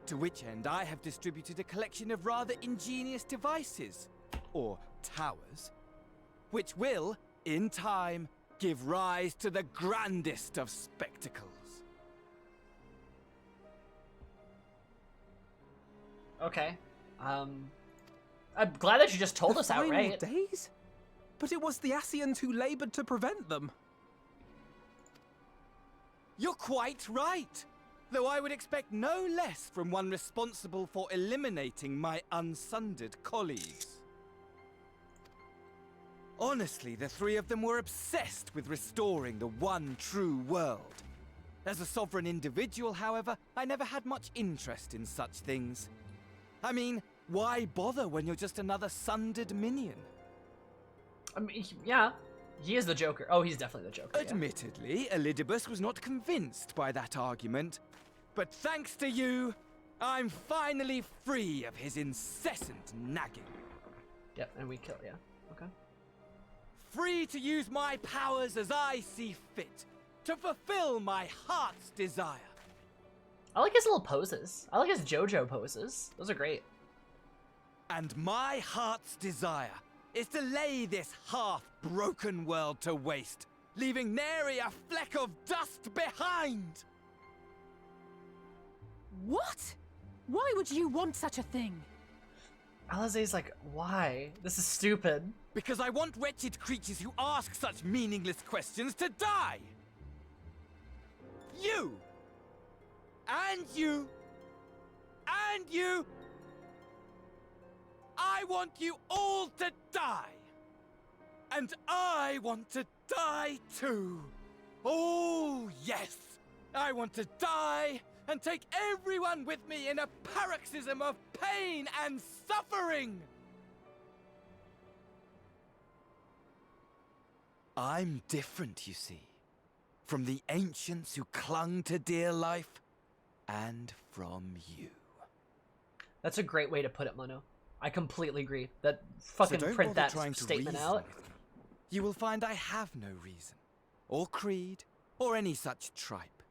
To which end I have distributed a collection of rather ingenious devices, or towers, which will, in time, give rise to the grandest of spectacles. Okay. I'm glad that you just told us outright. Days? But it was the Asians who labored to prevent them. You're quite right. Though I would expect no less from one responsible for eliminating my unsundered colleagues. Honestly, the three of them were obsessed with restoring the one true world. As a sovereign individual, however, I never had much interest in such things. I mean, why bother when you're just another sundered minion? I mean, yeah, he is the Joker. Oh, he's definitely the Joker. Admittedly, Elidibus was not convinced by that argument. But thanks to you, I'm finally free of his incessant nagging. Yep, and we kill, yeah. Okay. Free to use my powers as I see fit, to fulfill my heart's desire. I like his little poses. I like his JoJo poses. Those are great. And my heart's desire is to lay this half-broken world to waste, leaving nary a fleck of dust behind! What? Why would you want such a thing? Alize's like, why? This is stupid. Because I want wretched creatures who ask such meaningless questions to die! You! And you! And you! I want you all to die! And I want to die too! Oh, yes! I want to die and take everyone with me in a paroxysm of pain and suffering! I'm different, you see, from the ancients who clung to dear life, and from you. That's a great way to put it, Mono. I completely agree. That fucking print that statement out. You will find I have no reason, or creed, or any such tripe.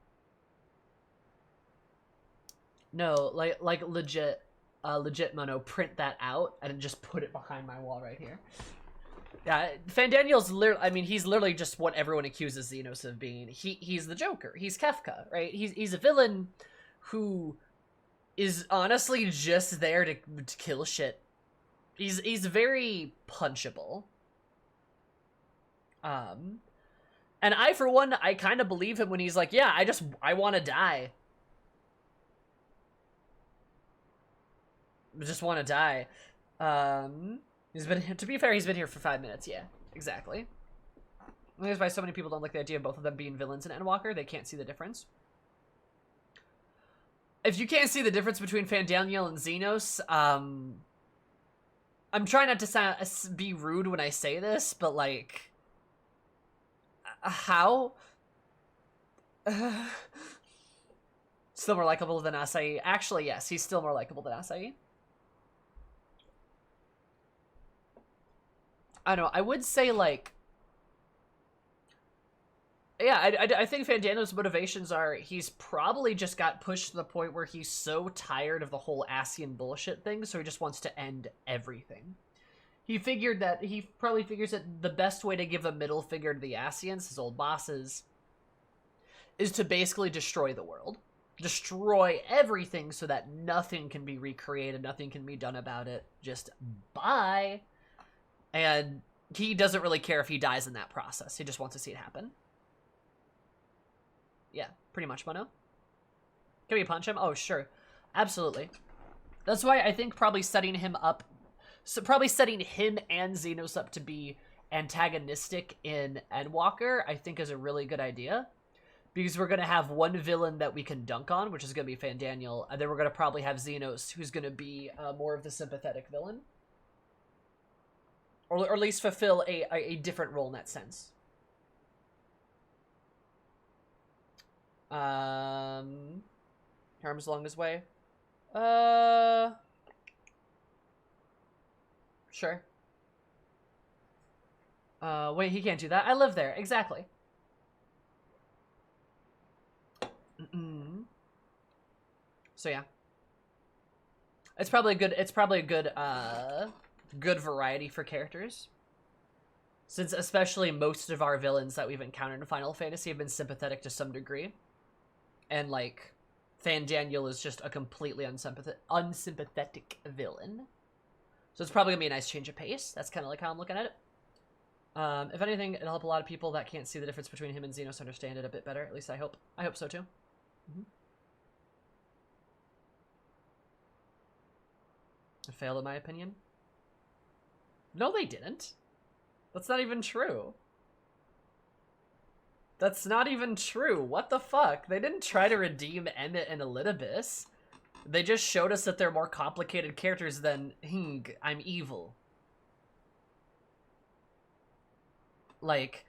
No, like legit, Mono, print that out and just put it behind my wall right here. Yeah, Fandaniel's literally, I mean, he's literally just what everyone accuses Xenos of being. He's the Joker. He's Kefka, right? He's a villain who is honestly just there to kill shit. He's very punchable. And I, for one, I kind of believe him when he's like, yeah, I want to die. I just want to die. He's been, to be fair, he's been here for 5 minutes. Yeah, exactly. That's why so many people don't like the idea of both of them being villains in Endwalker. They can't see the difference. If you can't see the difference between Fandaniel and Xenos, I'm trying not to be rude when I say this, but like, how? Still more likable than Acai. Actually, yes, he's still more likable than Acai. I don't know. I would say like, yeah, I think Fandano's motivations are he's probably just got pushed to the point where he's so tired of the whole Asian bullshit thing, so he just wants to end everything. He probably figures that the best way to give a middle finger to the Asians, his old bosses, is to basically destroy the world. Destroy everything so that nothing can be recreated, nothing can be done about it. Just bye. And he doesn't really care if he dies in that process. He just wants to see it happen. Yeah, pretty much, Mono. Can we punch him? Oh, sure. Absolutely. That's why I think probably setting him up... So probably setting him and Xenos up to be antagonistic in Endwalker, I think is a really good idea. Because we're going to have one villain that we can dunk on, which is going to be Fandaniel. And then we're going to probably have Xenos, who's going to be more of the sympathetic villain. Or at least fulfill a different role in that sense. Arms along his way. Sure. Wait, he can't do that. I live there. Exactly. So yeah. It's probably a good good variety for characters. Since especially most of our villains that we've encountered in Final Fantasy have been sympathetic to some degree. And, like, Fandaniel is just a completely unsympathetic villain. So it's probably going to be a nice change of pace. That's kind of like how I'm looking at it. If anything, it'll help a lot of people that can't see the difference between him and Xenos understand it a bit better. At least I hope. I hope so, too. It failed, in my opinion. No, they didn't. That's not even true. That's not even true. What the fuck? They didn't try to redeem Emmett and Elidibus. They just showed us that they're more complicated characters than, I'm evil. Like,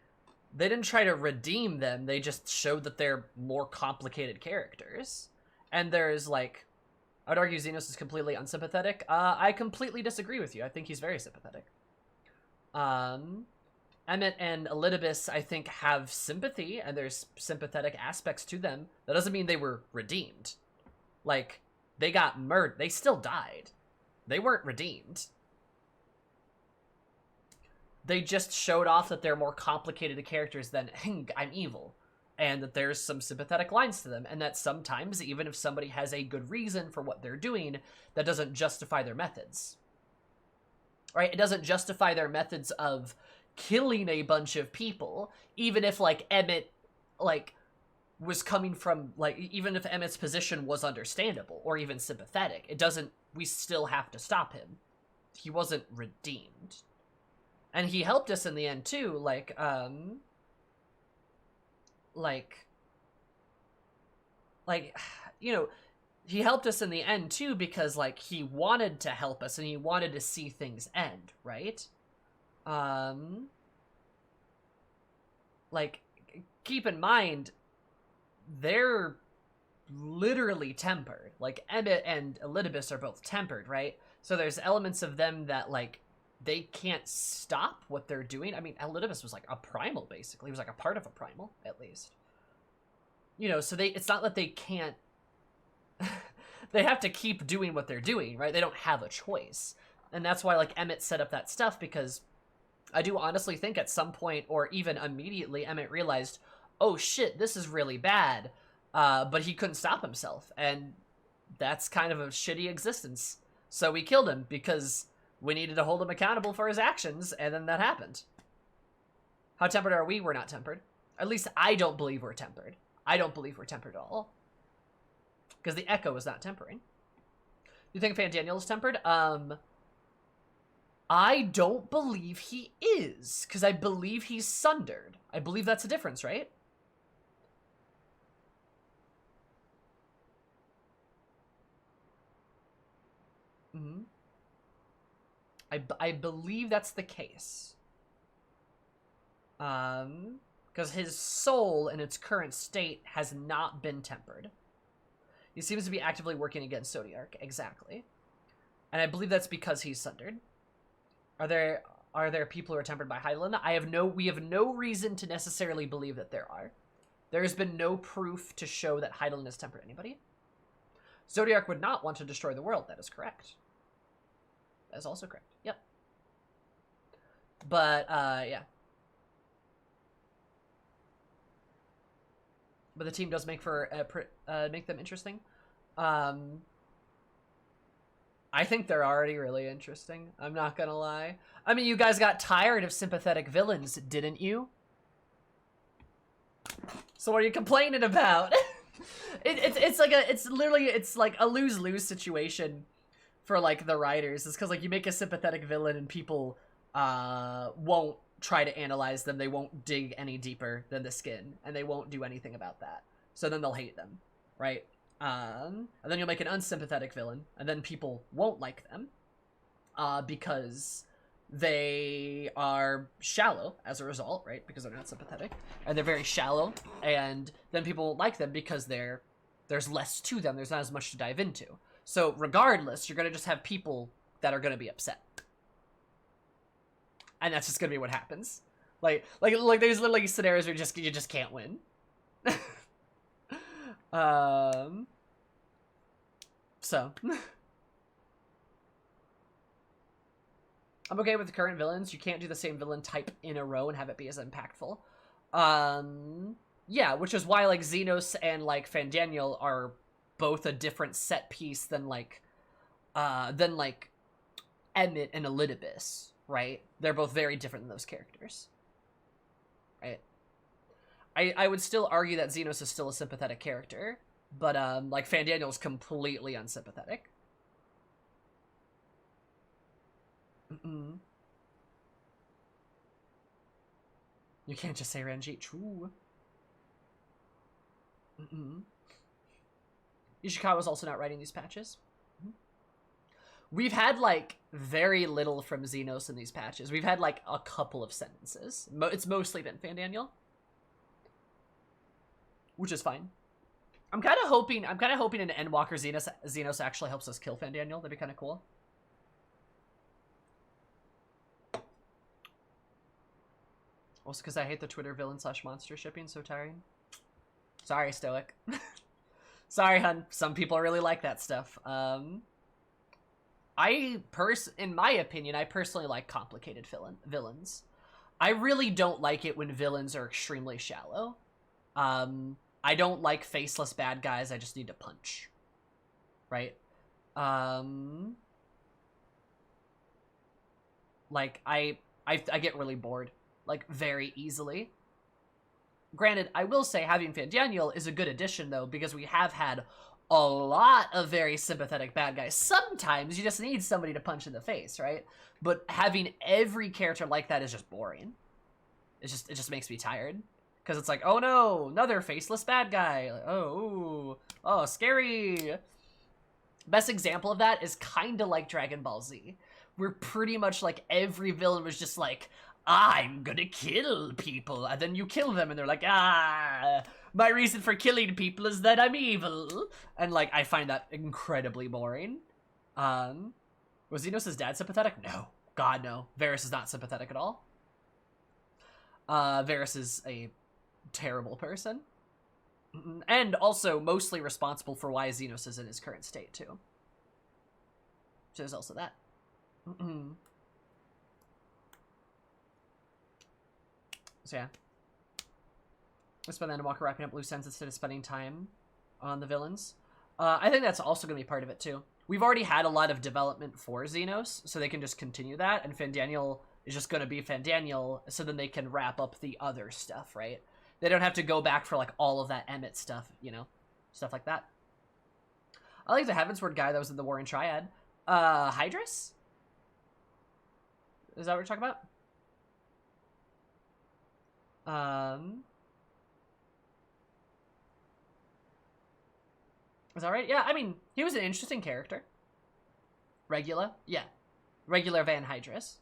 they didn't try to redeem them. They just showed that they're more complicated characters. And there's, like, I'd argue Xenos is completely unsympathetic. I completely disagree with you. I think he's very sympathetic. Emmett and Elidibus, I think, have sympathy, and there's sympathetic aspects to them. That doesn't mean they were redeemed. Like, they got murdered. They still died. They weren't redeemed. They just showed off that they're more complicated characters than, I'm evil. And that there's some sympathetic lines to them, and that sometimes, even if somebody has a good reason for what they're doing, that doesn't justify their methods. Right? It doesn't justify their methods of killing a bunch of people, even if, like, Emmett, like, was coming from, like, even if Emmett's position was understandable, or even sympathetic, it doesn't, we still have to stop him. He wasn't redeemed. And he helped us in the end, too, like, you know, he helped us in the end, too, because, like, he wanted to help us, and he wanted to see things end, right? Like, keep in mind, they're literally tempered. Like, Emmett and Elidibus are both tempered, right? So there's elements of them that, like, they can't stop what they're doing. I mean, Elidibus was, like, a primal, basically. He was, like, a part of a primal, at least. You know, so it's not that they can't... they have to keep doing what they're doing, right? They don't have a choice. And that's why, like, Emmett set up that stuff, because I do honestly think at some point, or even immediately, Emmett realized, oh shit, this is really bad. But he couldn't stop himself, and that's kind of a shitty existence. So we killed him, because we needed to hold him accountable for his actions, and then that happened. How tempered are we? We're not tempered. At least I don't believe we're tempered. I don't believe we're tempered at all. Because the Echo is not tempering. You think Fandaniel is tempered? I don't believe he is, because I believe he's sundered. I believe that's a difference, right? Mm-hmm. I believe that's the case. Because his soul in its current state has not been tempered. He seems to be actively working against Zodiark, exactly. And I believe that's because he's sundered. Are there people who are tempered by Hydaelyn? We have no reason to necessarily believe that there are. There has been no proof to show that Hydaelyn has tempered anybody. Zodiark would not want to destroy the world, that is correct. That is also correct, yep. But, yeah. But the team does make them interesting. I think they're already really interesting. I'm not gonna lie. I mean, you guys got tired of sympathetic villains, didn't you? So what are you complaining about? it's like a lose-lose situation for like the writers. It's because like you make a sympathetic villain and people won't try to analyze them. They won't dig any deeper than the skin, and they won't do anything about that. So then they'll hate them, right? And then you'll make an unsympathetic villain, and then people won't like them because they are shallow as a result, right? Because they're not sympathetic, and they're very shallow, and then people won't like them because there's less to them. There's not as much to dive into. So regardless, you're gonna just have people that are gonna be upset, and that's just gonna be what happens. Like there's literally scenarios where you just can't win. So I'm okay with the current villains. You can't do the same villain type in a row and have it be as impactful. Yeah, which is why like Xenos and like Fandaniel are both a different set piece than like Emmett and Elidibus, right? They're both very different than those characters, right? I would still argue that Xenos is still a sympathetic character, but like Fandaniel's completely unsympathetic. You can't just say Ranjit. True. Ishikawa's also not writing these patches. We've had like very little from Xenos in these patches. We've had like a couple of sentences. It's mostly been Fandaniel, which is fine. I'm kind of hoping an Endwalker Xenos actually helps us kill Fandaniel. That'd be kind of cool. Also because I hate the Twitter villain/monster shipping, so tiring. Sorry, Stoic. Sorry, hun. Some people really like that stuff. In my opinion, I personally like complicated villains. I really don't like it when villains are extremely shallow. I don't like faceless bad guys I just need to punch. Right? Like, I get really bored. Like, very easily. Granted, I will say having Fandaniel is a good addition, though, because we have had a lot of very sympathetic bad guys. Sometimes you just need somebody to punch in the face, right? But having every character like that is just boring. It just makes me tired. Because it's like, oh no, another faceless bad guy. Like, oh, scary. Best example of that is kind of like Dragon Ball Z, where pretty much like every villain was just like, I'm gonna kill people, and then you kill them, and they're like, my reason for killing people is that I'm evil. And like, I find that incredibly boring. Was Xenos' dad sympathetic? No. God, no. Varys is not sympathetic at all. Varys is a terrible person. And also mostly responsible for why Xenos is in his current state, too. So there's also that. So yeah. Let's spend that walk wrapping up loose ends instead of spending time on the villains. I think that's also going to be part of it, too. We've already had a lot of development for Xenos, so they can just continue that, and Fandaniel is just going to be Fandaniel, so then they can wrap up the other stuff, right? They don't have to go back for, like, all of that Emmett stuff, you know? Stuff like that. I like the Heavensward guy that was in the Warring Triad. Hydrus? Is that what we're talking about? Is that right? Yeah, I mean, he was an interesting character. Regular? Yeah. Regular Van Hydrus.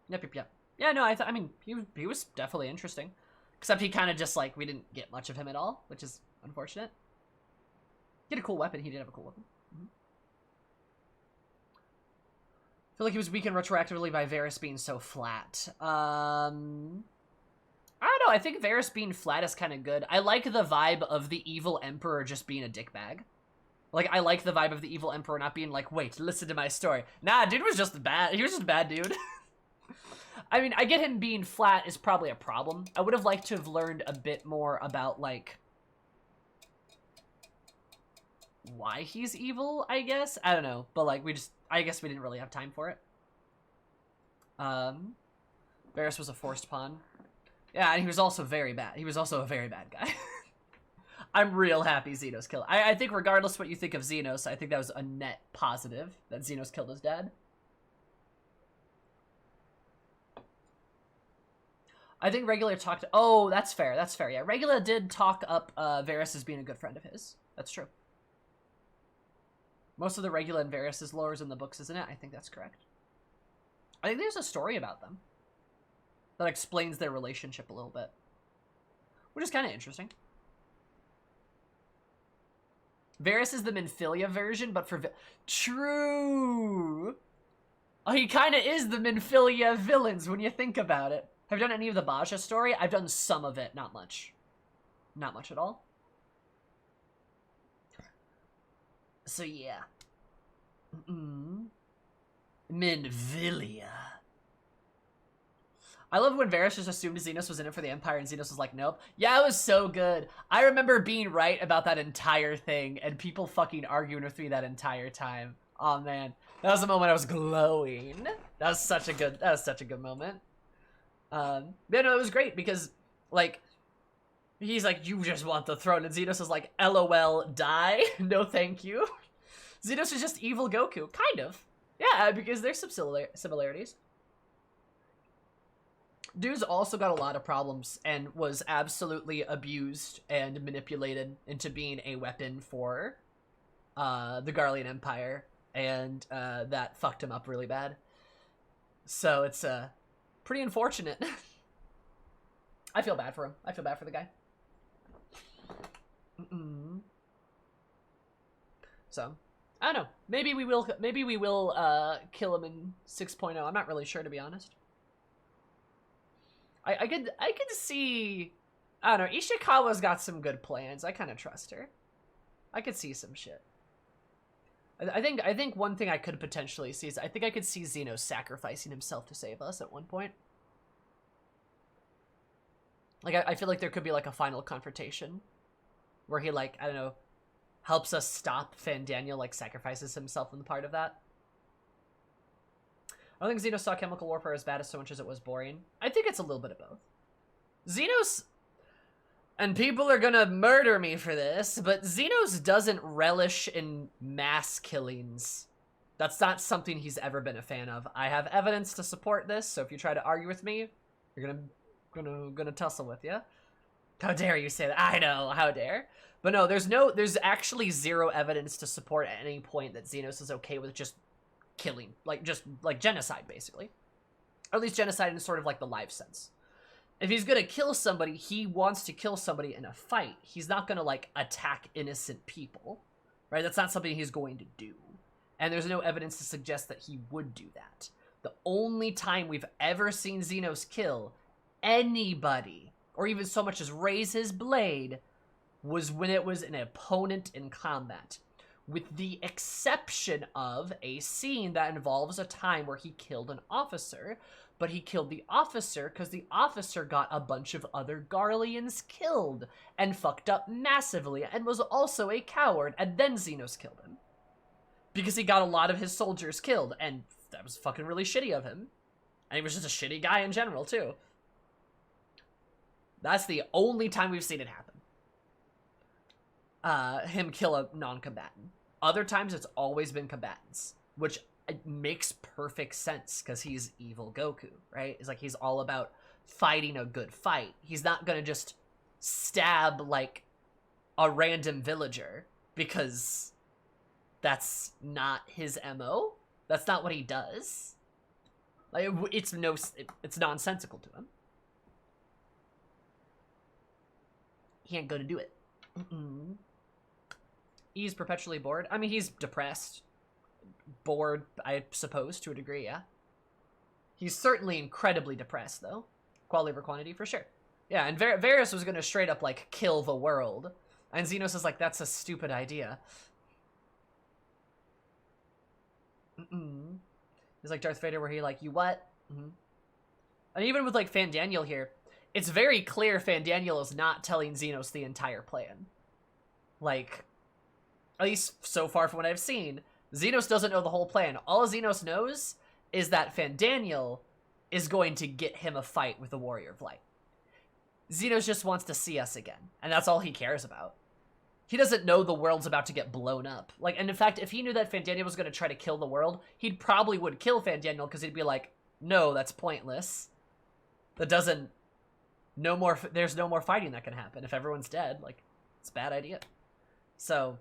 Yep. Yeah, no, I mean, he was definitely interesting. Except he kind of just, like, we didn't get much of him at all, which is unfortunate. He had a cool weapon. He did have a cool weapon. I feel like he was weakened retroactively by Varys being so flat. I don't know. I think Varys being flat is kind of good. I like the vibe of the evil emperor just being a dickbag. Like, I like the vibe of the evil emperor not being like, wait, listen to my story. Nah, dude was just bad. He was just a bad dude. I mean, I get him being flat is probably a problem. I would have liked to have learned a bit more about, like, why he's evil, I guess. I don't know. But, like, I guess we didn't really have time for it. Varys was a forced pawn. Yeah, and he was also very bad. He was also a very bad guy. I'm real happy Xenos killed. I think regardless what you think of Xenos, I think that was a net positive that Xenos killed his dad. I think Regula talked... Oh, that's fair. That's fair. Yeah, Regula did talk up Varys as being a good friend of his. That's true. Most of the Regula and Varys' lore is in the books, isn't it? I think that's correct. I think there's a story about them that explains their relationship a little bit, which is kind of interesting. Varys is the Minfilia version, but for... True! Oh, he kind of is the Minfilia villains when you think about it. Have you done any of the Baja story? I've done some of it, not much. Not much at all. So, yeah. Minfilia. I love when Varys just assumed Xenos was in it for the Empire and Xenos was like, nope. Yeah, it was so good. I remember being right about that entire thing and people fucking arguing with me that entire time. Oh man, that was the moment I was glowing. That was such a good moment. Yeah, no, it was great because, like, he's like, you just want the throne, and Xenos is like, LOL, die? No thank you. Xenos is just evil Goku, kind of. Yeah, because there's some similarities. Dude's also got a lot of problems and was absolutely abused and manipulated into being a weapon for the Garlean Empire, and that fucked him up really bad. So it's pretty unfortunate. I feel bad for him. I feel bad for the guy. So, I don't know. Maybe we will kill him in 6.0. I'm not really sure, to be honest. I could see, I don't know, Ishikawa's got some good plans. I kind of trust her. I could see some shit. I think one thing I could potentially see is I think I could see Xenos sacrificing himself to save us at one point. Like, I feel like there could be, like, a final confrontation where he, like, I don't know, helps us stop Fandaniel, like, sacrifices himself in the part of that. I don't think Xenos saw chemical warfare as bad as so much as it was boring. I think it's a little bit of both. Xenos, and people are gonna murder me for this, but Xenos doesn't relish in mass killings. That's not something he's ever been a fan of. I have evidence to support this, so if you try to argue with me, you're gonna tussle with you. How dare you say that? I know, how dare. But no, there's actually zero evidence to support at any point that Xenos is okay with just killing, like genocide, basically. Or at least genocide in sort of like the live sense. If he's gonna kill somebody, he wants to kill somebody in a fight. He's not gonna, like, attack innocent people, right? That's not something he's going to do. And there's no evidence to suggest that he would do that. The only time we've ever seen Xenos kill anybody, or even so much as raise his blade, was when it was an opponent in combat. With the exception of a scene that involves a time where he killed an officer, but he killed the officer because the officer got a bunch of other Garleans killed and fucked up massively and was also a coward, and then Xenos killed him. Because he got a lot of his soldiers killed, and that was fucking really shitty of him. And he was just a shitty guy in general, too. That's the only time we've seen it happen. Him kill a non-combatant. Other times, it's always been combatants, which it makes perfect sense because he's evil Goku, right? It's like he's all about fighting a good fight. He's not gonna just stab like a random villager because that's not his MO. That's not what he does. Like it's nonsensical to him. He ain't gonna do it. He's perpetually bored. I mean, he's depressed. Bored, I suppose, to a degree, yeah. He's certainly incredibly depressed, though. Quality over quantity, for sure. Yeah, and Varys was gonna straight up, like, kill the world. And Xenos is like, that's a stupid idea. He's like Darth Vader, where he like, you what? And even with, like, Fandaniel here, it's very clear Fandaniel is not telling Xenos the entire plan. Like, at least so far from what I've seen, Xenos doesn't know the whole plan. All Xenos knows is that Fandaniel is going to get him a fight with the Warrior of Light. Xenos just wants to see us again, and that's all he cares about. He doesn't know the world's about to get blown up. Like, and in fact, if he knew that Fandaniel was going to try to kill the world, he'd probably would kill Fandaniel because he'd be like, no, that's pointless. That doesn't... There's no more fighting that can happen. If everyone's dead, like, it's a bad idea. So,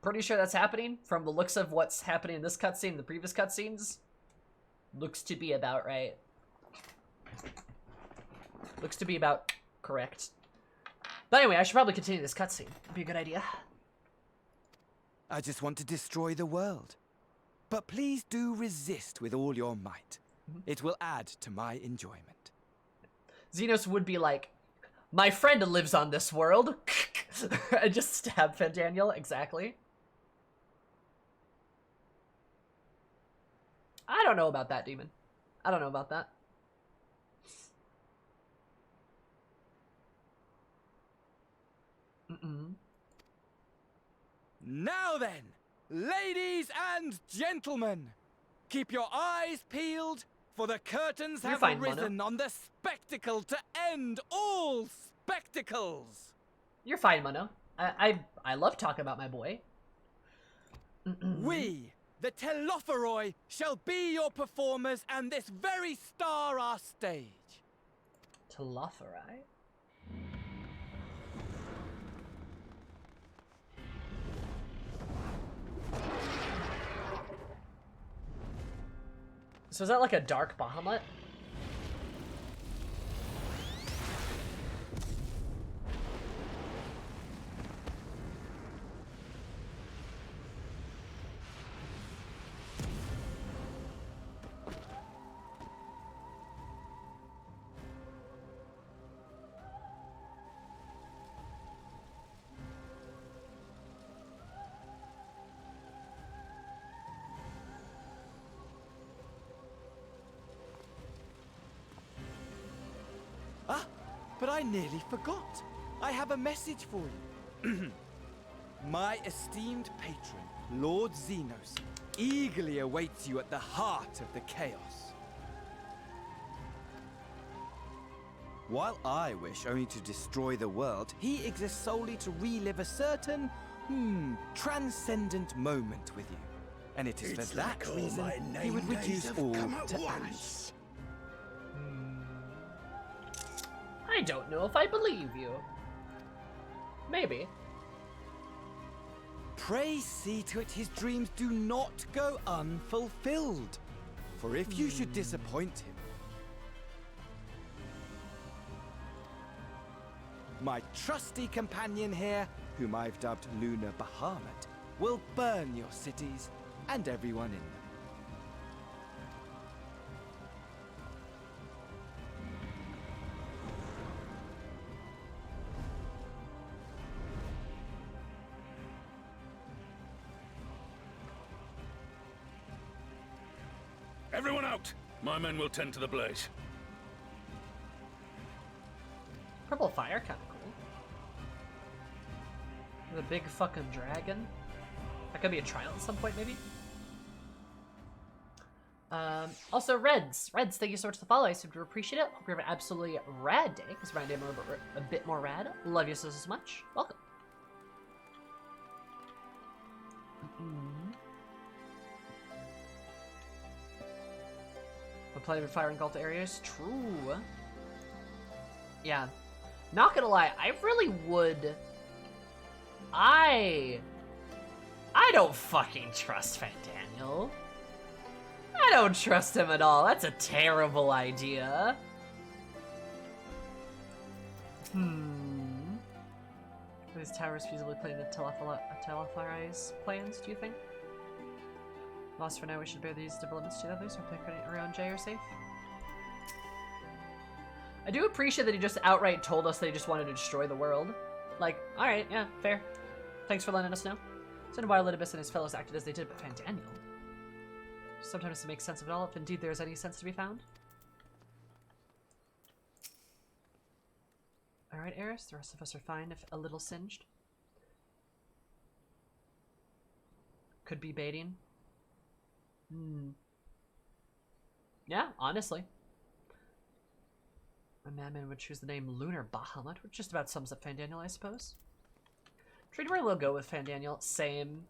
pretty sure that's happening. From the looks of what's happening in this cutscene, the previous cutscenes, looks to be about right. Looks to be about correct. But anyway, I should probably continue this cutscene. That'd be a good idea. I just want to destroy the world. But please do resist with all your might. It will add to my enjoyment. Xenos would be like, my friend lives on this world. I just stab Fandaniel, exactly. I don't know about that, Demon. I don't know about that. Now then, ladies and gentlemen, keep your eyes peeled, for the curtains have arisen on the spectacle to end all spectacles. You're fine, Mono. I love talking about my boy. We, the Telophoroi, shall be your performers and this very star our stage. Telophoroi? So is that like a dark Bahamut? But I nearly forgot. I have a message for you. My esteemed patron, Lord Xenos, eagerly awaits you at the heart of the chaos. While I wish only to destroy the world, he exists solely to relive a certain, transcendent moment with you. And it is for that reason he would reduce all to ash. I don't know if I believe you. Maybe. Pray see to it his dreams do not go unfulfilled. For if you should disappoint him, my trusty companion here, whom I've dubbed Lunar Bahamut, will burn your cities and everyone in them. Everyone out! My men will tend to the blaze. Purple fire, kinda cool. The big fucking dragon. That could be a trial at some point, maybe. Also, Reds, thank you so much for the follow. I super appreciate it. Hope you have an absolutely rad day, because my day a bit more rad. Love you so much. Welcome. But plenty of fire engulfed areas. True. Yeah. Not gonna lie, I really would... I don't fucking trust Fandaniel. I don't trust him at all. That's a terrible idea. These towers feasibly playing to telephorize plans, do you think? Lost for now, we should bear these developments to the others or pick around Jay or safe. I do appreciate that he just outright told us that he just wanted to destroy the world. Like, alright, yeah, fair. Thanks for letting us know. It's been a while Litibus and his fellows acted as they did, but Fandaniel. Sometimes to make sense of it all, if indeed there is any sense to be found. Alright, Eris, the rest of us are fine, if a little singed. Could be baiting. Yeah, honestly. A madman would choose the name Lunar Bahamut, which just about sums up Fandaniel, I suppose. Trade where we'll go with Fandaniel. Same.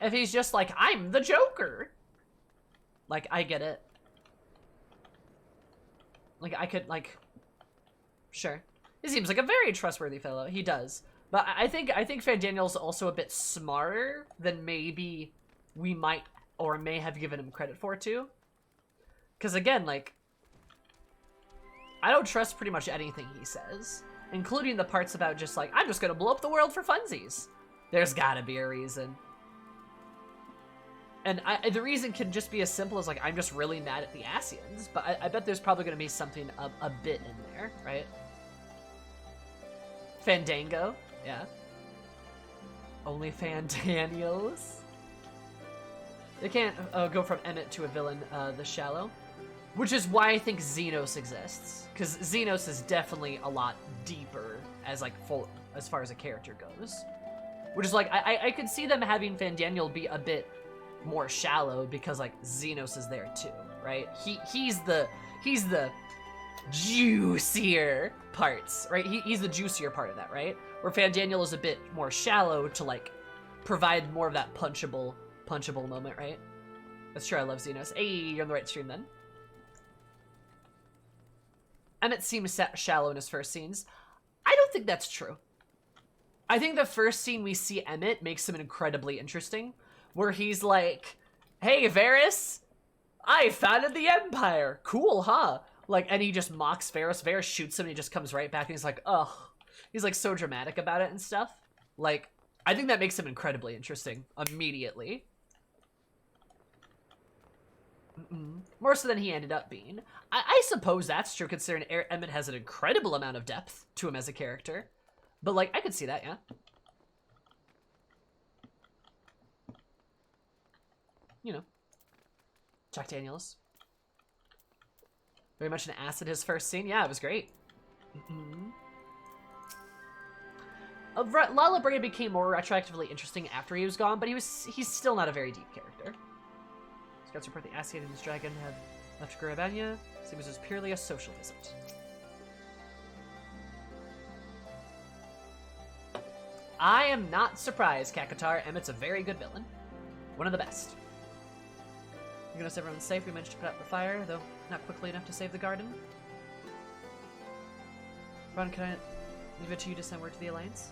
If he's just like, I'm the Joker! Like, I get it. Like, I could, like... Sure. He seems like a very trustworthy fellow. He does. But I think Fandaniel's also a bit smarter than maybe we might or may have given him credit for, too. Because, again, like... I don't trust pretty much anything he says. Including the parts about just like, I'm just gonna blow up the world for funsies. There's gotta be a reason. And the reason can just be as simple as like, I'm just really mad at the Asians. But I bet there's probably gonna be something a bit in there, right? Fandango, yeah. Only Fandaniels. They can't go from Emmett to a villain, the Shallow. Which is why I think Xenos exists. Because Xenos is definitely a lot deeper as like as far as a character goes. Which is like, I could see them having Fandaniel be a bit more shallow because like Xenos is there too, right? He's the juicier parts, right? He's the juicier part of that, right? Where Fandaniel is a bit more shallow to like provide more of that punchable moment, right? That's true, I love Xenos. Hey, you're on the right stream then. Emmett seems shallow in his first scenes. I don't think that's true. I think the first scene we see Emmett makes him incredibly interesting, where he's like, hey, Varys, I founded the Empire. Cool, huh? Like, and he just mocks Varys. Varys shoots him and he just comes right back and he's like, ugh. He's like so dramatic about it and stuff. Like, I think that makes him incredibly interesting immediately. More so than he ended up being. I suppose that's true, considering Emmett has an incredible amount of depth to him as a character. But, like, I could see that, yeah. You know. Jack Daniels. Very much an ass in his first scene. Yeah, it was great. Lala Brea became more retroactively interesting after he was gone, but he's still not a very deep character. Scouts report the Asian and his dragon have left Garabania. Seems it was purely a social visit. I am not surprised, Kakatar. Emmett's a very good villain. One of the best. You're gonna say everyone's safe. We managed to put out the fire, though not quickly enough to save the garden. Ron, can I leave it to you to send word to the Alliance?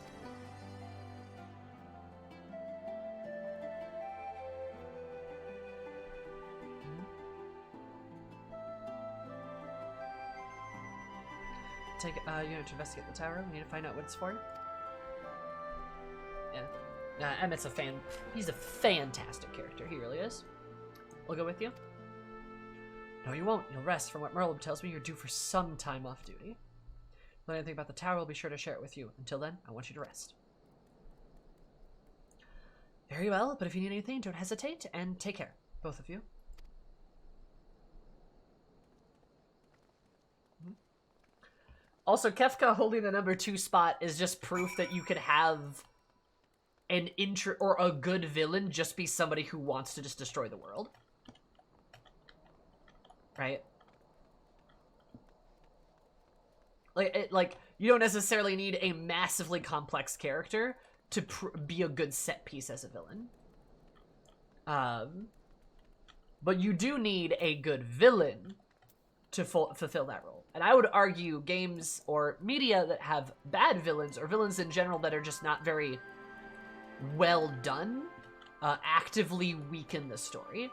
Take you know, to investigate the tower. We need to find out what it's for. Yeah. Emmett's a fan. He's a fantastic character. He really is. We'll go with you. No, you won't. You'll rest. From what Merlin tells me, you're due for some time off duty. If anything about the tower, we'll be sure to share it with you. Until then, I want you to rest. Very well, but if you need anything, don't hesitate, and take care. Both of you. Also, Kefka holding the number 2 spot is just proof that you could have an or a good villain just be somebody who wants to just destroy the world. Right? Like you don't necessarily need a massively complex character to be a good set piece as a villain. But you do need a good villain to fulfill that role. And I would argue games or media that have bad villains, or villains in general that are just not very well done, actively weaken the story.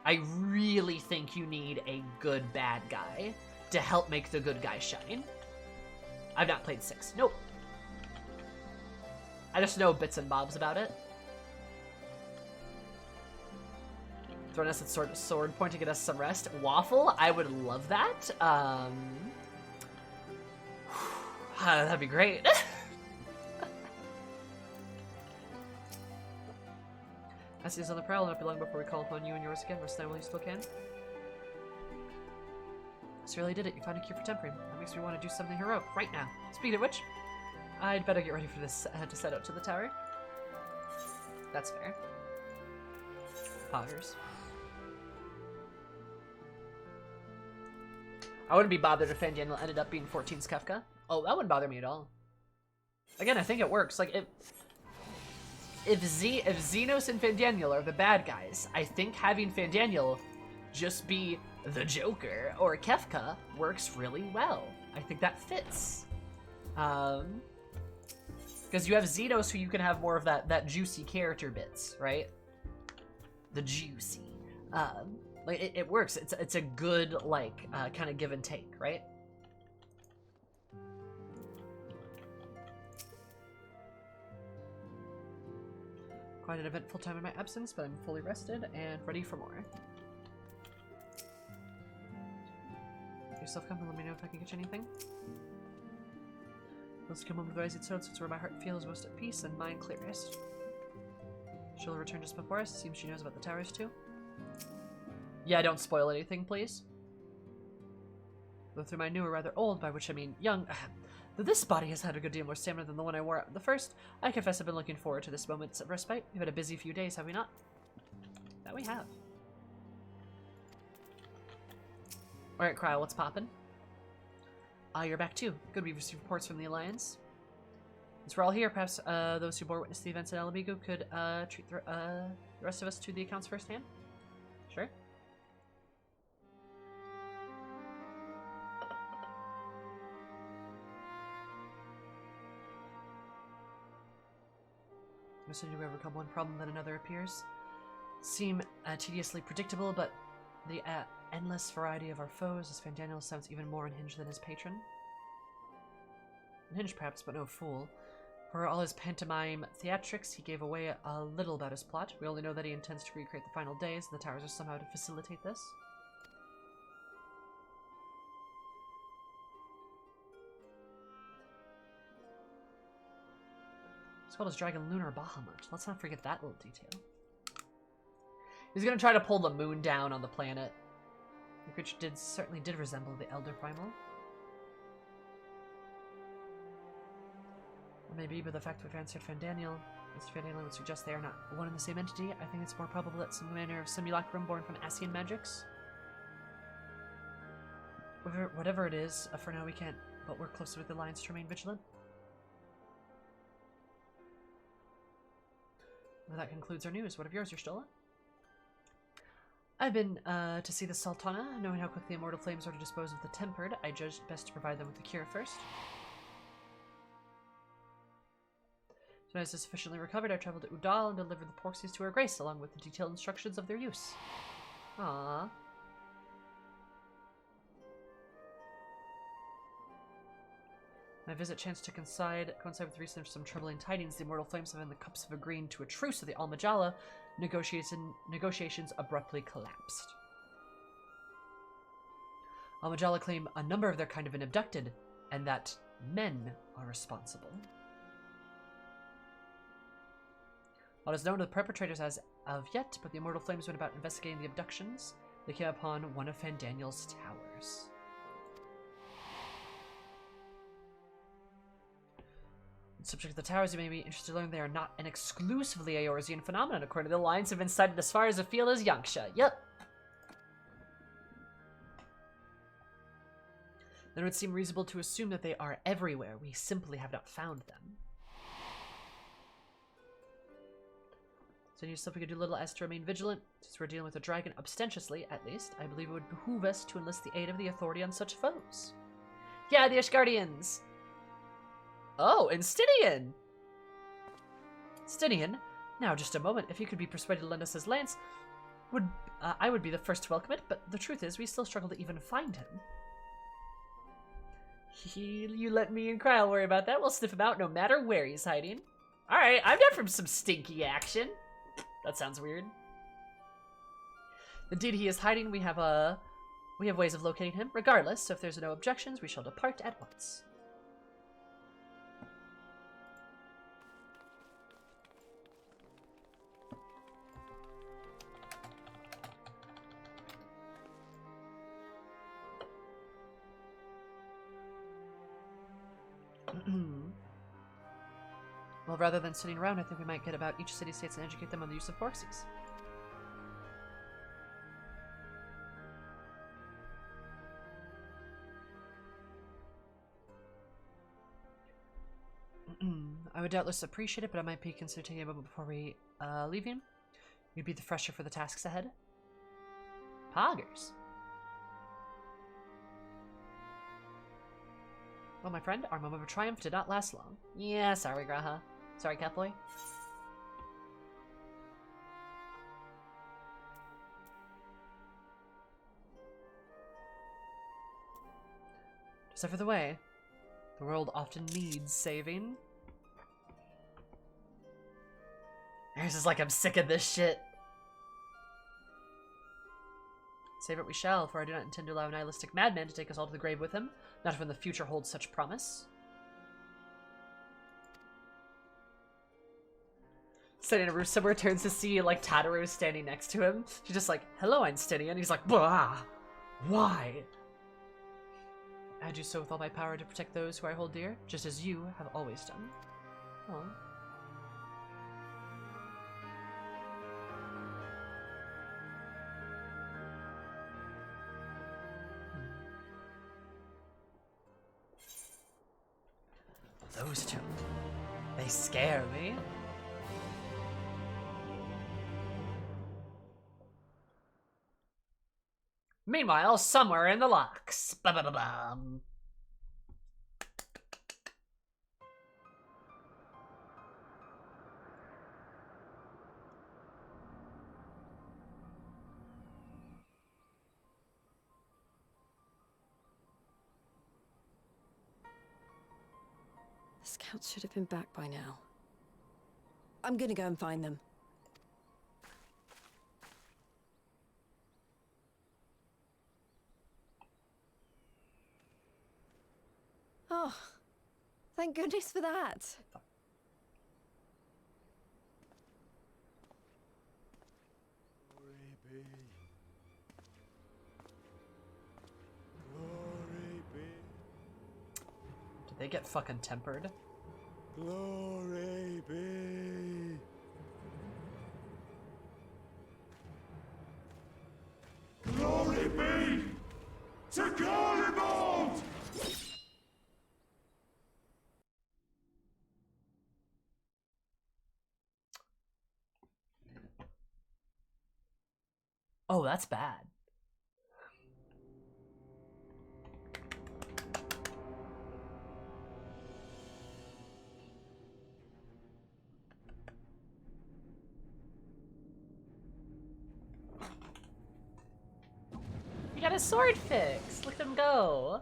I really think you need a good bad guy to help make the good guy shine. I've not played 6. Nope. I just know bits and bobs about it. Throwing us at sword, pointing at us some rest. Waffle, I would love that. That'd be great. As is on the prowl, not be long before we call upon you and yours again. Rest now while you still can. So you really did it. You found a cure for tempering. That makes me want to do something heroic right now. Speaking of which, I'd better get ready for this to set out to the tower. That's fair. Poggers. I wouldn't be bothered if Fandaniel ended up being 14's Kefka. Oh, that wouldn't bother me at all. Again, I think it works. Like, if Xenos and Fandaniel are the bad guys, I think having Fandaniel just be the Joker or Kefka works really well. I think that fits. Because you have Xenos, who you can have more of that juicy character bits, right? The juicy. Like it works. It's a good like kind of give and take, right? Quite an eventful time in my absence, but I'm fully rested and ready for more. Yourself come and let me know if I can get you anything. Let's come home with Rising Sword, since where my heart feels most at peace and mind clearest. She'll return just before us. It seems she knows about the towers too. Yeah, don't spoil anything, please. Though through my new or rather old, by which I mean young, though this body has had a good deal more stamina than the one I wore at the first, I confess I've been looking forward to this moment of respite. We've had a busy few days, have we not? That we have. Alright, Cryo, what's poppin'? You're back too. Good, we've received reports from the Alliance. Since we're all here, perhaps those who bore witness to the events at Alamigo could treat the rest of us to the accounts firsthand? Sure. No sooner do we overcome one problem than another appears. Seem tediously predictable, but the endless variety of our foes, as Fandaniel sounds even more unhinged than his patron. Unhinged perhaps, but no fool. For all his pantomime theatrics, he gave away a little about his plot. We only know that he intends to recreate the final days, and the towers are somehow to facilitate this. As well as Dragon Lunar Bahamut. Let's not forget that little detail. He's gonna try to pull the moon down on the planet. The creature certainly did resemble the Elder Primal. Or maybe, but the fact we've answered Fandaniel, Mr. Fandaniel would suggest they are not one and the same entity. I think it's more probable that some manner of simulacrum born from Ascian magics. Whatever it is, for now we can't but work closely with the Alliance to remain vigilant. Well, that concludes our news. What of yours, Yerstola? I've been to see the Sultana. Knowing how quickly immortal flames are to dispose of the tempered, I judged best to provide them with the cure first. When I was sufficiently recovered, I traveled to Udal and delivered the porxies to her grace, along with the detailed instructions of their use. Aww. My visit chanced to coincide with recent some troubling tidings. The immortal flames have in the cups of agreeing to a truce with the Almajala. Negotiations abruptly collapsed. Almajala claim a number of their kind have been abducted, and that men are responsible. What is known to the perpetrators as of yet, but the immortal flames went about investigating the abductions. They came upon one of Fandaniel's towers. Subject to the towers, you may be interested to learn they are not an exclusively Eorzean phenomenon. According to the Alliance, have been sighted as far as the field as Yanksha. Yep. Then it would seem reasonable to assume that they are everywhere. We simply have not found them. Then you still we could do little as to remain vigilant. Since we're dealing with a dragon ostentiously, at least, I believe it would behoove us to enlist the aid of the authority on such foes. Yeah, the Ashgardians! Oh, and Stynian! Stynian, now just a moment. If you could be persuaded to lend us his lance, I would be the first to welcome it, but the truth is, we still struggle to even find him. You let me and Kryle worry about that. We'll sniff him out no matter where he's hiding. Alright, I'm down for some stinky action. That sounds weird. Indeed, he is hiding. We have ways of locating him. Regardless, so if there's no objections, we shall depart at once. Well, rather than sitting around, I think we might get about each city-states and educate them on the use of proxies. I would doubtless appreciate it, but I might be considering taking a moment before we leave you. You'd be the fresher for the tasks ahead. Poggers. Well, my friend, our moment of triumph did not last long. Yeah, sorry, Graha. Sorry, Catboy. Just over the way. The world often needs saving. It's just like, I'm sick of this shit. Save it we shall, for I do not intend to allow a nihilistic madman to take us all to the grave with him, not when the future holds such promise. Sitting in a room somewhere, turns to see, like, Tataru standing next to him. She's just like, hello, Einsteinian. And he's like, blah! Why? I do so with all my power to protect those who I hold dear, just as you have always done. Oh. Those two, they scare me. Meanwhile, somewhere in the locks. Ba-ba-ba-bum. The scouts should have been back by now. I'm gonna go and find them. Oh, thank goodness for that. Did they get fucking tempered? Glory be. Glory be to Garibald! Oh, that's bad. He got his sword fixed. Look at him go.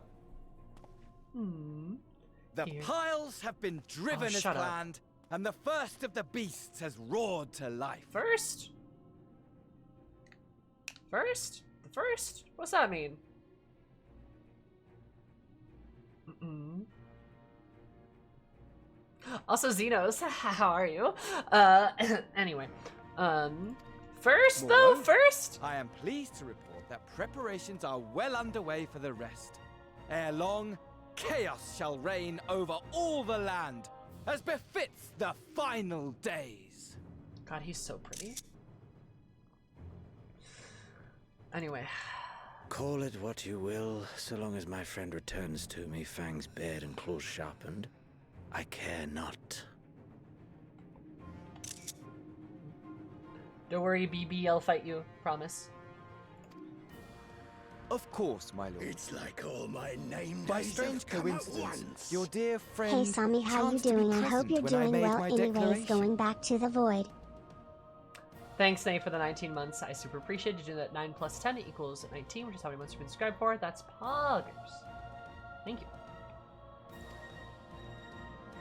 The piles have been driven as shut up. planned, and the first of the beasts has roared to life. First? First? The first? What's that mean? Also, Xenos, how are you? Anyway. First, though, first? I am pleased to report that preparations are well underway for the rest. Ere long, chaos shall reign over all the land, as befits the final days. God, he's so pretty. Anyway. Call it what you will, so long as my friend returns to me, fangs bared and claws sharpened. I care not. Don't worry, BB, I'll fight you. Promise. Of course, my lord. It's like all my name By days strange have come at coincidence, once. your dear friend. Hey Sami, how you chanced to be doing? I hope present you're when I doing made well. my Anyways, declaration. going back to the void. Thanks, Nate, for the 19 months. I super appreciate you doing that. 9 plus 10 equals 19, which is how many months you've been subscribed for. That's poggers. Thank you.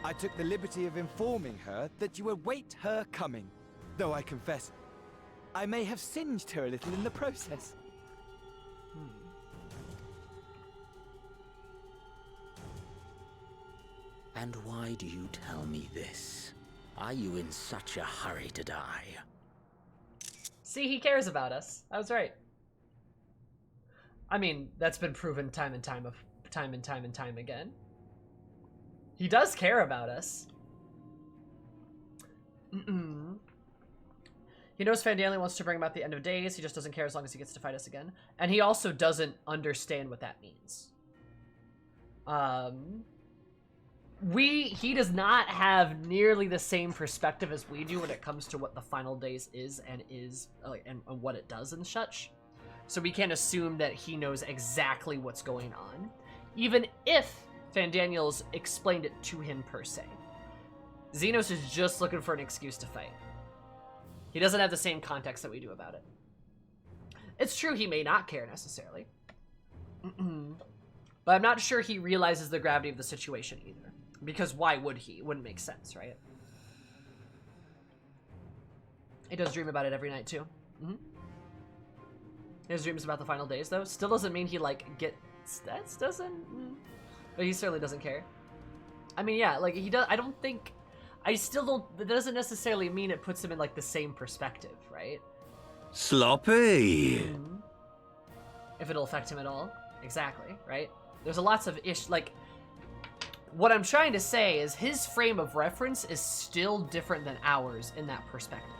I took the liberty of informing her that you await her coming. Though I confess, I may have singed her a little in the process. And why do you tell me this? Are you in such a hurry to die? See, he cares about us. I was right. I mean, that's been proven time and time again. He does care about us. He knows Fandalian wants to bring about the end of days. He just doesn't care as long as he gets to fight us again. And he also doesn't understand what that means. He does not have nearly the same perspective as we do when it comes to what the final days is and what it does and such. So we can't assume that he knows exactly what's going on, even if Fandaniel's explained it to him per se. Xenos is just looking for an excuse to fight. He doesn't have the same context that we do about it. It's true he may not care necessarily. But I'm not sure he realizes the gravity of the situation either. Because why would he? It wouldn't make sense, right? He does dream about it every night too. His dreams about the final days though. Still doesn't mean he like gets that doesn't but he certainly doesn't care. I mean, yeah, like he does. I still don't. That doesn't necessarily mean it puts him in like the same perspective, right? Sloppy. If it'll affect him at all, exactly, right? There's lots of like. What I'm trying to say is his frame of reference is still different than ours in that perspective.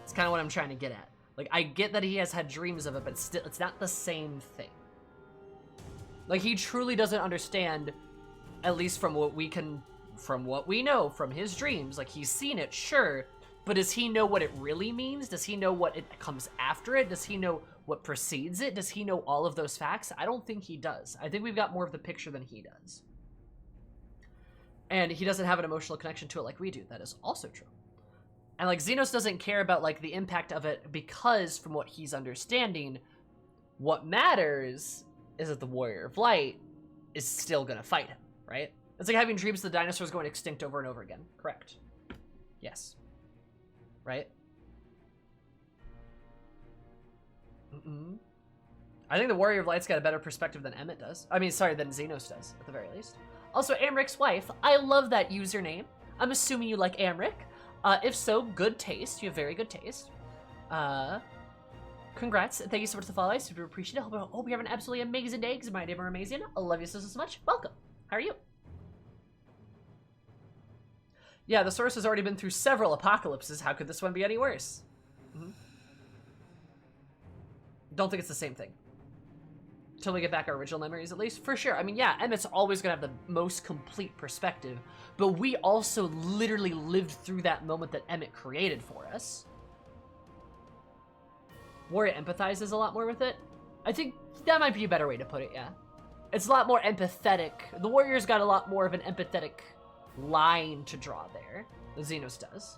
It's kind of what I'm trying to get at. Like, I get that he has had dreams of it, but still, it's not the same thing. Like, he truly doesn't understand, at least from what we know from his dreams. Like, he's seen it, sure, but does he know what it really means? Does he know what it comes after it? Does he know what precedes it? Does he know all of those facts? I don't think he does. I think we've got more of the picture than he does. And he doesn't have an emotional connection to it like we do. That is also true. And like Xenos doesn't care about like the impact of it because from what he's understanding, what matters is that the Warrior of Light is still gonna fight him, right? It's like having dreams the dinosaurs going extinct over and over again. Correct. Yes. Right? I think the Warrior of Light's got a better perspective than Emmett does. I mean, sorry, than Xenos does, at the very least. Also, Amric's wife. I love that username. I'm assuming you like Amric. If so, good taste. You have very good taste. Congrats. Thank you so much for the follow. I super appreciate it. Hope you have an absolutely amazing day, because my name are amazing. I love you so much. Welcome. How are you? Yeah, the source has already been through several apocalypses. How could this one be any worse? Don't think it's the same thing. Till we get back our original memories, at least. For sure. I mean, yeah, Emmett's always going to have the most complete perspective, but we also literally lived through that moment that Emmett created for us. Warrior empathizes a lot more with it. I think that might be a better way to put it, yeah. It's a lot more empathetic. The Warrior's got a lot more of an empathetic line to draw there than Xenos does.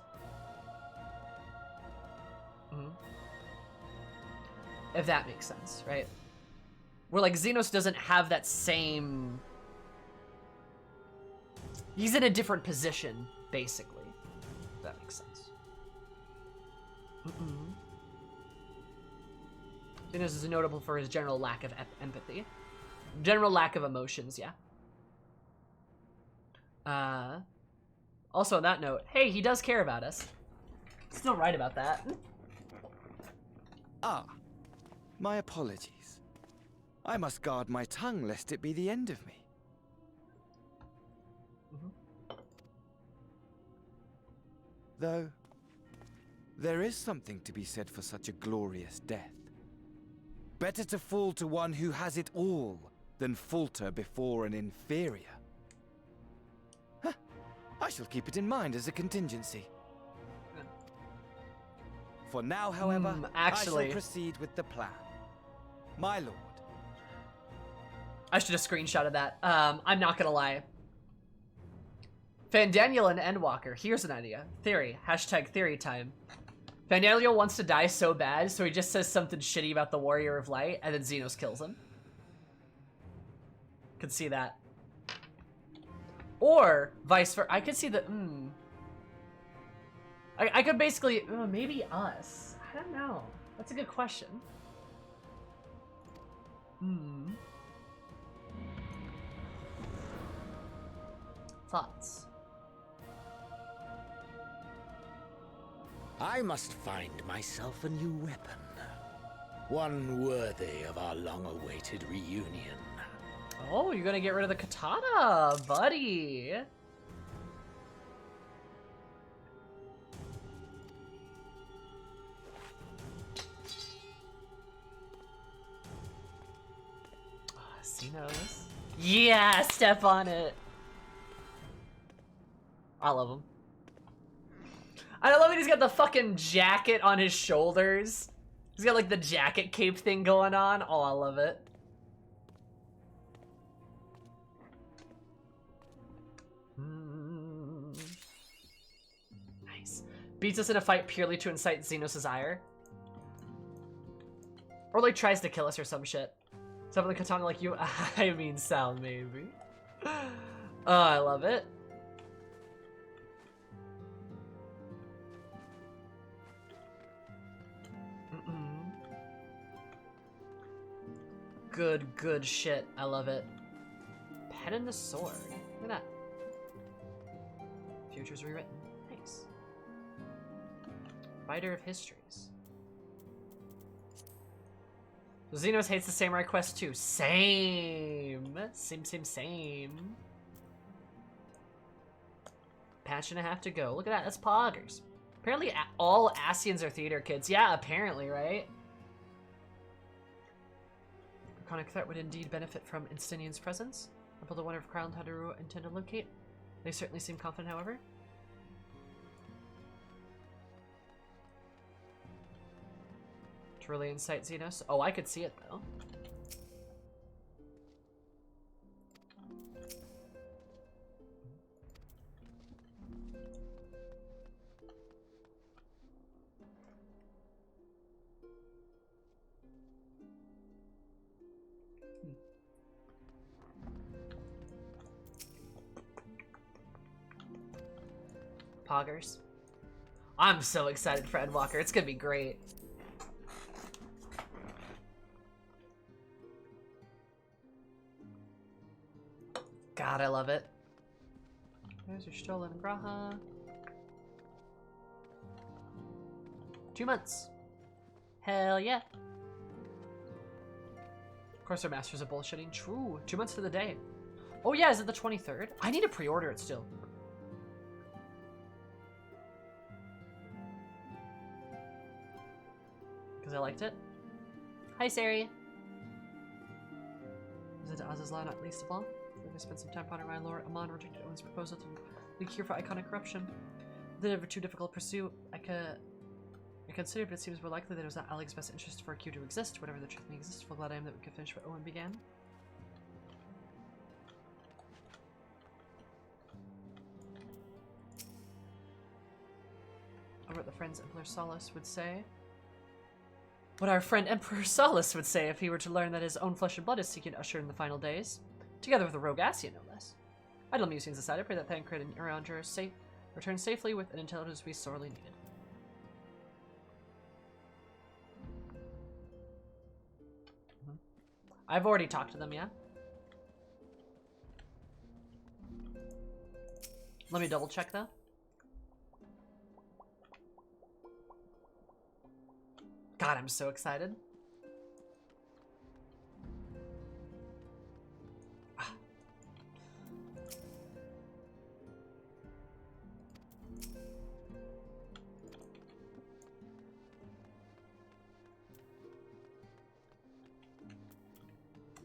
If that makes sense, right? Where, like, Xenos doesn't have that same... He's in a different position, basically. If that makes sense. Xenos is notable for his general lack of empathy. General lack of emotions, yeah. Also, on that note, hey, he does care about us. Still right about that. Ah, my apologies. I must guard my tongue lest it be the end of me. Though, there is something to be said for such a glorious death. Better to fall to one who has it all than falter before an inferior. I shall keep it in mind as a contingency. For now, however, actually, I shall proceed with the plan. My lord. I should have screenshotted that. I'm not gonna lie. Fandaniel and Endwalker. Here's an idea. Theory. Hashtag theory time. Fandaniel wants to die so bad, so he just says something shitty about the Warrior of Light, and then Xenos kills him. Could see that. Or vice versa. I could see the. I could basically maybe us. I don't know. That's a good question. Thoughts? I must find myself a new weapon. One worthy of our long-awaited reunion. Oh, you're gonna get rid of the katana, buddy. Xenos. Yeah, step on it. I love him. I love that he's got the fucking jacket on his shoulders. He's got like the jacket cape thing going on. Oh, I love it. Nice. Beats us in a fight purely to incite Xenos' ire. Or like tries to kill us or some shit. Something the katana like you, I mean Sal, maybe. Oh, I love it. Good shit. I love it. Pen and the sword. Look at that. Futures rewritten. Nice. Writer of histories. Xenos hates the Samurai Quest too. Same. Patch and a half to go. Look at that. That's poggers. Apparently all Asians are theater kids. Yeah, apparently, right? Draconic threat would indeed benefit from Instinian's presence. Until the wonder of Crown Hadoru intend to locate. They certainly seem confident, however. To really incite Xenos. Oh, I could see it though. Poggers. I'm so excited for Endwalker. It's gonna be great. God, I love it. There's your stolen Graha. 2 months. Hell yeah. Of course, our masters of bullshitting. True. 2 months to the day. Oh yeah, is it the 23rd? I need to pre-order it still. Because I liked it. Hi, Sari. Is it Oz's law, not least of all? We're going to spend some time pondering my lord. Amon rejected Owen's proposal to be cure for iconic corruption. The never too difficult pursuit. I considered, but it seems more likely that it was not Alec's best interest for a Q to exist. Whatever the truth may exist, we're glad I am that we could finish what Owen began. Or what the friends Emperor Solace would say. What our friend Emperor Solace would say if he were to learn that his own flesh and blood is seeking to usher in the final days. Together with the rogue Assia, no less. Idle musings aside, I pray that Thancred and Irander return safely with an intelligence we sorely needed. I've already talked to them, yeah? Let me double check though. God, I'm so excited.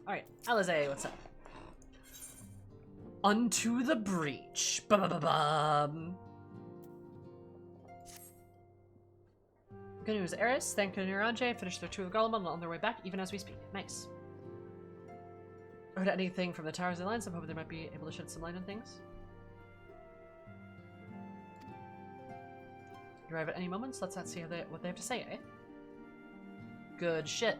Alright, Alize, what's up? Unto the breach. Ba-ba-ba-bum. Good news, Eris, Thank and Niranje finished their tour of Garlemald and on their way back, even as we speak. Nice. Heard anything from the towers and lines? I'm hoping they might be able to shed some light on things. Arrive at any moment, so let's not see what they have to say, eh? Good shit.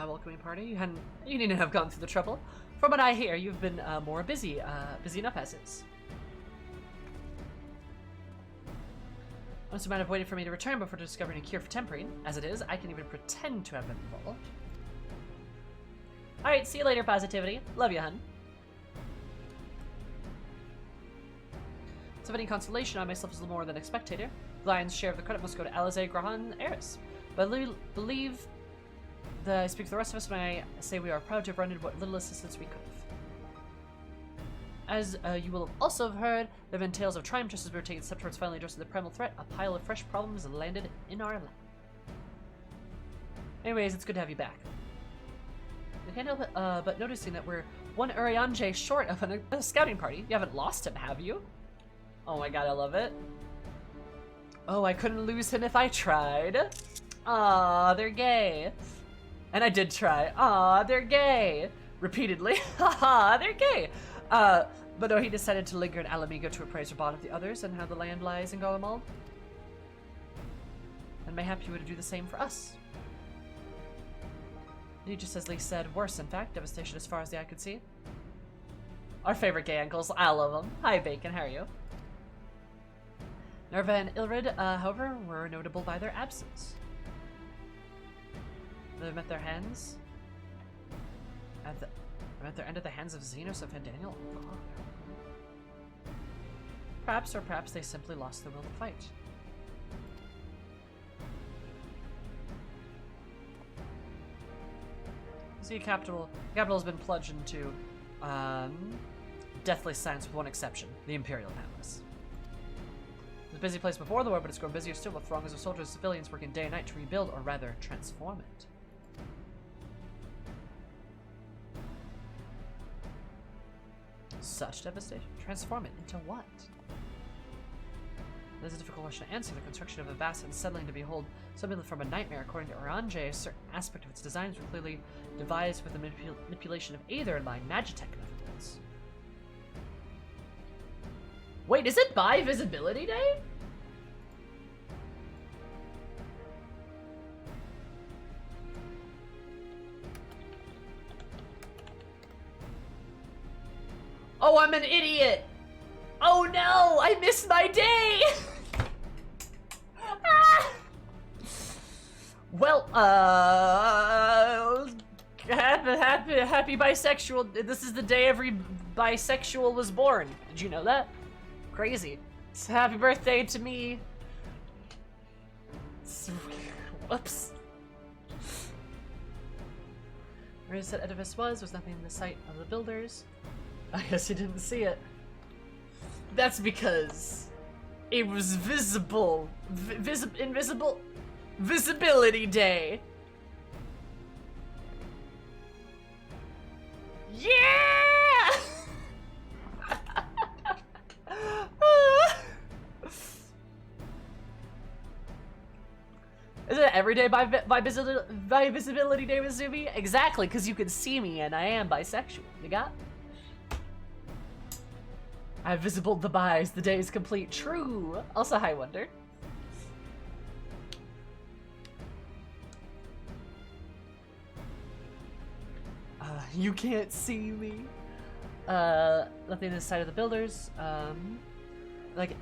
Welcoming party. You needn't have gone through the trouble. From what I hear, you've been more busy enough as is. Once you might have waited for me to return before discovering a cure for tempering. As it is, I can even pretend to have been involved. Alright, see you later, Positivity. Love you, hun. So, of any consolation, I myself is a little more than a spectator. The lion's share of the credit must go to Alize, Grahan, and Eris. But I believe that I speak for the rest of us when I say we are proud to have rendered what little assistance we could have. As you will have also have heard, there have been tales of triumph just as we were taking steps towards finally addressing the primal threat. A pile of fresh problems landed in our lap. Anyways, it's good to have you back. I can't help it, but noticing that we're one Urianger short of a scouting party. You haven't lost him, have you? Oh my god, I love it. Oh, I couldn't lose him if I tried. Aw, they're gay. And I did try. Aw, they're gay. Repeatedly. Haha, they're gay. But no, he decided to linger in Alamigo to appraise Rabat of the others and how the land lies in Garlemald. And mayhap he would do the same for us. Indeed, just as Lee said, worse in fact, devastation as far as the eye could see. Our favorite gay uncles, I love them. Hi Bacon, how are you? Nerva and Ilrid, however, were notable by their absence. They met their hands at their end at the hands of Xenos and Daniel. Oh. Perhaps, or perhaps they simply lost the will to fight. See, capital has been plunged into deathly silence with one exception: the Imperial Palace. It was a busy place before the war, but it's grown busier still with throngs of soldiers and civilians working day and night to rebuild, or rather, transform it. Such devastation. Transform it into what? It is a difficult question to answer. The construction of a vast and settling to behold something from a nightmare. According to Oranje, a certain aspect of its designs were clearly devised with the manipulation of Aether by Magitech methods. Wait, is it by Visibility Day? Oh, I'm an idiot! Oh no! I missed my day! Ah! Well, happy bisexual. This is the day every bisexual was born. Did you know that? Crazy. So happy birthday to me. Whoops. Where he said edifice was nothing in the sight of the builders. I guess you didn't see it. That's because it was visible. Invisible. Visibility Day. Yeah! Is it every day by Visibility Day with Zuby? Exactly, because you can see me and I am bisexual. You got? I've visibled the bis. The day is complete. True. Also, hi, Wonder. You can't see me. Nothing this side of the builders. Like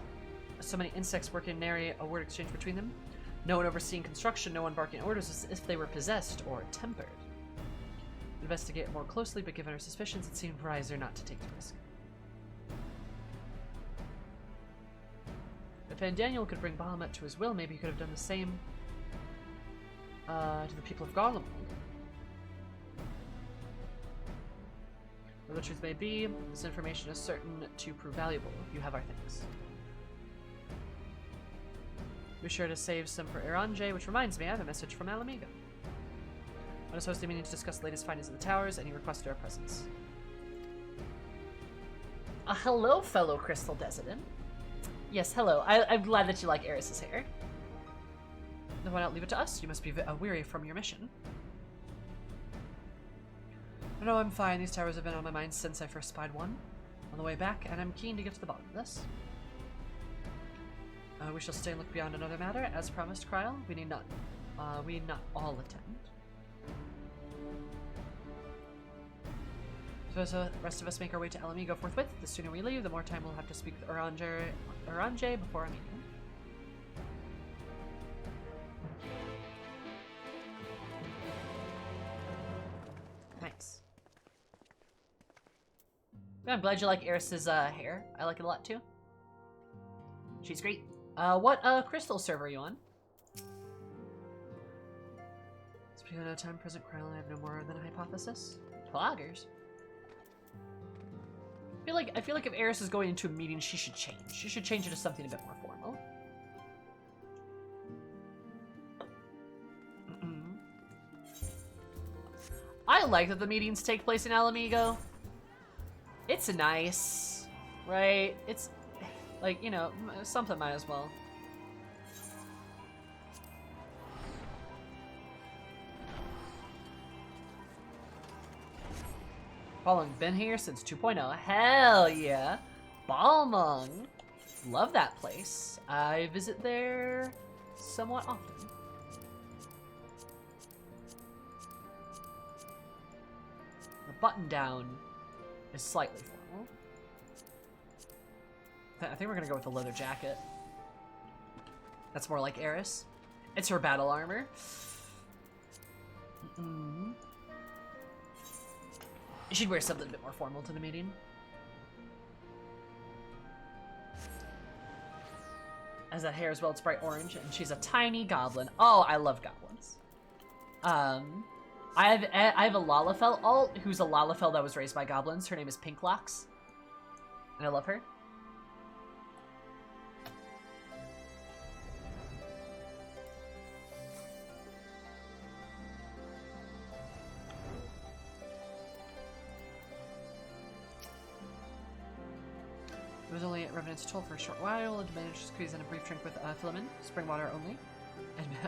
so many insects working nary a word exchange between them. No one overseeing construction, no one barking orders as if they were possessed or tempered. Investigate more closely, but given our suspicions, it seemed wiser not to take the risk. If Van Daniel could bring Bahamut to his will, maybe he could have done the same to the people of Garlemald. Whatever the truth may be, this information is certain to prove valuable. You have our thanks. Be sure to save some for Iranje, which reminds me, I have a message from Alamigo. I was hosting a meeting to discuss the latest findings of the towers, and he requested our presence. Hello, fellow Crystal Desert. Yes, hello. I'm glad that you like Eris's hair. Then why not leave it to us? You must be weary from your mission. No, I'm fine. These towers have been on my mind since I first spied one on the way back, and I'm keen to get to the bottom of this. We shall stay and look beyond another matter. As promised, Kryl, we need not all attend. So as the rest of us make our way to Alamigo forthwith, the sooner we leave, the more time we'll have to speak with Oranje before our meeting. Nice. Yeah, I'm glad you like Eris's hair. I like it a lot too. She's great. What crystal server are you on? Speaking of time, present Kryl, I have no more than a hypothesis. Poggers. I feel like if Eris is going into a meeting, she should change. She should change it to something a bit more formal. I like that the meetings take place in Alamigo. It's nice, right? It's like, you know, something might as well. Following been here since 2.0. Hell yeah. Balmung. Love that place. I visit there somewhat often. The button down is slightly formal. I think we're gonna go with the leather jacket. That's more like Eris. It's her battle armor. She'd wear something a bit more formal to the meeting. As that hair as well, it's bright orange, and she's a tiny goblin. Oh, I love goblins. I have a Lalafell alt who's a Lalafell that was raised by goblins. Her name is Pinklocks, and I love her. It was only at Revenant's Toll for a short while, and managed to squeeze in a brief drink with Philemon, spring water only,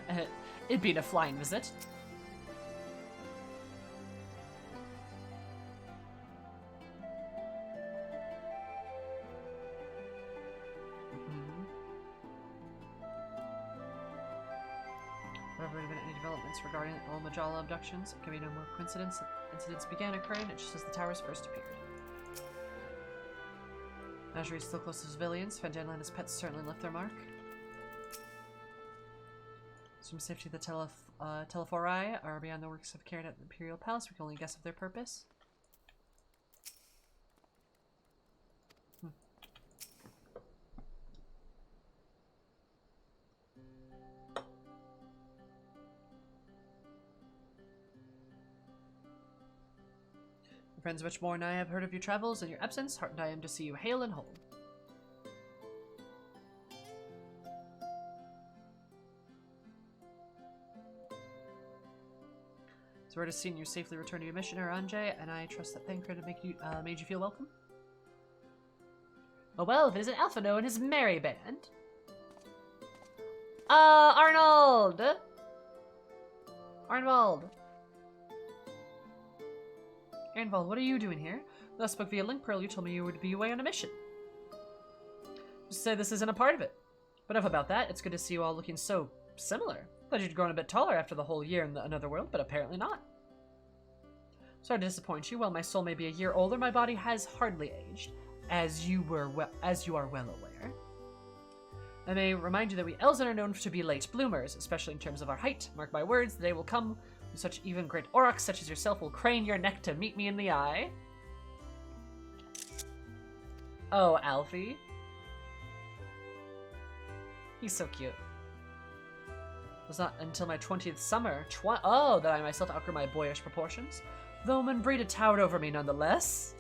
and it being a flying visit. However, there have been any developments regarding all Majala abductions. It can be no more coincidence that incidents began occurring just as the towers first appeared. Menagerie is still close to civilians. Fandana and his pets certainly left their mark. From safety, the Telephori are beyond the works of carried at the Imperial Palace. We can only guess of their purpose. Friends Witchmore and I have heard of your travels and your absence. Heartened I am to see you hale and whole. So we're just seeing you safely return to your mission, Oranje, and I trust that Thancred made you feel welcome. Oh well, if it isn't Alphino and his merry band. Arnold! Arnwald, what are you doing here? Last spoke via Link Pearl, you told me you would be away on a mission. Just say this isn't a part of it. But enough about that, it's good to see you all looking so similar. Thought you'd grown a bit taller after the whole year in another world, but apparently not. Sorry to disappoint you. While my soul may be a year older, my body has hardly aged, as you are well aware. I may remind you that we Elzen are known to be late bloomers, especially in terms of our height. Mark my words, the day will come when such even great aurochs such as yourself will crane your neck to meet me in the eye. Oh, Alfie. He's so cute. It was not until my 20th summer, that I myself outgrew my boyish proportions. Though Manbrita towered over me nonetheless.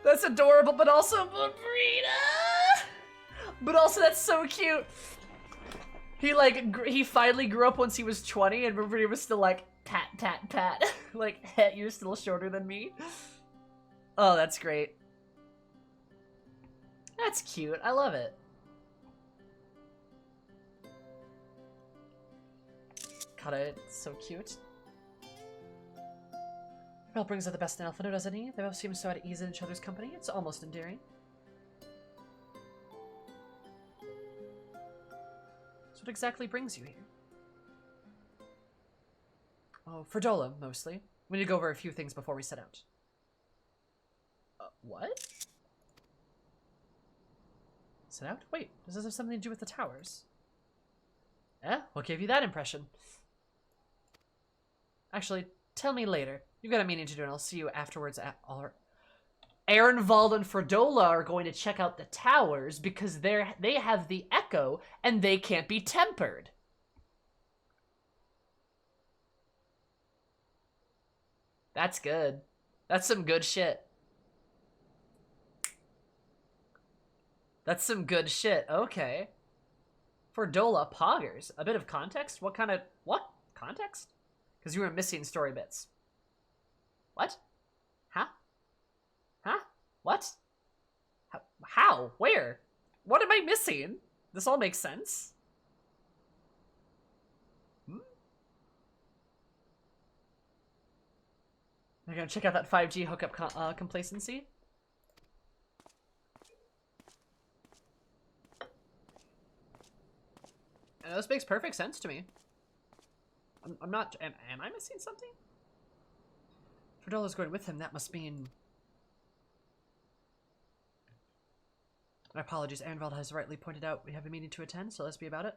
That's adorable, but also Manbrita! But also that's so cute. He finally grew up once he was 20 and Manbrita was still like Pat, pat, pat. Like, Het, you're still shorter than me. Oh, that's great. That's cute. I love it. God, it's so cute. Mel brings out the best in Alphino, doesn't he? They both seem so at ease in each other's company. It's almost endearing. So what exactly brings you here? Oh, for Dola, mostly. We need to go over a few things before we set out. What? Set out? Wait, does this have something to do with the towers? Eh? What gave you that impression? Actually, tell me later. You've got a meeting to do, and I'll see you afterwards at all. Ehrenwald and Fredola are going to check out the towers because they have the echo and they can't be tempered. That's good. That's some good shit. That's some good shit. Okay. Fredola poggers. A bit of context? What context? Because you were missing story bits. What? Huh? Huh? What? How? Where? What am I missing? This all makes sense. I'm gonna check out that 5G hookup complacency. This makes perfect sense to me. I'm not. Am I missing something? Ferdola's going with him. That must mean. My apologies. Ehrenwald has rightly pointed out we have a meeting to attend, so let's be about it.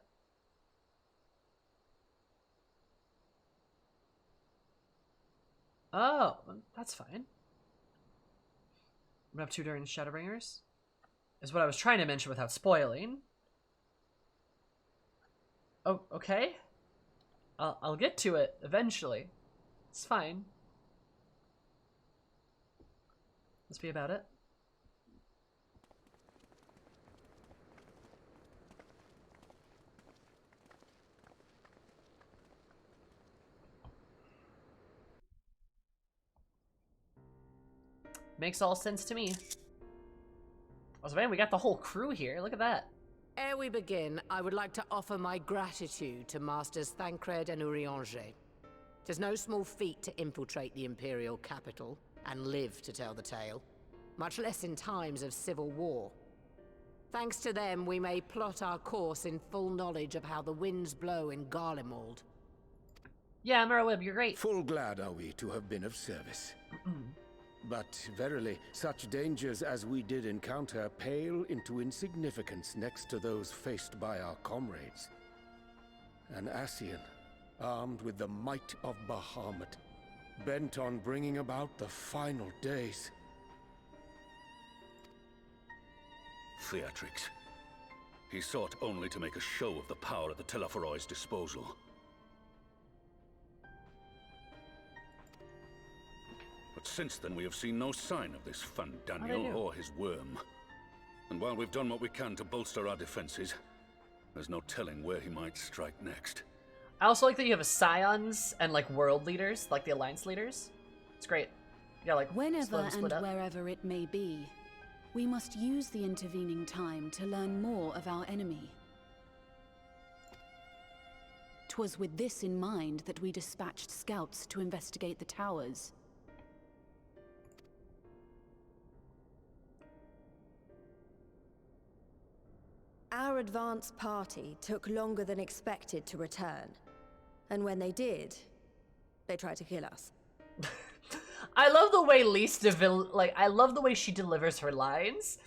Oh, that's fine. I'm up to during Shadowbringers. Is what I was trying to mention without spoiling. Oh, okay. I'll get to it eventually. It's fine. Let's be about it. Makes all sense to me. Oh, so man, we got the whole crew here. Look at that. Ere we begin, I would like to offer my gratitude to Masters Thancred and Urianger. Tis no small feat to infiltrate the Imperial capital and live to tell the tale, much less in times of civil war. Thanks to them, we may plot our course in full knowledge of how the winds blow in Garlemald. Yeah, Merwib, you're great. Full glad are we to have been of service. But verily, such dangers as we did encounter pale into insignificance next to those faced by our comrades. An Ascian, armed with the might of Bahamut, bent on bringing about the final days. Theatrix. He sought only to make a show of the power at the Teleforoi's disposal. But since then we have seen no sign of this Fandaniel or his worm. And while we've done what we can to bolster our defenses, there's no telling where he might strike next. I also like that you have scions and like world leaders, like the alliance leaders. It's great. Yeah, like whenever and split up. wherever it may be, we must use the intervening time to learn more of our enemy. 'Twas with this in mind that we dispatched scouts to investigate the towers. Our advance party took longer than expected to return. And when they did, they tried to kill us. I love the way I love the way she delivers her lines.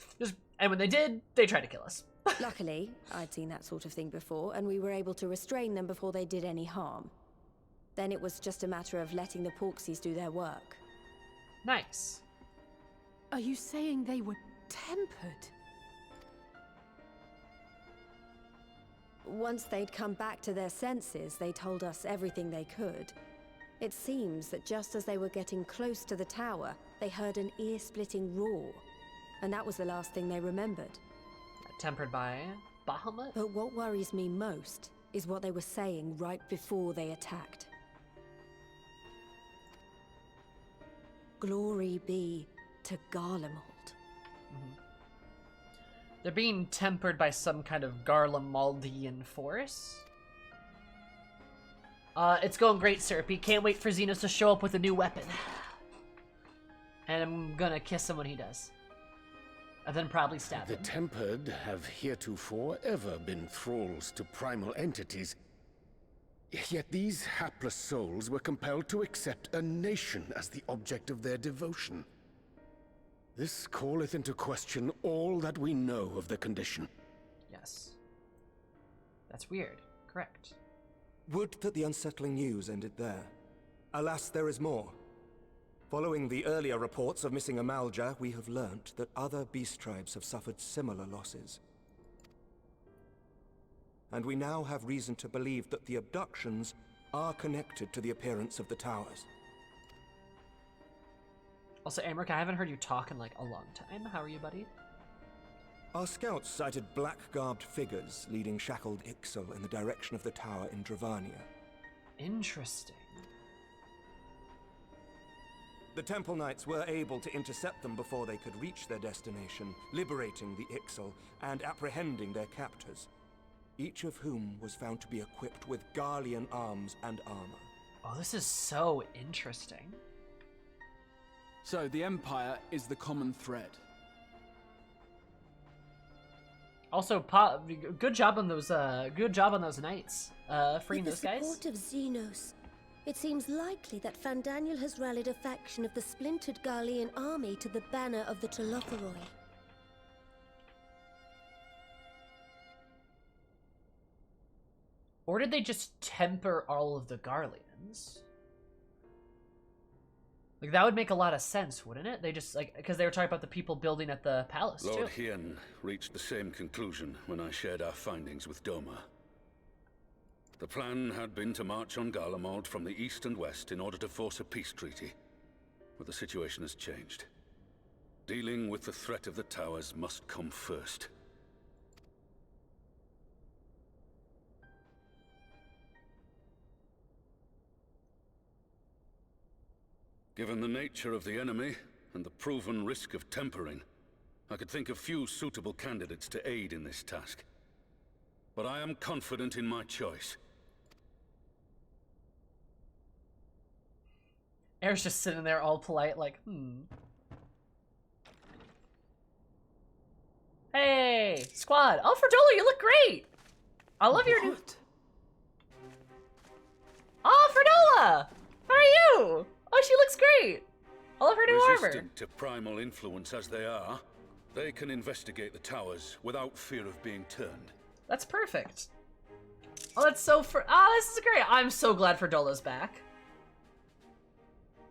And when they did, they tried to kill us. Luckily, I'd seen that sort of thing before, and we were able to restrain them before they did any harm. Then it was just a matter of letting the Porksies do their work. Nice. Are you saying they were tempered? Once they'd come back to their senses, they told us everything they could. It seems that just as they were getting close to the tower, they heard an ear-splitting roar. And that was the last thing they remembered. Tempered by Bahamut? But what worries me most is what they were saying right before they attacked. Glory be to Garlemald. They're being tempered by some kind of Garlemaldian force. It's going great, Syrupy. Can't wait for Xenos to show up with a new weapon. And I'm gonna kiss him when he does. And then probably stab The him. Tempered have heretofore ever been thralls to primal entities. Yet these hapless souls were compelled to accept a nation as the object of their devotion. This calleth into question all that we know of the condition. Yes. That's weird. Correct. Would that the unsettling news ended there. Alas, there is more. Following the earlier reports of missing Amalja, we have learnt that other beast tribes have suffered similar losses. And we now have reason to believe that the abductions are connected to the appearance of the towers. Also, Amric, I haven't heard you talk in like a long time. How are you, buddy? Our scouts sighted black-garbed figures leading shackled Ixal in the direction of the tower in Dravania. Interesting. The Temple Knights were able to intercept them before they could reach their destination, liberating the Ixal and apprehending their captors, each of whom was found to be equipped with Garlean arms and armor. Oh, this is so interesting. So the Empire is the common thread. Also, good job on those. Good job on those knights. Freeing those guys. With the support of Xenos, it seems likely that Fandaniel has rallied a faction of the splintered Garlean army to the banner of the Telotheroi. Or did they just temper all of the Garleans? Like, that would make a lot of sense, wouldn't it? They just, like, because they were talking about the people building at the palace, Lord too. Hien reached the same conclusion when I shared our findings with Doma. The plan had been to march on Garlemald from the east and west in order to force a peace treaty. But the situation has changed. Dealing with the threat of the towers must come first. Given the nature of the enemy and the proven risk of tempering, I could think of few suitable candidates to aid in this task. But I am confident in my choice. Air's just sitting there all polite, like, Hey, squad. Oh, Ferdola, you look great. I love your new... Oh, Ferdola! How are you? Oh, she looks great. I love her new armor. Resistant to primal influence as they are, they can investigate the towers without fear of being turned. That's perfect. Oh, that's so this is great. I'm so glad Ferdola's back.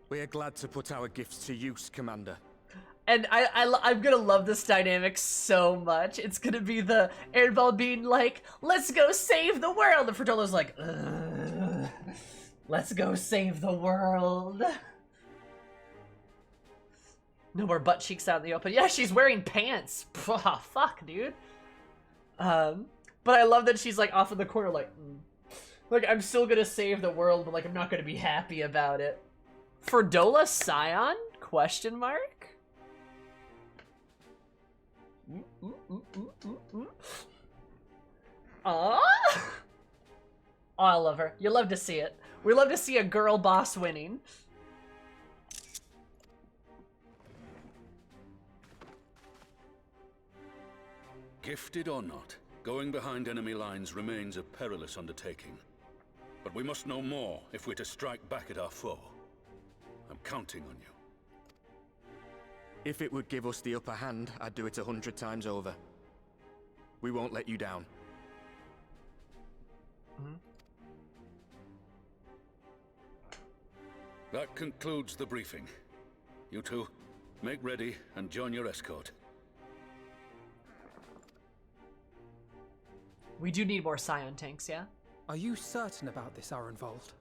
We are glad to put our gifts to use, Commander. And I'm gonna love this dynamic so much. It's gonna be the Airball being like, let's go save the world. And Ferdola's like, ugh. Let's go save the world. No more butt cheeks out in the open. Yeah, she's wearing pants. Fuck, dude. But I love that she's like off in the corner like, like, I'm still gonna save the world, but like, I'm not gonna be happy about it. Ferdola Scion? Question mark? Oh, I love her. You love to see it. We love to see a girl boss winning. Gifted or not, going behind enemy lines remains a perilous undertaking. But we must know more if we're to strike back at our foe. I'm counting on you. If it would give us the upper hand, I'd do it 100 times over. We won't let you down. That concludes the briefing. You two, make ready and join your escort. We do need more Scion tanks, yeah? Are you certain about this, Arenvold?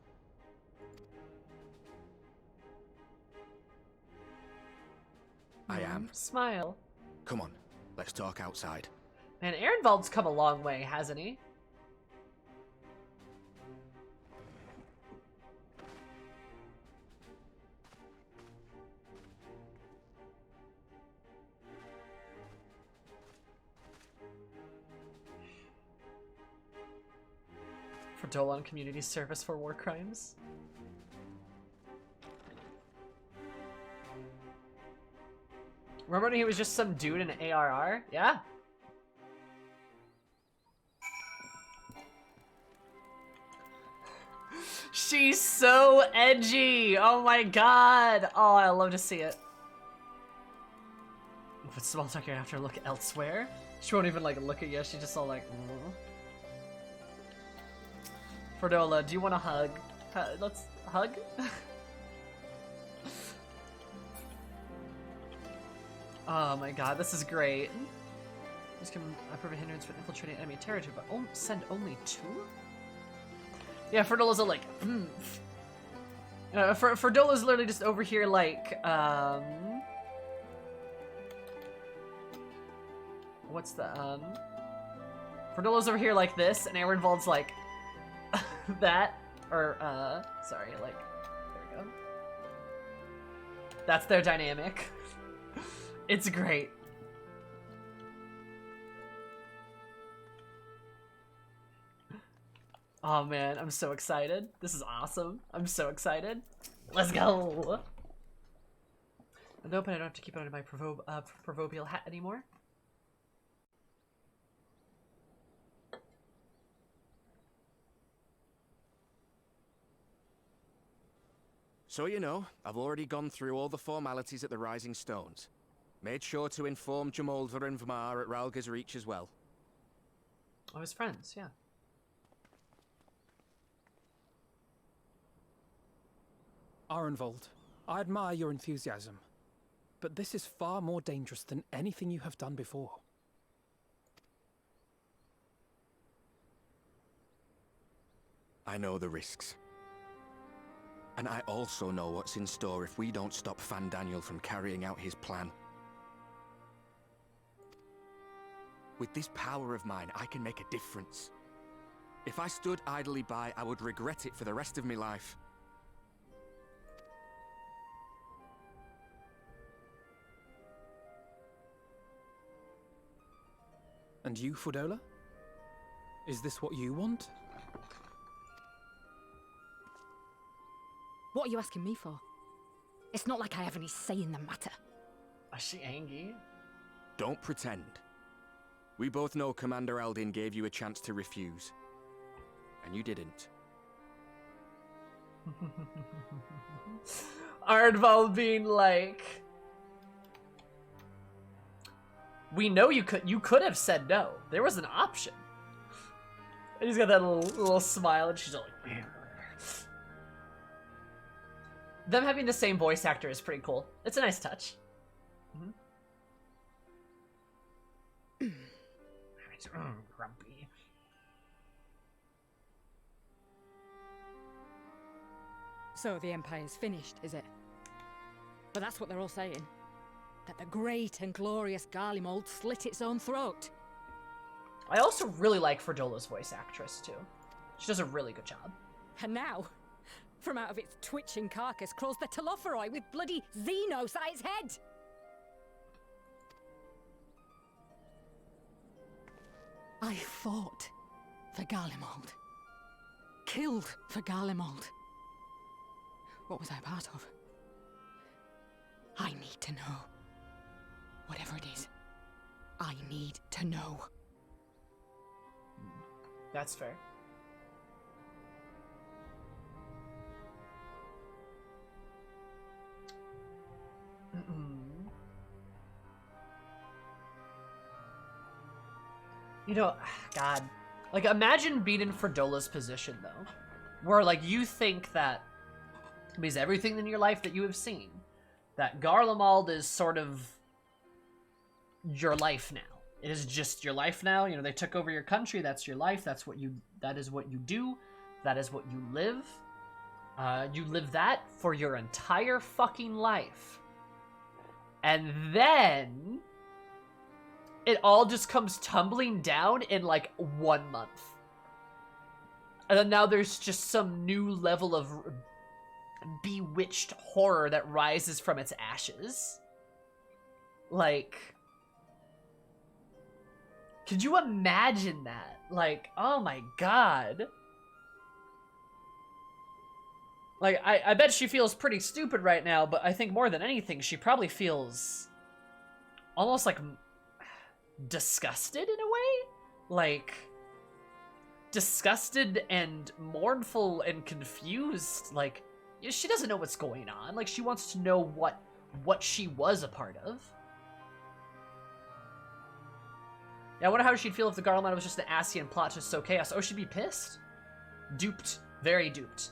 I am. Smile. Come on, let's talk outside. Man, Ehrenwald's come a long way, hasn't he? Fordola on community service for war crimes. Remember when he was just some dude in an ARR? Yeah. She's so edgy! Oh my god! Oh, I love to see it. If it smells like you have to look elsewhere. She won't even like look at you, she's just all like, Fordola, do you want a hug? Let's hug? Oh my god, this is great. This can prove a hindrance when infiltrating enemy territory, but send only 2? Yeah, Ferdola's like, Ferdola's literally just over here like, what's the, Ferdola's over here like this, and Aaronvald's like, that, or, sorry, like, there we go. That's their dynamic. It's great. Oh man, I'm so excited. This is awesome. I'm so excited. Let's go! And open, I don't have to keep it under my proverbial hat anymore. So you know, I've already gone through all the formalities at the Rising Stones. Made sure to inform Jamolder and Vmar at Ralga's Reach as well. Oh, his friends, yeah. Arenvald, I admire your enthusiasm, but this is far more dangerous than anything you have done before. I know the risks. And I also know what's in store if we don't stop Fandaniel from carrying out his plan. With this power of mine, I can make a difference. If I stood idly by, I would regret it for the rest of my life. And you, Fordola? Is this what you want? What are you asking me for? It's not like I have any say in the matter. Is she angry? Don't pretend. We both know Commander Aldin gave you a chance to refuse. And you didn't. Ardval being like, we know you could have said no. There was an option. And he's got that little smile, and she's like, them having the same voice actor is pretty cool. It's a nice touch. Grumpy. So the Empire's finished, is it? But that's what they're all saying. That the great and glorious Garlemald slit its own throat. I also really like Ferdola's voice actress, too. She does a really good job. And now, from out of its twitching carcass crawls the Telophoroi with bloody Xenos at its head! I fought for Garlemald. Killed for Garlemald. What was I part of? I need to know. Whatever it is, I need to know. That's fair. You know, God, like imagine being in Ferdola's position though, where like you think that because everything in your life that you have seen, that Garlemald is sort of your life now. It is just your life now. You know, they took over your country. That's your life. That is what you do. That is what you live. You live that for your entire fucking life. And then it all just comes tumbling down in like 1 month. And then now there's just some new level of bewitched horror that rises from its ashes. Like, could you imagine that? Like, oh my god. Like, I bet she feels pretty stupid right now, but I think more than anything, she probably feels almost like disgusted in a way? Like, disgusted and mournful and confused. Like, she doesn't know what's going on. Like, she wants to know what she was a part of. Yeah, I wonder how she'd feel if the Garlemald was just an Ascian plot to sow chaos. Oh, she'd be pissed. Duped. Very duped.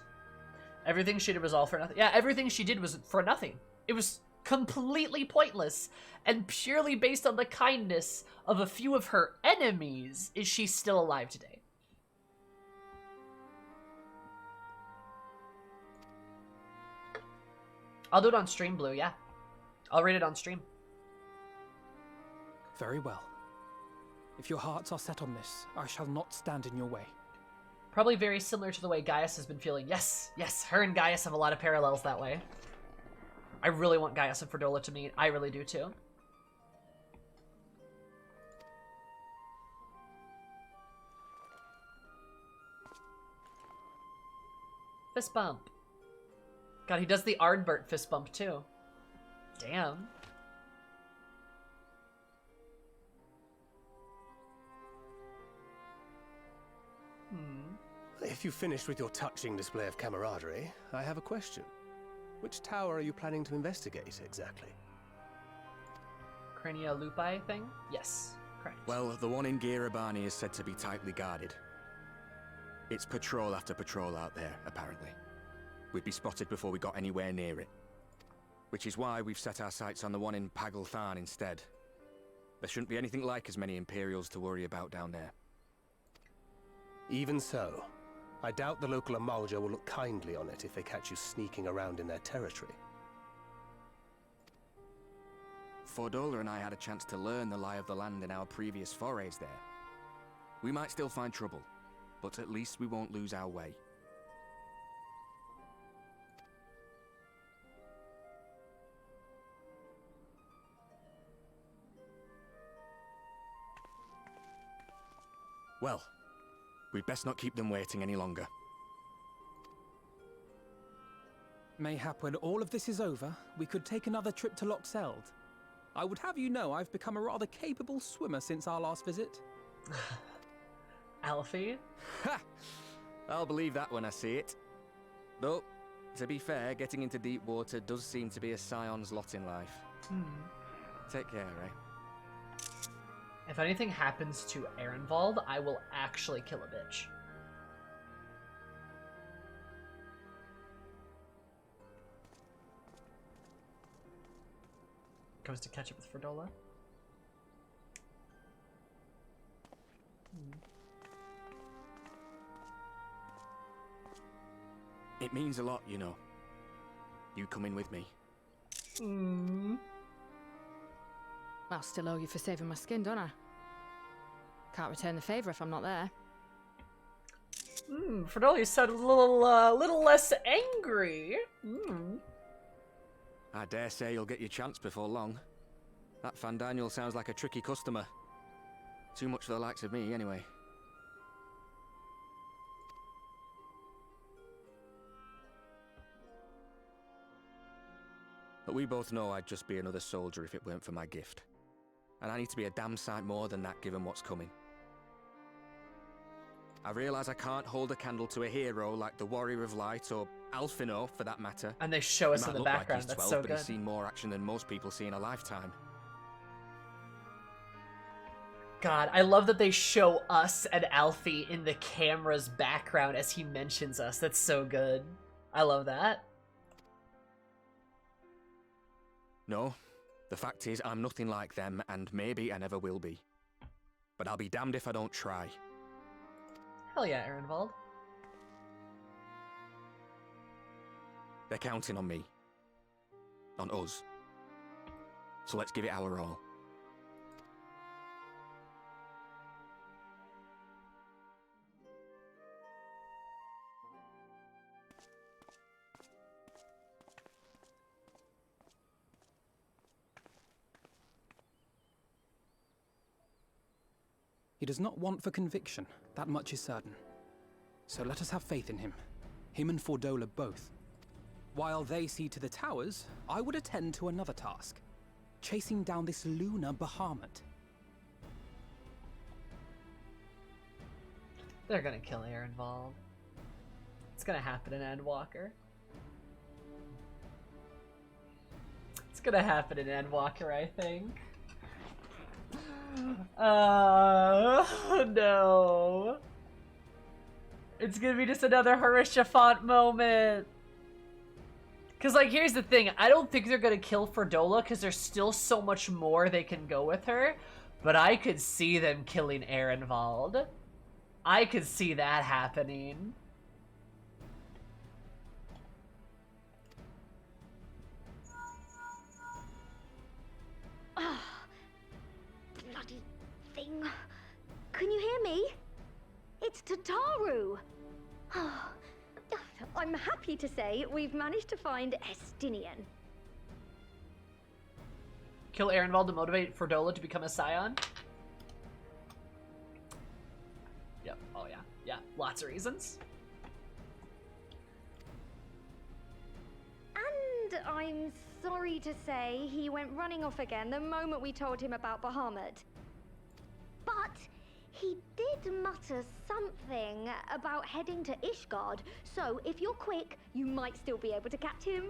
Everything she did was all for nothing. Yeah, everything she did was for nothing. It was completely pointless, and purely based on the kindness of a few of her enemies is she still alive today. I'll do it on stream, Blue, yeah. I'll read it on stream. Very well. If your hearts are set on this, I shall not stand in your way. Probably very similar to the way Gaius has been feeling. Yes, yes, her and Gaius have a lot of parallels that way. I really want Gaius and Fredola to meet. I really do too. Fist bump. God, he does the Ardbert fist bump too. Damn. If you've finished with your touching display of camaraderie, I have a question. Which tower are you planning to investigate, exactly? Crania Lupi thing? Yes, correct. Well, the one in Girabani is said to be tightly guarded. It's patrol after patrol out there, apparently. We'd be spotted before we got anywhere near it. Which is why we've set our sights on the one in Pagalthan instead. There shouldn't be anything like as many Imperials to worry about down there. Even so, I doubt the local Amalja will look kindly on it if they catch you sneaking around in their territory. Fordola and I had a chance to learn the lie of the land in our previous forays there. We might still find trouble, but at least we won't lose our way. Well, we'd best not keep them waiting any longer. Mayhap when all of this is over, we could take another trip to Loxeld. I would have you know I've become a rather capable swimmer since our last visit. Alfie? Ha! I'll believe that when I see it. Though, to be fair, getting into deep water does seem to be a scion's lot in life. Take care, eh? If anything happens to Ehrenwald, I will actually kill a bitch. Goes to catch up with Fredola. It means a lot, you know. You coming with me. I'll still owe you for saving my skin, don't I? Can't return the favour if I'm not there. Fredola, you sound a little less angry. I dare say you'll get your chance before long. That Fandaniel sounds like a tricky customer. Too much for the likes of me, anyway. But we both know I'd just be another soldier if it weren't for my gift. And I need to be a damn sight more than that given what's coming. I realise I can't hold a candle to a hero like the Warrior of Light or Alphino, for that matter. And they show us He in the might look like background, he's that's 12, so but good. he's seen more action than most people see in a lifetime. God, I love that they show us and Alfie in the camera's background as he mentions us. That's so good. I love that. No, the fact is I'm nothing like them, and maybe I never will be. But I'll be damned if I don't try. Hell yeah, Ehrenwald. They're counting on me. On us. So let's give it our all. He does not want for conviction, that much is certain. So let us have faith in him. Him and Fordola both. While they see to the towers, I would attend to another task. Chasing down this lunar Bahamut. They're gonna kill Ehrenwald. It's gonna happen in Endwalker. It's gonna happen in Endwalker, I think. No. It's gonna be just another Harishafont moment. Cause like, here's the thing, I don't think they're gonna kill Ferdola because there's still so much more they can go with her, but I could see them killing Ehrenwald. I could see that happening. Oh, bloody thing. Can you hear me? It's Tataru. Oh, I'm happy to say we've managed to find Estinian. Kill Ehrenwald to motivate Ferdola to become a scion? Yep. Oh yeah. Yeah. Lots of reasons. And I'm sorry to say he went running off again the moment we told him about Bahamut. But he did mutter something about heading to Ishgard, so if you're quick, you might still be able to catch him.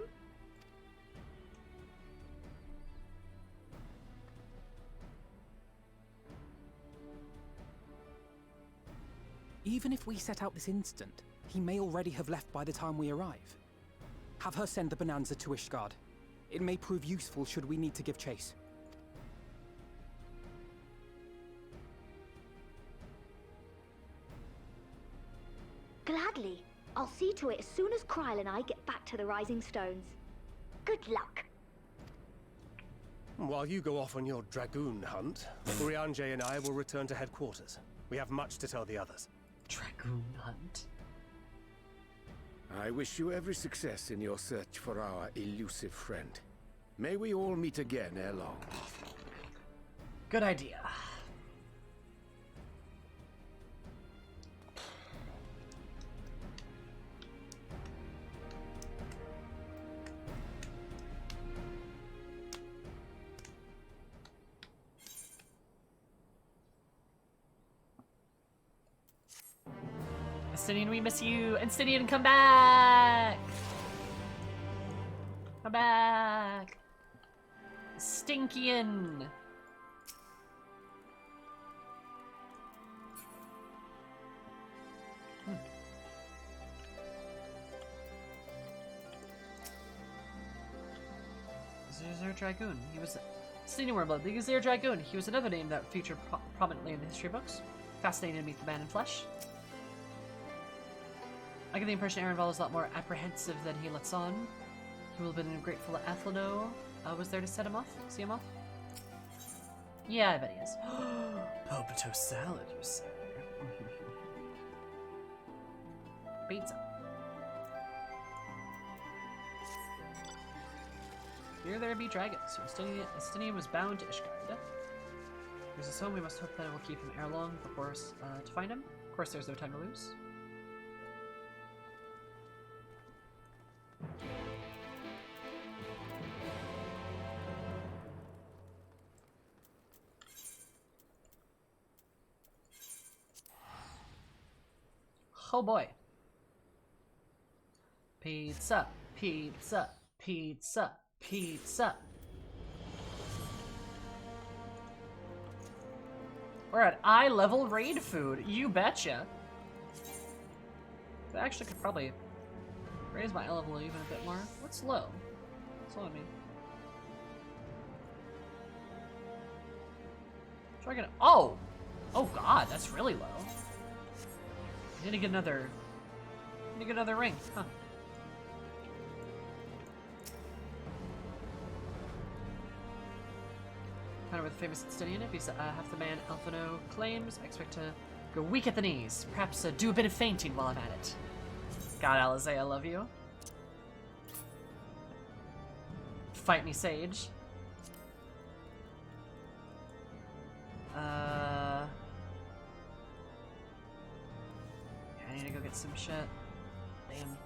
Even if we set out this instant, he may already have left by the time we arrive. Have her send the Bonanza to Ishgard. It may prove useful should we need to give chase. Gladly. I'll see to it as soon as Kryl and I get back to the Rising Stones. Good luck. While you go off on your dragoon hunt, Urianger and I will return to headquarters. We have much to tell the others. Dragoon hunt? I wish you every success in your search for our elusive friend. May we all meet again ere long. Good idea. Estinian, we miss you. Estinian, come back. Come back. Stinkian. Zero Dragoon. He was Estinian Wormblood. The Zero Dragoon. He was another name that featured prominently in the history books. Fascinating to meet the man in flesh. I get the impression Ehrenwald is a lot more apprehensive than he lets on. He will have been grateful that Athlano was there to set him off, see him off. Yeah, I bet he is. Potato salad, you say? Pizza. Here there be dragons. So Estinian was bound to Ishgard. There's his home. We must hope that it will keep him ere long before us to find him. Of course, there's no time to lose. Oh boy. Pizza, pizza, pizza, pizza. We're at eye level raid food, you betcha. I actually could probably raise my eye level even a bit more. What's low? What's low on me? Try to get. Oh! Oh god, that's really low. I need to get another. I need to get another ring, huh? Kind of with the famous Estinian, if he's half the man Alphino claims, I expect to go weak at the knees. Perhaps do a bit of fainting while I'm at it. God, Alizé, I love you. Fight me, Sage. Yeah, I need to go get some shit. Damn.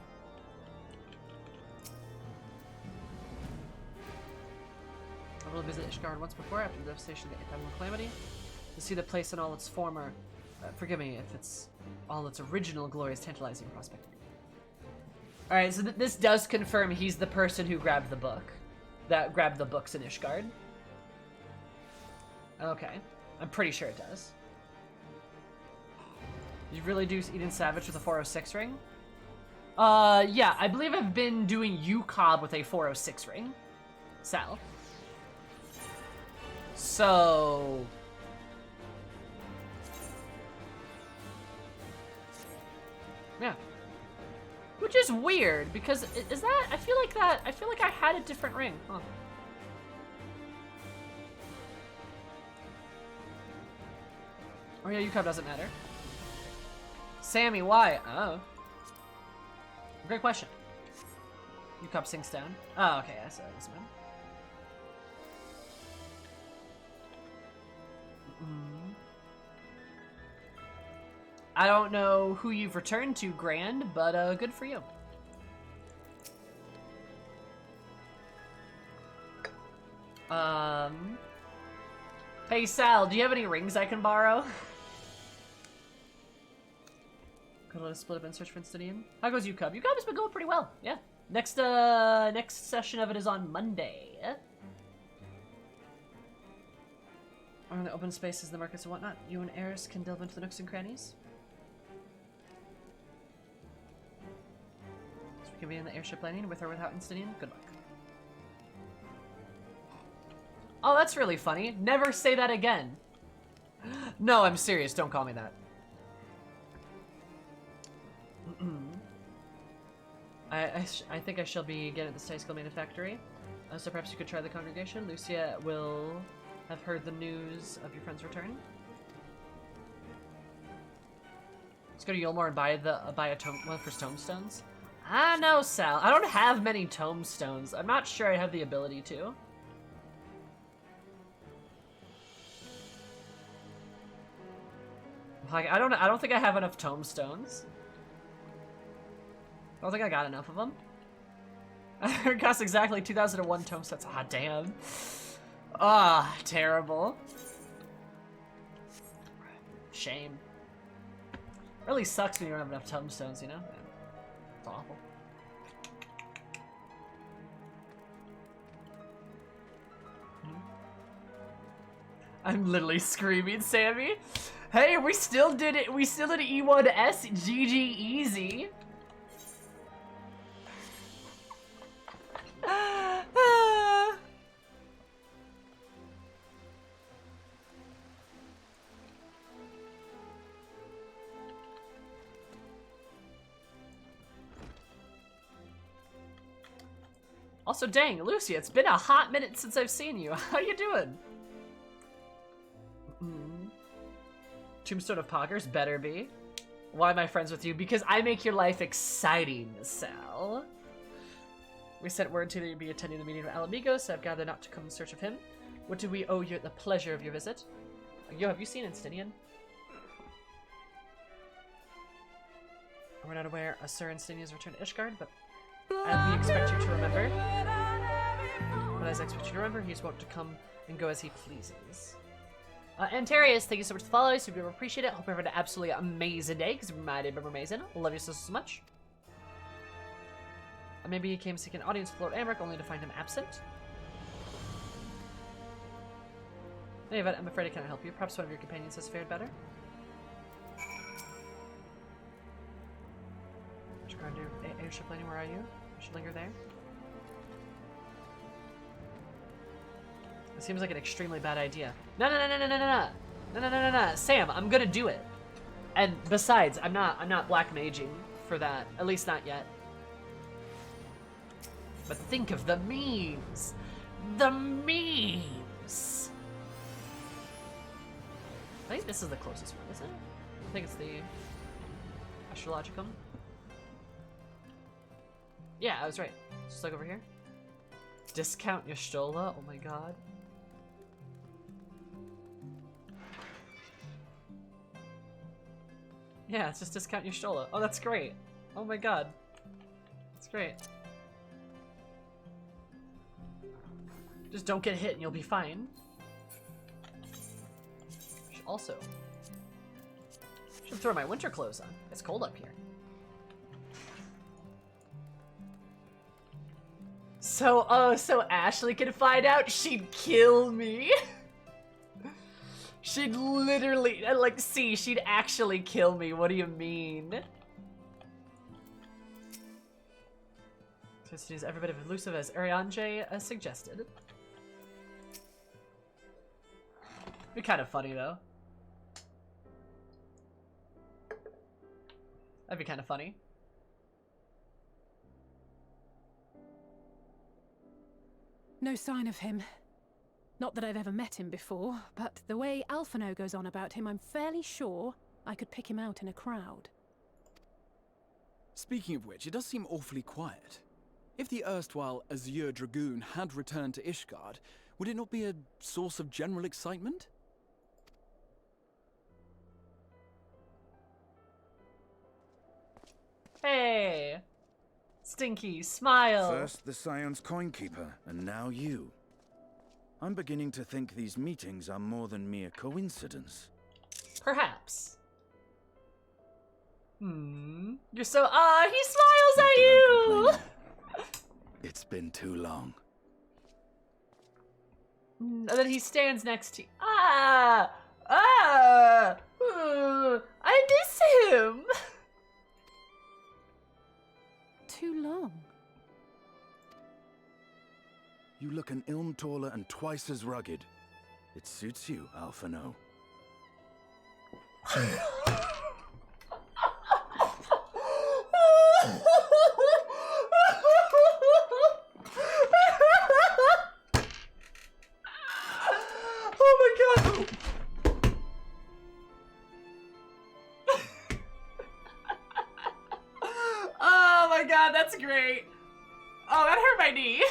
able to visit Ishgard once before after the devastation of the Eternal Calamity. To see the place in all its former, forgive me if it's all its original glory is tantalizing prospect. Alright, so this does confirm he's the person who grabbed the book. That grabbed the books in Ishgard. Okay. I'm pretty sure it does. You really do Eden Savage with a 406 ring? Yeah, I believe I've been doing UCOB with a 406 ring. Sal. So... yeah. Which is weird, because is that, I feel like I had a different ring. Huh. Oh yeah, UCOB doesn't matter. Sammy, why? Oh. Great question. UCOB sinks down. Oh, okay, I saw this man. I don't know who you've returned to, Grand, but good for you. Hey Sal, do you have any rings I can borrow? Could let us split up and search for Instanian. How goes UCOB? UCOB has been going pretty well. Yeah. Next session of it is on Monday. Or in the open spaces, the markets and whatnot. You and Eris can delve into the nooks and crannies. So we can be in the airship landing with or without Instanian. Good luck. Oh, that's really funny. Never say that again. No, I'm serious. Don't call me that. I think I shall be getting at the Statistical Manufactory. So perhaps you could try the congregation. Lucia will have heard the news of your friend's return. Let's go to Yulmore and buy a one of his tombstones. I know, Sal. I don't have many tombstones. I'm not sure I have the ability to. Like, I don't think I have enough tombstones. I don't think I got enough of them. It costs exactly 2001 tombstones. Ah, damn. Ah, terrible. Shame. Really sucks when you don't have enough tombstones, you know? It's awful. I'm literally screaming, Sammy. Hey, we still did it. We still did E1S. GG easy. Also, dang, Lucia, it's been a hot minute since I've seen you. How you doing? Tombstone of Poggers better be. Why am I friends with you? Because I make your life exciting, Sal. We sent word to you to be attending the meeting of Alamigos, so I've gathered not to come in search of him. What do we owe you the pleasure of your visit? Yo, have you seen Instanian? We're not aware Sir Instanian has returned to Ishgard, but we expect you to remember. But as I expect you to remember, he's wont to come and go as he pleases. Antarius, thank you so much for the follow. Super appreciate it. Hope everyone had an absolutely amazing day, because we might have been amazing. Love you so much. Maybe he came seeking an audience with Lord Amric, only to find him absent. Anyway, I'm afraid I cannot help you. Perhaps one of your companions has fared better. Airship landing, where are you? I should linger there. It seems like an extremely bad idea. No. Sam, I'm gonna do it. And besides, I'm not black maging for that. At least not yet. But think of the memes! The memes! I think this is the closest one, isn't it? I think it's the Astrologicum. Yeah, I was right. Just like over here. Discount Y'shtola? Oh my god. Yeah, it's just discount Y'shtola. Oh, that's great. Oh my god. That's great. Just don't get hit and you'll be fine. Also, should throw my winter clothes on. It's cold up here. So, so Ashley can find out? She'd kill me. She'd literally, like, see, she'd actually kill me. What do you mean? Just use every bit of elusive as Arianje suggested. Be kind of funny, though. That'd be kind of funny. No sign of him. Not that I've ever met him before, but the way Alphino goes on about him, I'm fairly sure I could pick him out in a crowd. Speaking of which, it does seem awfully quiet. If the erstwhile Azure Dragoon had returned to Ishgard, would it not be a source of general excitement? Hey! Stinky, smile! First the Scion's Coinkeeper, and now you. I'm beginning to think these meetings are more than mere coincidence. Perhaps. You're so. He smiles at you! It's been too long. And then he stands next to you. I miss him! Too long. You look an ilm taller and twice as rugged. It suits you, Alphino. Oh my god! Oh my god, that's great. Oh, that hurt my knee.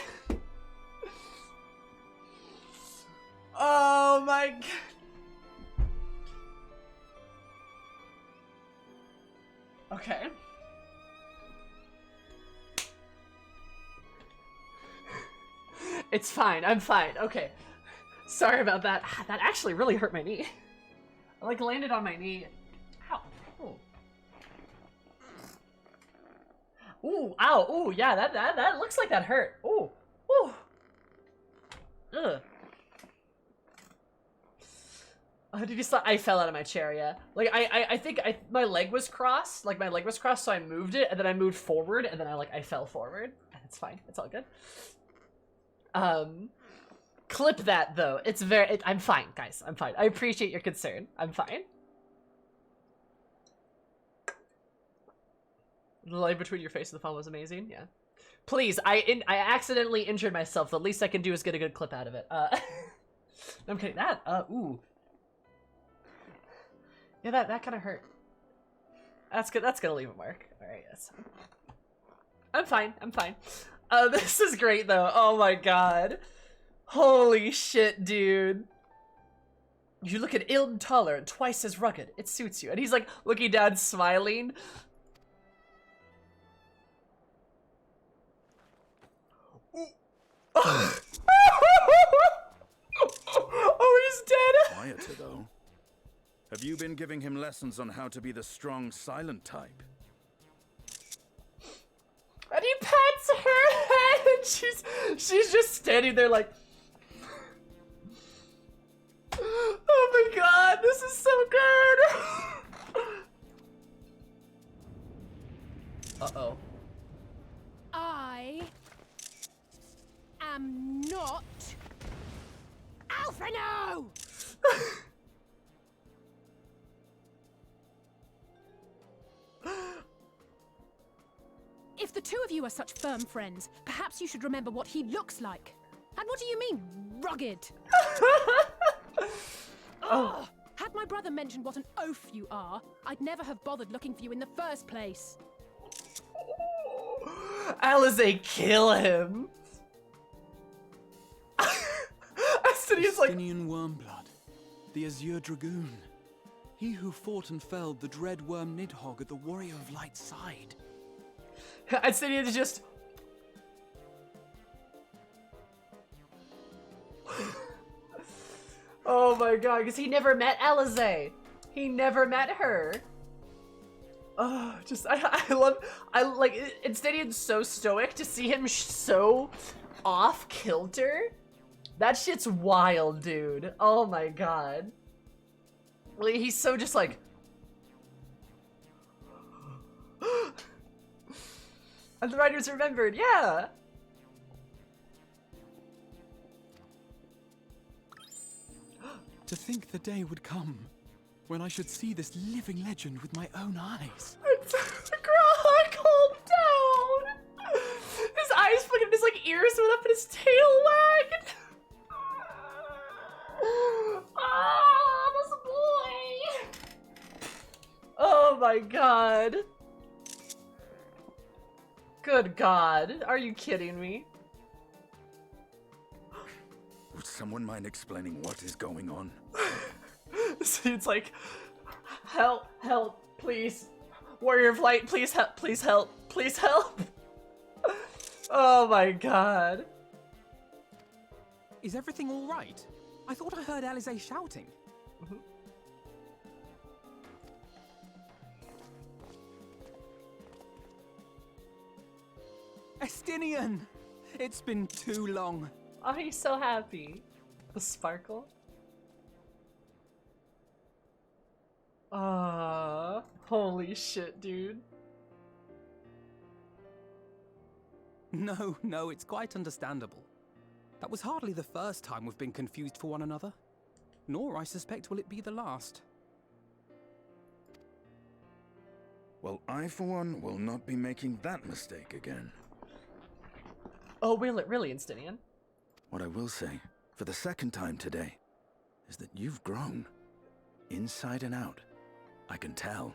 Oh my god. Okay. It's fine. I'm fine. Okay. Sorry about that. That actually really hurt my knee. I like landed on my knee. Ow. Ooh. Ooh, ow. Ooh, yeah, that looks like that hurt. Ooh. Ooh. Ugh. Oh, did you saw? I fell out of my chair, yeah. Like, I think my leg was crossed. Like, my leg was crossed, so I moved it, and then I moved forward, and then I fell forward. It's fine. It's all good. Clip that, though. It's I'm fine, guys. I'm fine. I appreciate your concern. I'm fine. The line between your face and the phone was amazing, yeah. Please, I accidentally injured myself. The least I can do is get a good clip out of it. I'm kidding. Ooh. Yeah, that kind of hurt. That's good. That's gonna leave a mark. All right, yes. I'm fine. I'm fine. This is great though. Oh my god. Holy shit, dude. You look an ilm taller and twice as rugged. It suits you. And he's like looking down, smiling. Oh, he's dead. Quieter though. Have you been giving him lessons on how to be the strong, silent type? And he pats her head, and she's just standing there like, oh my god, this is so good. Uh-oh. I am not Alphino! If the two of you are such firm friends, perhaps you should remember what he looks like. And what do you mean, rugged? Oh. Had my brother mentioned what an oaf you are, I'd never have bothered looking for you in the first place. Alizé, kill him. Astinian's like Astinian Wormblood, the Azure Dragoon. He who fought and felled the dread worm Nidhogg at the Warrior of Light's side. Astinian's just... my god, because he never met Alize. He never met her. Oh, just I like Instanian's so stoic. To see him so off kilter, that shit's wild, dude. Oh my god. Like, he's so just like. And the writers remembered, yeah. To think the day would come when I should see this living legend with my own eyes. Grog, calm down. His eyes flickered, his like ears went up, and his tail wagged. Oh, this boy. Oh my god. Good god, are you kidding me? Would someone mind explaining what is going on? So it's like, help, help, please. Warrior of Light, please help, please help, please help. Oh my god. Is everything all right? I thought I heard Alize shouting. Estinian! It's been too long. Oh, he's so happy. The sparkle. Ah, holy shit, dude. No, it's quite understandable. That was hardly the first time we've been confused for one another. Nor, I suspect, will it be the last. Well, I, for one, will not be making that mistake again. Oh, will it really, Instinian? What I will say, for the second time today, is that you've grown. Inside and out. I can tell.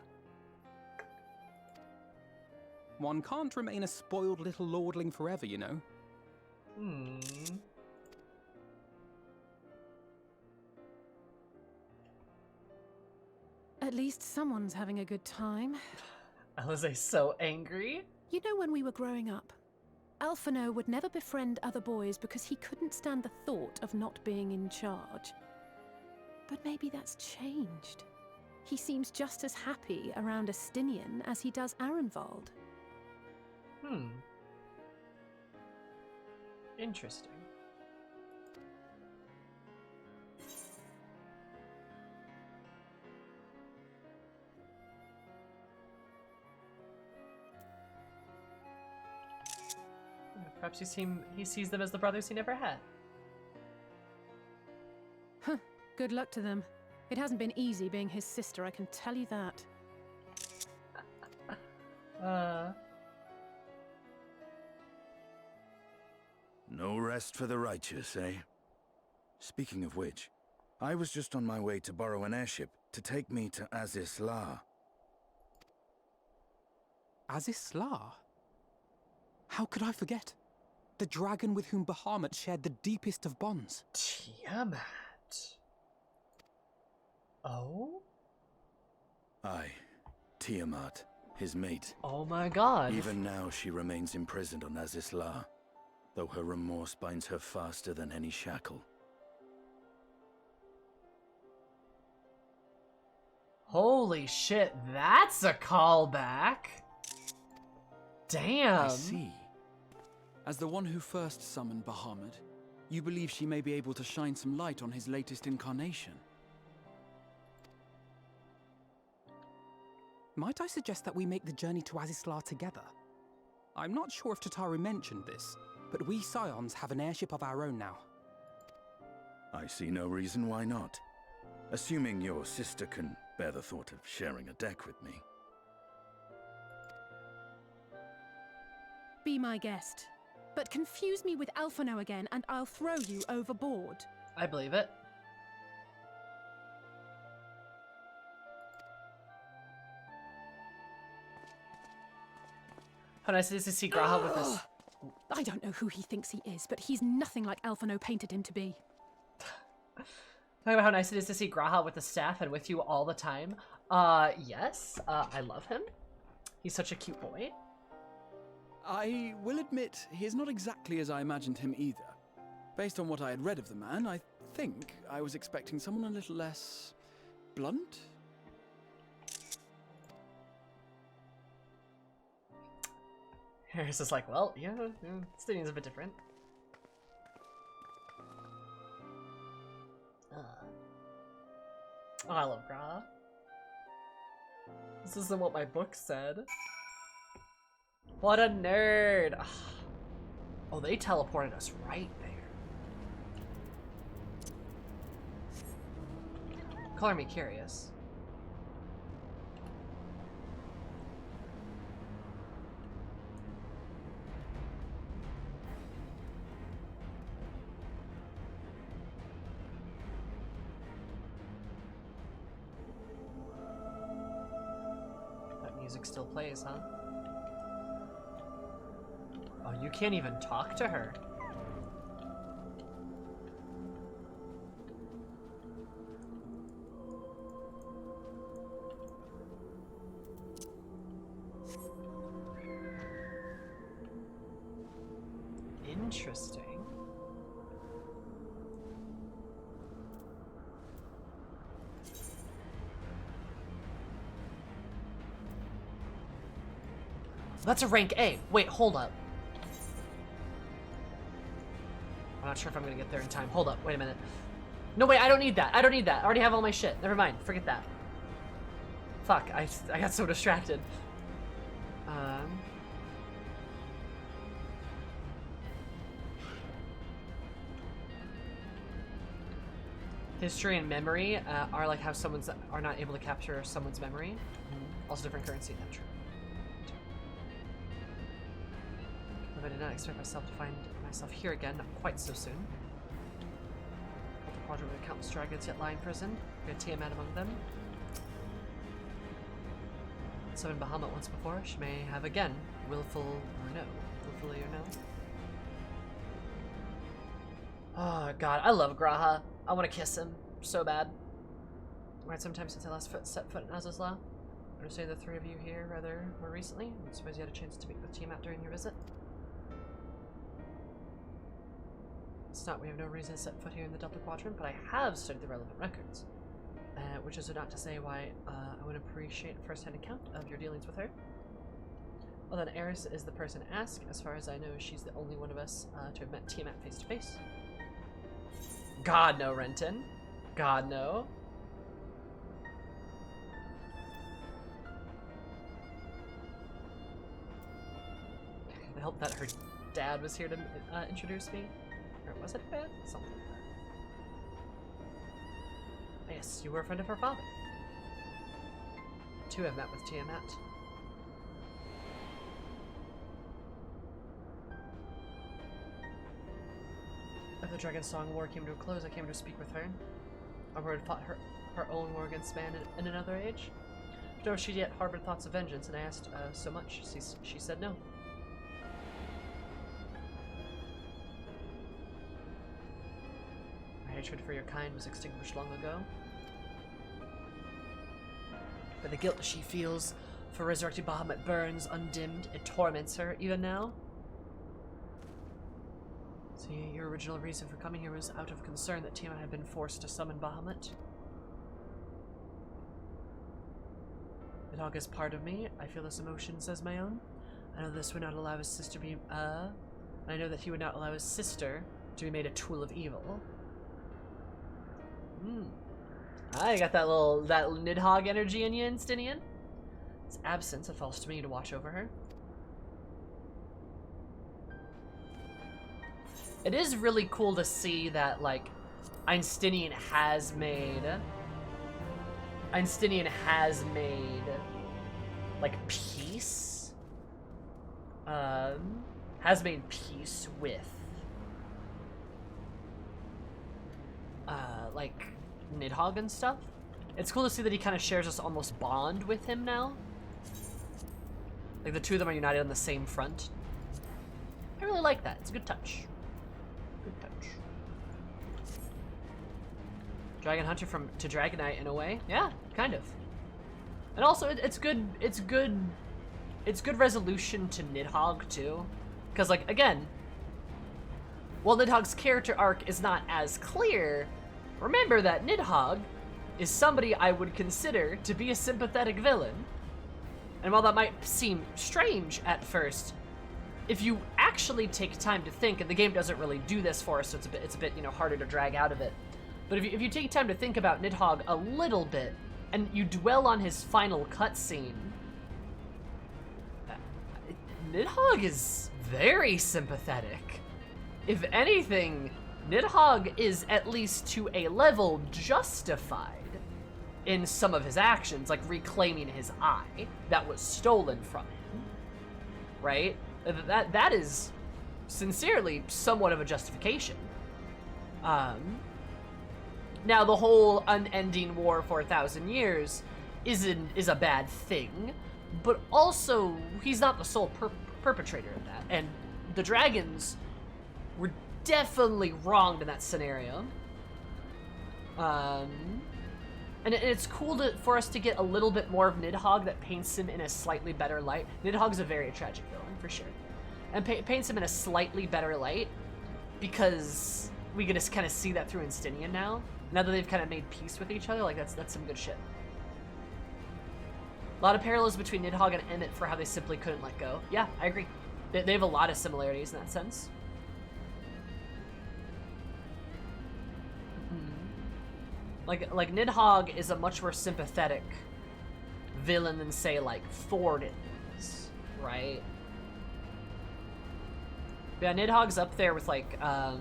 One can't remain a spoiled little lordling forever, you know. At least someone's having a good time. Alize's so angry. You know, when we were growing up, Alphino would never befriend other boys because he couldn't stand the thought of not being in charge. But maybe that's changed. He seems just as happy around Estinian as he does Arenvald. Interesting. Perhaps he sees them as the brothers he never had. Huh. Good luck to them. It hasn't been easy being his sister, I can tell you that. No rest for the righteous, eh? Speaking of which, I was just on my way to borrow an airship to take me to Azisla. Azisla? How could I forget? The dragon with whom Bahamut shared the deepest of bonds. Tiamat. Oh? Aye, Tiamat, his mate. Oh my god. Even now she remains imprisoned on Azisla, though her remorse binds her faster than any shackle. Holy shit, that's a callback. Damn. I see. As the one who first summoned Bahamut, you believe she may be able to shine some light on his latest incarnation. Might I suggest that we make the journey to Azisla together? I'm not sure if Tataru mentioned this, but we Scions have an airship of our own now. I see no reason why not. Assuming your sister can bear the thought of sharing a deck with me. Be my guest. But confuse me with Alphino again and I'll throw you overboard. I believe it. How nice it is to see Graha with this. I don't know who he thinks he is, but he's nothing like Alphino painted him to be. Talking about how nice it is to see Graha with the staff and with you all the time. Yes, I love him. He's such a cute boy. I will admit, he is not exactly as I imagined him either. Based on what I had read of the man, I think I was expecting someone a little less blunt. Harris is like, well, yeah, Stadium's a bit different. Oh, I love Gra. This isn't what my book said. What a nerd! Oh, they teleported us right there. Color me curious. That music still plays, huh? Oh, you can't even talk to her. Interesting. That's a rank A. Wait, hold up. I'm not sure if I'm gonna get there in time. Hold up, wait a minute. No, wait, I don't need that. I don't need that. I already have all my shit. Never mind, forget that. Fuck, I got so distracted. History and memory are like how someone's are not able to capture someone's memory. Also different currency, not true. I did not expect myself to find myself here again, not quite so soon. The quadrant with countless dragons yet lie in prison. We had Tiamat among them. Summoned Bahamut once before, she may have again, willful or no. Willfully or no. Oh god, I love Graha. I want to kiss him so bad. Right, sometime since I last set foot in Azazla. I would say the three of you here rather more recently. I suppose you had a chance to meet with Tiamat during your visit. It's not we have no reason to set foot here in the Delta Quadrant, but I have studied the relevant records. Which is not to say why I would appreciate a first-hand account of your dealings with her. Well then, Eris is the person to ask. As far as I know, she's the only one of us to have met Tiamat face to face. God no, Renton. God no. I hope that her dad was here to introduce me. Or was it dad? Something like that. Yes, you were a friend of her father. Two have met with Tiamat. If the Dragon Song War came to a close, I came to speak with her. Or had fought her own war against man in another age. But no, she yet harbored thoughts of vengeance, and I asked so much. She said no. Her hatred for your kind was extinguished long ago. But the guilt she feels for resurrected Bahamut burns undimmed. It torments her even now. See, your original reason for coming here was out of concern that Tiamat had been forced to summon Bahamut. Nidhogg is part of me. I feel his emotions as my own. I know this would not allow his sister to be, I know that he would not allow his sister to be made a tool of evil. I got that Nidhogg energy in you, Instinian. Its absence, it falls to me to watch over her. It is really cool to see that, like, Einsteinian has made, like, peace, has made peace with, like, Nidhogg and stuff. It's cool to see that he kind of shares this almost bond with him now. Like, the two of them are united on the same front. I really like that. It's a good touch. Good touch. Dragon Hunter to Dragonite in a way. Yeah, kind of. And also, it's good resolution to Nidhogg too. Because, like, again, while Nidhogg's character arc is not as clear, remember that Nidhogg is somebody I would consider to be a sympathetic villain. And while that might seem strange at first, if you actually take time to think, and the game doesn't really do this for us, so it's a bit you know, harder to drag out of it. But if you take time to think about Nidhogg a little bit, and you dwell on his final cutscene, Nidhogg is very sympathetic. If anything, Nidhogg is at least to a level justified in some of his actions, like reclaiming his eye that was stolen from him, right? That is sincerely somewhat of a justification. Now the whole unending war for 1,000 years is a bad thing, but also he's not the sole perpetrator of that, and the dragons were definitely wronged in that scenario. And it's cool for us to get a little bit more of Nidhogg that paints him in a slightly better light. Nidhogg's a very tragic villain, for sure. And paints him in a slightly better light because we get to kind of see that through Instinian now. Now that they've kind of made peace with each other, like that's some good shit. A lot of parallels between Nidhogg and Emmett for how they simply couldn't let go. Yeah, I agree. They have a lot of similarities in that sense. Like Nidhogg is a much more sympathetic villain than, say, like Thornton is, right? Yeah, Nidhogg's up there with like I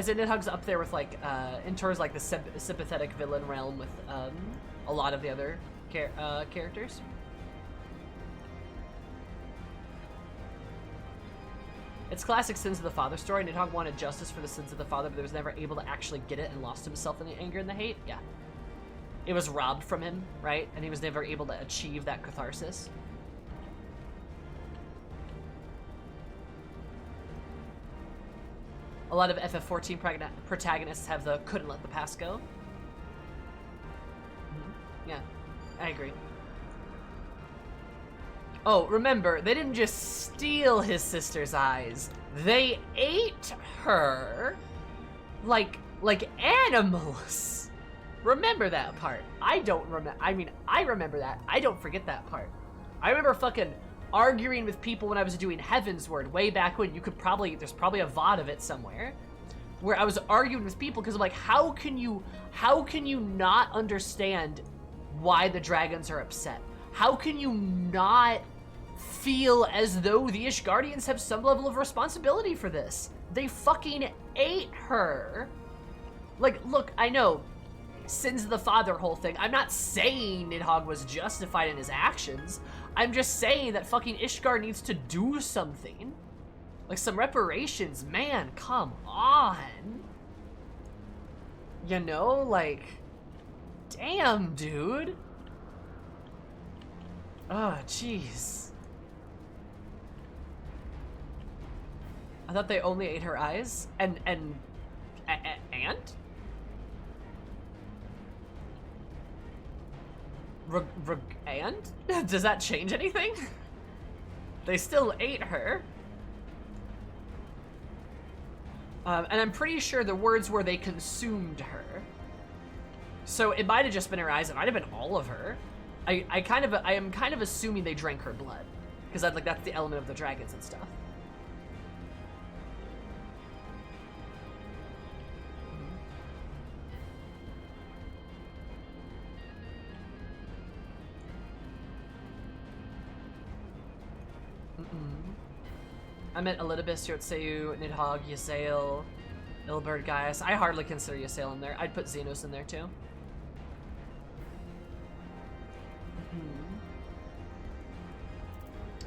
said Nidhogg's up there with like in terms of like the sympathetic villain realm with a lot of the other characters. It's classic Sins of the Father story. Nidhogg wanted justice for the sins of the father, but was never able to actually get it and lost himself in the anger and the hate. Yeah. It was robbed from him, right? And he was never able to achieve that catharsis. A lot of FF14 protagonists have the couldn't let the past go. Yeah, I agree. Oh, remember, they didn't just steal his sister's eyes. They ate her like animals. Remember that part. I don't remember. I mean, I remember that. I don't forget that part. I remember fucking arguing with people when I was doing Heavensward way back when. There's probably a VOD of it somewhere where I was arguing with people because I'm like, how can you not understand why the dragons are upset? How can you not feel as though the Ishgardians have some level of responsibility for this? They fucking ate her. Like, look, I know, Sins of the Father whole thing. I'm not saying Nidhogg was justified in his actions. I'm just saying that fucking Ishgard needs to do something. Like, some reparations. Man, come on. You know, like, damn, dude. Oh, jeez. I thought they only ate her eyes, and? And? Does that change anything? They still ate her. And I'm pretty sure the words were they consumed her. So it might have just been her eyes, it might have been all of her. I am kind of assuming they drank her blood. Because like that's the element of the dragons and stuff. I meant Elidibus, Yotseyu, Nidhogg, Ysael, Ilberd, Gaius. I hardly consider Ysael in there. I'd put Xenos in there too.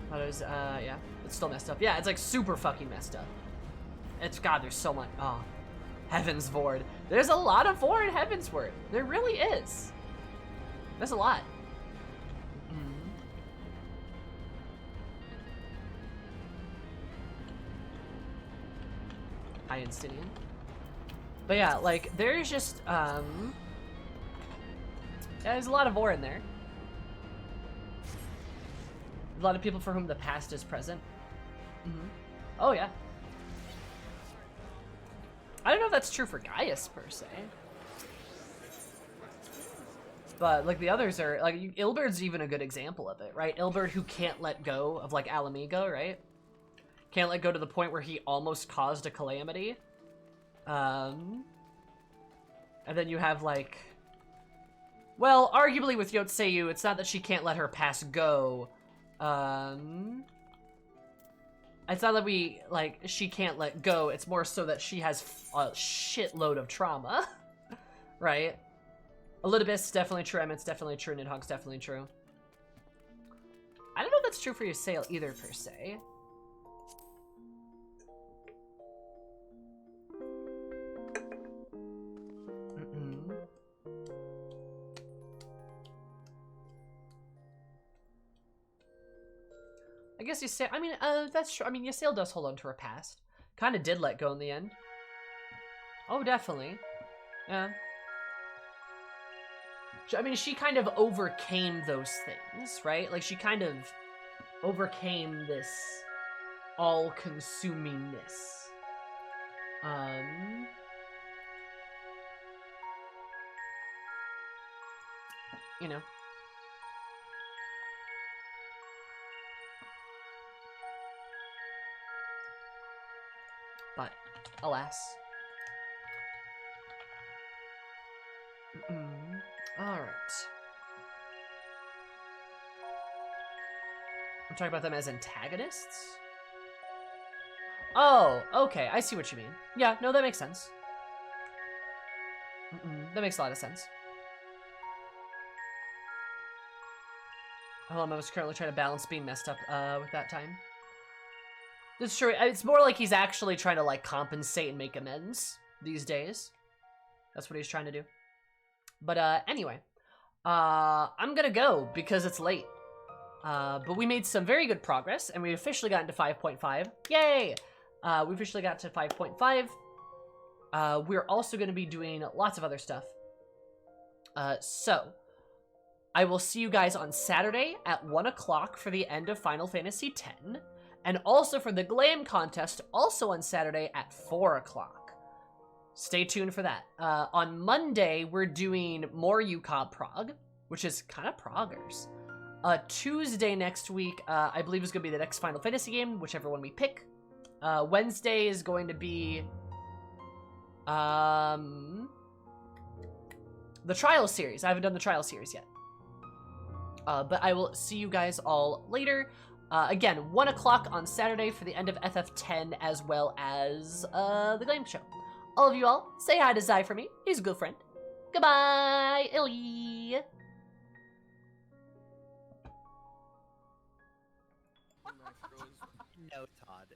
But it was, yeah, it's still messed up. Yeah, it's like super fucking messed up. It's, God, there's so much. Oh, Heavensward. There's a lot of Vord in Heavensward. There really is. There's a lot. Hi, Instinian. But yeah, like, there's just, yeah, there's a lot of ore in there. A lot of people for whom the past is present. Oh, yeah. I don't know if that's true for Gaius, per se. But, like, the others are, like, Ilberd's even a good example of it, right? Ilberd, who can't let go of, like, Alamigo, right? Can't let go to the point where he almost caused a calamity. And then you have, like... Well, arguably with Yotseyu, it's not that she can't let her past go. It's not that she can't let go. It's more so that she has a shitload of trauma. Right? Elidibus, definitely true. Emmett's definitely true. Nidhogg's definitely true. I don't know if that's true for Ysayle either, per se. I guess Ysayle, I mean, that's true. I mean, Ysayle does hold on to her past. Kind of did let go in the end. Oh, definitely. Yeah. I mean, she kind of overcame those things, right? Like, she kind of overcame this all-consumingness. You know. But, alas. Alright. I'm talking about them as antagonists? Oh, okay, I see what you mean. Yeah, no, that makes sense. That makes a lot of sense. Oh, I was currently trying to balance being messed up with that time. That's true. It's more like he's actually trying to, like, compensate and make amends these days. That's what he's trying to do. But, anyway. I'm gonna go because it's late. But we made some very good progress, and we officially got into 5.5. Yay! We officially got to 5.5. We're also gonna be doing lots of other stuff. So, I will see you guys on Saturday at 1 o'clock for the end of Final Fantasy X. And also for the Glam contest, also on Saturday at 4 o'clock. Stay tuned for that. On Monday, we're doing more UCOB Prog, which is kind of proggers. Tuesday next week, I believe is going to be the next Final Fantasy game, whichever one we pick. Wednesday is going to be the Trial series. I haven't done the Trial series yet. But I will see you guys all later. Again, 1 o'clock on Saturday for the end of FF10, as well as the Glam show. All of you all, say hi to Zai for me. He's a good friend. Goodbye, Illy. No, Todd.